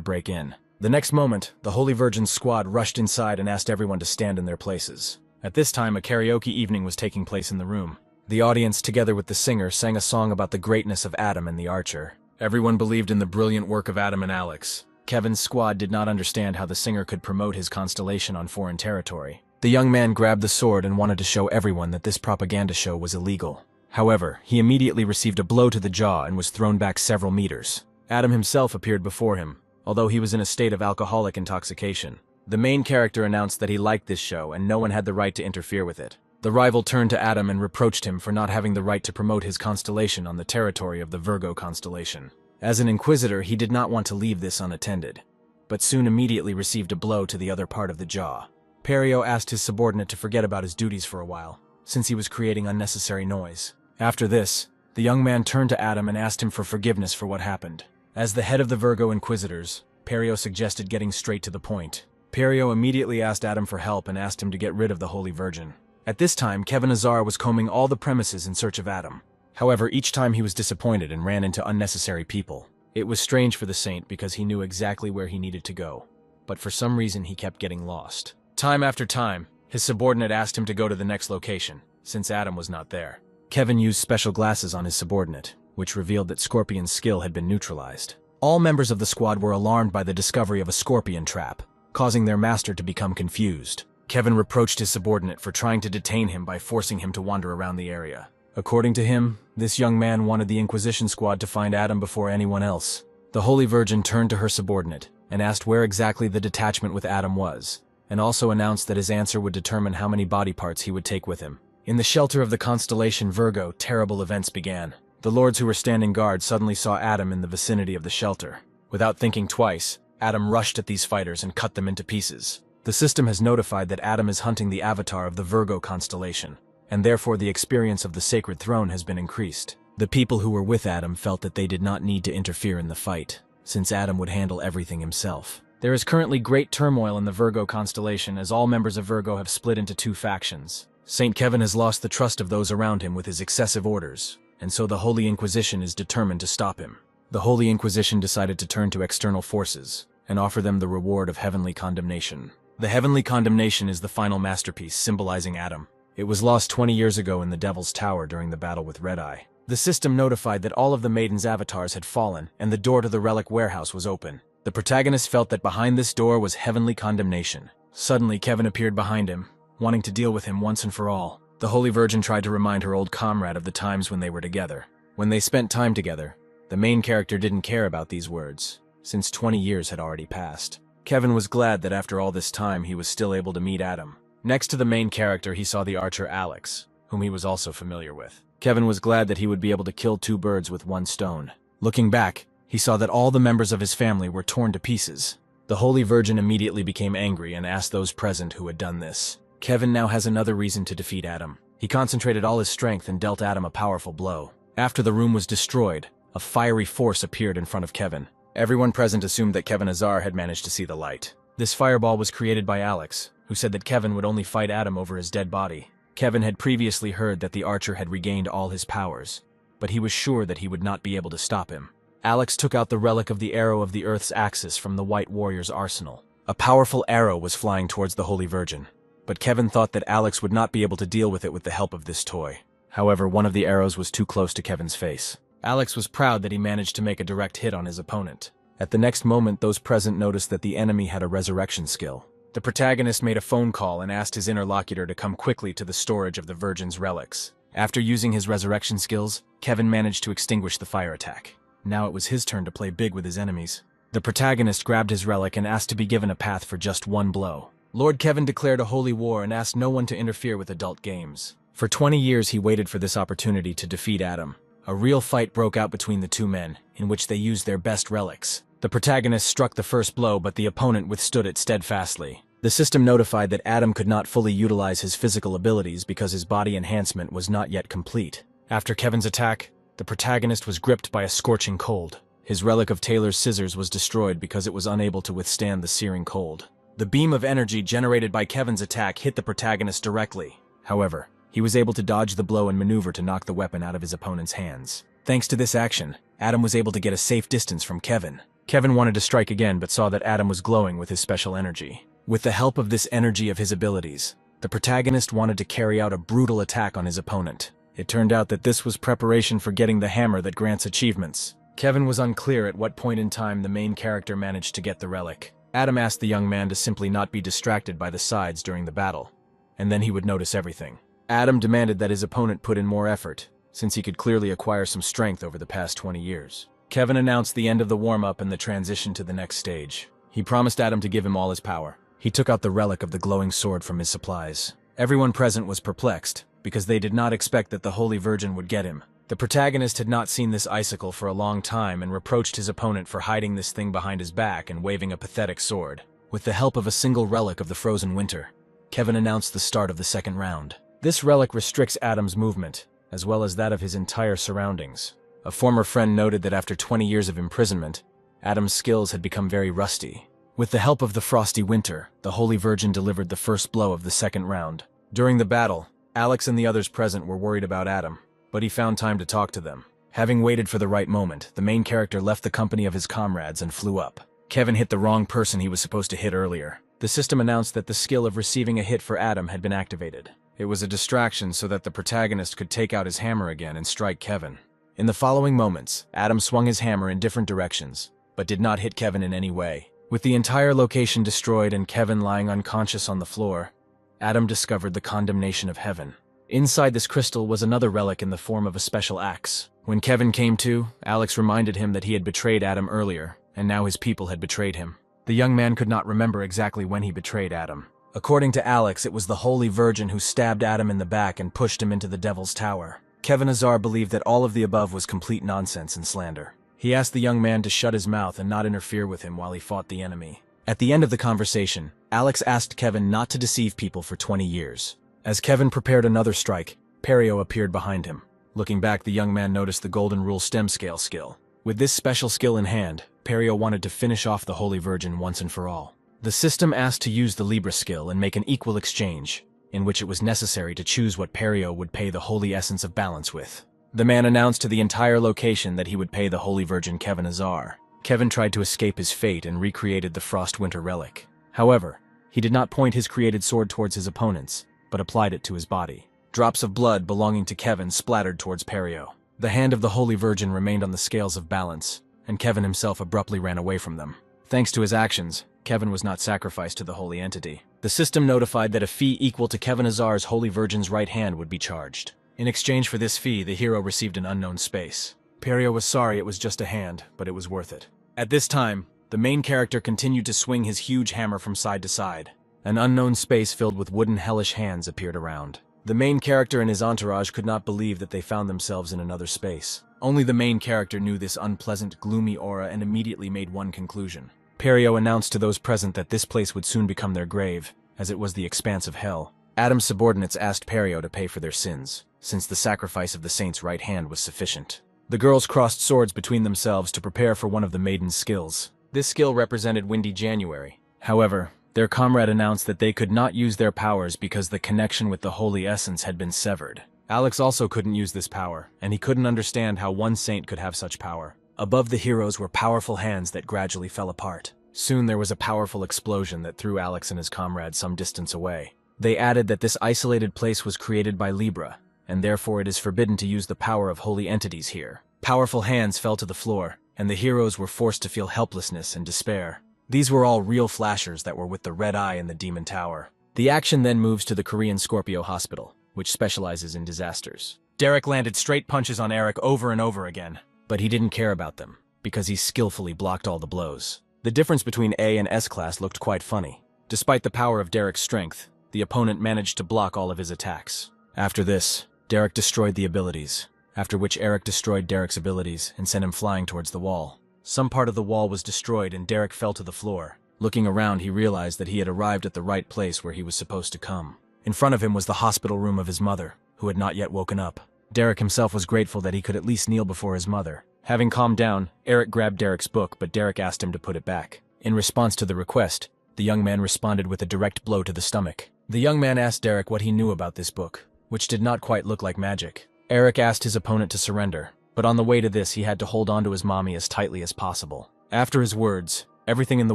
break in. The next moment, the Holy Virgin's squad rushed inside and asked everyone to stand in their places. At this time, a karaoke evening was taking place in the room. The audience, together with the singer, sang a song about the greatness of Adam and the Archer. Everyone believed in the brilliant work of Adam and Alex. Kevin's squad did not understand how the singer could promote his constellation on foreign territory. The young man grabbed the sword and wanted to show everyone that this propaganda show was illegal. However, he immediately received a blow to the jaw and was thrown back several meters. Adam himself appeared before him, although he was in a state of alcoholic intoxication. The main character announced that he liked this show and no one had the right to interfere with it. The rival turned to Adam and reproached him for not having the right to promote his constellation on the territory of the Virgo constellation. As an inquisitor, he did not want to leave this unattended, but soon immediately received a blow to the other part of the jaw. Perio asked his subordinate to forget about his duties for a while, since he was creating unnecessary noise. After this, the young man turned to Adam and asked him for forgiveness for what happened. As the head of the Virgo Inquisitors, Perio suggested getting straight to the point. Perio immediately asked Adam for help and asked him to get rid of the Holy Virgin. At this time, Kevin Azar was combing all the premises in search of Adam. However, each time he was disappointed and ran into unnecessary people. It was strange for the Saint because he knew exactly where he needed to go, but for some reason he kept getting lost. Time after time, his subordinate asked him to go to the next location, since Adam was not there. Kevin used special glasses on his subordinate, which revealed that Scorpion's skill had been neutralized. All members of the squad were alarmed by the discovery of a scorpion trap, causing their master to become confused. Kevin reproached his subordinate for trying to detain him by forcing him to wander around the area. According to him, this young man wanted the Inquisition squad to find Adam before anyone else. The Holy Virgin turned to her subordinate and asked where exactly the detachment with Adam was, and also announced that his answer would determine how many body parts he would take with him. In the shelter of the constellation Virgo, terrible events began. The lords who were standing guard suddenly saw Adam in the vicinity of the shelter. Without thinking twice, Adam rushed at these fighters and cut them into pieces. The system has notified that Adam is hunting the avatar of the Virgo constellation, and therefore the experience of the Sacred Throne has been increased. The people who were with Adam felt that they did not need to interfere in the fight, since Adam would handle everything himself. There is currently great turmoil in the Virgo constellation as all members of Virgo have split into two factions. Saint Kevin has lost the trust of those around him with his excessive orders, and so the Holy Inquisition is determined to stop him. The Holy Inquisition decided to turn to external forces and offer them the reward of heavenly condemnation. The heavenly condemnation is the final masterpiece symbolizing Adam. It was lost 20 years ago in the Devil's Tower during the battle with Red Eye. The system notified that all of the Maiden's avatars had fallen and the door to the relic warehouse was open. The protagonist felt that behind this door was heavenly condemnation. Suddenly, Kevin appeared behind him, wanting to deal with him once and for all. The Holy Virgin tried to remind her old comrade of the times when they were together. When they spent time together, the main character didn't care about these words, since 20 years had already passed. Kevin was glad that after all this time he was still able to meet Adam. Next to the main character, he saw the archer Alex, whom he was also familiar with. Kevin was glad that he would be able to kill two birds with one stone. Looking back, he saw that all the members of his family were torn to pieces. The Holy Virgin immediately became angry and asked those present who had done this. Kevin now has another reason to defeat Adam. He concentrated all his strength and dealt Adam a powerful blow. After the room was destroyed, a fiery force appeared in front of Kevin. Everyone present assumed that Kevin Azar had managed to see the light. This fireball was created by Alex, who said that Kevin would only fight Adam over his dead body. Kevin had previously heard that the archer had regained all his powers, but he was sure that he would not be able to stop him. Alex took out the relic of the arrow of the Earth's axis from the White Warrior's arsenal. A powerful arrow was flying towards the Holy Virgin, but Kevin thought that Alex would not be able to deal with it with the help of this toy. However, one of the arrows was too close to Kevin's face. Alex was proud that he managed to make a direct hit on his opponent. At the next moment, those present noticed that the enemy had a resurrection skill. The protagonist made a phone call and asked his interlocutor to come quickly to the storage of the Virgin's relics. After using his resurrection skills, Kevin managed to extinguish the fire attack. Now it was his turn to play big with his enemies. The protagonist grabbed his relic and asked to be given a path for just one blow. Lord Kevin declared a holy war and asked no one to interfere with adult games. For 20 years he waited for this opportunity to defeat Adam. A real fight broke out between the two men, in which they used their best relics. The protagonist struck the first blow, but the opponent withstood it steadfastly. The system notified that Adam could not fully utilize his physical abilities because his body enhancement was not yet complete. After Kevin's attack, the protagonist was gripped by a scorching cold. His relic of Taylor's scissors was destroyed because it was unable to withstand the searing cold. The beam of energy generated by Kevin's attack hit the protagonist directly. However, he was able to dodge the blow and maneuver to knock the weapon out of his opponent's hands. Thanks to this action, Adam was able to get a safe distance from Kevin. Kevin wanted to strike again but saw that Adam was glowing with his special energy. With the help of this energy of his abilities, the protagonist wanted to carry out a brutal attack on his opponent. It turned out that this was preparation for getting the hammer that grants achievements. Kevin was unclear at what point in time the main character managed to get the relic. Adam asked the young man to simply not be distracted by the sides during the battle, and then he would notice everything. Adam demanded that his opponent put in more effort, since he could clearly acquire some strength over the past 20 years. Kevin announced the end of the warm-up and the transition to the next stage. He promised Adam to give him all his power. He took out the relic of the glowing sword from his supplies. Everyone present was perplexed, because they did not expect that the Holy Virgin would get him. The protagonist had not seen this icicle for a long time and reproached his opponent for hiding this thing behind his back and waving a pathetic sword. With the help of a single relic of the frozen winter, Kevin announced the start of the second round. This relic restricts Adam's movement, as well as that of his entire surroundings. A former friend noted that after 20 years of imprisonment, Adam's skills had become very rusty. With the help of the frosty winter, the Holy Virgin delivered the first blow of the second round. During the battle, Alex and the others present were worried about Adam, but he found time to talk to them. Having waited for the right moment, the main character left the company of his comrades and flew up. Kevin hit the wrong person he was supposed to hit earlier. The system announced that the skill of receiving a hit for Adam had been activated. It was a distraction so that the protagonist could take out his hammer again and strike Kevin. In the following moments, Adam swung his hammer in different directions, but did not hit Kevin in any way. With the entire location destroyed and Kevin lying unconscious on the floor, Adam discovered the condemnation of heaven. Inside this crystal was another relic in the form of a special axe. When Kevin came to, Alex reminded him that he had betrayed Adam earlier, and now his people had betrayed him. The young man could not remember exactly when he betrayed Adam. According to Alex, it was the Holy Virgin who stabbed Adam in the back and pushed him into the Devil's Tower. Kevin Azar believed that all of the above was complete nonsense and slander. He asked the young man to shut his mouth and not interfere with him while he fought the enemy. At the end of the conversation, Alex asked Kevin not to deceive people for 20 years. As Kevin prepared another strike, Perio appeared behind him. Looking back, the young man noticed the Golden Rule stem scale skill. With this special skill in hand, Perio wanted to finish off the Holy Virgin once and for all. The system asked to use the Libra skill and make an equal exchange, in which it was necessary to choose what Perio would pay the Holy Essence of Balance with. The man announced to the entire location that he would pay the Holy Virgin Kevin Azar. Kevin tried to escape his fate and recreated the Frost Winter relic. However, he did not point his created sword towards his opponents, but applied it to his body. Drops of blood belonging to Kevin splattered towards Perio. The hand of the Holy Virgin remained on the scales of balance, and Kevin himself abruptly ran away from them. Thanks to his actions, Kevin was not sacrificed to the holy entity. The system notified that a fee equal to Kevin Azar's Holy Virgin's right hand would be charged. In exchange for this fee, the hero received an unknown space. Perio was sorry it was just a hand, but it was worth it. At this time, the main character continued to swing his huge hammer from side to side. An unknown space filled with wooden hellish hands appeared around. The main character and his entourage could not believe that they found themselves in another space. Only the main character knew this unpleasant, gloomy aura and immediately made one conclusion. Perio announced to those present that this place would soon become their grave, as it was the expanse of hell. Adam's subordinates asked Perio to pay for their sins, since the sacrifice of the saint's right hand was sufficient. The girls crossed swords between themselves to prepare for one of the maiden's skills. This skill represented Windy January. However, their comrade announced that they could not use their powers because the connection with the Holy Essence had been severed. Alex also couldn't use this power, and he couldn't understand how one saint could have such power. Above the heroes were powerful hands that gradually fell apart. Soon there was a powerful explosion that threw Alex and his comrade some distance away. They added that this isolated place was created by Libra, and therefore it is forbidden to use the power of holy entities here. Powerful hands fell to the floor, and the heroes were forced to feel helplessness and despair. These were all real flashers that were with the Red Eye in the Demon Tower. The action then moves to the Korean Scorpio Hospital, which specializes in disasters. Derek landed straight punches on Eric over and over again, but he didn't care about them, because he skillfully blocked all the blows. The difference between A and S class looked quite funny. Despite the power of Derek's strength, the opponent managed to block all of his attacks. After this, Derek destroyed the abilities, after which Eric destroyed Derek's abilities and sent him flying towards the wall. Some part of the wall was destroyed and Derek fell to the floor. Looking around, he realized that he had arrived at the right place where he was supposed to come. In front of him was the hospital room of his mother, who had not yet woken up. Derek himself was grateful that he could at least kneel before his mother. Having calmed down, Eric grabbed Derek's book, but Derek asked him to put it back. In response to the request, the young man responded with a direct blow to the stomach. The young man asked Derek what he knew about this book, which did not quite look like magic. Eric asked his opponent to surrender, but on the way to this he had to hold on to his mommy as tightly as possible. After his words, everything in the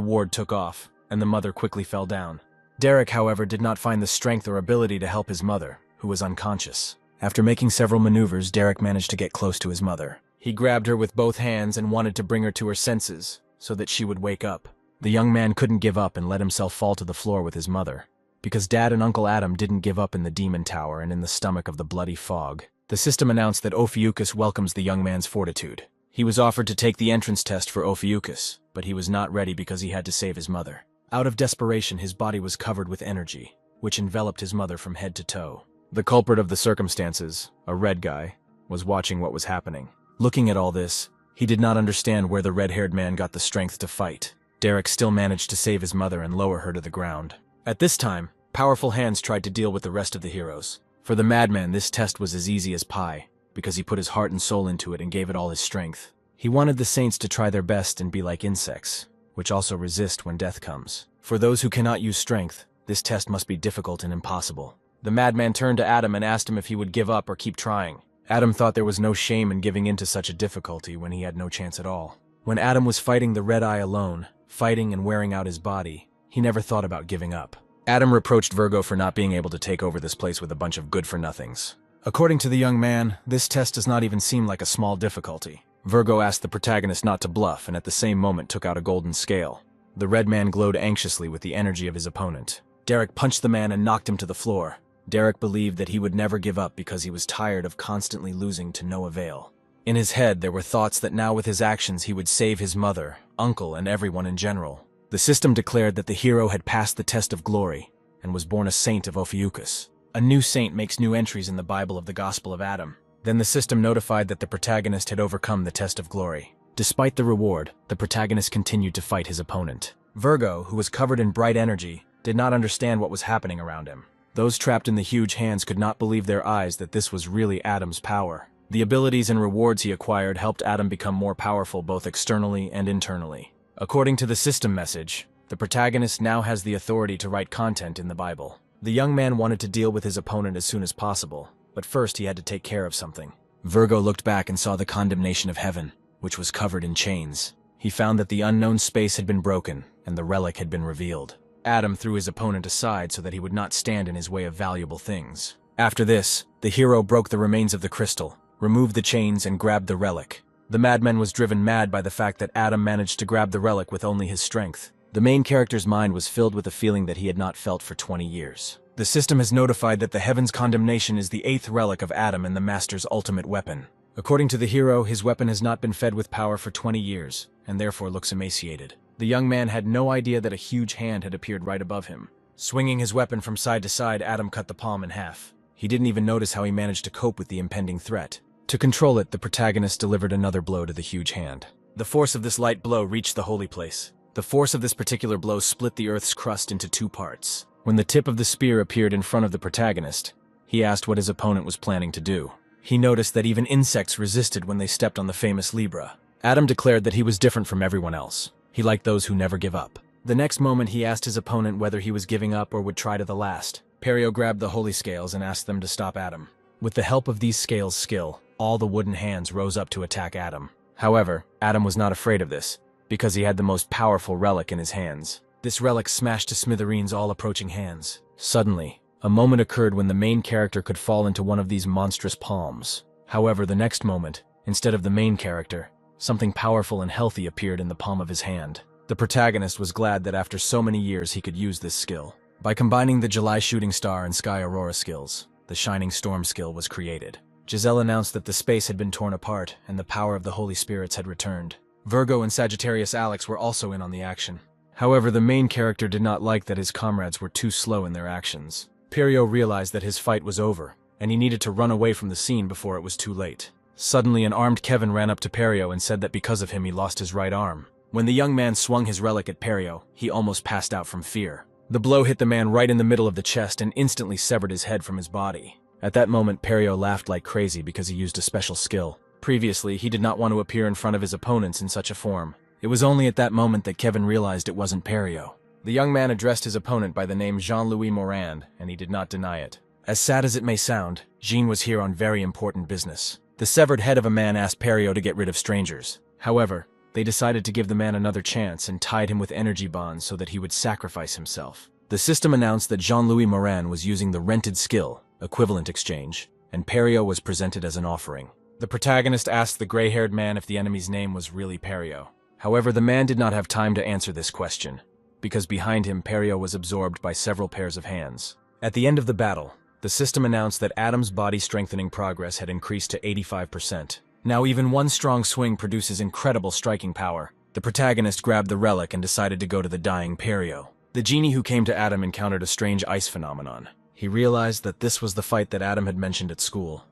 ward took off, and the mother quickly fell down. Derek, however, did not find the strength or ability to help his mother, who was unconscious. After making several maneuvers, Derek managed to get close to his mother. He grabbed her with both hands and wanted to bring her to her senses, so that she would wake up. The young man couldn't give up and let himself fall to the floor with his mother, because Dad and Uncle Adam didn't give up in the Demon Tower and in the stomach of the bloody fog. The system announced that Ophiuchus welcomes the young man's fortitude. He was offered to take the entrance test for Ophiuchus, but he was not ready because he had to save his mother. Out of desperation, his body was covered with energy, which enveloped his mother from head to toe. The culprit of the circumstances, a red guy, was watching what was happening. Looking at all this, he did not understand where the red-haired man got the strength to fight. Derek still managed to save his mother and lower her to the ground. At this time, powerful hands tried to deal with the rest of the heroes. For the madman, this test was as easy as pie, because he put his heart and soul into it and gave it all his strength. He wanted the saints to try their best and be like insects, which also resist when death comes. For those who cannot use strength, this test must be difficult and impossible. The madman turned to Adam and asked him if he would give up or keep trying. Adam thought there was no shame in giving in to such a difficulty when he had no chance at all. When Adam was fighting the red eye alone, fighting and wearing out his body, he never thought about giving up. Adam reproached Virgo for not being able to take over this place with a bunch of good-for-nothings. According to the young man, this test does not even seem like a small difficulty. Virgo asked the protagonist not to bluff and at the same moment took out a golden scale. The red man glowed anxiously with the energy of his opponent. Derek punched the man and knocked him to the floor. Derek believed that he would never give up because he was tired of constantly losing to no avail. In his head, there were thoughts that now with his actions he would save his mother, uncle, and everyone in general. The system declared that the hero had passed the test of glory and was born a saint of Ophiuchus. A new saint makes new entries in the Bible of the Gospel of Adam. Then the system notified that the protagonist had overcome the test of glory. Despite the reward, the protagonist continued to fight his opponent. Virgo, who was covered in bright energy, did not understand what was happening around him. Those trapped in the huge hands could not believe their eyes that this was really Adam's power. The abilities and rewards he acquired helped Adam become more powerful both externally and internally. According to the system message, the protagonist now has the authority to write content in the Bible. The young man wanted to deal with his opponent as soon as possible, but first he had to take care of something. Virgo looked back and saw the condemnation of heaven, which was covered in chains. He found that the unknown space had been broken, and the relic had been revealed. Adam threw his opponent aside so that he would not stand in his way of valuable things. After this, the hero broke the remains of the crystal, removed the chains, and grabbed the relic. The madman was driven mad by the fact that Adam managed to grab the relic with only his strength. The main character's mind was filled with a feeling that he had not felt for 20 years. The system has notified that the heaven's condemnation is the 8th relic of Adam and the master's ultimate weapon. According to the hero, his weapon has not been fed with power for 20 years, and therefore looks emaciated. The young man had no idea that a huge hand had appeared right above him. Swinging his weapon from side to side, Adam cut the palm in half. He didn't even notice how he managed to cope with the impending threat. To control it, the protagonist delivered another blow to the huge hand. The force of this light blow reached the holy place. The force of this particular blow split the earth's crust into 2 parts. When the tip of the spear appeared in front of the protagonist, he asked what his opponent was planning to do. He noticed that even insects resisted when they stepped on the famous Libra. Adam declared that he was different from everyone else. He liked those who never give up. The next moment he asked his opponent whether he was giving up or would try to the last. Perio grabbed the holy scales and asked them to stop Adam. With the help of these scales' skill, all the wooden hands rose up to attack Adam. However, Adam was not afraid of this, because he had the most powerful relic in his hands. This relic smashed to smithereens all approaching hands. Suddenly, a moment occurred when the main character could fall into one of these monstrous palms. However, the next moment, instead of the main character, something powerful and healthy appeared in the palm of his hand. The protagonist was glad that after so many years he could use this skill. By combining the July Shooting Star and Sky Aurora skills, the Shining Storm skill was created. Giselle announced that the space had been torn apart and the power of the Holy Spirits had returned. Virgo and Sagittarius Alex were also in on the action. However, the main character did not like that his comrades were too slow in their actions. Perio realized that his fight was over, and he needed to run away from the scene before it was too late. Suddenly, an armed Kevin ran up to Perio and said that because of him he lost his right arm. When the young man swung his relic at Perio, he almost passed out from fear. The blow hit the man right in the middle of the chest and instantly severed his head from his body. At that moment, Perio laughed like crazy because he used a special skill. Previously, he did not want to appear in front of his opponents in such a form. It was only at that moment that Kevin realized it wasn't Perio. The young man addressed his opponent by the name Jean-Louis Morand, and he did not deny it. As sad as it may sound, Jean was here on very important business. The severed head of a man asked Perio to get rid of strangers. However, they decided to give the man another chance and tied him with energy bonds so that he would sacrifice himself. The system announced that Jean-Louis Morand was using the rented skill, equivalent exchange, and Perio was presented as an offering. The protagonist asked the gray-haired man if the enemy's name was really Perio. However, the man did not have time to answer this question, because behind him Perio was absorbed by several pairs of hands. At the end of the battle, the system announced that Adam's body strengthening progress had increased to 85%. Now even one strong swing produces incredible striking power. The protagonist grabbed the relic and decided to go to the dying Perio. The genie who came to Adam encountered a strange ice phenomenon. He realized that this was the fight that Adam had mentioned at school,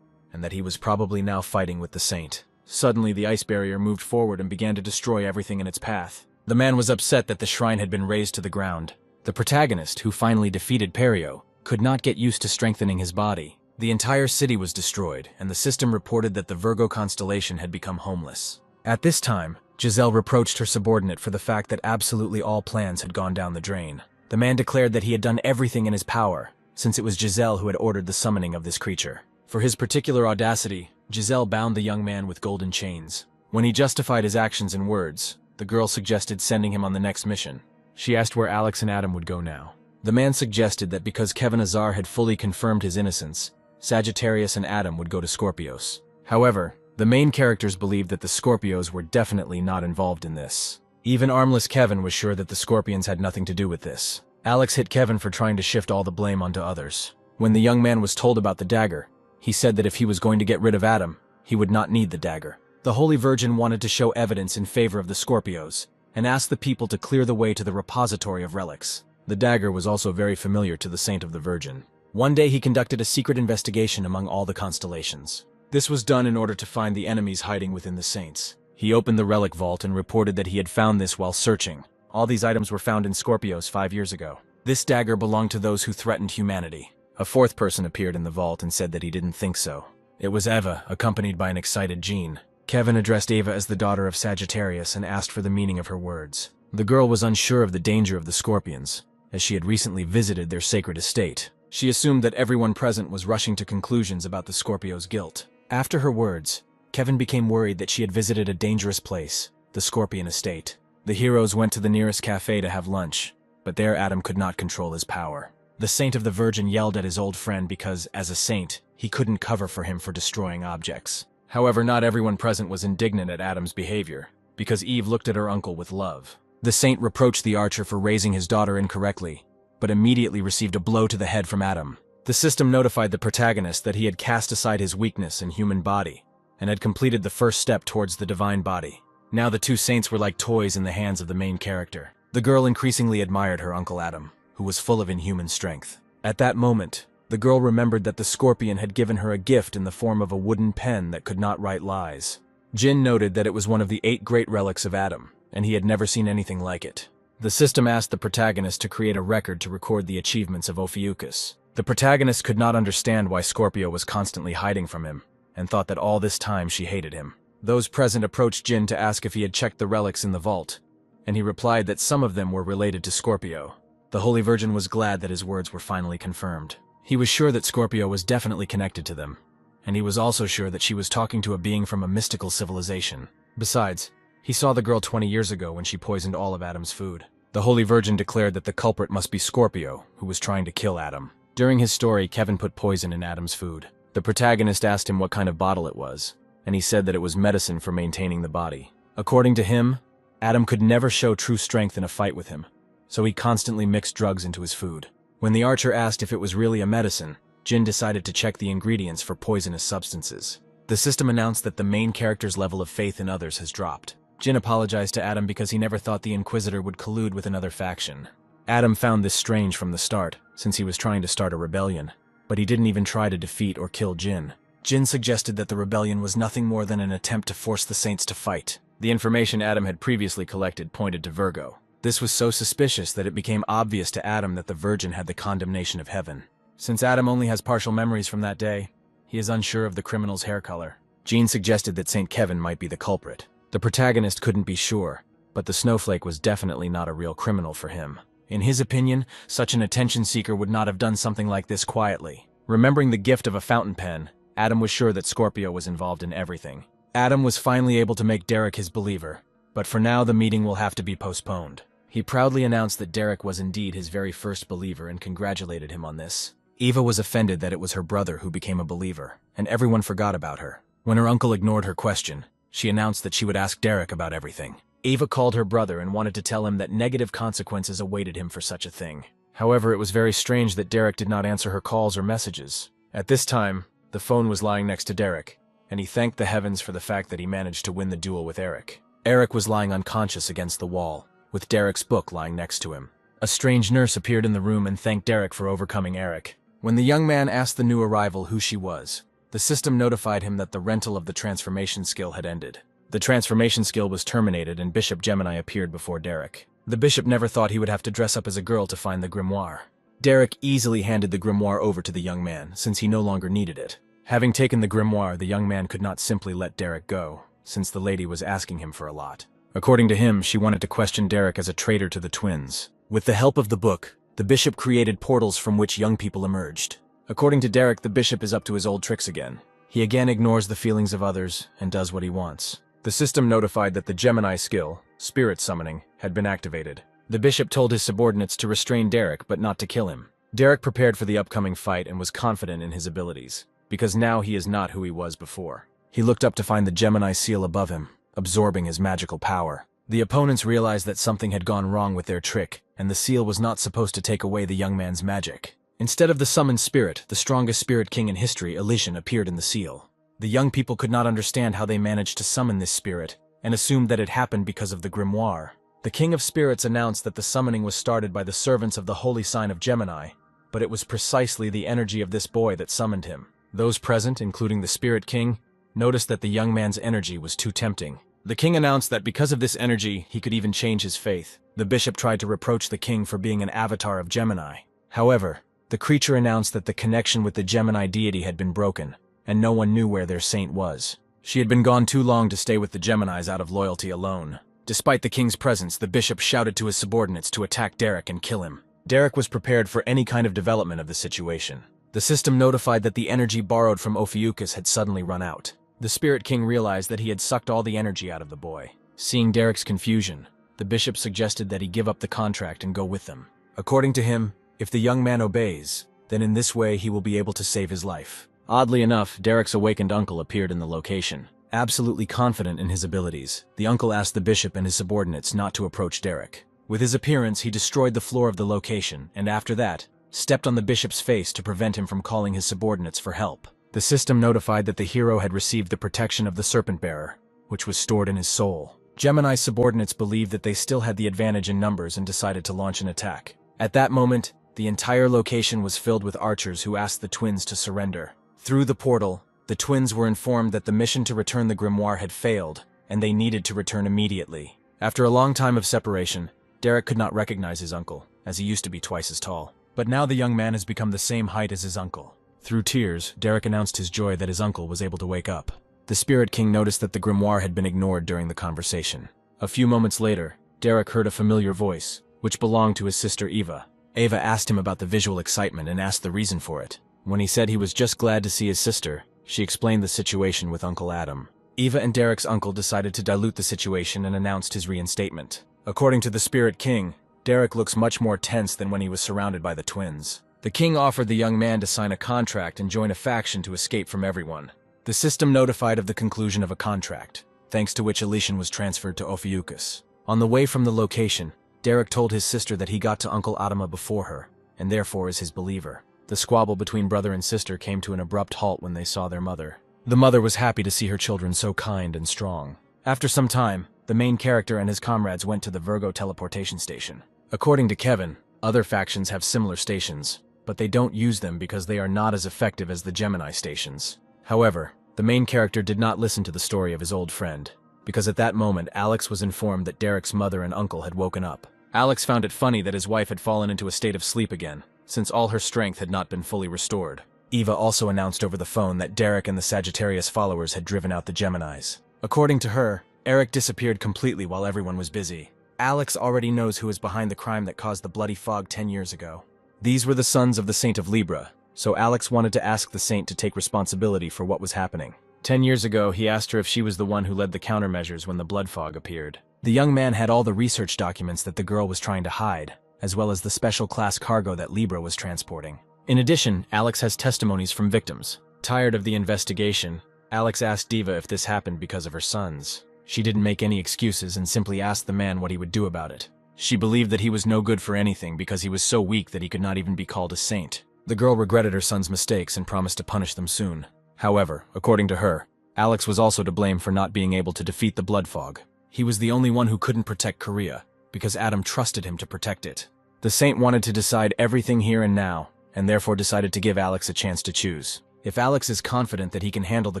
and that he was probably now fighting with the saint. Suddenly, the ice barrier moved forward and began to destroy everything in its path. The man was upset that the shrine had been razed to the ground. The protagonist, who finally defeated Perio, could not get used to strengthening his body. The entire city was destroyed, and the system reported that the Virgo constellation had become homeless. At this time, Giselle reproached her subordinate for the fact that absolutely all plans had gone down the drain. The man declared that he had done everything in his power, since it was Giselle who had ordered the summoning of this creature. For his particular audacity, Giselle bound the young man with golden chains. When he justified his actions in words, the girl suggested sending him on the next mission. She asked where Alex and Adam would go now. The man suggested that because Kevin Azar had fully confirmed his innocence, Sagittarius and Adam would go to Scorpios. However, the main characters believed that the Scorpios were definitely not involved in this. Even armless Kevin was sure that the Scorpions had nothing to do with this. Alex hit Kevin for trying to shift all the blame onto others. When the young man was told about the dagger, he said that if he was going to get rid of Adam, he would not need the dagger. The Holy Virgin wanted to show evidence in favor of the Scorpios, and asked the people to clear the way to the repository of relics. The dagger was also very familiar to the Saint of the Virgin. One day he conducted a secret investigation among all the constellations. This was done in order to find the enemies hiding within the saints. He opened the relic vault and reported that he had found this while searching. All these items were found in Scorpios 5 years ago. This dagger belonged to those who threatened humanity. A fourth person appeared in the vault and said that he didn't think so. It was Eva, accompanied by an excited Jean. Kevin addressed Eva as the daughter of Sagittarius and asked for the meaning of her words. The girl was unsure of the danger of the Scorpions, as she had recently visited their sacred estate. She assumed that everyone present was rushing to conclusions about the Scorpio's guilt. After her words, Kevin became worried that she had visited a dangerous place, the Scorpion estate. The heroes went to the nearest cafe to have lunch, but there Adam could not control his power. The Saint of the Virgin yelled at his old friend because, as a saint, he couldn't cover for him for destroying objects. However, not everyone present was indignant at Adam's behavior, because Eve looked at her uncle with love. The saint reproached the archer for raising his daughter incorrectly, but immediately received a blow to the head from Adam. The system notified the protagonist that he had cast aside his weakness in human body, and had completed the first step towards the divine body. Now the two saints were like toys in the hands of the main character. The girl increasingly admired her Uncle Adam, who was full of inhuman strength. At that moment, the girl remembered that the Scorpion had given her a gift in the form of a wooden pen that could not write lies. Jin noted that it was one of the 8 great relics of Adam, and he had never seen anything like it. The system asked the protagonist to create a record to record the achievements of Ophiuchus. The protagonist could not understand why Scorpio was constantly hiding from him, and thought that all this time she hated him. Those present approached Jin to ask if he had checked the relics in the vault, and he replied that some of them were related to Scorpio. The Holy Virgin was glad that his words were finally confirmed. He was sure that Scorpio was definitely connected to them, and he was also sure that she was talking to a being from a mystical civilization. Besides, he saw the girl 20 years ago when she poisoned all of Adam's food. The Holy Virgin declared that the culprit must be Scorpio, who was trying to kill Adam. During his story, Kevin put poison in Adam's food. The protagonist asked him what kind of bottle it was, and he said that it was medicine for maintaining the body. According to him, Adam could never show true strength in a fight with him, so he constantly mixed drugs into his food. When the archer asked if it was really a medicine, Jin decided to check the ingredients for poisonous substances. The system announced that the main character's level of faith in others has dropped. Jin apologized to Adam because he never thought the Inquisitor would collude with another faction. Adam found this strange from the start, since he was trying to start a rebellion, but he didn't even try to defeat or kill Jin. Jin suggested that the rebellion was nothing more than an attempt to force the Saints to fight. The information Adam had previously collected pointed to Virgo. This was so suspicious that it became obvious to Adam that the Virgin had the condemnation of heaven. Since Adam only has partial memories from that day, he is unsure of the criminal's hair color. Jean suggested that St. Kevin might be the culprit. The protagonist couldn't be sure, but the snowflake was definitely not a real criminal for him. In his opinion, such an attention seeker would not have done something like this quietly. Remembering the gift of a fountain pen, Adam was sure that Scorpio was involved in everything. Adam was finally able to make Derek his believer, but for now the meeting will have to be postponed. He proudly announced that Derek was indeed his very first believer and congratulated him on this. Eva was offended that it was her brother who became a believer, and everyone forgot about her. When her uncle ignored her question, she announced that she would ask Derek about everything. Eva called her brother and wanted to tell him that negative consequences awaited him for such a thing. However, it was very strange that Derek did not answer her calls or messages. At this time, the phone was lying next to Derek, and he thanked the heavens for the fact that he managed to win the duel with Eric. Eric was lying unconscious against the wall, with Derek's book lying next to him. A strange nurse appeared in the room and thanked Derek for overcoming Eric. When the young man asked the new arrival who she was, the system notified him that the rental of the transformation skill had ended. The transformation skill was terminated and Bishop Gemini appeared before Derek. The bishop never thought he would have to dress up as a girl to find the grimoire. Derek easily handed the grimoire over to the young man, since he no longer needed it. Having taken the grimoire, the young man could not simply let Derek go, since the lady was asking him for a lot. According to him, she wanted to question Derek as a traitor to the twins. With the help of the book, the bishop created portals from which young people emerged. According to Derek, the bishop is up to his old tricks again. He again ignores the feelings of others and does what he wants. The system notified that the Gemini skill, spirit summoning, had been activated. The bishop told his subordinates to restrain Derek but not to kill him. Derek prepared for the upcoming fight and was confident in his abilities, because now he is not who he was before. He looked up to find the Gemini seal above him, absorbing his magical power. The opponents realized that something had gone wrong with their trick, and the seal was not supposed to take away the young man's magic. Instead of the summoned spirit, the strongest spirit king in history, Elysian, appeared in the seal. The young people could not understand how they managed to summon this spirit, and assumed that it happened because of the grimoire. The King of Spirits announced that the summoning was started by the servants of the holy sign of Gemini, but it was precisely the energy of this boy that summoned him. Those present, including the Spirit King, noticed that the young man's energy was too tempting. The king announced that because of this energy, he could even change his faith. The bishop tried to reproach the king for being an avatar of Gemini. However, the creature announced that the connection with the Gemini deity had been broken, and no one knew where their saint was. She had been gone too long to stay with the Geminis out of loyalty alone. Despite the king's presence, the bishop shouted to his subordinates to attack Derek and kill him. Derek was prepared for any kind of development of the situation. The system notified that the energy borrowed from Ophiuchus had suddenly run out. The Spirit King realized that he had sucked all the energy out of the boy. Seeing Derek's confusion, the bishop suggested that he give up the contract and go with them. According to him, if the young man obeys, then in this way he will be able to save his life. Oddly enough, Derek's awakened uncle appeared in the location. Absolutely confident in his abilities, the uncle asked the bishop and his subordinates not to approach Derek. With his appearance, he destroyed the floor of the location, and after that, stepped on the bishop's face to prevent him from calling his subordinates for help. The system notified that the hero had received the protection of the Serpent Bearer, which was stored in his soul. Gemini's subordinates believed that they still had the advantage in numbers and decided to launch an attack. At that moment, the entire location was filled with archers who asked the twins to surrender. Through the portal, the twins were informed that the mission to return the grimoire had failed, and they needed to return immediately. After a long time of separation, Derek could not recognize his uncle, as he used to be twice as tall. But now the young man has become the same height as his uncle. Through tears, Derek announced his joy that his uncle was able to wake up. The Spirit King noticed that the grimoire had been ignored during the conversation. A few moments later, Derek heard a familiar voice, which belonged to his sister Eva. Eva asked him about the visual excitement and asked the reason for it. When he said he was just glad to see his sister, she explained the situation with Uncle Adam. Eva and Derek's uncle decided to dilute the situation and announced his reinstatement. According to the Spirit King, Derek looks much more tense than when he was surrounded by the twins. The king offered the young man to sign a contract and join a faction to escape from everyone. The system notified of the conclusion of a contract, thanks to which Elysian was transferred to Ophiuchus. On the way from the location, Derek told his sister that he got to Uncle Adama before her, and therefore is his believer. The squabble between brother and sister came to an abrupt halt when they saw their mother. The mother was happy to see her children so kind and strong. After some time, the main character and his comrades went to the Virgo teleportation station. According to Kevin, other factions have similar stations, but they don't use them because they are not as effective as the Gemini stations. However, the main character did not listen to the story of his old friend, because at that moment Alex was informed that Derek's mother and uncle had woken up. Alex found it funny that his wife had fallen into a state of sleep again, since all her strength had not been fully restored. Eva also announced over the phone that Derek and the Sagittarius followers had driven out the Geminis. According to her, Eric disappeared completely while everyone was busy. Alex already knows who is behind the crime that caused the bloody fog 10 years ago. These were the sons of the Saint of Libra, so Alex wanted to ask the saint to take responsibility for what was happening. 10 years ago, he asked her if she was the one who led the countermeasures when the blood fog appeared. The young man had all the research documents that the girl was trying to hide, as well as the special class cargo that Libra was transporting. In addition, Alex has testimonies from victims. Tired of the investigation, Alex asked Diva if this happened because of her sons. She didn't make any excuses and simply asked the man what he would do about it. She believed that he was no good for anything because he was so weak that he could not even be called a saint. The girl regretted her son's mistakes and promised to punish them soon. However, according to her, Alex was also to blame for not being able to defeat the blood fog. He was the only one who couldn't protect Korea, because Adam trusted him to protect it. The Saint wanted to decide everything here and now, and therefore decided to give Alex a chance to choose. If Alex is confident that he can handle the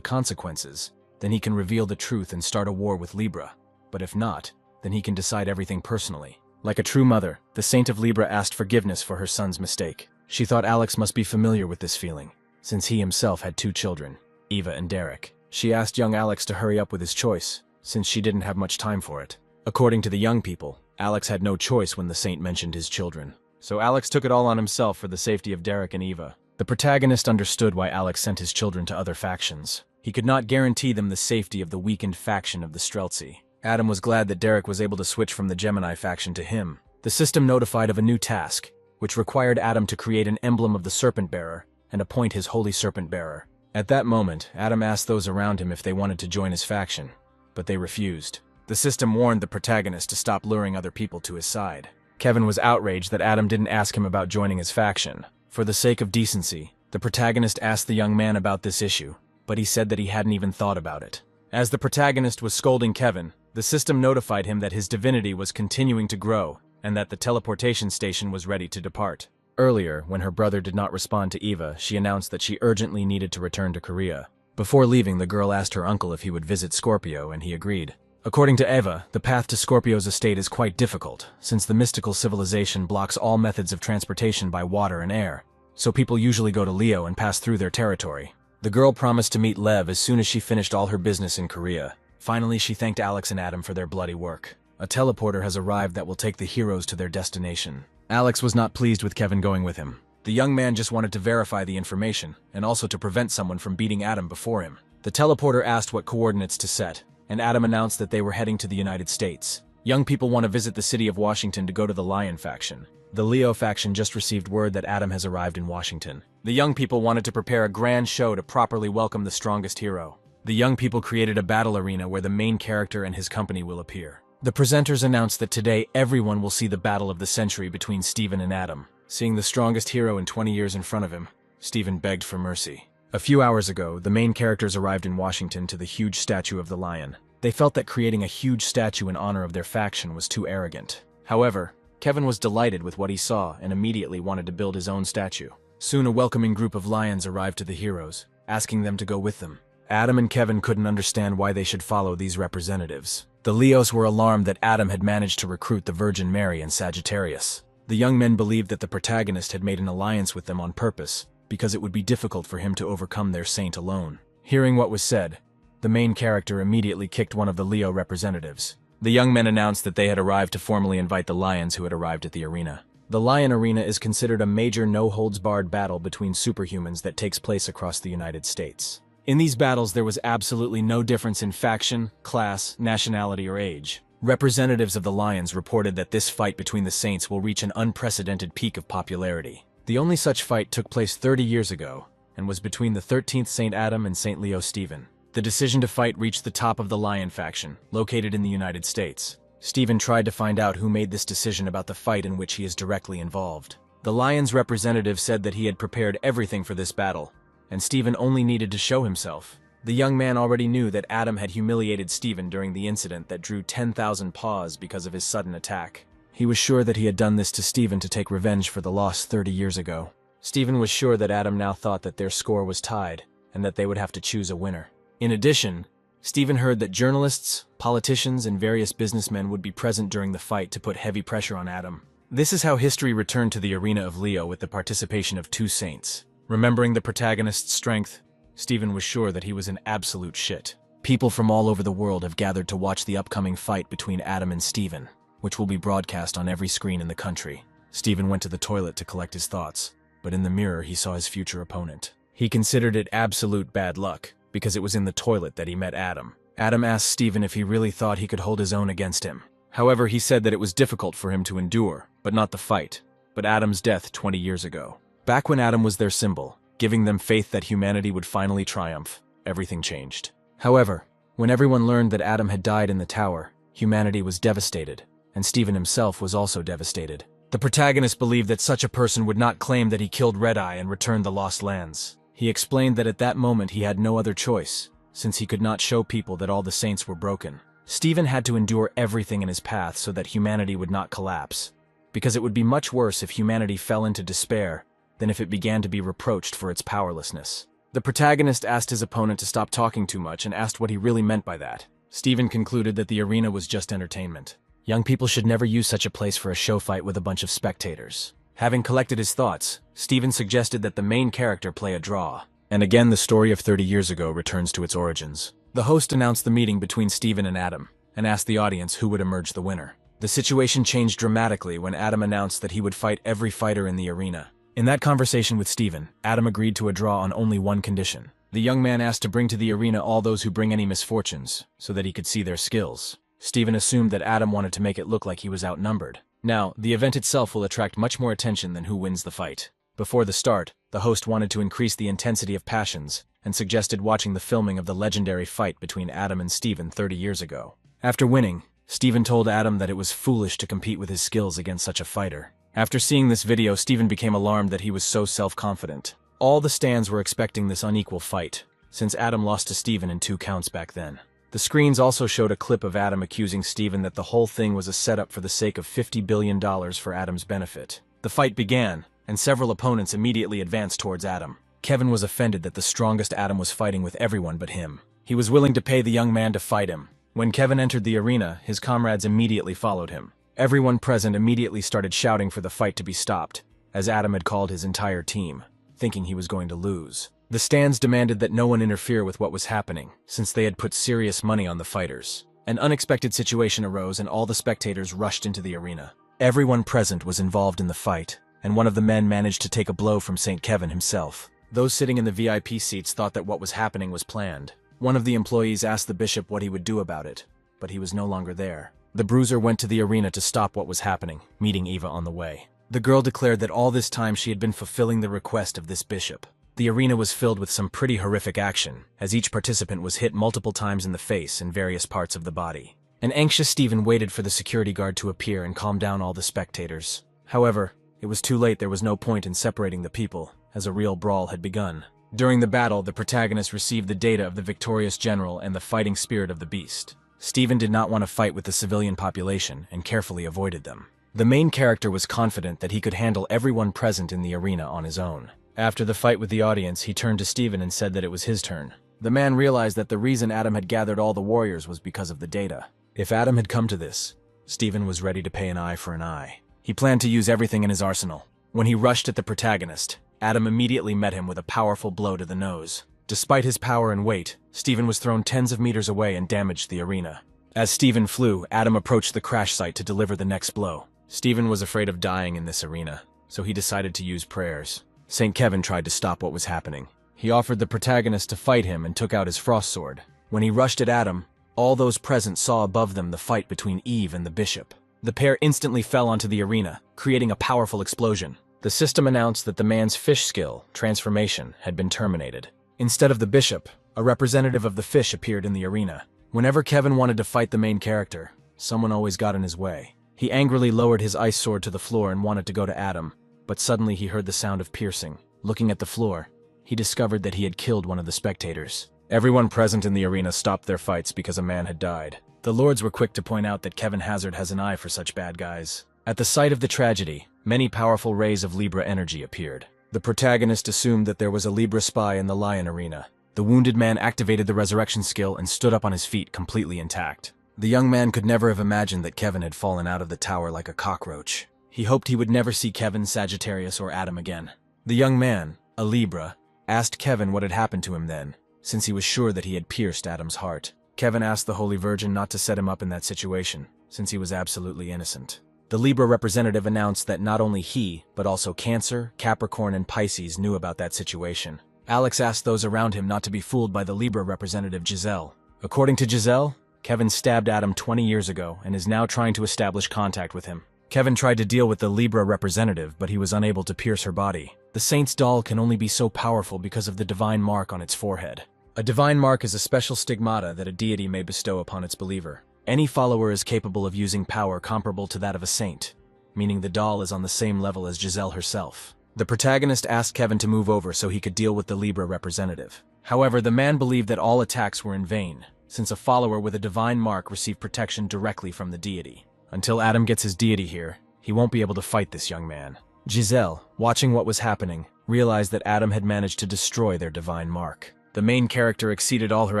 consequences, then he can reveal the truth and start a war with Libra. But if not, then he can decide everything personally. Like a true mother, the Saint of Libra asked forgiveness for her son's mistake. She thought Alex must be familiar with this feeling, since he himself had 2 children, Eva and Derek. She asked young Alex to hurry up with his choice, since she didn't have much time for it. According to the young people, Alex had no choice when the Saint mentioned his children. So Alex took it all on himself for the safety of Derek and Eva. The protagonist understood why Alex sent his children to other factions. He could not guarantee them the safety of the weakened faction of the Streltsy. Adam was glad that Derek was able to switch from the Gemini faction to him. The system notified of a new task, which required Adam to create an emblem of the Serpent Bearer and appoint his Holy Serpent Bearer. At that moment, Adam asked those around him if they wanted to join his faction, but they refused. The system warned the protagonist to stop luring other people to his side. Kevin was outraged that Adam didn't ask him about joining his faction. For the sake of decency, the protagonist asked the young man about this issue, but he said that he hadn't even thought about it. As the protagonist was scolding Kevin, the system notified him that his divinity was continuing to grow and that the teleportation station was ready to depart. Earlier, when her brother did not respond to Eva, she announced that she urgently needed to return to Korea. Before leaving, the girl asked her uncle if he would visit Scorpio, and he agreed. According to Eva, the path to Scorpio's estate is quite difficult, since the mystical civilization blocks all methods of transportation by water and air, so people usually go to Leo and pass through their territory. The girl promised to meet Lev as soon as she finished all her business in Korea. Finally, she thanked Alex and Adam for their bloody work. A teleporter has arrived that will take the heroes to their destination. Alex was not pleased with Kevin going with him. The young man just wanted to verify the information, and also to prevent someone from beating Adam before him. The teleporter asked what coordinates to set, and Adam announced that they were heading to the United States. Young people want to visit the city of Washington to go to the Lion faction. The Leo faction just received word that Adam has arrived in Washington. The young people wanted to prepare a grand show to properly welcome the strongest hero. The young people created a battle arena where the main character and his company will appear. The presenters announced that today everyone will see the battle of the century between Steven and Adam. Seeing the strongest hero in 20 years in front of him, Steven begged for mercy. A few hours ago, the main characters arrived in Washington to the huge statue of the lion. They felt that creating a huge statue in honor of their faction was too arrogant. However, Kevin was delighted with what he saw and immediately wanted to build his own statue. Soon a welcoming group of lions arrived to the heroes, asking them to go with them. Adam and Kevin couldn't understand why they should follow these representatives. The Leos were alarmed that Adam had managed to recruit the Virgin Mary and Sagittarius. The young men believed that the protagonist had made an alliance with them on purpose, because it would be difficult for him to overcome their saint alone. Hearing what was said, the main character immediately kicked one of the Leo representatives. The young men announced that they had arrived to formally invite the lions who had arrived at the arena. The Lion Arena is considered a major no-holds-barred battle between superhumans that takes place across the United States. In these battles, there was absolutely no difference in faction, class, nationality, or age. Representatives of the Lions reported that this fight between the Saints will reach an unprecedented peak of popularity. The only such fight took place 30 years ago, and was between the 13th Saint Adam and Saint Leo Stephen. The decision to fight reached the top of the Lion faction, located in the United States. Stephen tried to find out who made this decision about the fight in which he is directly involved. The Lions representative said that he had prepared everything for this battle, and Stephen only needed to show himself. The young man already knew that Adam had humiliated Stephen during the incident that drew 10,000 paws because of his sudden attack. He was sure that he had done this to Stephen to take revenge for the loss 30 years ago. Stephen was sure that Adam now thought that their score was tied, and that they would have to choose a winner. In addition, Stephen heard that journalists, politicians, and various businessmen would be present during the fight to put heavy pressure on Adam. This is how history returned to the arena of Leo with the participation of 2 saints. Remembering the protagonist's strength, Stephen was sure that he was an absolute shit. People from all over the world have gathered to watch the upcoming fight between Adam and Stephen, which will be broadcast on every screen in the country. Stephen went to the toilet to collect his thoughts, but in the mirror he saw his future opponent. He considered it absolute bad luck, because it was in the toilet that he met Adam. Adam asked Stephen if he really thought he could hold his own against him. However, he said that it was difficult for him to endure, but not the fight, but Adam's death 20 years ago. Back when Adam was their symbol, giving them faith that humanity would finally triumph, everything changed. However, when everyone learned that Adam had died in the tower, humanity was devastated, and Stephen himself was also devastated. The protagonist believed that such a person would not claim that he killed Red Eye and returned the lost lands. He explained that at that moment he had no other choice, since he could not show people that all the saints were broken. Steven had to endure everything in his path so that humanity would not collapse, because it would be much worse if humanity fell into despair than if it began to be reproached for its powerlessness. The protagonist asked his opponent to stop talking too much and asked what he really meant by that. Steven concluded that the arena was just entertainment. Young people should never use such a place for a show fight with a bunch of spectators. Having collected his thoughts, Steven suggested that the main character play a draw. And again, the story of 30 years ago returns to its origins. The host announced the meeting between Steven and Adam, and asked the audience who would emerge the winner. The situation changed dramatically when Adam announced that he would fight every fighter in the arena. In that conversation with Steven, Adam agreed to a draw on only one condition. The young man asked to bring to the arena all those who bring any misfortunes, so that he could see their skills. Steven assumed that Adam wanted to make it look like he was outnumbered. Now, the event itself will attract much more attention than who wins the fight. Before the start, the host wanted to increase the intensity of passions, and suggested watching the filming of the legendary fight between Adam and Steven 30 years ago. After winning, Steven told Adam that it was foolish to compete with his skills against such a fighter. After seeing this video, Steven became alarmed that he was so self-confident. All the stands were expecting this unequal fight, since Adam lost to Steven in 2 counts back then. The screens also showed a clip of Adam accusing Steven that the whole thing was a setup for the sake of $50 billion for Adam's benefit. The fight began, and several opponents immediately advanced towards Adam. Kevin was offended that the strongest Adam was fighting with everyone but him. He was willing to pay the young man to fight him. When Kevin entered the arena, his comrades immediately followed him. Everyone present immediately started shouting for the fight to be stopped, as Adam had called his entire team, thinking he was going to lose. The stands demanded that no one interfere with what was happening, since they had put serious money on the fighters. An unexpected situation arose and all the spectators rushed into the arena. Everyone present was involved in the fight, and one of the men managed to take a blow from St. Kevin himself. Those sitting in the VIP seats thought that what was happening was planned. One of the employees asked the bishop what he would do about it, but he was no longer there. The bruiser went to the arena to stop what was happening, meeting Eva on the way. The girl declared that all this time she had been fulfilling the request of this bishop. The arena was filled with some pretty horrific action, as each participant was hit multiple times in the face and various parts of the body. An anxious Steven waited for the security guard to appear and calm down all the spectators. However, it was too late. There was no point in separating the people, as a real brawl had begun. During the battle, the protagonist received the data of the victorious general and the fighting spirit of the beast. Steven did not want to fight with the civilian population and carefully avoided them. The main character was confident that he could handle everyone present in the arena on his own. After the fight with the audience, he turned to Steven and said that it was his turn. The man realized that the reason Adam had gathered all the warriors was because of the data. If Adam had come to this, Steven was ready to pay an eye for an eye. He planned to use everything in his arsenal. When he rushed at the protagonist, Adam immediately met him with a powerful blow to the nose. Despite his power and weight, Steven was thrown tens of meters away and damaged the arena. As Steven flew, Adam approached the crash site to deliver the next blow. Steven was afraid of dying in this arena, so he decided to use prayers. St. Kevin tried to stop what was happening. He offered the protagonist to fight him and took out his frost sword. When he rushed at Adam, all those present saw above them the fight between Eve and the bishop. The pair instantly fell onto the arena, creating a powerful explosion. The system announced that the man's fish skill, transformation, had been terminated. Instead of the bishop, a representative of the fish appeared in the arena. Whenever Kevin wanted to fight the main character, someone always got in his way. He angrily lowered his ice sword to the floor and wanted to go to Adam, but suddenly he heard the sound of piercing. Looking at the floor, he discovered that he had killed one of the spectators. Everyone present in the arena stopped their fights because a man had died. The lords were quick to point out that Kevin Hazard has an eye for such bad guys. At the sight of the tragedy, many powerful rays of Libra energy appeared. The protagonist assumed that there was a Libra spy in the lion arena. The wounded man activated the resurrection skill and stood up on his feet completely intact. The young man could never have imagined that Kevin had fallen out of the tower like a cockroach. He hoped he would never see Kevin, Sagittarius, or Adam again. The young man, a Libra, asked Kevin what had happened to him then, since he was sure that he had pierced Adam's heart. Kevin asked the Holy Virgin not to set him up in that situation, since he was absolutely innocent. The Libra representative announced that not only he, but also Cancer, Capricorn, and Pisces knew about that situation. Alex asked those around him not to be fooled by the Libra representative Giselle. According to Giselle, Kevin stabbed Adam 20 years ago and is now trying to establish contact with him. Kevin tried to deal with the Libra representative, but he was unable to pierce her body. The Saint's doll can only be so powerful because of the divine mark on its forehead. A divine mark is a special stigmata that a deity may bestow upon its believer. Any follower is capable of using power comparable to that of a saint, meaning the doll is on the same level as Giselle herself. The protagonist asked Kevin to move over so he could deal with the Libra representative. However, the man believed that all attacks were in vain, since a follower with a divine mark received protection directly from the deity. Until Adam gets his deity here, he won't be able to fight this young man. Giselle, watching what was happening, realized that Adam had managed to destroy their divine mark. The main character exceeded all her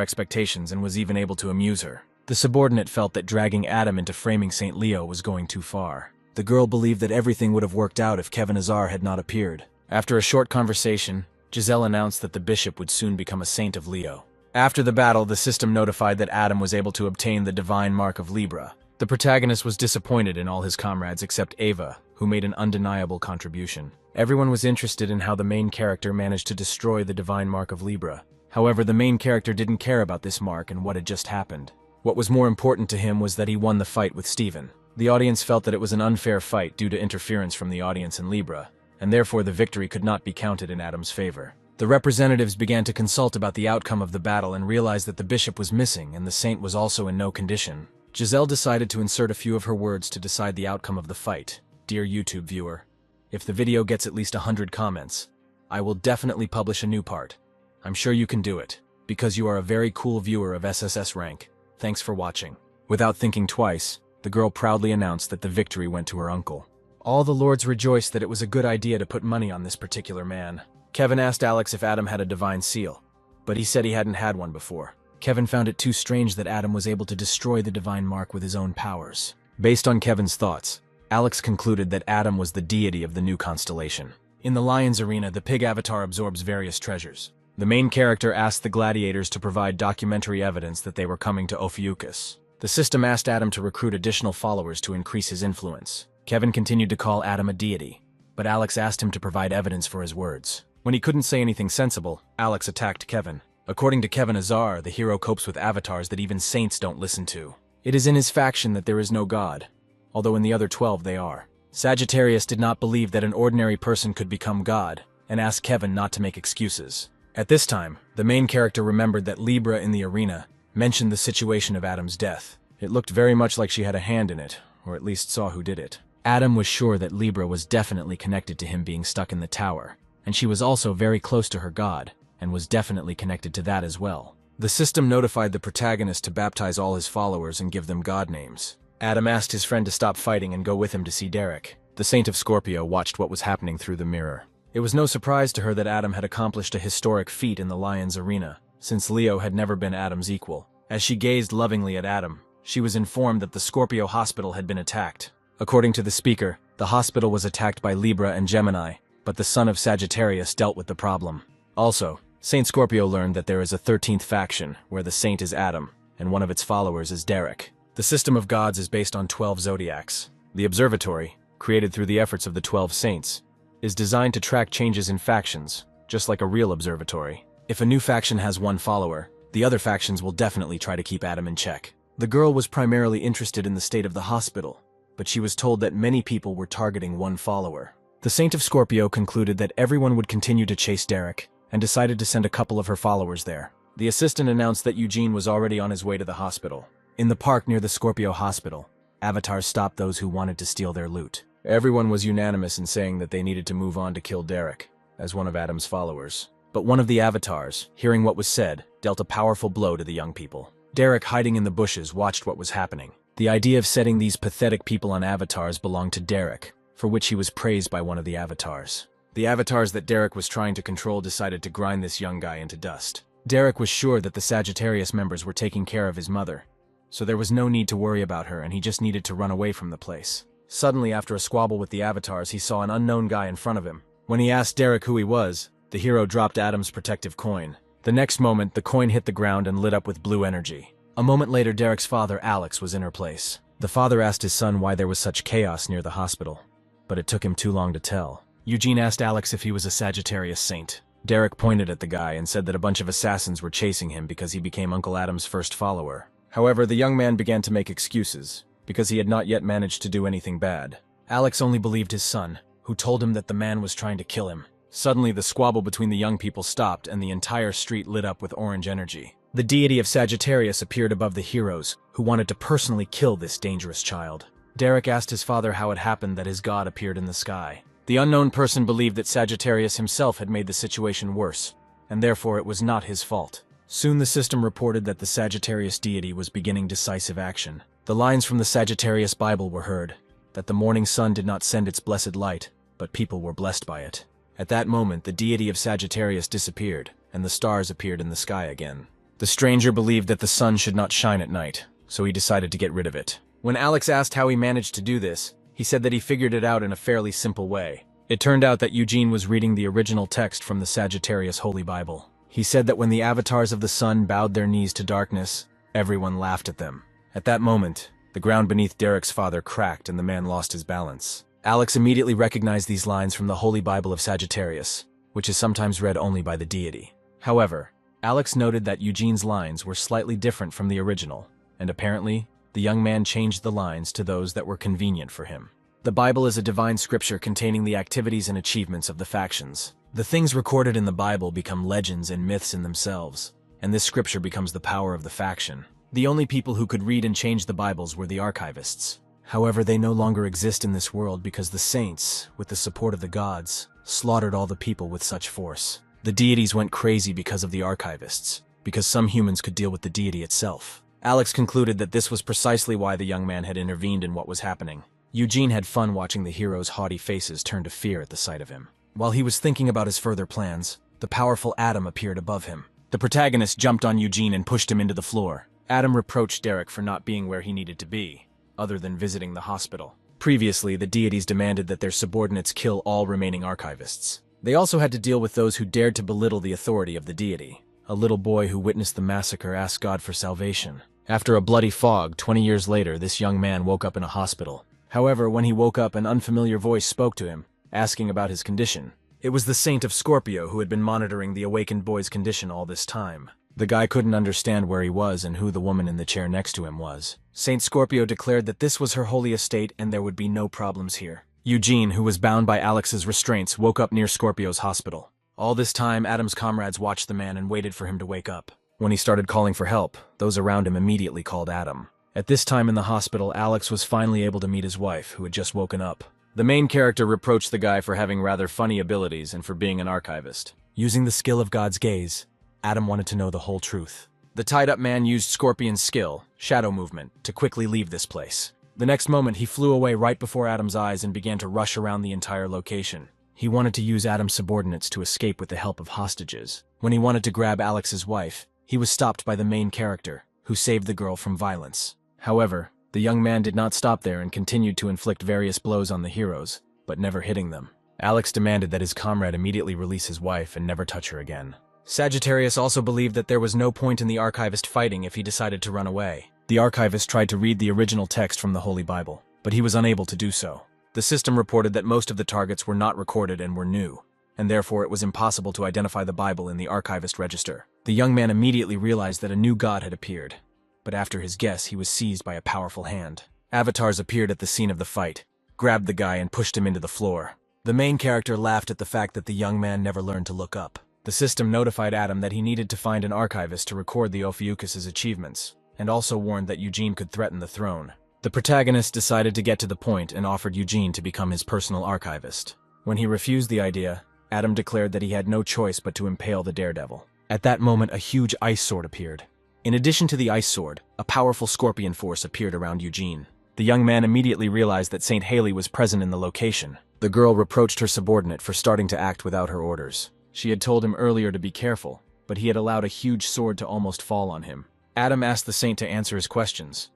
expectations and was even able to amuse her. The subordinate felt that dragging Adam into framing St. Leo was going too far. The girl believed that everything would have worked out if Kevin Azar had not appeared. After a short conversation, Giselle announced that the bishop would soon become a saint of Leo. After the battle, the system notified that Adam was able to obtain the divine mark of Libra. The protagonist was disappointed in all his comrades except Ava, who made an undeniable contribution. Everyone was interested in how the main character managed to destroy the divine mark of Libra. However, the main character didn't care about this mark and what had just happened. What was more important to him was that he won the fight with Steven. The audience felt that it was an unfair fight due to interference from the audience in Libra, and therefore the victory could not be counted in Adam's favor. The representatives began to consult about the outcome of the battle and realized that the bishop was missing and the saint was also in no condition. Giselle decided to insert a few of her words to decide the outcome of the fight. Dear YouTube viewer, if the video gets at least 100 comments, I will definitely publish a new part. I'm sure you can do it, because you are a very cool viewer of SSS rank. Thanks for watching. Without thinking twice, the girl proudly announced that the victory went to her uncle. All the lords rejoiced that it was a good idea to put money on this particular man. Kevin asked Alex if Adam had a divine seal, but he said he hadn't had one before. Kevin found it too strange that Adam was able to destroy the divine mark with his own powers. Based on Kevin's thoughts, Alex concluded that Adam was the deity of the new constellation. In the Lion's Arena, the pig avatar absorbs various treasures. The main character asked the gladiators to provide documentary evidence that they were coming to Ophiuchus. The system asked Adam to recruit additional followers to increase his influence. Kevin continued to call Adam a deity, but Alex asked him to provide evidence for his words. When he couldn't say anything sensible, Alex attacked Kevin. According to Kevin Azar, the hero copes with avatars that even saints don't listen to. It is in his faction that there is no god, although in the other 12 they are. Sagittarius did not believe that an ordinary person could become god, and asked Kevin not to make excuses. At this time, the main character remembered that Libra in the arena mentioned the situation of Adam's death. It looked very much like she had a hand in it, or at least saw who did it. Adam was sure that Libra was definitely connected to him being stuck in the tower, and she was also very close to her god, and was definitely connected to that as well. The system notified the protagonist to baptize all his followers and give them god names. Adam asked his friend to stop fighting and go with him to see Derek. The Saint of Scorpio watched what was happening through the mirror. It was no surprise to her that Adam had accomplished a historic feat in the Lion's Arena, since Leo had never been Adam's equal. As she gazed lovingly at Adam, she was informed that the Scorpio hospital had been attacked. According to the speaker, the hospital was attacked by Libra and Gemini, but the son of Sagittarius dealt with the problem. Also, Saint Scorpio learned that there is a 13th faction, where the saint is Adam, and one of its followers is Derek. The system of gods is based on 12 zodiacs. The observatory, created through the efforts of the 12 saints, is designed to track changes in factions, just like a real observatory. If a new faction has one follower, the other factions will definitely try to keep Adam in check. The girl was primarily interested in the state of the hospital, but she was told that many people were targeting one follower. The Saint of Scorpio concluded that everyone would continue to chase Derek, and decided to send a couple of her followers there. The assistant announced that Eugene was already on his way to the hospital. In the park near the Scorpio hospital, avatars stopped those who wanted to steal their loot. Everyone was unanimous in saying that they needed to move on to kill Derek, as one of Adam's followers. But one of the avatars, hearing what was said, dealt a powerful blow to the young people. Derek, hiding in the bushes, watched what was happening. The idea of setting these pathetic people on avatars belonged to Derek, for which he was praised by one of the avatars. The avatars that Derek was trying to control decided to grind this young guy into dust. Derek was sure that the Sagittarius members were taking care of his mother, so there was no need to worry about her and he just needed to run away from the place. Suddenly, after a squabble with the avatars, he saw an unknown guy in front of him. When he asked Derek who he was, the hero dropped Adam's protective coin. The next moment, the coin hit the ground and lit up with blue energy. A moment later, Derek's father, Alex, was in her place. The father asked his son why there was such chaos near the hospital, but it took him too long to tell. Eugene asked Alex if he was a Sagittarius saint. Derek pointed at the guy and said that a bunch of assassins were chasing him because he became Uncle Adam's first follower. However, the young man began to make excuses, because he had not yet managed to do anything bad. Alex only believed his son, who told him that the man was trying to kill him. Suddenly, the squabble between the young people stopped and the entire street lit up with orange energy. The deity of Sagittarius appeared above the heroes, who wanted to personally kill this dangerous child. Derek asked his father how it happened that his god appeared in the sky. The unknown person believed that Sagittarius himself had made the situation worse, and therefore it was not his fault. Soon the system reported that the Sagittarius deity was beginning decisive action. The lines from the Sagittarius Bible were heard, that the morning sun did not send its blessed light, but people were blessed by it. At that moment, the deity of Sagittarius disappeared, and the stars appeared in the sky again. The stranger believed that the sun should not shine at night, so he decided to get rid of it. When Alex asked how he managed to do this, he said that he figured it out in a fairly simple way. It turned out that Eugene was reading the original text from the Sagittarius Holy Bible. He said that when the avatars of the sun bowed their knees to darkness, everyone laughed at them. At that moment, the ground beneath Derek's father cracked and the man lost his balance. Alex immediately recognized these lines from the Holy Bible of Sagittarius, which is sometimes read only by the deity. However, Alex noted that Eugene's lines were slightly different from the original, and apparently, the young man changed the lines to those that were convenient for him. The Bible is a divine scripture containing the activities and achievements of the factions. The things recorded in the Bible become legends and myths in themselves, and this scripture becomes the power of the faction. The only people who could read and change the Bibles were the archivists. However, they no longer exist in this world because the saints, with the support of the gods, slaughtered all the people with such force. The deities went crazy because of the archivists, because some humans could deal with the deity itself. Alex concluded that this was precisely why the young man had intervened in what was happening. Eugene had fun watching the hero's haughty faces turn to fear at the sight of him. While he was thinking about his further plans, the powerful Adam appeared above him. The protagonist jumped on Eugene and pushed him into the floor. Adam reproached Derek for not being where he needed to be, other than visiting the hospital. Previously, the deities demanded that their subordinates kill all remaining archivists. They also had to deal with those who dared to belittle the authority of the deity. A little boy who witnessed the massacre asked God for salvation. After a bloody fog, 20 years later, this young man woke up in a hospital. However, when he woke up, an unfamiliar voice spoke to him, asking about his condition. It was the Saint of Scorpio who had been monitoring the awakened boy's condition all this time. The guy couldn't understand where he was and who the woman in the chair next to him was. Saint Scorpio declared that this was her holy estate and there would be no problems here. Eugene, who was bound by Alex's restraints, woke up near Scorpio's hospital. All this time, Adam's comrades watched the man and waited for him to wake up. When he started calling for help, those around him immediately called Adam. At this time in the hospital, Alex was finally able to meet his wife, who had just woken up. The main character reproached the guy for having rather funny abilities and for being an archivist. Using the skill of God's gaze, Adam wanted to know the whole truth. The tied-up man used Scorpion's skill, shadow movement, to quickly leave this place. The next moment, he flew away right before Adam's eyes and began to rush around the entire location. He wanted to use Adam's subordinates to escape with the help of hostages. When he wanted to grab Alex's wife, he was stopped by the main character, who saved the girl from violence. However, the young man did not stop there and continued to inflict various blows on the heroes, but never hitting them. Alex demanded that his comrade immediately release his wife and never touch her again. Sagittarius also believed that there was no point in the archivist fighting if he decided to run away. The archivist tried to read the original text from the Holy Bible, but he was unable to do so. The system reported that most of the targets were not recorded and were new, and therefore it was impossible to identify the Bible in the archivist register. The young man immediately realized that a new god had appeared, but after his guess, he was seized by a powerful hand. Avatars appeared at the scene of the fight, grabbed the guy and pushed him into the floor. The main character laughed at the fact that the young man never learned to look up. The system notified Adam that he needed to find an archivist to record the Ophiuchus's achievements, and also warned that Eugene could threaten the throne. The protagonist decided to get to the point and offered Eugene to become his personal archivist. When he refused the idea, Adam declared that he had no choice but to impale the daredevil. At that moment, a huge ice sword appeared. In addition to the ice sword, a powerful scorpion force appeared around Eugene. The young man immediately realized that Saint Haley was present in the location. The girl reproached her subordinate for starting to act without her orders. She had told him earlier to be careful, but he had allowed a huge sword to almost fall on him. Adam asked the saint to answer his questions,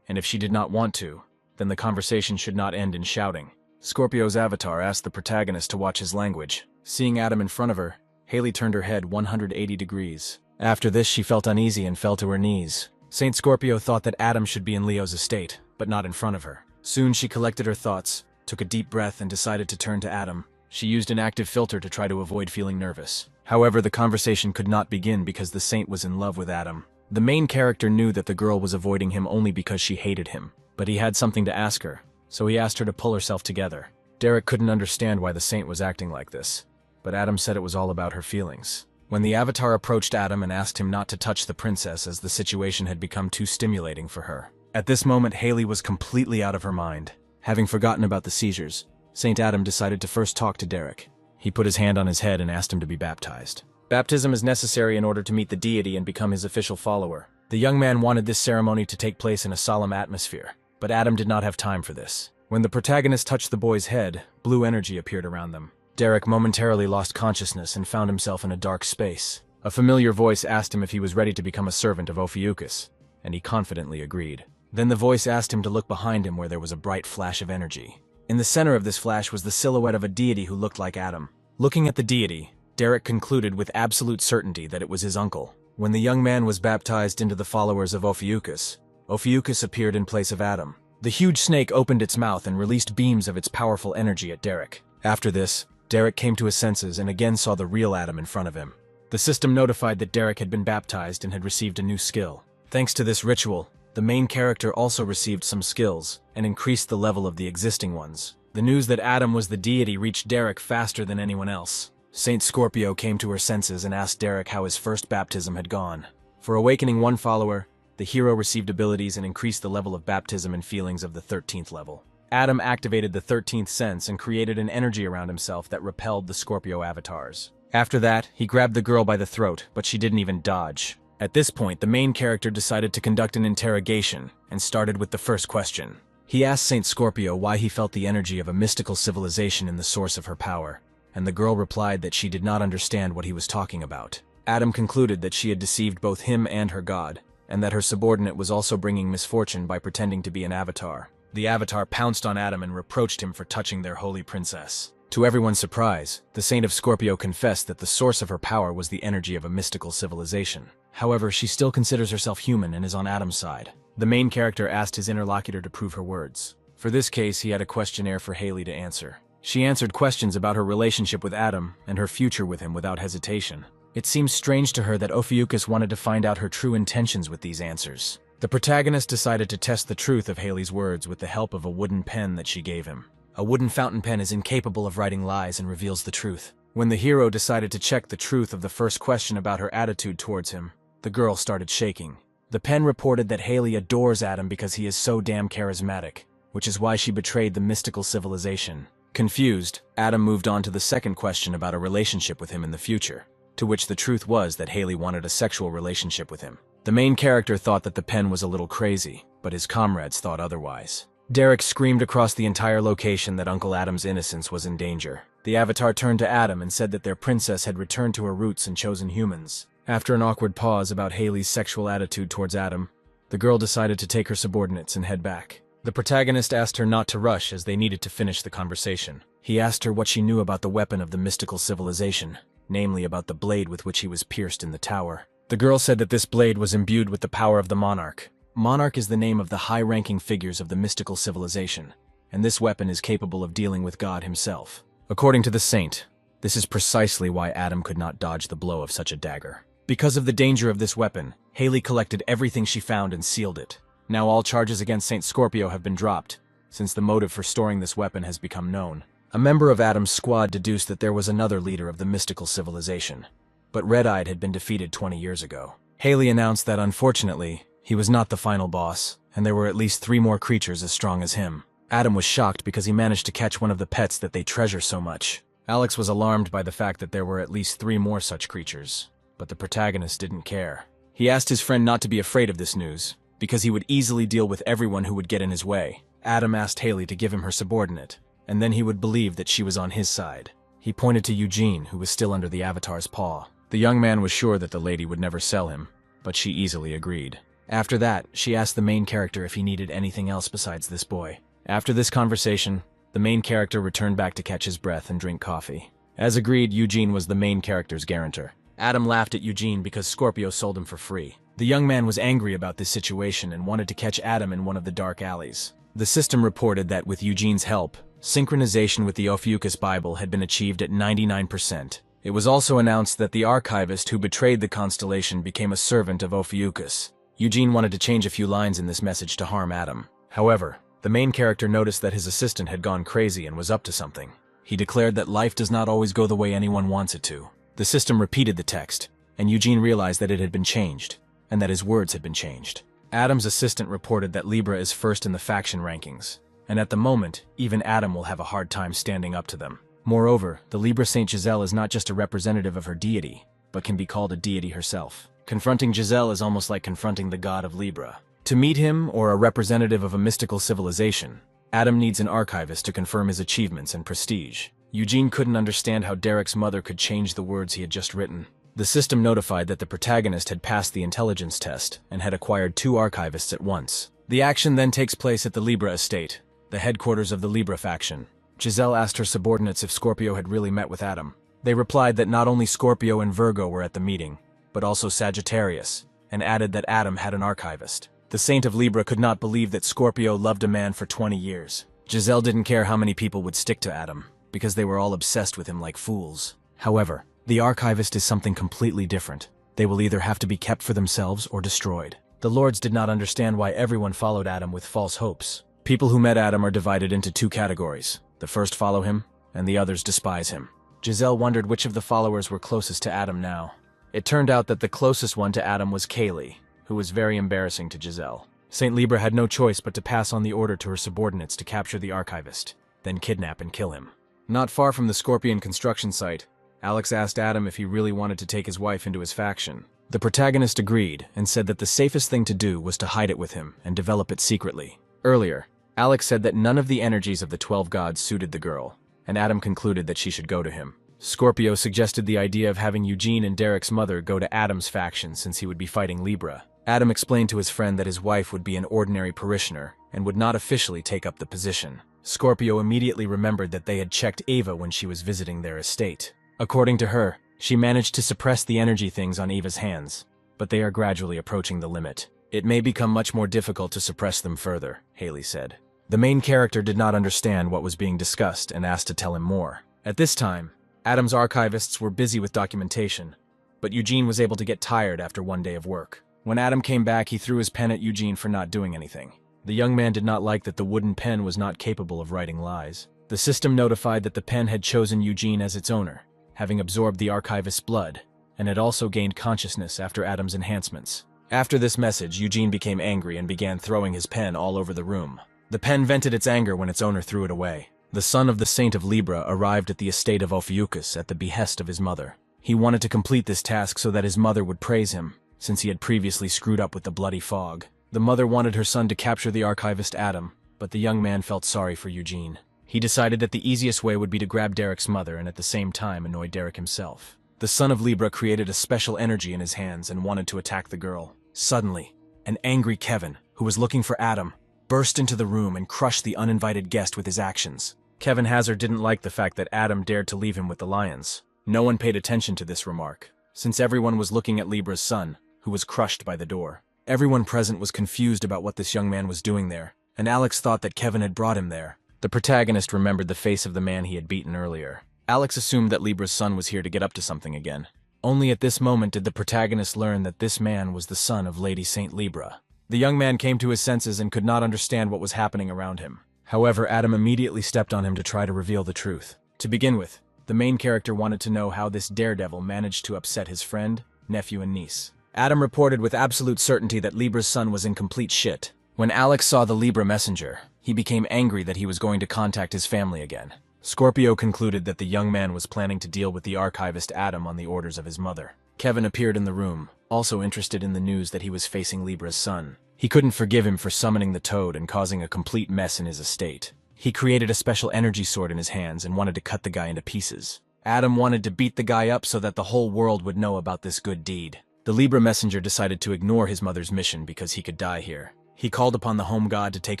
and if she did not want to, then the conversation should not end in shouting. Scorpio's avatar asked the protagonist to watch his language. Seeing Adam in front of her, Haley turned her head 180 degrees. After this, she felt uneasy and fell to her knees. Saint Scorpio thought that Adam should be in Leo's estate, but not in front of her. Soon she collected her thoughts, took a deep breath and decided to turn to Adam. She used an active filter to try to avoid feeling nervous. However, the conversation could not begin because the saint was in love with Adam. The main character knew that the girl was avoiding him only because she hated him, but he had something to ask her, so he asked her to pull herself together. Derek couldn't understand why the saint was acting like this, but Adam said it was all about her feelings. When the avatar approached Adam and asked him not to touch the princess as the situation had become too stimulating for her. At this moment, Haley was completely out of her mind. Having forgotten about the seizures, Saint Adam decided to first talk to Derek. He put his hand on his head and asked him to be baptized. Baptism is necessary in order to meet the deity and become his official follower. The young man wanted this ceremony to take place in a solemn atmosphere, but Adam did not have time for this. When the protagonist touched the boy's head, blue energy appeared around them. Derek momentarily lost consciousness and found himself in a dark space. A familiar voice asked him if he was ready to become a servant of Ophiuchus, and he confidently agreed. Then the voice asked him to look behind him where there was a bright flash of energy. In the center of this flash was the silhouette of a deity who looked like Adam. Looking at the deity, Derek concluded with absolute certainty that it was his uncle. When the young man was baptized into the followers of Ophiuchus, Ophiuchus appeared in place of Adam. The huge snake opened its mouth and released beams of its powerful energy at Derek. After this, Derek came to his senses and again saw the real Adam in front of him. The system notified that Derek had been baptized and had received a new skill. Thanks to this ritual, the main character also received some skills and increased the level of the existing ones. The news that Adam was the deity reached Derek faster than anyone else. Saint Scorpio came to her senses and asked Derek how his first baptism had gone. For awakening one follower, the hero received abilities and increased the level of baptism and feelings of the 13th level. Adam activated the 13th sense and created an energy around himself that repelled the Scorpio avatars. After that, he grabbed the girl by the throat, but she didn't even dodge. At this point, the main character decided to conduct an interrogation and started with the first question. He asked Saint Scorpio why he felt the energy of a mystical civilization in the source of her power, and the girl replied that she did not understand what he was talking about. Adam concluded that she had deceived both him and her god, and that her subordinate was also bringing misfortune by pretending to be an avatar. The avatar pounced on Adam and reproached him for touching their holy princess. To everyone's surprise, the Saint of Scorpio confessed that the source of her power was the energy of a mystical civilization. However, she still considers herself human and is on Adam's side. The main character asked his interlocutor to prove her words. For this case, he had a questionnaire for Haley to answer. She answered questions about her relationship with Adam and her future with him without hesitation. It seemed strange to her that Ophiuchus wanted to find out her true intentions with these answers. The protagonist decided to test the truth of Haley's words with the help of a wooden pen that she gave him. A wooden fountain pen is incapable of writing lies and reveals the truth. When the hero decided to check the truth of the first question about her attitude towards him, the girl started shaking. The pen reported that Haley adores Adam because he is so damn charismatic, which is why she betrayed the mystical civilization. Confused, Adam moved on to the second question about a relationship with him in the future, to which the truth was that Haley wanted a sexual relationship with him. The main character thought that the pen was a little crazy, but his comrades thought otherwise. Derek screamed across the entire location that Uncle Adam's innocence was in danger. The avatar turned to Adam and said that their princess had returned to her roots and chosen humans. After an awkward pause about Haley's sexual attitude towards Adam, the girl decided to take her subordinates and head back. The protagonist asked her not to rush as they needed to finish the conversation. He asked her what she knew about the weapon of the mystical civilization, namely about the blade with which he was pierced in the tower. The girl said that this blade was imbued with the power of the monarch. Monarch is the name of the high-ranking figures of the mystical civilization, and this weapon is capable of dealing with God himself. According to the saint, this is precisely why Adam could not dodge the blow of such a dagger. Because of the danger of this weapon, Haley collected everything she found and sealed it. Now all charges against Saint Scorpio have been dropped, since the motive for storing this weapon has become known. A member of Adam's squad deduced that there was another leader of the mystical civilization, but Red-Eyed had been defeated 20 years ago. Haley announced that unfortunately, he was not the final boss, and there were at least 3 more creatures as strong as him. Adam was shocked because he managed to catch one of the pets that they treasure so much. Alex was alarmed by the fact that there were at least 3 more such creatures, but the protagonist didn't care. He asked his friend not to be afraid of this news, because he would easily deal with everyone who would get in his way. Adam asked Haley to give him her subordinate, and then he would believe that she was on his side. He pointed to Eugene, who was still under the avatar's paw. The young man was sure that the lady would never sell him, but she easily agreed. After that, she asked the main character if he needed anything else besides this boy. After this conversation, the main character returned back to catch his breath and drink coffee. As agreed, Eugene was the main character's guarantor. Adam laughed at Eugene because Scorpio sold him for free. The young man was angry about this situation and wanted to catch Adam in one of the dark alleys. The system reported that with Eugene's help, synchronization with the Ophiuchus Bible had been achieved at 99%. It was also announced that the archivist who betrayed the constellation became a servant of Ophiuchus. Eugene wanted to change a few lines in this message to harm Adam. However, the main character noticed that his assistant had gone crazy and was up to something. He declared that life does not always go the way anyone wants it to. The system repeated the text, and Eugene realized that it had been changed, and that his words had been changed. Adam's assistant reported that Libra is first in the faction rankings, and at the moment, even Adam will have a hard time standing up to them. Moreover, the Libra Saint Giselle is not just a representative of her deity, but can be called a deity herself. Confronting Giselle is almost like confronting the god of Libra. To meet him, or a representative of a mystical civilization, Adam needs an archivist to confirm his achievements and prestige. Eugene couldn't understand how Derek's mother could change the words he had just written. The system notified that the protagonist had passed the intelligence test and had acquired 2 archivists at once. The action then takes place at the Libra estate, the headquarters of the Libra faction. Giselle asked her subordinates if Scorpio had really met with Adam. They replied that not only Scorpio and Virgo were at the meeting, but also Sagittarius, and added that Adam had an archivist. The Saint of Libra could not believe that Scorpio loved a man for 20 years. Giselle didn't care how many people would stick to Adam, because they were all obsessed with him like fools. However, the archivist is something completely different. They will either have to be kept for themselves or destroyed. The lords did not understand why everyone followed Adam with false hopes. People who met Adam are divided into 2 categories. The first follow him, and the others despise him. Giselle wondered which of the followers were closest to Adam now. It turned out that the closest one to Adam was Kaylee, who was very embarrassing to Giselle. Saint Libra had no choice but to pass on the order to her subordinates to capture the archivist, then kidnap and kill him. Not far from the Scorpion construction site, Alex asked Adam if he really wanted to take his wife into his faction. The protagonist agreed and said that the safest thing to do was to hide it with him and develop it secretly. Earlier, Alex said that none of the energies of the 12 gods suited the girl, and Adam concluded that she should go to him. Scorpio suggested the idea of having Eugene and Derek's mother go to Adam's faction since he would be fighting Libra. Adam explained to his friend that his wife would be an ordinary parishioner and would not officially take up the position. Scorpio immediately remembered that they had checked Ava when she was visiting their estate. According to her, she managed to suppress the energy things on Ava's hands, but they are gradually approaching the limit. It may become much more difficult to suppress them further, Haley said. The main character did not understand what was being discussed and asked to tell him more. At this time, Adam's archivists were busy with documentation, but Eugene was able to get tired after one day of work. When Adam came back, he threw his pen at Eugene for not doing anything. The young man did not like that the wooden pen was not capable of writing lies. The system notified that the pen had chosen Eugene as its owner, having absorbed the archivist's blood, and had also gained consciousness after Adam's enhancements. After this message, Eugene became angry and began throwing his pen all over the room. The pen vented its anger when its owner threw it away. The son of the Saint of Libra arrived at the estate of Ophiuchus at the behest of his mother. He wanted to complete this task so that his mother would praise him, since he had previously screwed up with the bloody fog. The mother wanted her son to capture the archivist Adam, but the young man felt sorry for Eugene. He decided that the easiest way would be to grab Derek's mother and at the same time annoy Derek himself. The son of Libra created a special energy in his hands and wanted to attack the girl. Suddenly, an angry Kevin, who was looking for Adam, burst into the room and crushed the uninvited guest with his actions. Kevin Hazard didn't like the fact that Adam dared to leave him with the lions. No one paid attention to this remark, since everyone was looking at Libra's son, who was crushed by the door. Everyone present was confused about what this young man was doing there, and Alex thought that Kevin had brought him there. The protagonist remembered the face of the man he had beaten earlier. Alex assumed that Libra's son was here to get up to something again. Only at this moment did the protagonist learn that this man was the son of Lady Saint Libra. The young man came to his senses and could not understand what was happening around him. However, Adam immediately stepped on him to try to reveal the truth. To begin with, the main character wanted to know how this daredevil managed to upset his friend, nephew, and niece. Adam reported with absolute certainty that Libra's son was in complete shit. When Alex saw the Libra messenger, he became angry that he was going to contact his family again. Scorpio concluded that the young man was planning to deal with the archivist Adam on the orders of his mother. Kevin appeared in the room, also interested in the news that he was facing Libra's son. He couldn't forgive him for summoning the toad and causing a complete mess in his estate. He created a special energy sword in his hands and wanted to cut the guy into pieces. Adam wanted to beat the guy up so that the whole world would know about this good deed. The Libra messenger decided to ignore his mother's mission because he could die here. He called upon the home god to take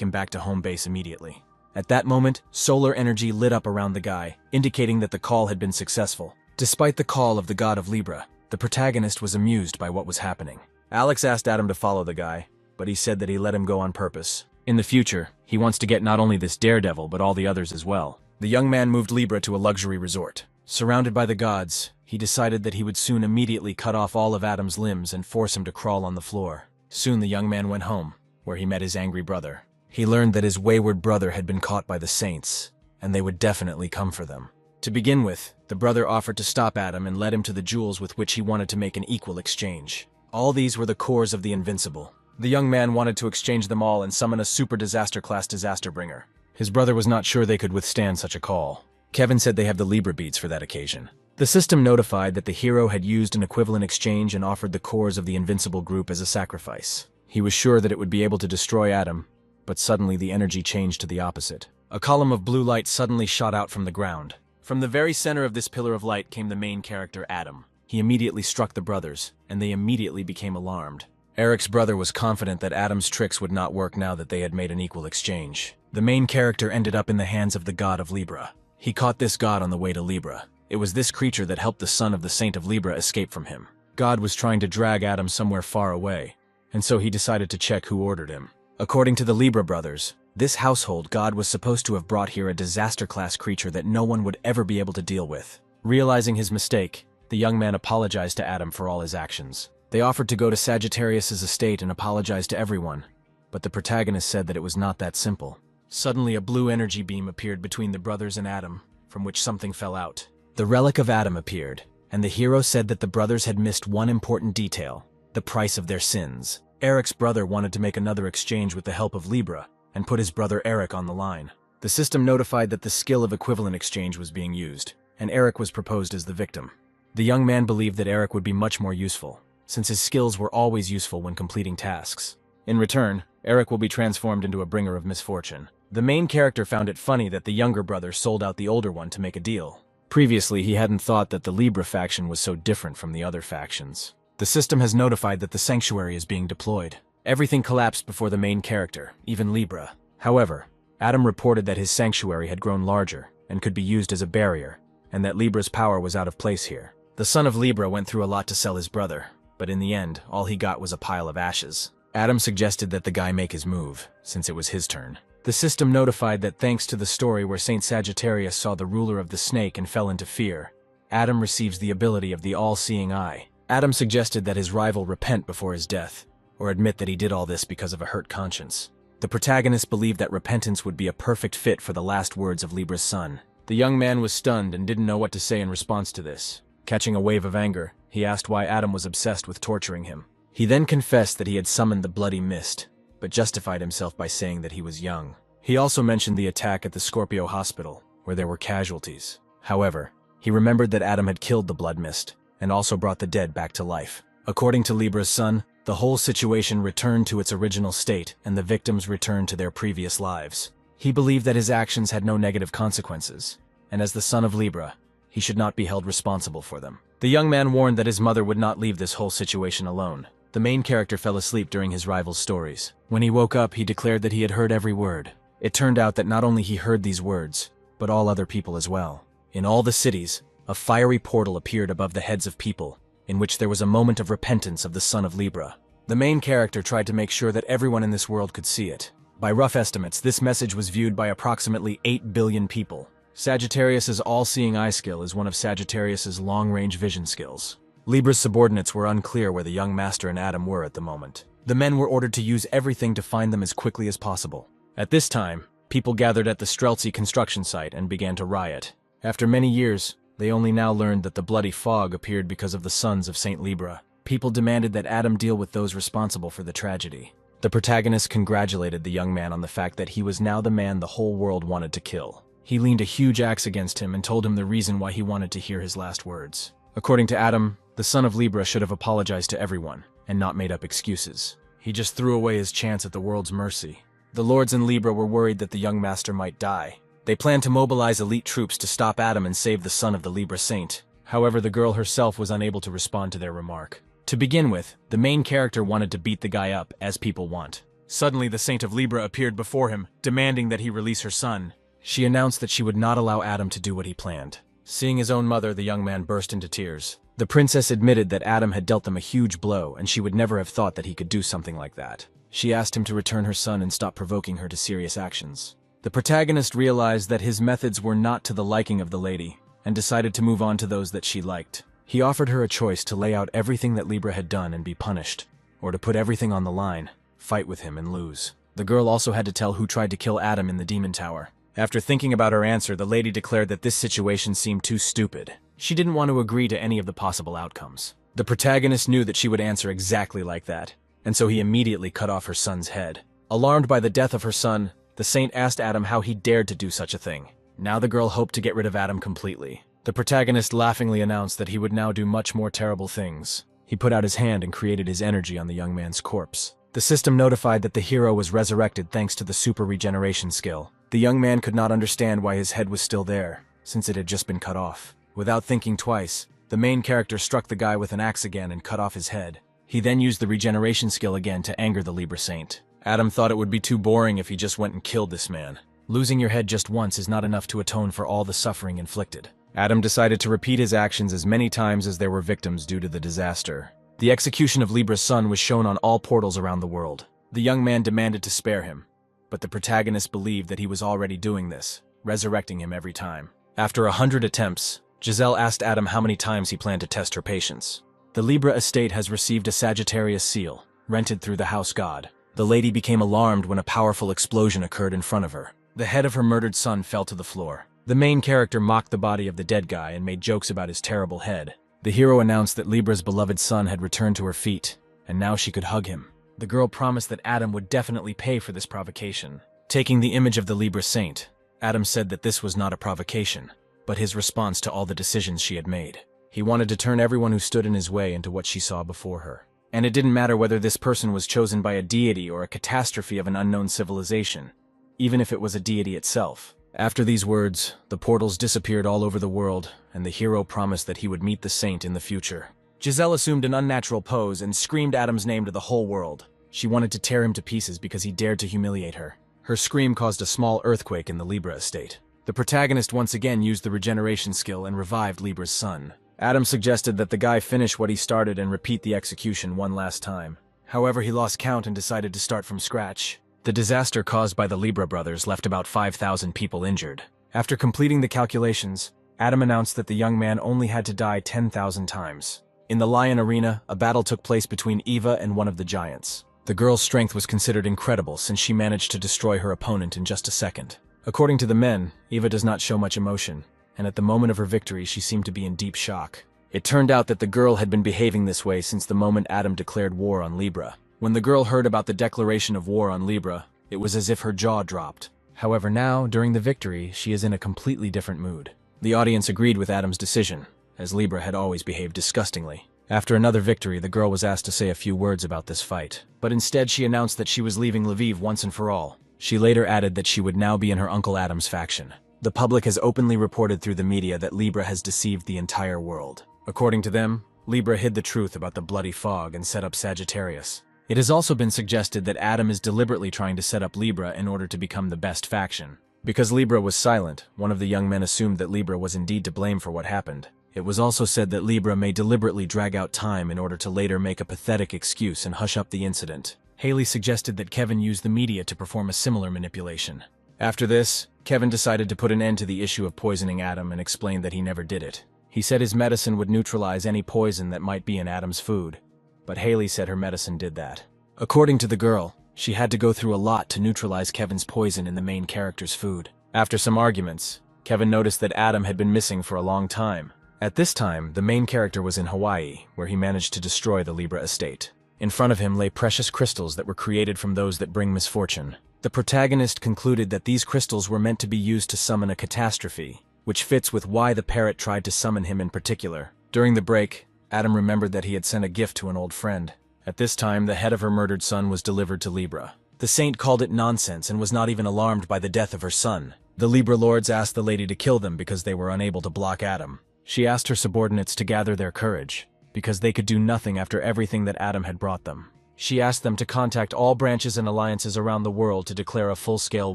him back to home base immediately. At that moment, solar energy lit up around the guy, indicating that the call had been successful. Despite the call of the god of Libra, the protagonist was amused by what was happening. Alex asked Adam to follow the guy, but he said that he let him go on purpose. In the future, he wants to get not only this daredevil but all the others as well. The young man moved Libra to a luxury resort. Surrounded by the gods, he decided that he would soon immediately cut off all of Adam's limbs and force him to crawl on the floor. Soon the young man went home, where he met his angry brother. He learned that his wayward brother had been caught by the saints, and they would definitely come for them. To begin with, the brother offered to stop Adam and led him to the jewels with which he wanted to make an equal exchange. All these were the cores of the Invincible. The young man wanted to exchange them all and summon a super disaster-class disaster-bringer. His brother was not sure they could withstand such a call. Kevin said they have the Libra beads for that occasion. The system notified that the hero had used an equivalent exchange and offered the cores of the invincible group as a sacrifice. He was sure that it would be able to destroy Adam, but suddenly the energy changed to the opposite. A column of blue light suddenly shot out from the ground. From the very center of this pillar of light came the main character, Adam. He immediately struck the brothers, and they immediately became alarmed. Eric's brother was confident that Adam's tricks would not work now that they had made an equal exchange. The main character ended up in the hands of the god of Libra. He caught this god on the way to Libra. It was this creature that helped the son of the Saint of Libra escape from him. God was trying to drag Adam somewhere far away, and so he decided to check who ordered him. According to the Libra brothers, this household god was supposed to have brought here a disaster-class creature that no one would ever be able to deal with. Realizing his mistake, the young man apologized to Adam for all his actions. They offered to go to Sagittarius's estate and apologize to everyone, but the protagonist said that it was not that simple. Suddenly, a blue energy beam appeared between the brothers and Adam, from which something fell out. The relic of Adam appeared, and the hero said that the brothers had missed one important detail: the price of their sins. Eric's brother wanted to make another exchange with the help of Libra, and put his brother Eric on the line. The system notified that the skill of equivalent exchange was being used, and Eric was proposed as the victim. The young man believed that Eric would be much more useful, since his skills were always useful when completing tasks. In return, Eric will be transformed into a bringer of misfortune. The main character found it funny that the younger brother sold out the older one to make a deal. Previously, he hadn't thought that the Libra faction was so different from the other factions. The system has notified that the sanctuary is being deployed. Everything collapsed before the main character, even Libra. However, Adam reported that his sanctuary had grown larger and could be used as a barrier, and that Libra's power was out of place here. The son of Libra went through a lot to sell his brother, but in the end, all he got was a pile of ashes. Adam suggested that the guy make his move, since it was his turn. The system notified that thanks to the story where Saint Sagittarius saw the ruler of the snake and fell into fear, Adam receives the ability of the all-seeing eye. Adam suggested that his rival repent before his death, or admit that he did all this because of a hurt conscience. The protagonist believed that repentance would be a perfect fit for the last words of Libra's son. The young man was stunned and didn't know what to say in response to this. Catching a wave of anger, he asked why Adam was obsessed with torturing him. He then confessed that he had summoned the bloody mist, but justified himself by saying that he was young. He also mentioned the attack at the Scorpio hospital, where there were casualties. However, he remembered that Adam had killed the blood mist, and also brought the dead back to life. According to Libra's son, the whole situation returned to its original state, and the victims returned to their previous lives. He believed that his actions had no negative consequences, and as the son of Libra, he should not be held responsible for them. The young man warned that his mother would not leave this whole situation alone. The main character fell asleep during his rival's stories. When he woke up, he declared that he had heard every word. It turned out that not only he heard these words, but all other people as well. In all the cities, a fiery portal appeared above the heads of people, in which there was a moment of repentance of the son of Libra. The main character tried to make sure that everyone in this world could see it. By rough estimates, this message was viewed by approximately 8 billion people. Sagittarius's all-seeing eye skill is one of Sagittarius's long-range vision skills. Libra's subordinates were unclear where the young master and Adam were at the moment. The men were ordered to use everything to find them as quickly as possible. At this time, people gathered at the Streltsy construction site and began to riot. After many years, they only now learned that the bloody fog appeared because of the sons of Saint Libra. People demanded that Adam deal with those responsible for the tragedy. The protagonist congratulated the young man on the fact that he was now the man the whole world wanted to kill. He leaned a huge axe against him and told him the reason why he wanted to hear his last words. According to Adam, the son of Libra should have apologized to everyone, and not made up excuses. He just threw away his chance at the world's mercy. The lords in Libra were worried that the young master might die. They planned to mobilize elite troops to stop Adam and save the son of the Libra saint. However, the girl herself was unable to respond to their remark. To begin with, the main character wanted to beat the guy up, as people want. Suddenly, the Saint of Libra appeared before him, demanding that he release her son. She announced that she would not allow Adam to do what he planned. Seeing his own mother, the young man burst into tears. The princess admitted that Adam had dealt them a huge blow, and she would never have thought that he could do something like that. She asked him to return her son and stop provoking her to serious actions. The protagonist realized that his methods were not to the liking of the lady, and decided to move on to those that she liked. He offered her a choice to lay out everything that Libra had done and be punished, or to put everything on the line, fight with him and lose. The girl also had to tell who tried to kill Adam in the Demon Tower. After thinking about her answer, the lady declared that this situation seemed too stupid. She didn't want to agree to any of the possible outcomes. The protagonist knew that she would answer exactly like that, and so he immediately cut off her son's head. Alarmed by the death of her son, the saint asked Adam how he dared to do such a thing. Now the girl hoped to get rid of Adam completely. The protagonist laughingly announced that he would now do much more terrible things. He put out his hand and created his energy on the young man's corpse. The system notified that the hero was resurrected thanks to the super regeneration skill. The young man could not understand why his head was still there, since it had just been cut off. Without thinking twice, the main character struck the guy with an axe again and cut off his head. He then used the regeneration skill again to anger the Libra Saint. Adam thought it would be too boring if he just went and killed this man. Losing your head just once is not enough to atone for all the suffering inflicted. Adam decided to repeat his actions as many times as there were victims due to the disaster. The execution of Libra's son was shown on all portals around the world. The young man demanded to spare him, but the protagonist believed that he was already doing this, resurrecting him every time. After 100 attempts, Giselle asked Adam how many times he planned to test her patience. The Libra estate has received a Sagittarius seal, rented through the house god. The lady became alarmed when a powerful explosion occurred in front of her. The head of her murdered son fell to the floor. The main character mocked the body of the dead guy and made jokes about his terrible head. The hero announced that Libra's beloved son had returned to her feet, and now she could hug him. The girl promised that Adam would definitely pay for this provocation. Taking the image of the Libra Saint, Adam said that this was not a provocation, but his response to all the decisions she had made. He wanted to turn everyone who stood in his way into what she saw before her. And it didn't matter whether this person was chosen by a deity or a catastrophe of an unknown civilization, even if it was a deity itself. After these words, the portals disappeared all over the world, and the hero promised that he would meet the saint in the future. Giselle assumed an unnatural pose and screamed Adam's name to the whole world. She wanted to tear him to pieces because he dared to humiliate her. Her scream caused a small earthquake in the Libra estate. The protagonist once again used the regeneration skill and revived Libra's son. Adam suggested that the guy finish what he started and repeat the execution one last time. However, he lost count and decided to start from scratch. The disaster caused by the Libra brothers left about 5,000 people injured. After completing the calculations, Adam announced that the young man only had to die 10,000 times. In the Lion Arena, a battle took place between Eva and one of the giants. The girl's strength was considered incredible since she managed to destroy her opponent in just a second. According to the men, Eva does not show much emotion, and at the moment of her victory she seemed to be in deep shock. It turned out that the girl had been behaving this way since the moment Adam declared war on Libra. When the girl heard about the declaration of war on Libra, it was as if her jaw dropped. However, now, during the victory, she is in a completely different mood. The audience agreed with Adam's decision, as Libra had always behaved disgustingly. After another victory, the girl was asked to say a few words about this fight, but instead she announced that she was leaving Lviv once and for all. She later added that she would now be in her Uncle Adam's faction. The public has openly reported through the media that Libra has deceived the entire world. According to them, Libra hid the truth about the bloody fog and set up Sagittarius. It has also been suggested that Adam is deliberately trying to set up Libra in order to become the best faction. Because Libra was silent, one of the young men assumed that Libra was indeed to blame for what happened. It was also said that Libra may deliberately drag out time in order to later make a pathetic excuse and hush up the incident. Haley suggested that Kevin use the media to perform a similar manipulation. After this, Kevin decided to put an end to the issue of poisoning Adam and explained that he never did it. He said his medicine would neutralize any poison that might be in Adam's food, but Haley said her medicine did that. According to the girl, she had to go through a lot to neutralize Kevin's poison in the main character's food. After some arguments, Kevin noticed that Adam had been missing for a long time. At this time, the main character was in Hawaii, where he managed to destroy the Libra estate. In front of him lay precious crystals that were created from those that bring misfortune. The protagonist concluded that these crystals were meant to be used to summon a catastrophe, which fits with why the parrot tried to summon him in particular. During the break, Adam remembered that he had sent a gift to an old friend. At this time, the head of her murdered son was delivered to Libra. The saint called it nonsense and was not even alarmed by the death of her son. The Libra lords asked the lady to kill them because they were unable to block Adam. She asked her subordinates to gather their courage, because they could do nothing after everything that Adam had brought them. She asked them to contact all branches and alliances around the world to declare a full-scale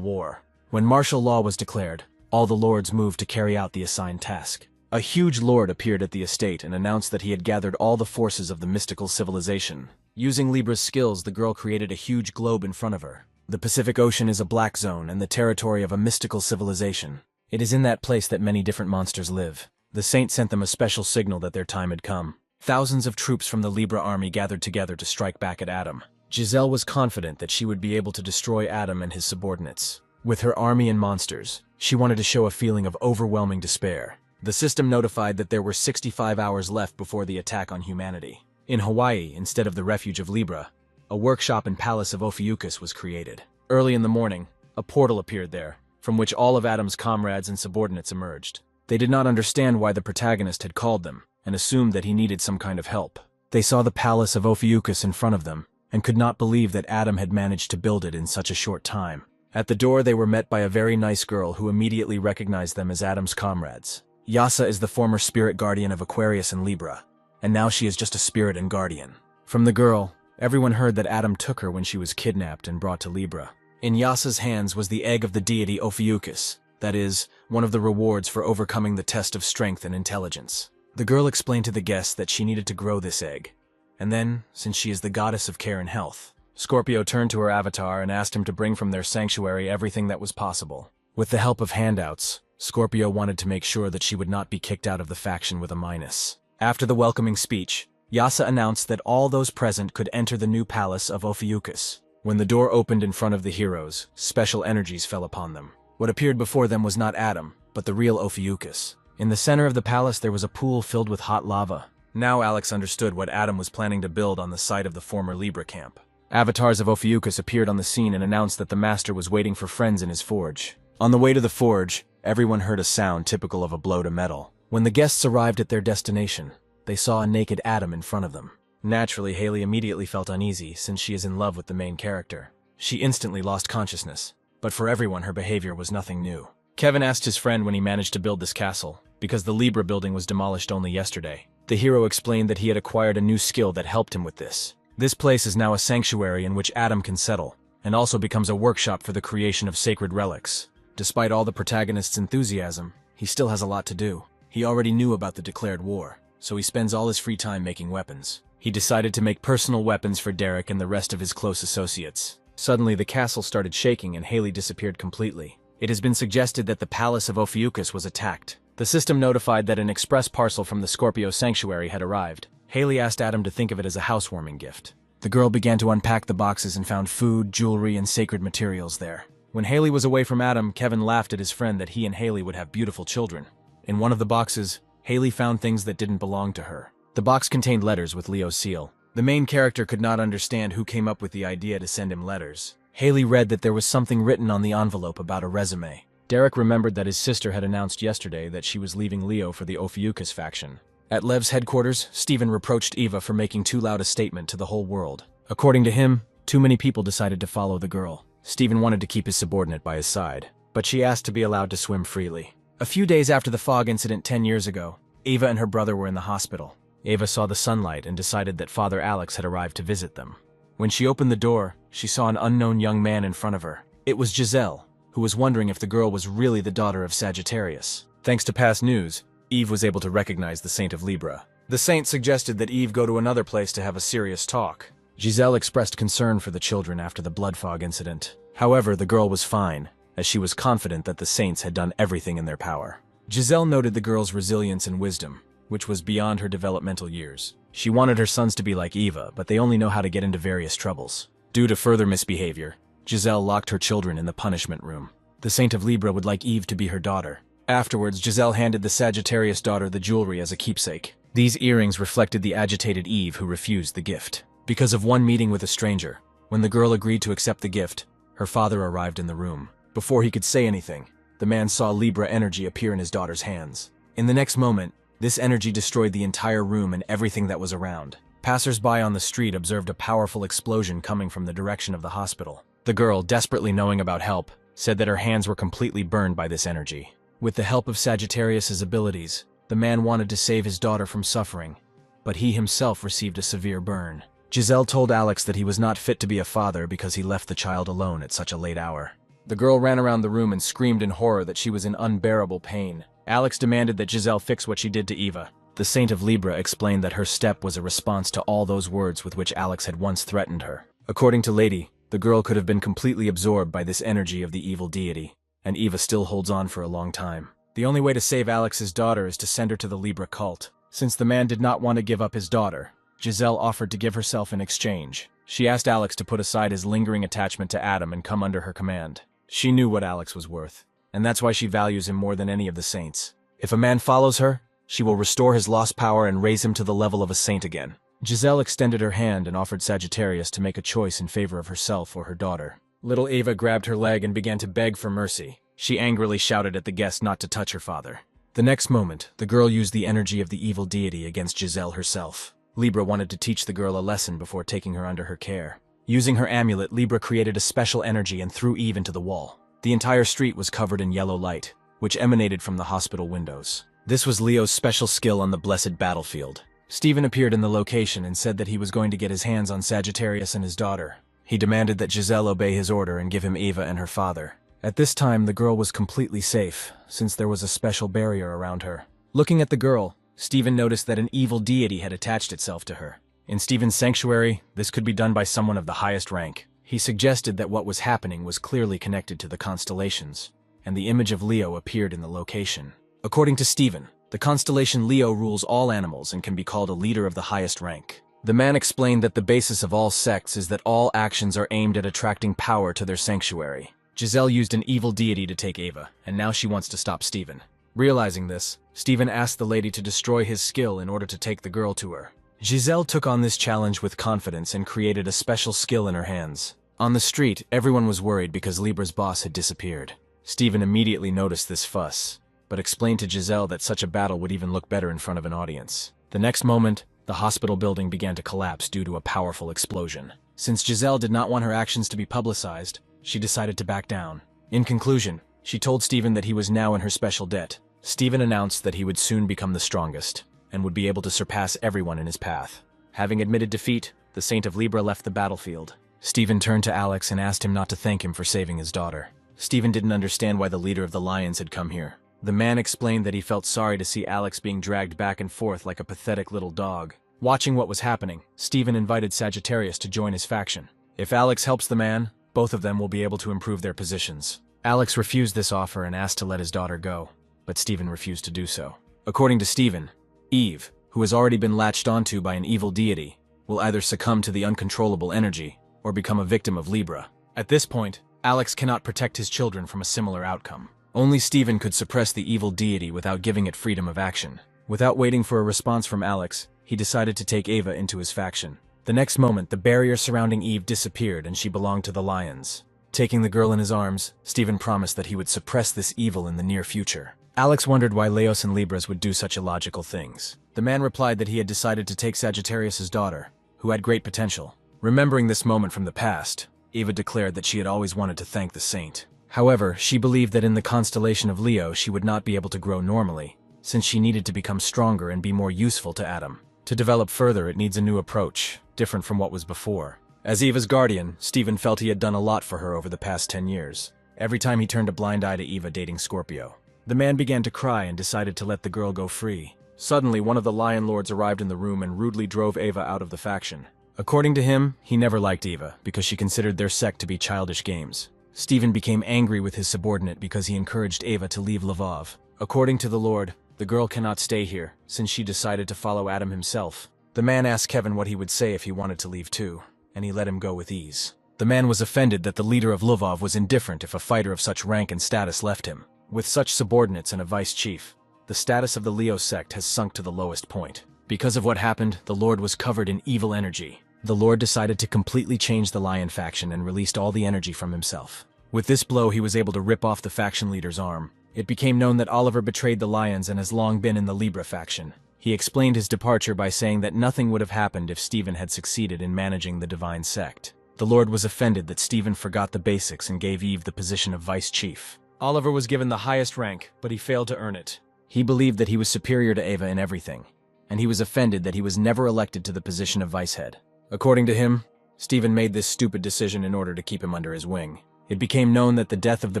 war. When martial law was declared, all the lords moved to carry out the assigned task. A huge lord appeared at the estate and announced that he had gathered all the forces of the mystical civilization. Using Libra's skills, the girl created a huge globe in front of her. The Pacific Ocean is a black zone and the territory of a mystical civilization. It is in that place that many different monsters live. The saint sent them a special signal that their time had come. Thousands of troops from the Libra army gathered together to strike back at Adam. Giselle was confident that she would be able to destroy Adam and his subordinates. With her army and monsters, she wanted to show a feeling of overwhelming despair. The system notified that there were 65 hours left before the attack on humanity. In Hawaii, instead of the refuge of Libra, a workshop and palace of Ophiuchus was created. Early in the morning, a portal appeared there, from which all of Adam's comrades and subordinates emerged. They did not understand why the protagonist had called them, and assumed that he needed some kind of help. They saw the palace of Ophiuchus in front of them, and could not believe that Adam had managed to build it in such a short time. At the door they were met by a very nice girl who immediately recognized them as Adam's comrades. Yasa is the former spirit guardian of Aquarius and Libra, and now she is just a spirit and guardian. From the girl, everyone heard that Adam took her when she was kidnapped and brought to Libra. In Yasa's hands was the egg of the deity Ophiuchus, that is, one of the rewards for overcoming the test of strength and intelligence. The girl explained to the guests that she needed to grow this egg, and then, since she is the goddess of care and health, Scorpio turned to her avatar and asked him to bring from their sanctuary everything that was possible. With the help of handouts, Scorpio wanted to make sure that she would not be kicked out of the faction with a minus. After the welcoming speech, Yasa announced that all those present could enter the new palace of Ophiuchus. When the door opened in front of the heroes, special energies fell upon them. What appeared before them was not Adam, but the real Ophiuchus. In the center of the palace there was a pool filled with hot lava. Now Alex understood what Adam was planning to build on the site of the former Libra camp. Avatars of Ophiuchus appeared on the scene and announced that the master was waiting for friends in his forge. On the way to the forge, everyone heard a sound typical of a blow to metal. When the guests arrived at their destination, they saw a naked Adam in front of them. Naturally, Haley immediately felt uneasy since she is in love with the main character. She instantly lost consciousness, but for everyone her behavior was nothing new. Kevin asked his friend when he managed to build this castle, because the Libra building was demolished only yesterday. The hero explained that he had acquired a new skill that helped him with this. This place is now a sanctuary in which Adam can settle, and also becomes a workshop for the creation of sacred relics. Despite all the protagonist's enthusiasm, he still has a lot to do. He already knew about the declared war, so he spends all his free time making weapons. He decided to make personal weapons for Derek and the rest of his close associates. Suddenly, the castle started shaking and Haley disappeared completely. It has been suggested that the palace of Ophiuchus was attacked. The system notified that an express parcel from the Scorpio sanctuary had arrived. Haley asked Adam to think of it as a housewarming gift. The girl began to unpack the boxes and found food, jewelry, and sacred materials there. When Haley was away from Adam, Kevin laughed at his friend that he and Haley would have beautiful children. In one of the boxes, Haley found things that didn't belong to her. The box contained letters with Leo's seal. The main character could not understand who came up with the idea to send him letters. Haley read that there was something written on the envelope about a resume. Derek remembered that his sister had announced yesterday that she was leaving Leo for the Ophiuchus faction. At Lev's headquarters, Steven reproached Eva for making too loud a statement to the whole world. According to him, too many people decided to follow the girl. Steven wanted to keep his subordinate by his side, but she asked to be allowed to swim freely. A few days after the fog incident 10 years ago, Eva and her brother were in the hospital. Eva saw the sunlight and decided that Father Alex had arrived to visit them. When she opened the door, she saw an unknown young man in front of her. It was Giselle, who was wondering if the girl was really the daughter of Sagittarius. Thanks to past news, Eve was able to recognize the Saint of Libra. The Saint suggested that Eve go to another place to have a serious talk. Giselle expressed concern for the children after the blood fog incident. However, the girl was fine, as she was confident that the Saints had done everything in their power. Giselle noted the girl's resilience and wisdom, which was beyond her developmental years. She wanted her sons to be like Eva, but they only know how to get into various troubles. Due to further misbehavior, Giselle locked her children in the punishment room. The Saint of Libra would like Eve to be her daughter. Afterwards, Giselle handed the Sagittarius daughter the jewelry as a keepsake. These earrings reflected the agitated Eve who refused the gift. Because of one meeting with a stranger, when the girl agreed to accept the gift, her father arrived in the room. Before he could say anything, the man saw Libra energy appear in his daughter's hands. In the next moment, this energy destroyed the entire room and everything that was around. Passers-by on the street observed a powerful explosion coming from the direction of the hospital. The girl, desperately knowing about help, said that her hands were completely burned by this energy. With the help of Sagittarius's abilities, the man wanted to save his daughter from suffering, but he himself received a severe burn. Giselle told Alex that he was not fit to be a father because he left the child alone at such a late hour. The girl ran around the room and screamed in horror that she was in unbearable pain. Alex demanded that Giselle fix what she did to Eva. The Saint of Libra explained that her step was a response to all those words with which Alex had once threatened her. According to Lady, the girl could have been completely absorbed by this energy of the evil deity, and Eva still holds on for a long time. The only way to save Alex's daughter is to send her to the Libra cult. Since the man did not want to give up his daughter, Giselle offered to give herself in exchange. She asked Alex to put aside his lingering attachment to Adam and come under her command. She knew what Alex was worth, and that's why she values him more than any of the saints. If a man follows her, she will restore his lost power and raise him to the level of a saint again. Giselle extended her hand and offered Sagittarius to make a choice in favor of herself or her daughter. Little Eva grabbed her leg and began to beg for mercy. She angrily shouted at the guest not to touch her father. The next moment, the girl used the energy of the evil deity against Giselle herself. Libra wanted to teach the girl a lesson before taking her under her care. Using her amulet, Libra created a special energy and threw Eve into the wall. The entire street was covered in yellow light, which emanated from the hospital windows. This was Leo's special skill on the blessed battlefield. Stephen appeared in the location and said that he was going to get his hands on Sagittarius and his daughter. He demanded that Giselle obey his order and give him Eva and her father. At this time, the girl was completely safe, since there was a special barrier around her. Looking at the girl, Stephen noticed that an evil deity had attached itself to her. In Stephen's sanctuary, this could be done by someone of the highest rank. He suggested that what was happening was clearly connected to the constellations, and the image of Leo appeared in the location. According to Stephen, the constellation Leo rules all animals and can be called a leader of the highest rank. The man explained that the basis of all sects is that all actions are aimed at attracting power to their sanctuary. Giselle used an evil deity to take Eva, and now she wants to stop Stephen. Realizing this, Stephen asked the lady to destroy his skill in order to take the girl to her. Giselle took on this challenge with confidence and created a special skill in her hands. On the street, everyone was worried because Libra's boss had disappeared. Stephen immediately noticed this fuss, but explained to Giselle that such a battle would even look better in front of an audience. The next moment, the hospital building began to collapse due to a powerful explosion. Since Giselle did not want her actions to be publicized, she decided to back down. In conclusion, she told Stephen that he was now in her special debt. Stephen announced that he would soon become the strongest, and would be able to surpass everyone in his path. Having admitted defeat, the Saint of Libra left the battlefield. Stephen turned to Alex and asked him not to thank him for saving his daughter. Stephen didn't understand why the leader of the Lions had come here. The man explained that he felt sorry to see Alex being dragged back and forth like a pathetic little dog. Watching what was happening, Stephen invited Sagittarius to join his faction. If Alex helps the man, both of them will be able to improve their positions. Alex refused this offer and asked to let his daughter go, but Stephen refused to do so. According to Stephen, Eve, who has already been latched onto by an evil deity, will either succumb to the uncontrollable energy or become a victim of Libra. At this point, Alex cannot protect his children from a similar outcome. Only Stephen could suppress the evil deity without giving it freedom of action. Without waiting for a response from Alex, he decided to take Eva into his faction. The next moment, the barrier surrounding Eve disappeared and she belonged to the Lions. Taking the girl in his arms, Stephen promised that he would suppress this evil in the near future. Alex wondered why Leos and Libras would do such illogical things. The man replied that he had decided to take Sagittarius' daughter, who had great potential. Remembering this moment from the past, Eva declared that she had always wanted to thank the saint. However, she believed that in the constellation of Leo she would not be able to grow normally, since she needed to become stronger and be more useful to Adam. To develop further, it needs a new approach, different from what was before. As Eva's guardian, Stephen felt he had done a lot for her over the past 10 years. Every time he turned a blind eye to Eva dating Scorpio. The man began to cry and decided to let the girl go free. Suddenly, one of the Lion Lords arrived in the room and rudely drove Eva out of the faction. According to him, he never liked Eva because she considered their sect to be childish games. Stephen became angry with his subordinate because he encouraged Eva to leave Lvov. According to the Lord, the girl cannot stay here, since she decided to follow Adam himself. The man asked Kevin what he would say if he wanted to leave too, and he let him go with ease. The man was offended that the leader of Lvov was indifferent if a fighter of such rank and status left him. With such subordinates and a vice chief, the status of the Leo sect has sunk to the lowest point. Because of what happened, the Lord was covered in evil energy. The Lord decided to completely change the Lion faction and released all the energy from himself. With this blow, he was able to rip off the faction leader's arm. It became known that Oliver betrayed the Lions and has long been in the Libra faction. He explained his departure by saying that nothing would have happened if Stephen had succeeded in managing the divine sect. The Lord was offended that Stephen forgot the basics and gave Eve the position of vice chief. Oliver was given the highest rank, but he failed to earn it. He believed that he was superior to Eva in everything, and he was offended that he was never elected to the position of vice head. According to him, Stephen made this stupid decision in order to keep him under his wing. It became known that the death of the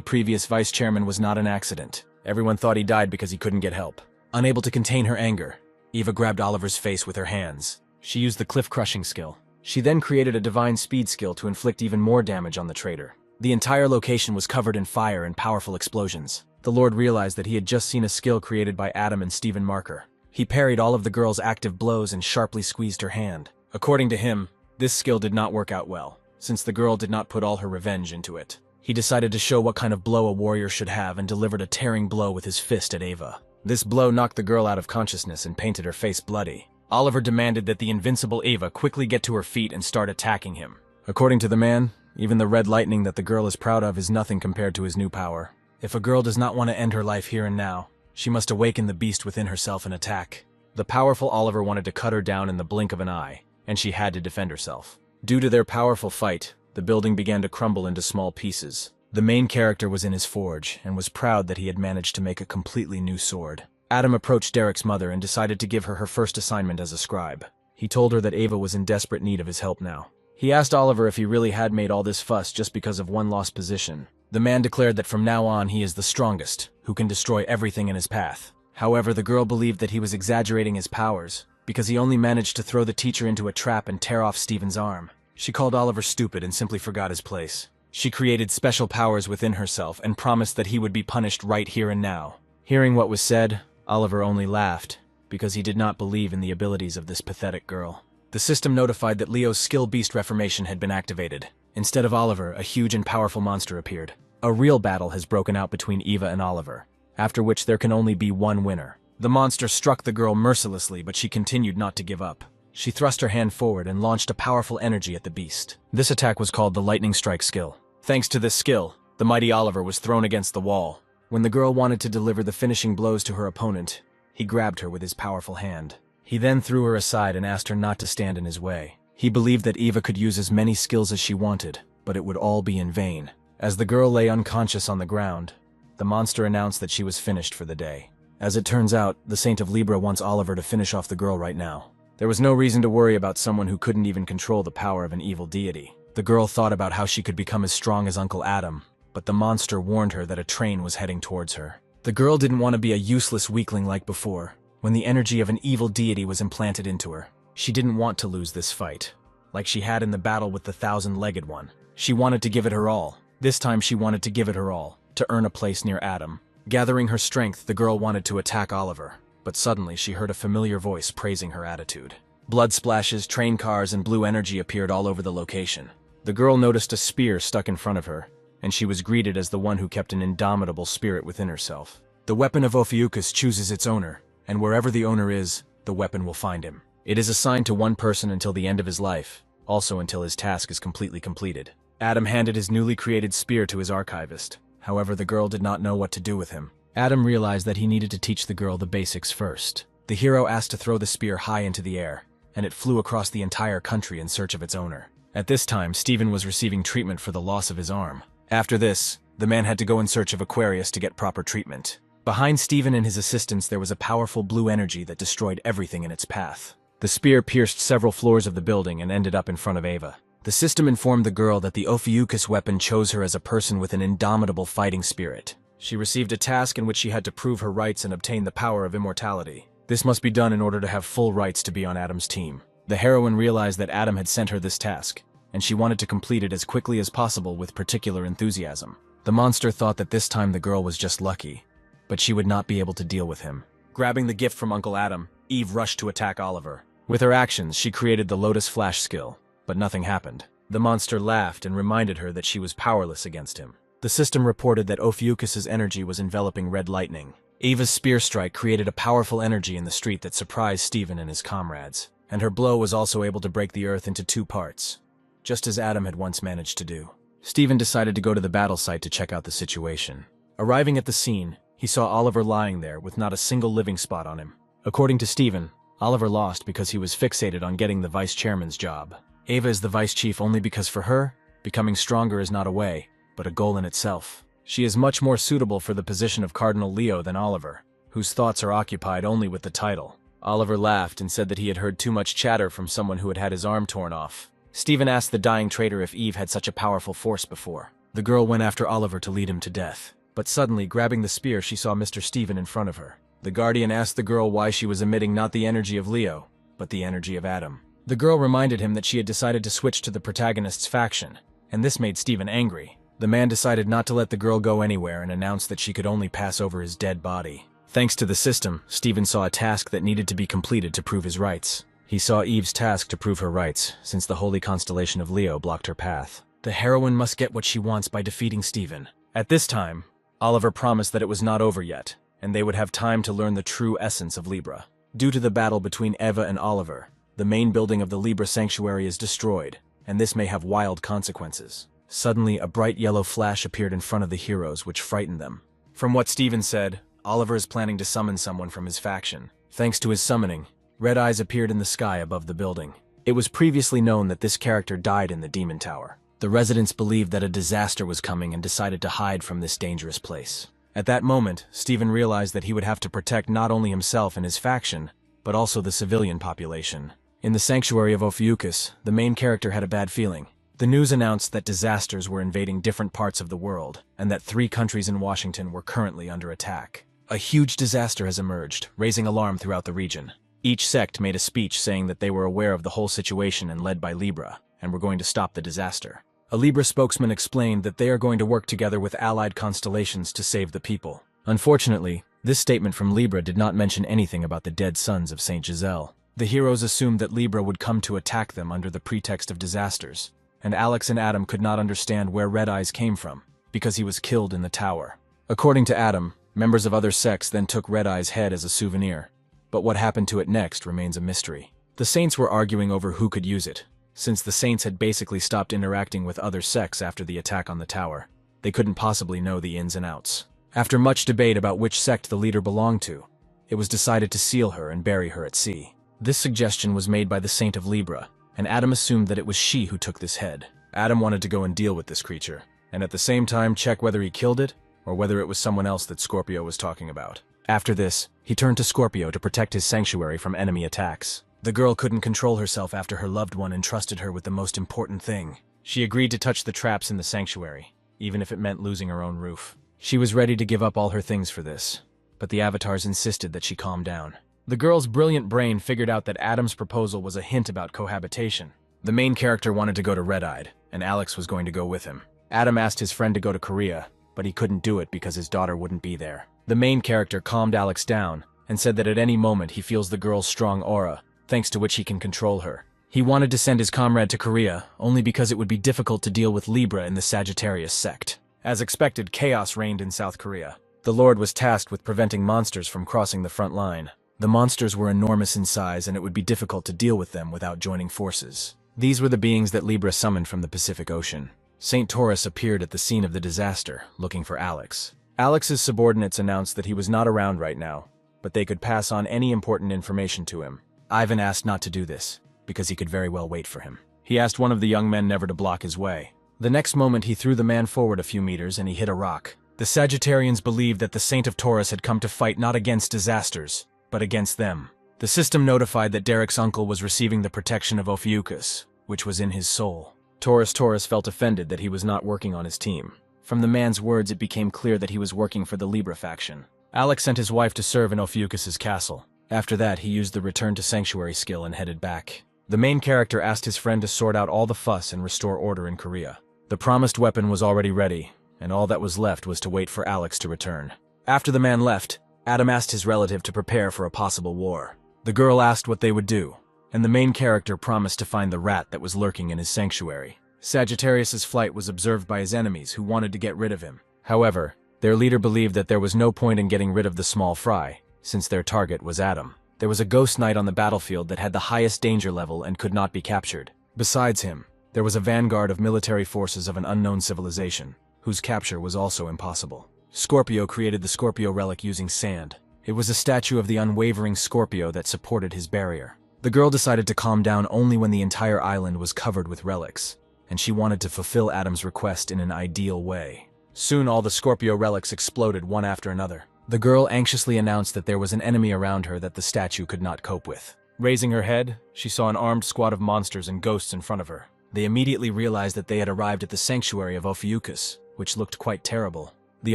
previous vice chairman was not an accident. Everyone thought he died because he couldn't get help. Unable to contain her anger, Eva grabbed Oliver's face with her hands. She used the cliff-crushing skill. She then created a divine speed skill to inflict even more damage on the traitor. The entire location was covered in fire and powerful explosions. The Lord realized that he had just seen a skill created by Adam and Stephen Marker. He parried all of the girl's active blows and sharply squeezed her hand. According to him, this skill did not work out well, since the girl did not put all her revenge into it. He decided to show what kind of blow a warrior should have and delivered a tearing blow with his fist at Eva. This blow knocked the girl out of consciousness and painted her face bloody. Oliver demanded that the invincible Eva quickly get to her feet and start attacking him. According to the man, even the red lightning that the girl is proud of is nothing compared to his new power. If a girl does not want to end her life here and now, She must awaken the beast within herself and attack. The powerful Oliver wanted to cut her down in the blink of an eye, and she had to defend herself. Due to their powerful fight, the building began to crumble into small pieces. The main character was in his forge and was proud that he had managed to make a completely new sword. Adam approached Derek's mother and decided to give her her first assignment as a scribe. He told her that Ava was in desperate need of his help now. He asked Oliver if he really had made all this fuss just because of one lost position. The man declared that from now on he is the strongest, who can destroy everything in his path. However, the girl believed that he was exaggerating his powers, because he only managed to throw the teacher into a trap and tear off Steven's arm. She called Oliver stupid and simply forgot his place. She created special powers within herself and promised that he would be punished right here and now. Hearing what was said, Oliver only laughed, because he did not believe in the abilities of this pathetic girl. The system notified that Leo's skill beast reformation had been activated. Instead of Oliver, a huge and powerful monster appeared. A real battle has broken out between Eva and Oliver, after which there can only be one winner. The monster struck the girl mercilessly, but she continued not to give up. She thrust her hand forward and launched a powerful energy at the beast. This attack was called the Lightning Strike skill. Thanks to this skill, the mighty Oliver was thrown against the wall. When the girl wanted to deliver the finishing blows to her opponent, he grabbed her with his powerful hand. He then threw her aside and asked her not to stand in his way. He believed that Eva could use as many skills as she wanted, but it would all be in vain. As the girl lay unconscious on the ground, the monster announced that she was finished for the day. As it turns out, the Saint of Libra wants Oliver to finish off the girl right now. There was no reason to worry about someone who couldn't even control the power of an evil deity. The girl thought about how she could become as strong as Uncle Adam, but the monster warned her that a train was heading towards her. The girl didn't want to be a useless weakling like before, when the energy of an evil deity was implanted into her. She didn't want to lose this fight, like she had in the battle with the thousand-legged one. She wanted to give it her all. This time she wanted to give it her all, to earn a place near Adam. Gathering her strength, the girl wanted to attack Oliver, but suddenly she heard a familiar voice praising her attitude. Blood splashes, train cars, and blue energy appeared all over the location. The girl noticed a spear stuck in front of her, and she was greeted as the one who kept an indomitable spirit within herself. The weapon of Ophiuchus chooses its owner, and wherever the owner is, the weapon will find him. It is assigned to one person until the end of his life, also until his task is completely completed. Adam handed his newly created spear to his archivist. However, the girl did not know what to do with him. Adam realized that he needed to teach the girl the basics first. The hero asked to throw the spear high into the air, and it flew across the entire country in search of its owner. At this time, Stephen was receiving treatment for the loss of his arm. After this, the man had to go in search of Aquarius to get proper treatment. Behind Stephen and his assistants there was a powerful blue energy that destroyed everything in its path. The spear pierced several floors of the building and ended up in front of Ava. The system informed the girl that the Ophiuchus weapon chose her as a person with an indomitable fighting spirit. She received a task in which she had to prove her rights and obtain the power of immortality. This must be done in order to have full rights to be on Adam's team. The heroine realized that Adam had sent her this task, and she wanted to complete it as quickly as possible with particular enthusiasm. The monster thought that this time the girl was just lucky, but she would not be able to deal with him. Grabbing the gift from Uncle Adam, Eve rushed to attack Oliver. With her actions, she created the Lotus Flash skill, but nothing happened. The monster laughed and reminded her that she was powerless against him. The system reported that Ophiuchus's energy was enveloping red lightning. Eva's spear strike created a powerful energy in the street that surprised Stephen and his comrades, and her blow was also able to break the earth into two parts, just as Adam had once managed to do. Stephen decided to go to the battle site to check out the situation. Arriving at the scene, he saw Oliver lying there with not a single living spot on him. According to Stephen, Oliver lost because he was fixated on getting the vice chairman's job. Ava is the vice chief only because for her, becoming stronger is not a way, but a goal in itself. She is much more suitable for the position of Cardinal Leo than Oliver, whose thoughts are occupied only with the title. Oliver laughed and said that he had heard too much chatter from someone who had had his arm torn off. Stephen asked the dying traitor if Eve had such a powerful force before. The girl went after Oliver to lead him to death, but suddenly, grabbing the spear, she saw Mr. Stephen in front of her. The Guardian asked the girl why she was emitting not the energy of Leo, but the energy of Adam. The girl reminded him that she had decided to switch to the protagonist's faction, and this made Stephen angry. The man decided not to let the girl go anywhere and announced that she could only pass over his dead body. Thanks to the system, Stephen saw a task that needed to be completed to prove his rights. He saw Eve's task to prove her rights, since the holy constellation of Leo blocked her path. The heroine must get what she wants by defeating Stephen. At this time, Oliver promised that it was not over yet, and they would have time to learn the true essence of Libra. Due to the battle between Eva and Oliver, the main building of the Libra sanctuary is destroyed, and this may have wild consequences. Suddenly, a bright yellow flash appeared in front of the heroes, which frightened them. From what Stephen said, Oliver is planning to summon someone from his faction. Thanks to his summoning, red eyes appeared in the sky above the building. It was previously known that this character died in the Demon Tower. The residents believed that a disaster was coming and decided to hide from this dangerous place. At that moment, Stephen realized that he would have to protect not only himself and his faction, but also the civilian population. In the sanctuary of Ophiuchus, the main character had a bad feeling. The news announced that disasters were invading different parts of the world, and that 3 countries in Washington were currently under attack. A huge disaster has emerged, raising alarm throughout the region. Each sect made a speech saying that they were aware of the whole situation and led by Libra, and were going to stop the disaster. A Libra spokesman explained that they are going to work together with allied constellations to save the people. Unfortunately, this statement from Libra did not mention anything about the dead sons of Saint Giselle. The heroes assumed that Libra would come to attack them under the pretext of disasters, and Alex and Adam could not understand where Red Eyes came from, because he was killed in the tower. According to Adam, members of other sects then took Red Eye's head as a souvenir, but what happened to it next remains a mystery. The Saints were arguing over who could use it. Since the Saints had basically stopped interacting with other sects after the attack on the tower, they couldn't possibly know the ins and outs. After much debate about which sect the leader belonged to, it was decided to seal her and bury her at sea. This suggestion was made by the Saint of Libra, and Adam assumed that it was she who took this head. Adam wanted to go and deal with this creature, and at the same time check whether he killed it, or whether it was someone else that Scorpio was talking about. After this, he turned to Scorpio to protect his sanctuary from enemy attacks. The girl couldn't control herself after her loved one entrusted her with the most important thing. She agreed to touch the traps in the sanctuary, even if it meant losing her own roof. She was ready to give up all her things for this, but the avatars insisted that she calm down. The girl's brilliant brain figured out that Adam's proposal was a hint about cohabitation. The main character wanted to go to Red-Eyed, and Alex was going to go with him. Adam asked his friend to go to Korea, but he couldn't do it because his daughter wouldn't be there. The main character calmed Alex down and said that at any moment he feels the girl's strong aura, thanks to which he can control her. He wanted to send his comrade to Korea only because it would be difficult to deal with Libra in the Sagittarius sect. As expected, chaos reigned in South Korea. The Lord was tasked with preventing monsters from crossing the front line. The monsters were enormous in size, and it would be difficult to deal with them without joining forces. These were the beings that Libra summoned from the Pacific Ocean. Saint Taurus appeared at the scene of the disaster, looking for Alex. Alex's subordinates announced that he was not around right now, but they could pass on any important information to him. Ivan asked not to do this, because he could very well wait for him. He asked one of the young men never to block his way. The next moment he threw the man forward a few meters and he hit a rock. The Sagittarians believed that the Saint of Taurus had come to fight not against disasters, but against them. The system notified that Derek's uncle was receiving the protection of Ophiuchus, which was in his soul. Taurus felt offended that he was not working on his team. From the man's words it became clear that he was working for the Libra faction. Alex sent his wife to serve in Ophiuchus's castle. After that, he used the Return to Sanctuary skill and headed back. The main character asked his friend to sort out all the fuss and restore order in Korea. The promised weapon was already ready, and all that was left was to wait for Alex to return. After the man left, Adam asked his relative to prepare for a possible war. The girl asked what they would do, and the main character promised to find the rat that was lurking in his sanctuary. Sagittarius's flight was observed by his enemies who wanted to get rid of him. However, their leader believed that there was no point in getting rid of the small fry, since their target was Adam. There was a ghost knight on the battlefield that had the highest danger level and could not be captured. Besides him, there was a vanguard of military forces of an unknown civilization, whose capture was also impossible. Scorpio created the Scorpio relic using sand. It was a statue of the unwavering Scorpio that supported his barrier. The girl decided to calm down only when the entire island was covered with relics, and she wanted to fulfill Adam's request in an ideal way. Soon all the Scorpio relics exploded one after another. The girl anxiously announced that there was an enemy around her that the statue could not cope with. Raising her head, she saw an armed squad of monsters and ghosts in front of her. They immediately realized that they had arrived at the sanctuary of Ophiuchus, which looked quite terrible. The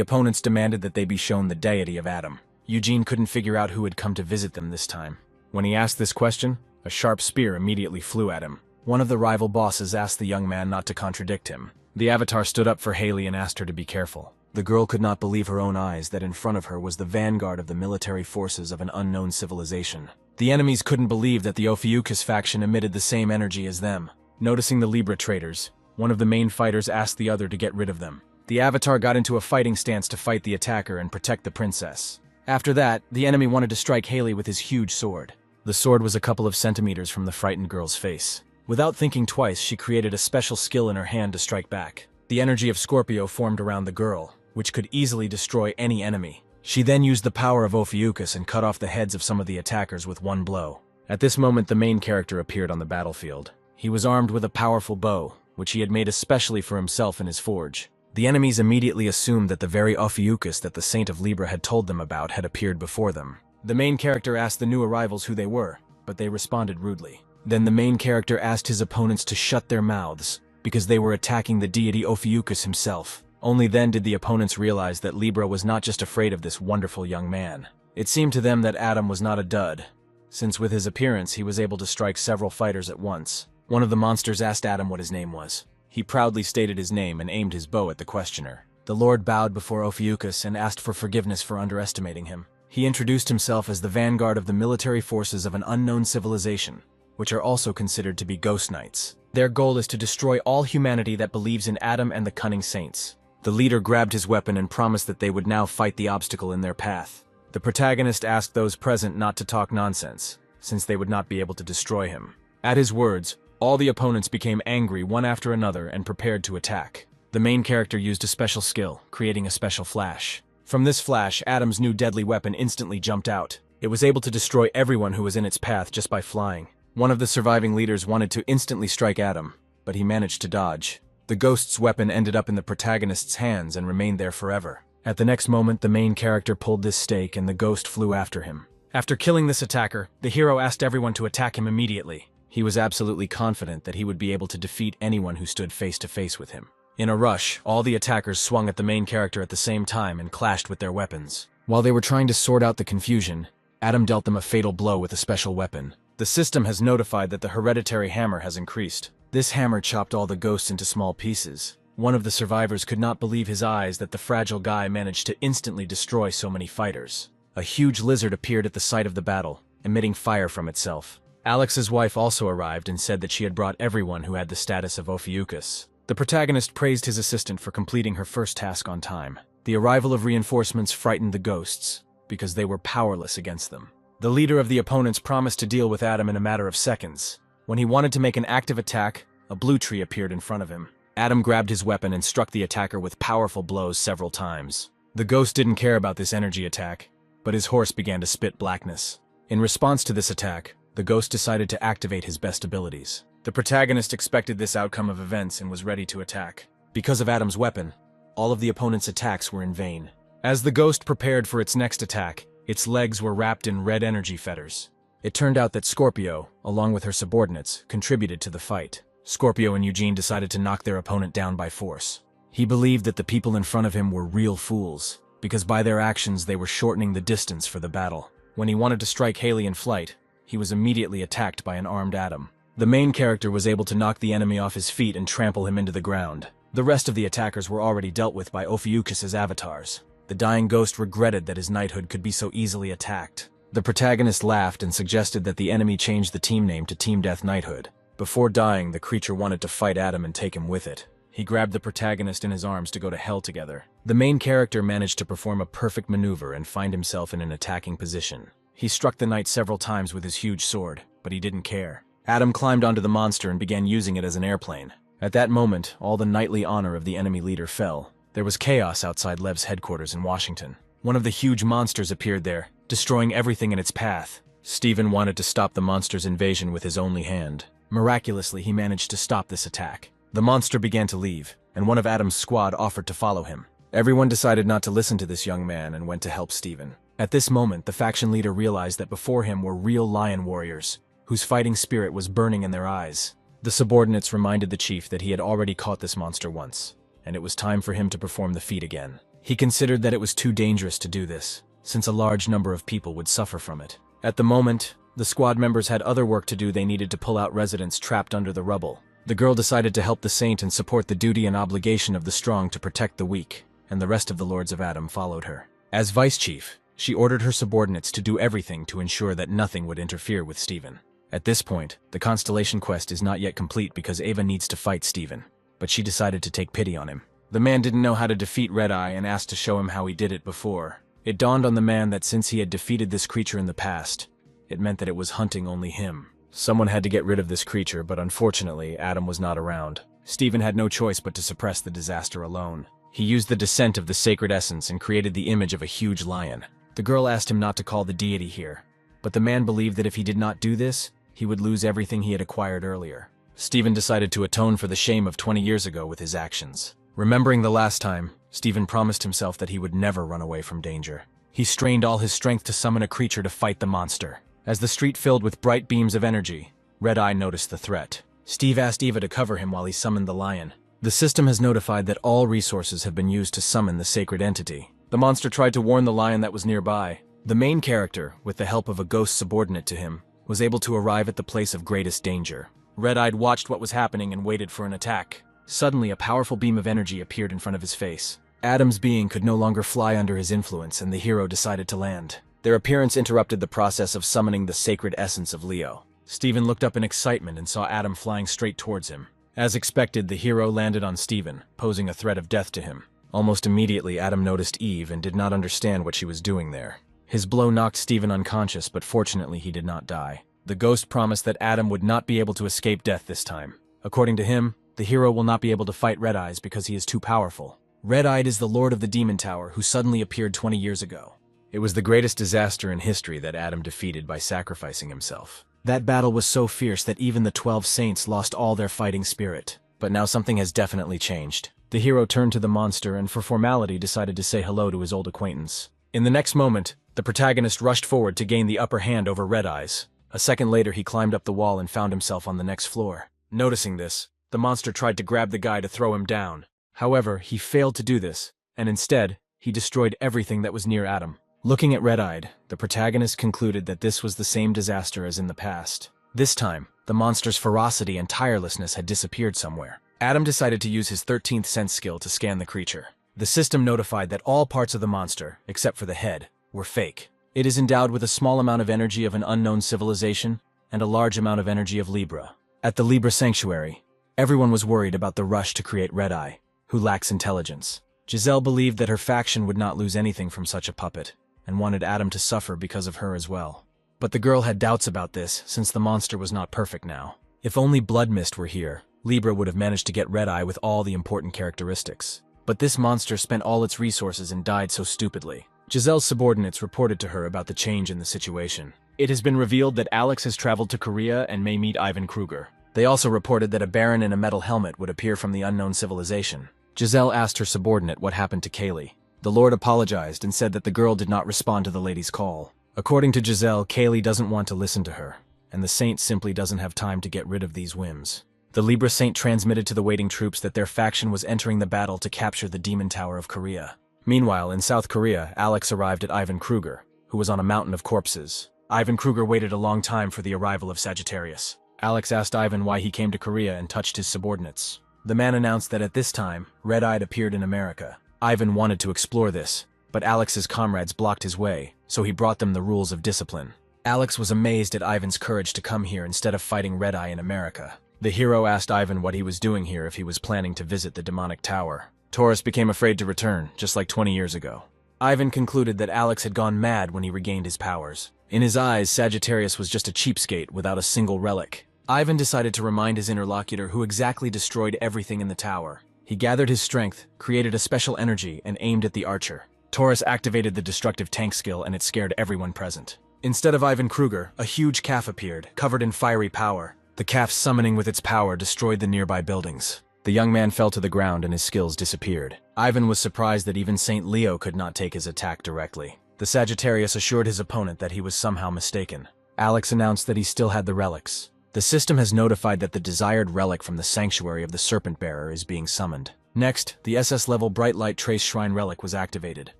opponents demanded that they be shown the deity of Adam. Eugene couldn't figure out who had come to visit them this time. When he asked this question, a sharp spear immediately flew at him. One of the rival bosses asked the young man not to contradict him. The avatar stood up for Haley and asked her to be careful. The girl could not believe her own eyes that in front of her was the vanguard of the military forces of an unknown civilization. The enemies couldn't believe that the Ophiuchus faction emitted the same energy as them. Noticing the Libra traitors, one of the main fighters asked the other to get rid of them. The avatar got into a fighting stance to fight the attacker and protect the princess. After that, the enemy wanted to strike Haley with his huge sword. The sword was a couple of centimeters from the frightened girl's face. Without thinking twice, she created a special skill in her hand to strike back. The energy of Scorpio formed around the girl, which could easily destroy any enemy. She then used the power of Ophiuchus and cut off the heads of some of the attackers with one blow. At this moment, the main character appeared on the battlefield. He was armed with a powerful bow, which he had made especially for himself in his forge. The enemies immediately assumed that the very Ophiuchus that the Saint of Libra had told them about had appeared before them. The main character asked the new arrivals who they were, but they responded rudely. Then the main character asked his opponents to shut their mouths, because they were attacking the deity Ophiuchus himself. Only then did the opponents realize that Libra was not just afraid of this wonderful young man. It seemed to them that Adam was not a dud, since with his appearance he was able to strike several fighters at once. One of the monsters asked Adam what his name was. He proudly stated his name and aimed his bow at the questioner. The Lord bowed before Ophiuchus and asked for forgiveness for underestimating him. He introduced himself as the vanguard of the military forces of an unknown civilization, which are also considered to be ghost knights. Their goal is to destroy all humanity that believes in Adam and the cunning saints. The leader grabbed his weapon and promised that they would now fight the obstacle in their path. The protagonist asked those present not to talk nonsense, since they would not be able to destroy him. At his words, all the opponents became angry one after another and prepared to attack. The main character used a special skill, creating a special flash. From this flash, Adam's new deadly weapon instantly jumped out. It was able to destroy everyone who was in its path just by flying. One of the surviving leaders wanted to instantly strike Adam, but he managed to dodge. The ghost's weapon ended up in the protagonist's hands and remained there forever. At the next moment, the main character pulled this stake and the ghost flew after him. After killing this attacker, the hero asked everyone to attack him immediately. He was absolutely confident that he would be able to defeat anyone who stood face to face with him. In a rush, all the attackers swung at the main character at the same time and clashed with their weapons. While they were trying to sort out the confusion, Adam dealt them a fatal blow with a special weapon. The system has notified that the hereditary hammer has increased. This hammer chopped all the ghosts into small pieces. One of the survivors could not believe his eyes that the fragile guy managed to instantly destroy so many fighters. A huge lizard appeared at the site of the battle, emitting fire from itself. Alex's wife also arrived and said that she had brought everyone who had the status of Ophiuchus. The protagonist praised his assistant for completing her first task on time. The arrival of reinforcements frightened the ghosts, because they were powerless against them. The leader of the opponents promised to deal with Adam in a matter of seconds. When he wanted to make an active attack, a blue tree appeared in front of him. Adam grabbed his weapon and struck the attacker with powerful blows several times. The ghost didn't care about this energy attack, but his horse began to spit blackness. In response to this attack, the ghost decided to activate his best abilities. The protagonist expected this outcome of events and was ready to attack. Because of Adam's weapon, all of the opponent's attacks were in vain. As the ghost prepared for its next attack, its legs were wrapped in red energy fetters. It turned out that Scorpio, along with her subordinates, contributed to the fight. Scorpio and Eugene decided to knock their opponent down by force. He believed that the people in front of him were real fools, because by their actions they were shortening the distance for the battle. When he wanted to strike Haley in flight, he was immediately attacked by an armed Adam. The main character was able to knock the enemy off his feet and trample him into the ground. The rest of the attackers were already dealt with by Ophiuchus's avatars. The dying ghost regretted that his knighthood could be so easily attacked. The protagonist laughed and suggested that the enemy change the team name to Team Death Knighthood. Before dying, the creature wanted to fight Adam and take him with it. He grabbed the protagonist in his arms to go to hell together. The main character managed to perform a perfect maneuver and find himself in an attacking position. He struck the knight several times with his huge sword, but he didn't care. Adam climbed onto the monster and began using it as an airplane. At that moment, all the knightly honor of the enemy leader fell. There was chaos outside Lev's headquarters in Washington. One of the huge monsters appeared there, destroying everything in its path. Stephen wanted to stop the monster's invasion with his only hand. Miraculously, he managed to stop this attack. The monster began to leave, and one of Adam's squad offered to follow him. Everyone decided not to listen to this young man and went to help Stephen. At this moment, the faction leader realized that before him were real lion warriors, whose fighting spirit was burning in their eyes. The subordinates reminded the chief that he had already caught this monster once, and it was time for him to perform the feat again. He considered that it was too dangerous to do this, since a large number of people would suffer from it. At the moment, the squad members had other work to do. They needed to pull out residents trapped under the rubble. The girl decided to help the saint and support the duty and obligation of the strong to protect the weak, and the rest of the Lords of Adam followed her. As vice chief, she ordered her subordinates to do everything to ensure that nothing would interfere with Stephen. At this point, the Constellation quest is not yet complete because Ava needs to fight Stephen, but she decided to take pity on him. The man didn't know how to defeat Red Eye and asked to show him how he did it before. It dawned on the man that since he had defeated this creature in the past, it meant that it was hunting only him. Someone had to get rid of this creature, but unfortunately, Adam was not around. Stephen had no choice but to suppress the disaster alone. He used the descent of the sacred essence and created the image of a huge lion. The girl asked him not to call the deity here, but the man believed that if he did not do this, he would lose everything he had acquired earlier. Stephen decided to atone for the shame of 20 years ago with his actions. Remembering the last time, Stephen promised himself that he would never run away from danger. He strained all his strength to summon a creature to fight the monster. As the street filled with bright beams of energy, Red Eye noticed the threat. Steve asked Eva to cover him while he summoned the lion. The system has notified that all resources have been used to summon the sacred entity. The monster tried to warn the lion that was nearby. The main character, with the help of a ghost subordinate to him, was able to arrive at the place of greatest danger. Red-Eyed watched what was happening and waited for an attack. Suddenly, a powerful beam of energy appeared in front of his face. Adam's being could no longer fly under his influence, and the hero decided to land. Their appearance interrupted the process of summoning the sacred essence of Leo. Stephen looked up in excitement and saw Adam flying straight towards him. As expected, the hero landed on Stephen, posing a threat of death to him. Almost immediately, Adam noticed Eve and did not understand what she was doing there. His blow knocked Stephen unconscious, but fortunately he did not die. The ghost promised that Adam would not be able to escape death this time. According to him, the hero will not be able to fight Red Eyes because he is too powerful. Red-Eyed is the Lord of the Demon Tower who suddenly appeared 20 years ago. It was the greatest disaster in history that Adam defeated by sacrificing himself. That battle was so fierce that even the 12 saints lost all their fighting spirit. But now something has definitely changed. The hero turned to the monster and for formality decided to say hello to his old acquaintance. In the next moment, the protagonist rushed forward to gain the upper hand over Red Eyes. A second later, he climbed up the wall and found himself on the next floor. Noticing this, the monster tried to grab the guy to throw him down. However, he failed to do this, and instead, he destroyed everything that was near Adam. Looking at Red-Eyed, the protagonist concluded that this was the same disaster as in the past. This time, the monster's ferocity and tirelessness had disappeared somewhere. Adam decided to use his 13th sense skill to scan the creature. The system notified that all parts of the monster, except for the head, were fake. It is endowed with a small amount of energy of an unknown civilization and a large amount of energy of Libra. At the Libra Sanctuary, everyone was worried about the rush to create Red-Eye, who lacks intelligence. Giselle believed that her faction would not lose anything from such a puppet, and wanted Adam to suffer because of her as well. But the girl had doubts about this, since the monster was not perfect now. If only Blood Mist were here, Libra would have managed to get Red-Eye with all the important characteristics. But this monster spent all its resources and died so stupidly. Giselle's subordinates reported to her about the change in the situation. It has been revealed that Alex has traveled to Korea and may meet Ivan Kruger. They also reported that a baron in a metal helmet would appear from the unknown civilization. Giselle asked her subordinate what happened to Kaylee. The Lord apologized and said that the girl did not respond to the lady's call. According to Giselle, Kaylee doesn't want to listen to her, and the saint simply doesn't have time to get rid of these whims. The Libra Saint transmitted to the waiting troops that their faction was entering the battle to capture the Demon Tower of Korea. Meanwhile, in South Korea, Alex arrived at Ivan Kruger, who was on a mountain of corpses. Ivan Kruger waited a long time for the arrival of Sagittarius. Alex asked Ivan why he came to Korea and touched his subordinates. The man announced that at this time, Red-Eyed appeared in America. Ivan wanted to explore this, but Alex's comrades blocked his way, so he brought them the rules of discipline. Alex was amazed at Ivan's courage to come here instead of fighting Red-Eye in America. The hero asked Ivan what he was doing here if he was planning to visit the demonic tower. Taurus became afraid to return, just like 20 years ago. Ivan concluded that Alex had gone mad when he regained his powers. In his eyes, Sagittarius was just a cheapskate without a single relic. Ivan decided to remind his interlocutor who exactly destroyed everything in the tower. He gathered his strength, created a special energy, and aimed at the archer. Taurus activated the destructive tank skill and it scared everyone present. Instead of Ivan Kruger, a huge calf appeared, covered in fiery power. The calf's summoning with its power destroyed the nearby buildings. The young man fell to the ground and his skills disappeared. Ivan was surprised that even Saint Leo could not take his attack directly. The Sagittarius assured his opponent that he was somehow mistaken. Alex announced that he still had the relics. The system has notified that the desired relic from the sanctuary of the Serpent Bearer is being summoned. Next, the SS-level Bright Light Trace Shrine relic was activated.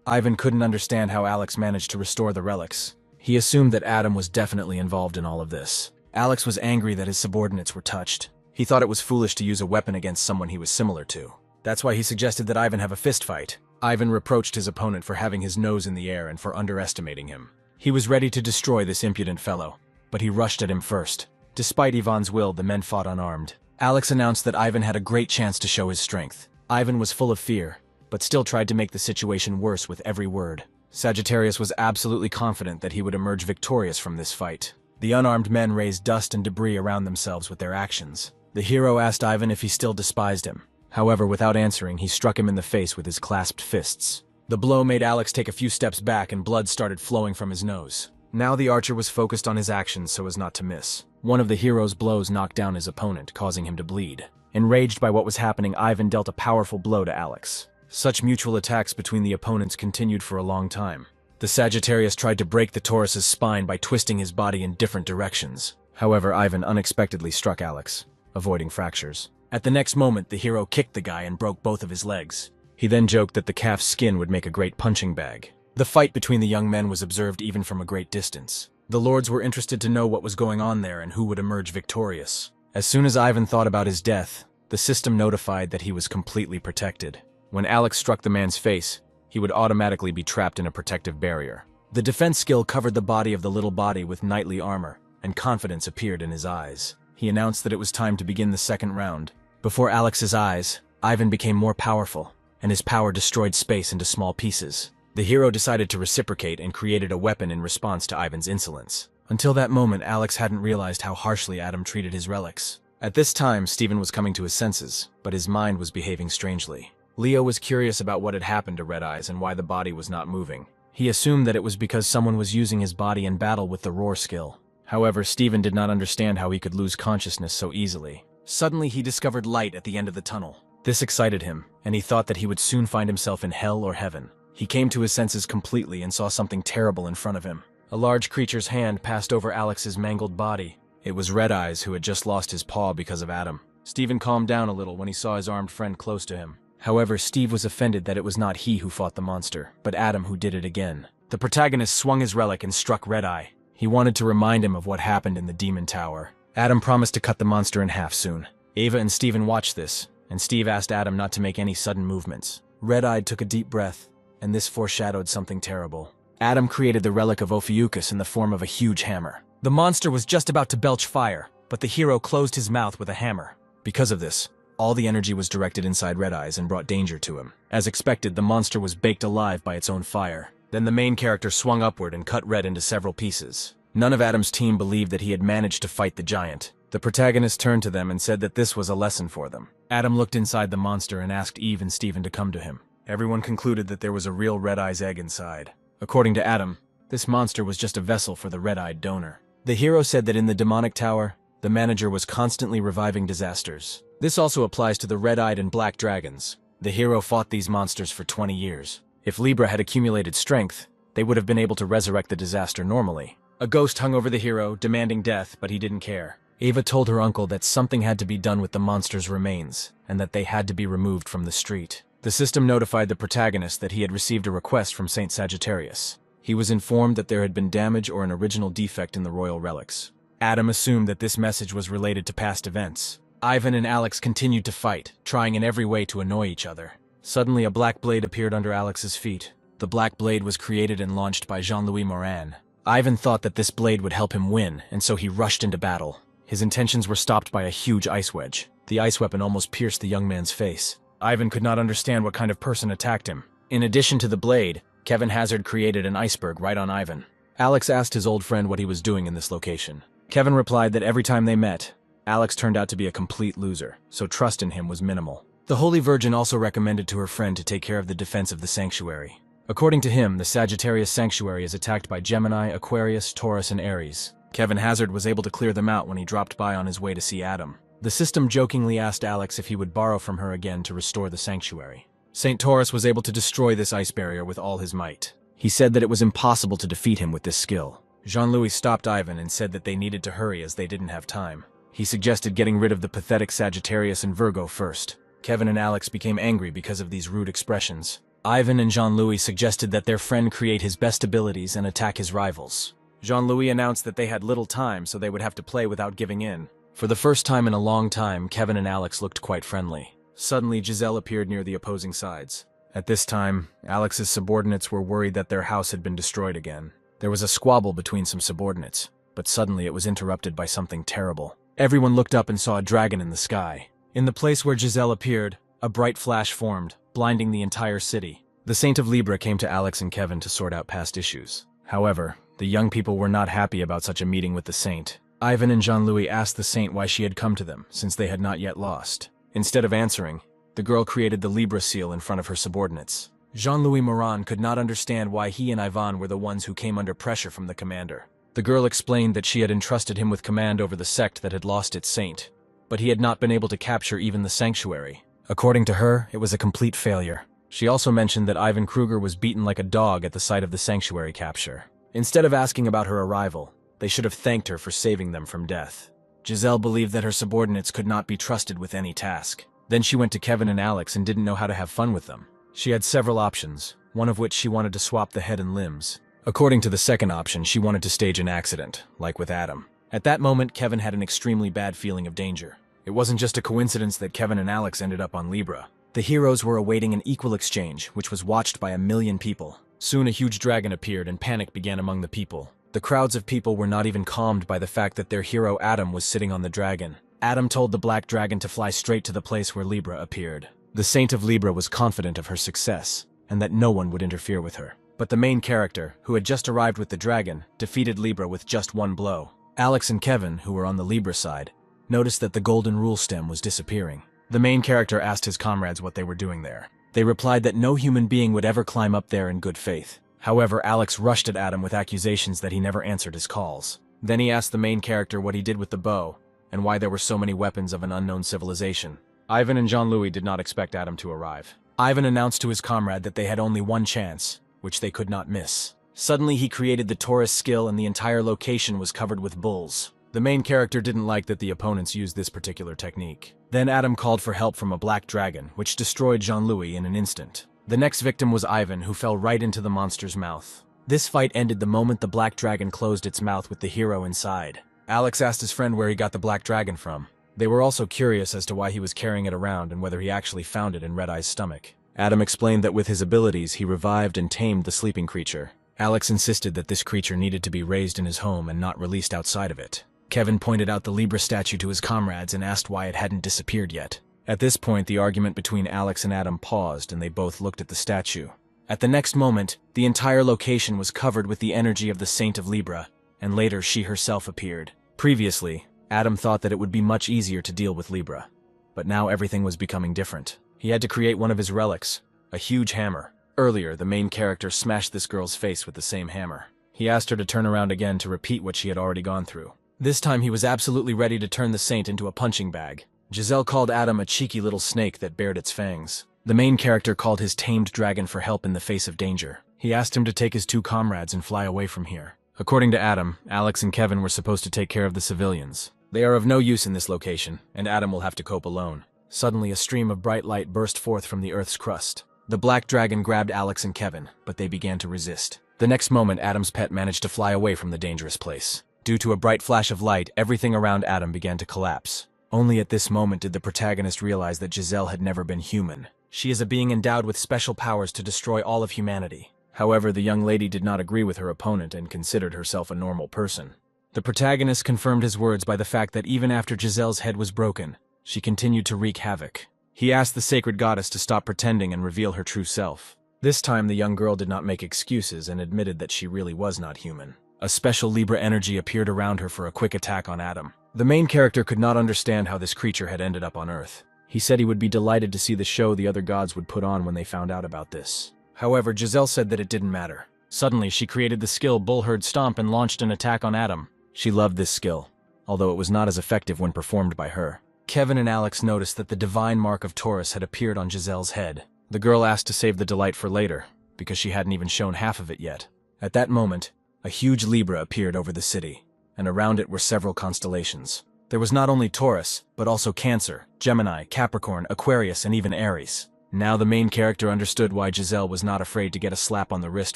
Ivan couldn't understand how Alex managed to restore the relics. He assumed that Adam was definitely involved in all of this. Alex was angry that his subordinates were touched. He thought it was foolish to use a weapon against someone he was similar to. That's why he suggested that Ivan have a fist fight. Ivan reproached his opponent for having his nose in the air and for underestimating him. He was ready to destroy this impudent fellow, but he rushed at him first. Despite Ivan's will, the men fought unarmed. Alex announced that Ivan had a great chance to show his strength. Ivan was full of fear, but still tried to make the situation worse with every word. Sagittarius was absolutely confident that he would emerge victorious from this fight. The unarmed men raised dust and debris around themselves with their actions. The hero asked Ivan if he still despised him. However, without answering, he struck him in the face with his clasped fists. The blow made Alex take a few steps back and blood started flowing from his nose. Now the archer was focused on his actions so as not to miss. One of the hero's blows knocked down his opponent, causing him to bleed. Enraged by what was happening, Ivan dealt a powerful blow to Alex. Such mutual attacks between the opponents continued for a long time. The Sagittarius tried to break the Taurus's spine by twisting his body in different directions. However, Ivan unexpectedly struck Alex, avoiding fractures. At the next moment, the hero kicked the guy and broke both of his legs. He then joked that the calf's skin would make a great punching bag. The fight between the young men was observed even from a great distance. The lords were interested to know what was going on there and who would emerge victorious. As soon as Ivan thought about his death, the system notified that he was completely protected. When Alex struck the man's face, he would automatically be trapped in a protective barrier. The defense skill covered the body of the little body with knightly armor, and confidence appeared in his eyes. He announced that it was time to begin the second round. Before Alex's eyes, Ivan became more powerful, and his power destroyed space into small pieces. The hero decided to reciprocate and created a weapon in response to Ivan's insolence. Until that moment, Alex hadn't realized how harshly Adam treated his relics. At this time, Steven was coming to his senses, but his mind was behaving strangely. Leo was curious about what had happened to Red Eyes and why the body was not moving. He assumed that it was because someone was using his body in battle with the roar skill. However, Steven did not understand how he could lose consciousness so easily. Suddenly, he discovered light at the end of the tunnel. This excited him, and he thought that he would soon find himself in hell or heaven. He came to his senses completely and saw something terrible in front of him. A large creature's hand passed over Alex's mangled body. It was Red Eyes, who had just lost his paw because of Adam. Steven calmed down a little when he saw his armed friend close to him. However, Steve was offended that it was not he who fought the monster, but Adam who did it again. The protagonist swung his relic and struck Red Eye. He wanted to remind him of what happened in the Demon Tower. Adam promised to cut the monster in half soon. Ava and Steven watched this, and Steve asked Adam not to make any sudden movements. Red-Eye took a deep breath, and this foreshadowed something terrible. Adam created the relic of Ophiuchus in the form of a huge hammer. The monster was just about to belch fire, but the hero closed his mouth with a hammer. Because of this, all the energy was directed inside Red Eyes and brought danger to him. As expected, the monster was baked alive by its own fire. Then the main character swung upward and cut Red into several pieces. None of Adam's team believed that he had managed to fight the giant. The protagonist turned to them and said that this was a lesson for them. Adam looked inside the monster and asked Eve and Steven to come to him. Everyone concluded that there was a real Red Eyes egg inside. According to Adam, this monster was just a vessel for the red-eyed donor. The hero said that in the demonic tower, the manager was constantly reviving disasters. This also applies to the red-eyed and black dragons. The hero fought these monsters for 20 years. If Libra had accumulated strength, they would have been able to resurrect the disaster normally. A ghost hung over the hero, demanding death, but he didn't care. Ava told her uncle that something had to be done with the monster's remains, and that they had to be removed from the street. The system notified the protagonist that he had received a request from Saint Sagittarius. He was informed that there had been damage or an original defect in the royal relics. Adam assumed that this message was related to past events. Ivan and Alex continued to fight, trying in every way to annoy each other. Suddenly, a black blade appeared under Alex's feet. The black blade was created and launched by Jean-Louis Morin. Ivan thought that this blade would help him win, and so he rushed into battle. His intentions were stopped by a huge ice wedge. The ice weapon almost pierced the young man's face. Ivan could not understand what kind of person attacked him. In addition to the blade, Kevin Hazard created an iceberg right on Ivan. Alex asked his old friend what he was doing in this location. Kevin replied that every time they met, Alex turned out to be a complete loser, so trust in him was minimal. The Holy Virgin also recommended to her friend to take care of the defense of the sanctuary. According to him, the Sagittarius sanctuary is attacked by Gemini, Aquarius, Taurus, and Aries. Kevin Hazard was able to clear them out when he dropped by on his way to see Adam. The system jokingly asked Alex if he would borrow from her again to restore the sanctuary. Saint Taurus was able to destroy this ice barrier with all his might. He said that it was impossible to defeat him with this skill. Jean-Louis stopped Ivan and said that they needed to hurry as they didn't have time. He suggested getting rid of the pathetic Sagittarius and Virgo first. Kevin and Alex became angry because of these rude expressions. Ivan and Jean-Louis suggested that their friend create his best abilities and attack his rivals. Jean-Louis announced that they had little time, so they would have to play without giving in. For the first time in a long time, Kevin and Alex looked quite friendly. Suddenly, Giselle appeared near the opposing sides. At this time, Alex's subordinates were worried that their house had been destroyed again. There was a squabble between some subordinates, but suddenly it was interrupted by something terrible. Everyone looked up and saw a dragon in the sky. In the place where Giselle appeared, a bright flash formed, blinding the entire city. The Saint of Libra came to Alex and Kevin to sort out past issues. However, the young people were not happy about such a meeting with the Saint. Ivan and Jean-Louis asked the Saint why she had come to them, since they had not yet lost. Instead of answering, the girl created the Libra seal in front of her subordinates. Jean-Louis Morin could not understand why he and Ivan were the ones who came under pressure from the commander. The girl explained that she had entrusted him with command over the sect that had lost its saint, but he had not been able to capture even the sanctuary. According to her, it was a complete failure. She also mentioned that Ivan Kruger was beaten like a dog at the sight of the sanctuary capture. Instead of asking about her arrival, they should have thanked her for saving them from death. Giselle believed that her subordinates could not be trusted with any task. Then she went to Kevin and Alex and didn't know how to have fun with them. She had several options, one of which she wanted to swap the head and limbs. According to the second option, she wanted to stage an accident, like with Adam. At that moment, Kevin had an extremely bad feeling of danger. It wasn't just a coincidence that Kevin and Alex ended up on Libra. The heroes were awaiting an equal exchange, which was watched by 1 million people. Soon a huge dragon appeared and panic began among the people. The crowds of people were not even calmed by the fact that their hero Adam was sitting on the dragon. Adam told the black dragon to fly straight to the place where Libra appeared. The Saint of Libra was confident of her success, and that no one would interfere with her. But the main character, who had just arrived with the dragon, defeated Libra with just one blow. Alex and Kevin, who were on the Libra side, noticed that the golden rule stem was disappearing. The main character asked his comrades what they were doing there. They replied that no human being would ever climb up there in good faith. However, Alex rushed at Adam with accusations that he never answered his calls. Then he asked the main character what he did with the bow, and why there were so many weapons of an unknown civilization. Ivan and Jean-Louis did not expect Adam to arrive. Ivan announced to his comrade that they had only one chance, which they could not miss. Suddenly he created the Taurus skill and the entire location was covered with bulls. The main character didn't like that the opponents used this particular technique. Then Adam called for help from a black dragon, which destroyed Jean-Louis in an instant. The next victim was Ivan, who fell right into the monster's mouth. This fight ended the moment the black dragon closed its mouth with the hero inside. Alex asked his friend where he got the black dragon from. They were also curious as to why he was carrying it around and whether he actually found it in Red Eye's stomach. Adam explained that with his abilities, he revived and tamed the sleeping creature. Alex insisted that this creature needed to be raised in his home and not released outside of it. Kevin pointed out the Libra statue to his comrades and asked why it hadn't disappeared yet. At this point, the argument between Alex and Adam paused and they both looked at the statue. At the next moment, the entire location was covered with the energy of the Saint of Libra, and later she herself appeared. Previously, Adam thought that it would be much easier to deal with Libra, but now everything was becoming different. He had to create one of his relics, a huge hammer. Earlier, the main character smashed this girl's face with the same hammer. He asked her to turn around again to repeat what she had already gone through. This time he was absolutely ready to turn the saint into a punching bag. Giselle called Adam a cheeky little snake that bared its fangs. The main character called his tamed dragon for help in the face of danger. He asked him to take his 2 comrades and fly away from here. According to Adam, Alex and Kevin were supposed to take care of the civilians. They are of no use in this location, and Adam will have to cope alone. Suddenly, a stream of bright light burst forth from the Earth's crust. The black dragon grabbed Alex and Kevin, but they began to resist. The next moment, Adam's pet managed to fly away from the dangerous place. Due to a bright flash of light, everything around Adam began to collapse. Only at this moment did the protagonist realize that Giselle had never been human. She is a being endowed with special powers to destroy all of humanity. However, the young lady did not agree with her opponent and considered herself a normal person. The protagonist confirmed his words by the fact that even after Giselle's head was broken, she continued to wreak havoc. He asked the sacred goddess to stop pretending and reveal her true self. This time, the young girl did not make excuses and admitted that she really was not human. A special Libra energy appeared around her for a quick attack on Adam. The main character could not understand how this creature had ended up on Earth. He said he would be delighted to see the show the other gods would put on when they found out about this. However, Giselle said that it didn't matter. Suddenly, she created the skill Bullherd Stomp and launched an attack on Adam. She loved this skill, although it was not as effective when performed by her. Kevin and Alex noticed that the divine mark of Taurus had appeared on Giselle's head. The girl asked to save the delight for later, because she hadn't even shown half of it yet. At that moment, a huge Libra appeared over the city, and around it were several constellations. There was not only Taurus, but also Cancer, Gemini, Capricorn, Aquarius, and even Aries. Now the main character understood why Giselle was not afraid to get a slap on the wrist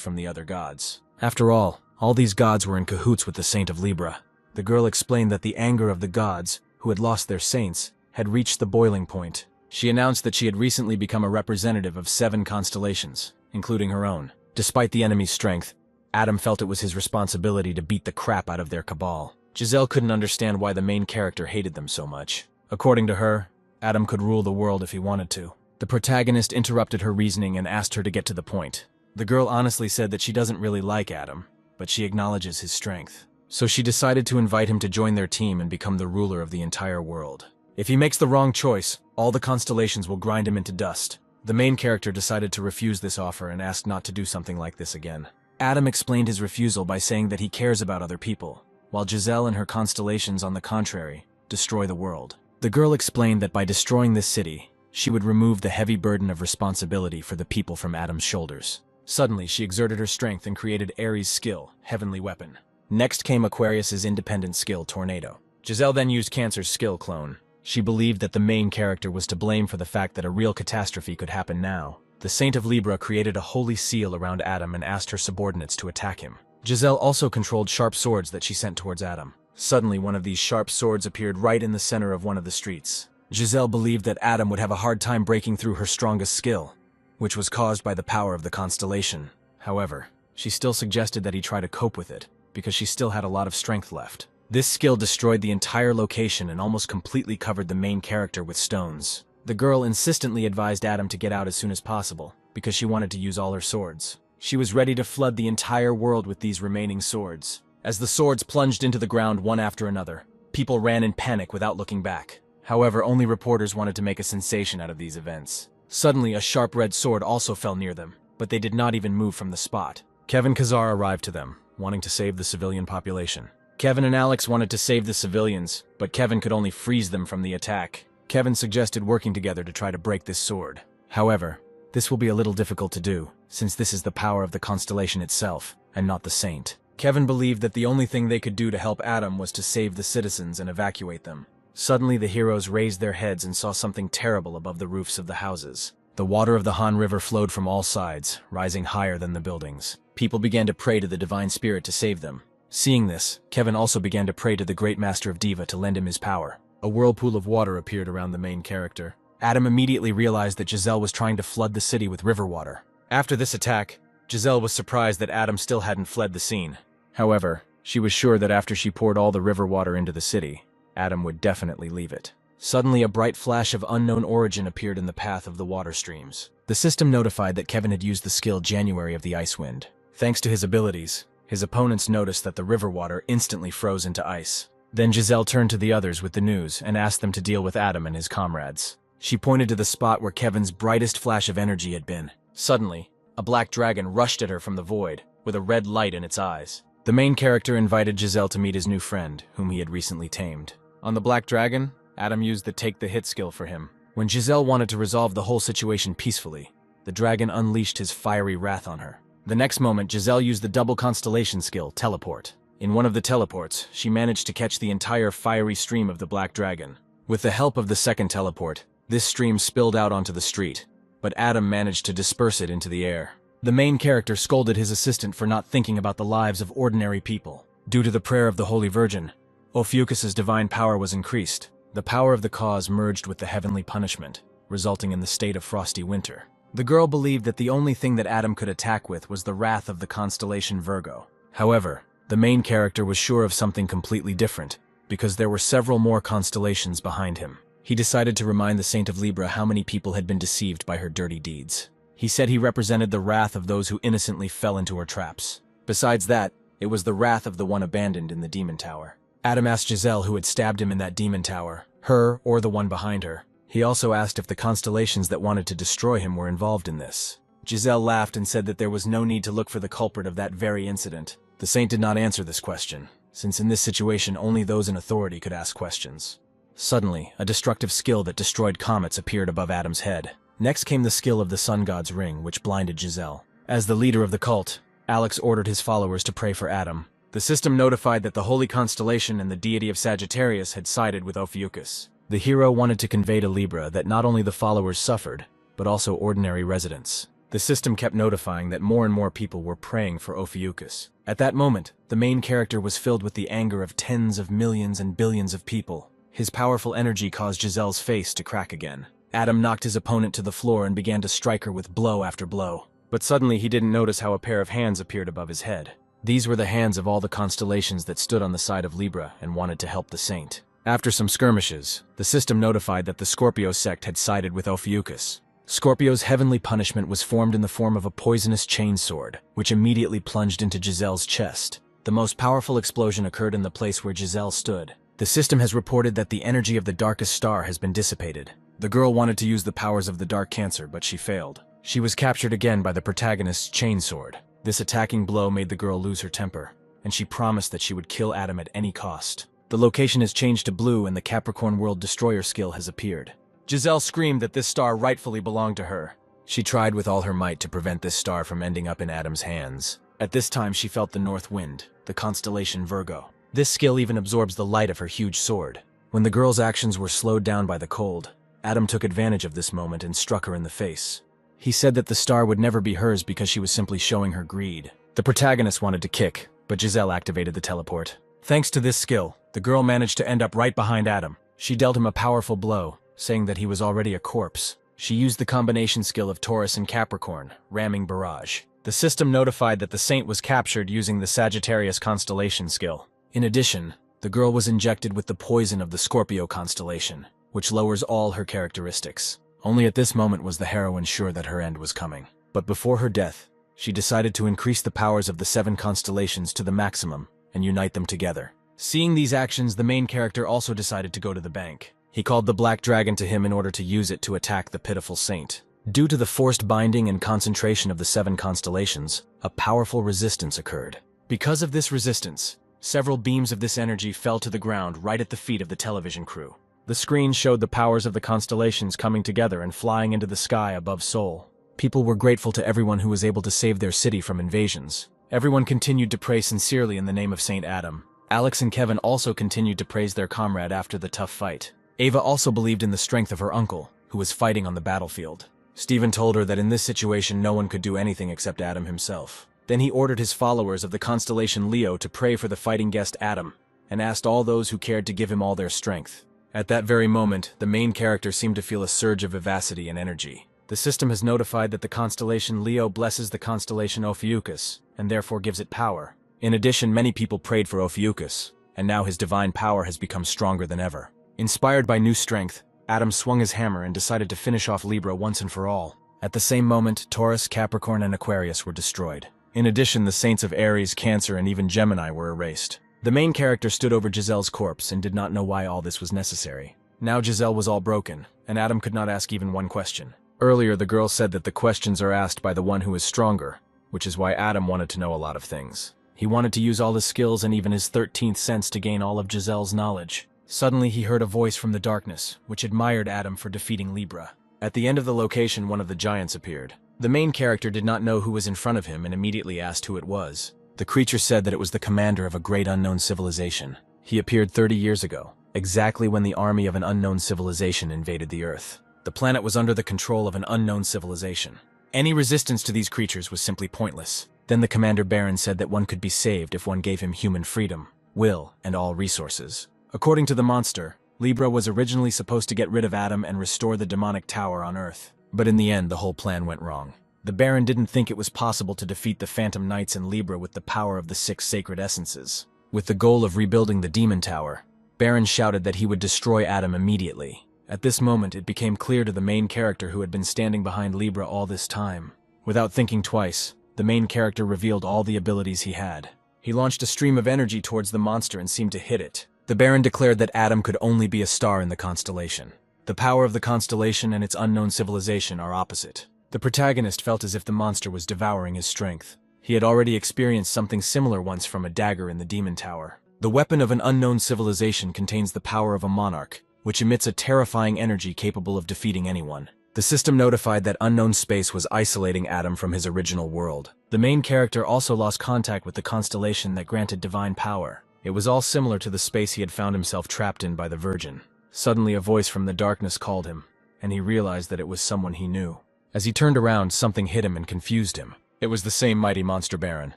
from the other gods. After all these gods were in cahoots with the Saint of Libra. The girl explained that the anger of the gods, who had lost their saints, had reached the boiling point. She announced that she had recently become a representative of 7 constellations, including her own. Despite the enemy's strength, Adam felt it was his responsibility to beat the crap out of their cabal. Giselle couldn't understand why the main character hated them so much. According to her, Adam could rule the world if he wanted to. The protagonist interrupted her reasoning and asked her to get to the point. The girl honestly said that she doesn't really like Adam, but she acknowledges his strength. So she decided to invite him to join their team and become the ruler of the entire world. If he makes the wrong choice, All the constellations will grind him into dust. The main character decided to refuse this offer and asked not to do something like this again. Adam explained his refusal by saying that he cares about other people, while Giselle and her constellations, on the contrary, destroy the world. The girl explained that by destroying this city, she would remove the heavy burden of responsibility for the people from Adam's shoulders. Suddenly, she exerted her strength and created Ares' skill, Heavenly Weapon. Next came Aquarius's independent skill, Tornado. Giselle then used Cancer's skill, Clone. She believed that the main character was to blame for the fact that a real catastrophe could happen now. The Saint of Libra created a holy seal around Adam and asked her subordinates to attack him. Giselle also controlled sharp swords that she sent towards Adam. Suddenly, one of these sharp swords appeared right in the center of one of the streets. Giselle believed that Adam would have a hard time breaking through her strongest skill, which was caused by the power of the constellation. However, she still suggested that he try to cope with it, because she still had a lot of strength left. This skill destroyed the entire location and almost completely covered the main character with stones. The girl insistently advised Adam to get out as soon as possible, because she wanted to use all her swords. She was ready to flood the entire world with these remaining swords. As the swords plunged into the ground one after another, people ran in panic without looking back. However, only reporters wanted to make a sensation out of these events. Suddenly, a sharp red sword also fell near them, but they did not even move from the spot. Kevin Kazar arrived to them, wanting to save the civilian population. Kevin and Alex wanted to save the civilians, but Kevin could only freeze them from the attack. Kevin suggested working together to try to break this sword. However, this will be a little difficult to do, since this is the power of the constellation itself, and not the saint. Kevin believed that the only thing they could do to help Adam was to save the citizens and evacuate them. Suddenly, the heroes raised their heads and saw something terrible above the roofs of the houses. The water of the Han River flowed from all sides, rising higher than the buildings. People began to pray to the divine spirit to save them. Seeing this, Kevin also began to pray to the great master of Diva to lend him his power. A whirlpool of water appeared around the main character. Adam immediately realized that Giselle was trying to flood the city with river water. After this attack, Giselle was surprised that Adam still hadn't fled the scene. However, she was sure that after she poured all the river water into the city, Adam would definitely leave it. Suddenly, a bright flash of unknown origin appeared in the path of the water streams. The system notified that Kevin had used the skill January of the Ice Wind. Thanks to his abilities, his opponents noticed that the river water instantly froze into ice. Then Giselle turned to the others with the news and asked them to deal with Adam and his comrades. She pointed to the spot where Kevin's brightest flash of energy had been. Suddenly, a black dragon rushed at her from the void, with a red light in its eyes. The main character invited Giselle to meet his new friend, whom he had recently tamed. On the black dragon, Adam used the Take the Hit skill for him. When Giselle wanted to resolve the whole situation peacefully, the dragon unleashed his fiery wrath on her. The next moment, Giselle used the double constellation skill, Teleport. In one of the teleports, she managed to catch the entire fiery stream of the black dragon. With the help of the second teleport, this stream spilled out onto the street, but Adam managed to disperse it into the air. The main character scolded his assistant for not thinking about the lives of ordinary people. Due to the prayer of the Holy Virgin, Ophiuchus's divine power was increased. The power of the cause merged with the heavenly punishment, resulting in the state of frosty winter. The girl believed that the only thing that Adam could attack with was the wrath of the constellation Virgo. However, the main character was sure of something completely different, because there were several more constellations behind him. He decided to remind the Saint of Libra how many people had been deceived by her dirty deeds. He said he represented the wrath of those who innocently fell into her traps. Besides that, it was the wrath of the one abandoned in the demon tower. Adam asked Giselle who had stabbed him in that demon tower, her or the one behind her. He also asked if the constellations that wanted to destroy him were involved in this. Giselle laughed and said that there was no need to look for the culprit of that very incident. The saint did not answer this question, since in this situation only those in authority could ask questions. Suddenly, a destructive skill that destroyed comets appeared above Adam's head. Next came the skill of the sun god's ring, which blinded Giselle. As the leader of the cult, Alex ordered his followers to pray for Adam. The system notified that the holy constellation and the deity of Sagittarius had sided with Ophiuchus. The hero wanted to convey to Libra that not only the followers suffered, but also ordinary residents. The system kept notifying that more and more people were praying for Ophiuchus. At that moment, the main character was filled with the anger of tens of millions and billions of people. His powerful energy caused Giselle's face to crack again. Adam knocked his opponent to the floor and began to strike her with blow after blow. But suddenly he didn't notice how a pair of hands appeared above his head. These were the hands of all the constellations that stood on the side of Libra and wanted to help the saint. After some skirmishes, the system notified that the Scorpio sect had sided with Ophiuchus. Scorpio's heavenly punishment was formed in the form of a poisonous chainsword, which immediately plunged into Giselle's chest. The most powerful explosion occurred in the place where Giselle stood. The system has reported that the energy of the darkest star has been dissipated. The girl wanted to use the powers of the Dark Cancer, but she failed. She was captured again by the protagonist's chainsword. This attacking blow made the girl lose her temper, and she promised that she would kill Adam at any cost. The location has changed to blue and the Capricorn World Destroyer skill has appeared. Giselle screamed that this star rightfully belonged to her. She tried with all her might to prevent this star from ending up in Adam's hands. At this time she felt the north wind, the constellation Virgo. This skill even absorbs the light of her huge sword. When the girl's actions were slowed down by the cold, Adam took advantage of this moment and struck her in the face. He said that the star would never be hers because she was simply showing her greed. The protagonist wanted to kick, but Giselle activated the teleport. Thanks to this skill, the girl managed to end up right behind Adam. She dealt him a powerful blow, saying that he was already a corpse. She used the combination skill of Taurus and Capricorn, ramming barrage. The system notified that the saint was captured using the Sagittarius constellation skill. In addition, the girl was injected with the poison of the Scorpio constellation, which lowers all her characteristics. Only at this moment was the heroine sure that her end was coming. But before her death, she decided to increase the powers of the 7 constellations to the maximum and unite them together. Seeing these actions, the main character also decided to go to the bank. He called the Black Dragon to him in order to use it to attack the pitiful saint. Due to the forced binding and concentration of the 7 constellations, a powerful resistance occurred. Because of this resistance, several beams of this energy fell to the ground right at the feet of the television crew. The screen showed the powers of the constellations coming together and flying into the sky above Seoul. People were grateful to everyone who was able to save their city from invasions. Everyone continued to pray sincerely in the name of Saint Adam. Alex and Kevin also continued to praise their comrade after the tough fight. Ava also believed in the strength of her uncle, who was fighting on the battlefield. Stephen told her that in this situation no one could do anything except Adam himself. Then he ordered his followers of the constellation Leo to pray for the fighting guest Adam, and asked all those who cared to give him all their strength. At that very moment, the main character seemed to feel a surge of vivacity and energy. The system has notified that the constellation Leo blesses the constellation Ophiuchus, and therefore gives it power. In addition, many people prayed for Ophiuchus, and now his divine power has become stronger than ever. Inspired by new strength, Adam swung his hammer and decided to finish off Libra once and for all. At the same moment, Taurus, Capricorn, and Aquarius were destroyed. In addition, the saints of Aries, Cancer, and even Gemini were erased. The main character stood over Giselle's corpse and did not know why all this was necessary. Now Giselle was all broken, and Adam could not ask even one question. Earlier, the girl said that the questions are asked by the one who is stronger, which is why Adam wanted to know a lot of things. He wanted to use all his skills and even his 13th sense to gain all of Giselle's knowledge. Suddenly, he heard a voice from the darkness, which admired Adam for defeating Libra. At the end of the location, one of the giants appeared. The main character did not know who was in front of him and immediately asked who it was. The creature said that it was the commander of a great unknown civilization. He appeared 30 years ago, exactly when the army of an unknown civilization invaded the Earth. The planet was under the control of an unknown civilization. Any resistance to these creatures was simply pointless. Then the Commander Baron said that one could be saved if one gave him human freedom, will, and all resources. According to the monster, Libra was originally supposed to get rid of Adam and restore the demonic tower on Earth. But in the end, the whole plan went wrong. The Baron didn't think it was possible to defeat the Phantom Knights in Libra with the power of the 6 sacred essences. With the goal of rebuilding the Demon Tower, Baron shouted that he would destroy Adam immediately. At this moment, it became clear to the main character who had been standing behind Libra all this time. Without thinking twice, the main character revealed all the abilities he had. He launched a stream of energy towards the monster and seemed to hit it. The Baron declared that Adam could only be a star in the constellation. The power of the constellation and its unknown civilization are opposite. The protagonist felt as if the monster was devouring his strength. He had already experienced something similar once from a dagger in the Demon Tower. The weapon of an unknown civilization contains the power of a monarch, which emits a terrifying energy capable of defeating anyone. The system notified that unknown space was isolating Adam from his original world. The main character also lost contact with the constellation that granted divine power. It was all similar to the space he had found himself trapped in by the Virgin. Suddenly a voice from the darkness called him, and he realized that it was someone he knew. As he turned around, something hit him and confused him. It was the same mighty monster Baron.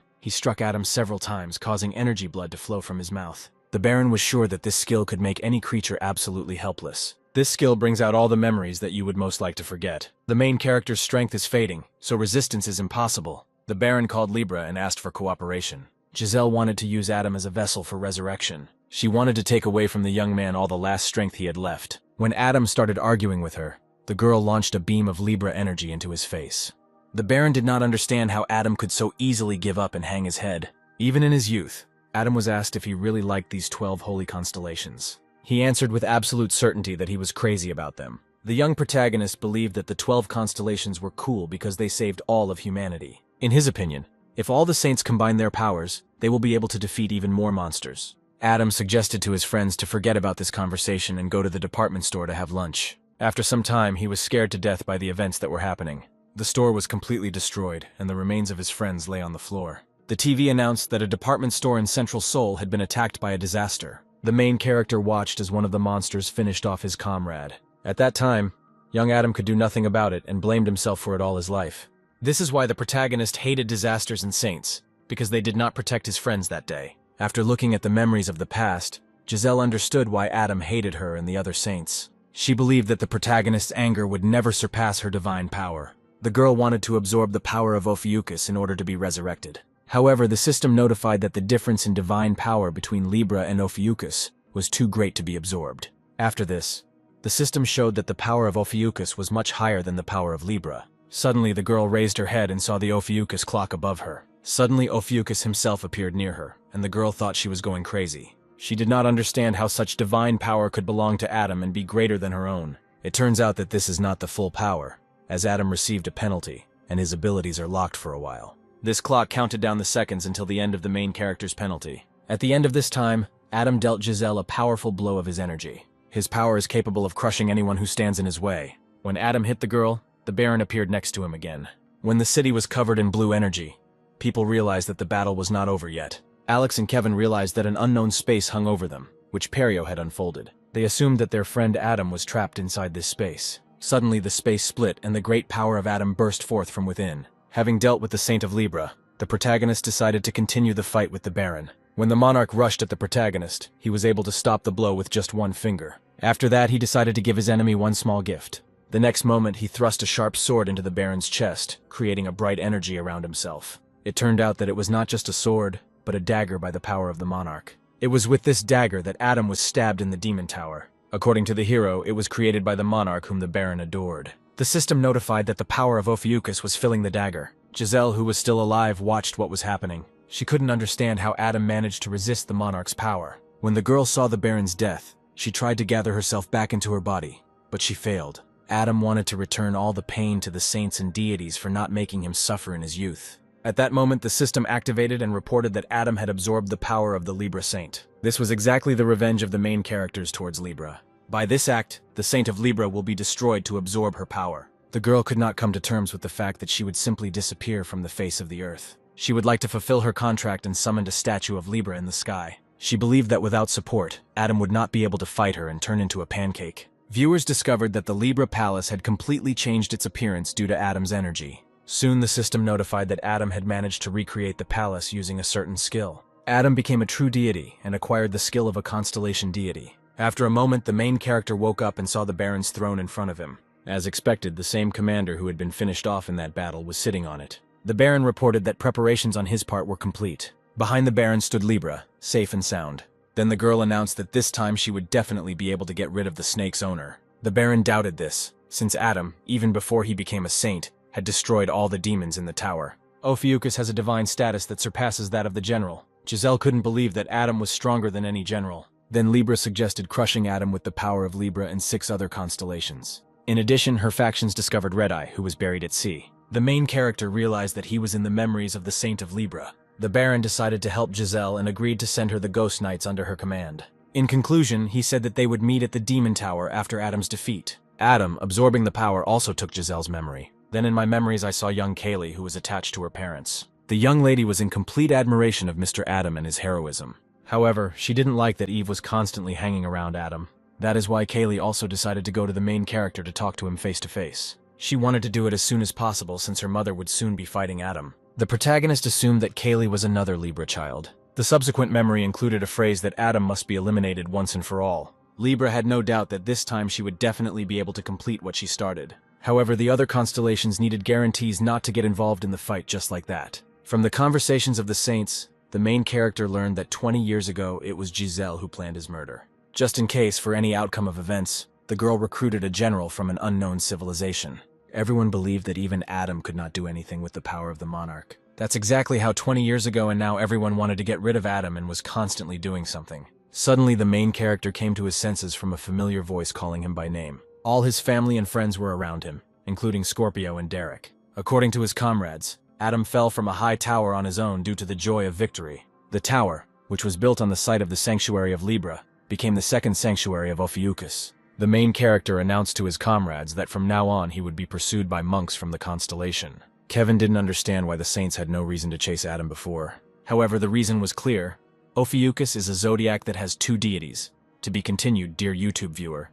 He struck Adam several times, causing energy blood to flow from his mouth. The Baron was sure that this skill could make any creature absolutely helpless. This skill brings out all the memories that you would most like to forget. The main character's strength is fading, so resistance is impossible. The Baron called Libra and asked for cooperation. Giselle wanted to use Adam as a vessel for resurrection. She wanted to take away from the young man all the last strength he had left. When Adam started arguing with her, the girl launched a beam of Libra energy into his face. The Baron did not understand how Adam could so easily give up and hang his head. Even in his youth, Adam was asked if he really liked these 12 holy constellations. He answered with absolute certainty that he was crazy about them. The young protagonist believed that the 12 constellations were cool because they saved all of humanity. In his opinion, if all the saints combine their powers, they will be able to defeat even more monsters. Adam suggested to his friends to forget about this conversation and go to the department store to have lunch. After some time, he was scared to death by the events that were happening. The store was completely destroyed, and the remains of his friends lay on the floor. The TV announced that a department store in Central Seoul had been attacked by a disaster. The main character watched as one of the monsters finished off his comrade. At that time, young Adam could do nothing about it and blamed himself for it all his life. This is why the protagonist hated disasters and saints, because they did not protect his friends that day. After looking at the memories of the past, Giselle understood why Adam hated her and the other saints. She believed that the protagonist's anger would never surpass her divine power. The girl wanted to absorb the power of Ophiuchus in order to be resurrected. However, the system notified that the difference in divine power between Libra and Ophiuchus was too great to be absorbed. After this, the system showed that the power of Ophiuchus was much higher than the power of Libra. Suddenly, the girl raised her head and saw the Ophiuchus clock above her. Suddenly, Ophiuchus himself appeared near her, and the girl thought she was going crazy. She did not understand how such divine power could belong to Adam and be greater than her own. It turns out that this is not the full power, as Adam received a penalty, and his abilities are locked for a while. This clock counted down the seconds until the end of the main character's penalty. At the end of this time, Adam dealt Giselle a powerful blow of his energy. His power is capable of crushing anyone who stands in his way. When Adam hit the girl, the Baron appeared next to him again. When the city was covered in blue energy, people realized that the battle was not over yet. Alex and Kevin realized that an unknown space hung over them, which Perio had unfolded. They assumed that their friend Adam was trapped inside this space. Suddenly the space split and the great power of Adam burst forth from within. Having dealt with the Saint of Libra, the protagonist decided to continue the fight with the Baron. When the monarch rushed at the protagonist, he was able to stop the blow with just one finger. After that, he decided to give his enemy one small gift. The next moment, he thrust a sharp sword into the Baron's chest, creating a bright energy around himself. It turned out that it was not just a sword, but a dagger by the power of the monarch. It was with this dagger that Adam was stabbed in the Demon Tower. According to the hero, it was created by the monarch whom the Baron adored. The system notified that the power of Ophiuchus was filling the dagger. Giselle, who was still alive, watched what was happening. She couldn't understand how Adam managed to resist the monarch's power. When the girl saw the Baron's death, she tried to gather herself back into her body, but she failed. Adam wanted to return all the pain to the saints and deities for not making him suffer in his youth. At that moment, the system activated and reported that Adam had absorbed the power of the Libra Saint. This was exactly the revenge of the main characters towards Libra. By this act, the Saint of Libra will be destroyed to absorb her power. The girl could not come to terms with the fact that she would simply disappear from the face of the earth. She would like to fulfill her contract and summoned a statue of Libra in the sky. She believed that without support, Adam would not be able to fight her and turn into a pancake. Viewers discovered that the Libra Palace had completely changed its appearance due to Adam's energy. Soon the system notified that Adam had managed to recreate the palace using a certain skill. Adam became a true deity and acquired the skill of a constellation deity. After a moment, the main character woke up and saw the Baron's throne in front of him. As expected, the same commander who had been finished off in that battle was sitting on it. The Baron reported that preparations on his part were complete. Behind the Baron stood Libra, safe and sound. Then the girl announced that this time she would definitely be able to get rid of the snake's owner. The Baron doubted this, since Adam, even before he became a saint, had destroyed all the demons in the tower. Ophiuchus has a divine status that surpasses that of the general. Giselle couldn't believe that Adam was stronger than any general. Then Libra suggested crushing Adam with the power of Libra and 6 other constellations. In addition, her factions discovered Red-Eye, who was buried at sea. The main character realized that he was in the memories of the Saint of Libra. The Baron decided to help Giselle and agreed to send her the Ghost Knights under her command. In conclusion, he said that they would meet at the Demon Tower after Adam's defeat. Adam, absorbing the power, also took Giselle's memory. Then in my memories I saw young Kaylee, who was attached to her parents. The young lady was in complete admiration of Mr. Adam and his heroism. However, she didn't like that Eve was constantly hanging around Adam. That is why Kaylee also decided to go to the main character to talk to him face to face. She wanted to do it as soon as possible since her mother would soon be fighting Adam. The protagonist assumed that Kaylee was another Libra child. The subsequent memory included a phrase that Adam must be eliminated once and for all. Libra had no doubt that this time she would definitely be able to complete what she started. However, the other constellations needed guarantees not to get involved in the fight just like that. From the conversations of the saints, the main character learned that 20 years ago it was Giselle who planned his murder. Just in case, for any outcome of events, the girl recruited a general from an unknown civilization. Everyone believed that even Adam could not do anything with the power of the monarch. That's exactly how 20 years ago and now everyone wanted to get rid of Adam and was constantly doing something. Suddenly the main character came to his senses from a familiar voice calling him by name. All his family and friends were around him, including Scorpio and Derek. According to his comrades, Adam fell from a high tower on his own due to the joy of victory. The tower, which was built on the site of the sanctuary of Libra, became the second sanctuary of Ophiuchus. The main character announced to his comrades that from now on he would be pursued by monks from the constellation. Kevin didn't understand why the saints had no reason to chase Adam before. However, the reason was clear. Ophiuchus is a zodiac that has 2 deities. To be continued, dear YouTube viewer.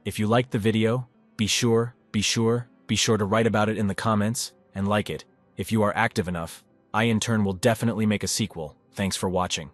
If you liked the video, be sure to write about it in the comments and like it. If you are active enough, I in turn will definitely make a sequel. Thanks for watching.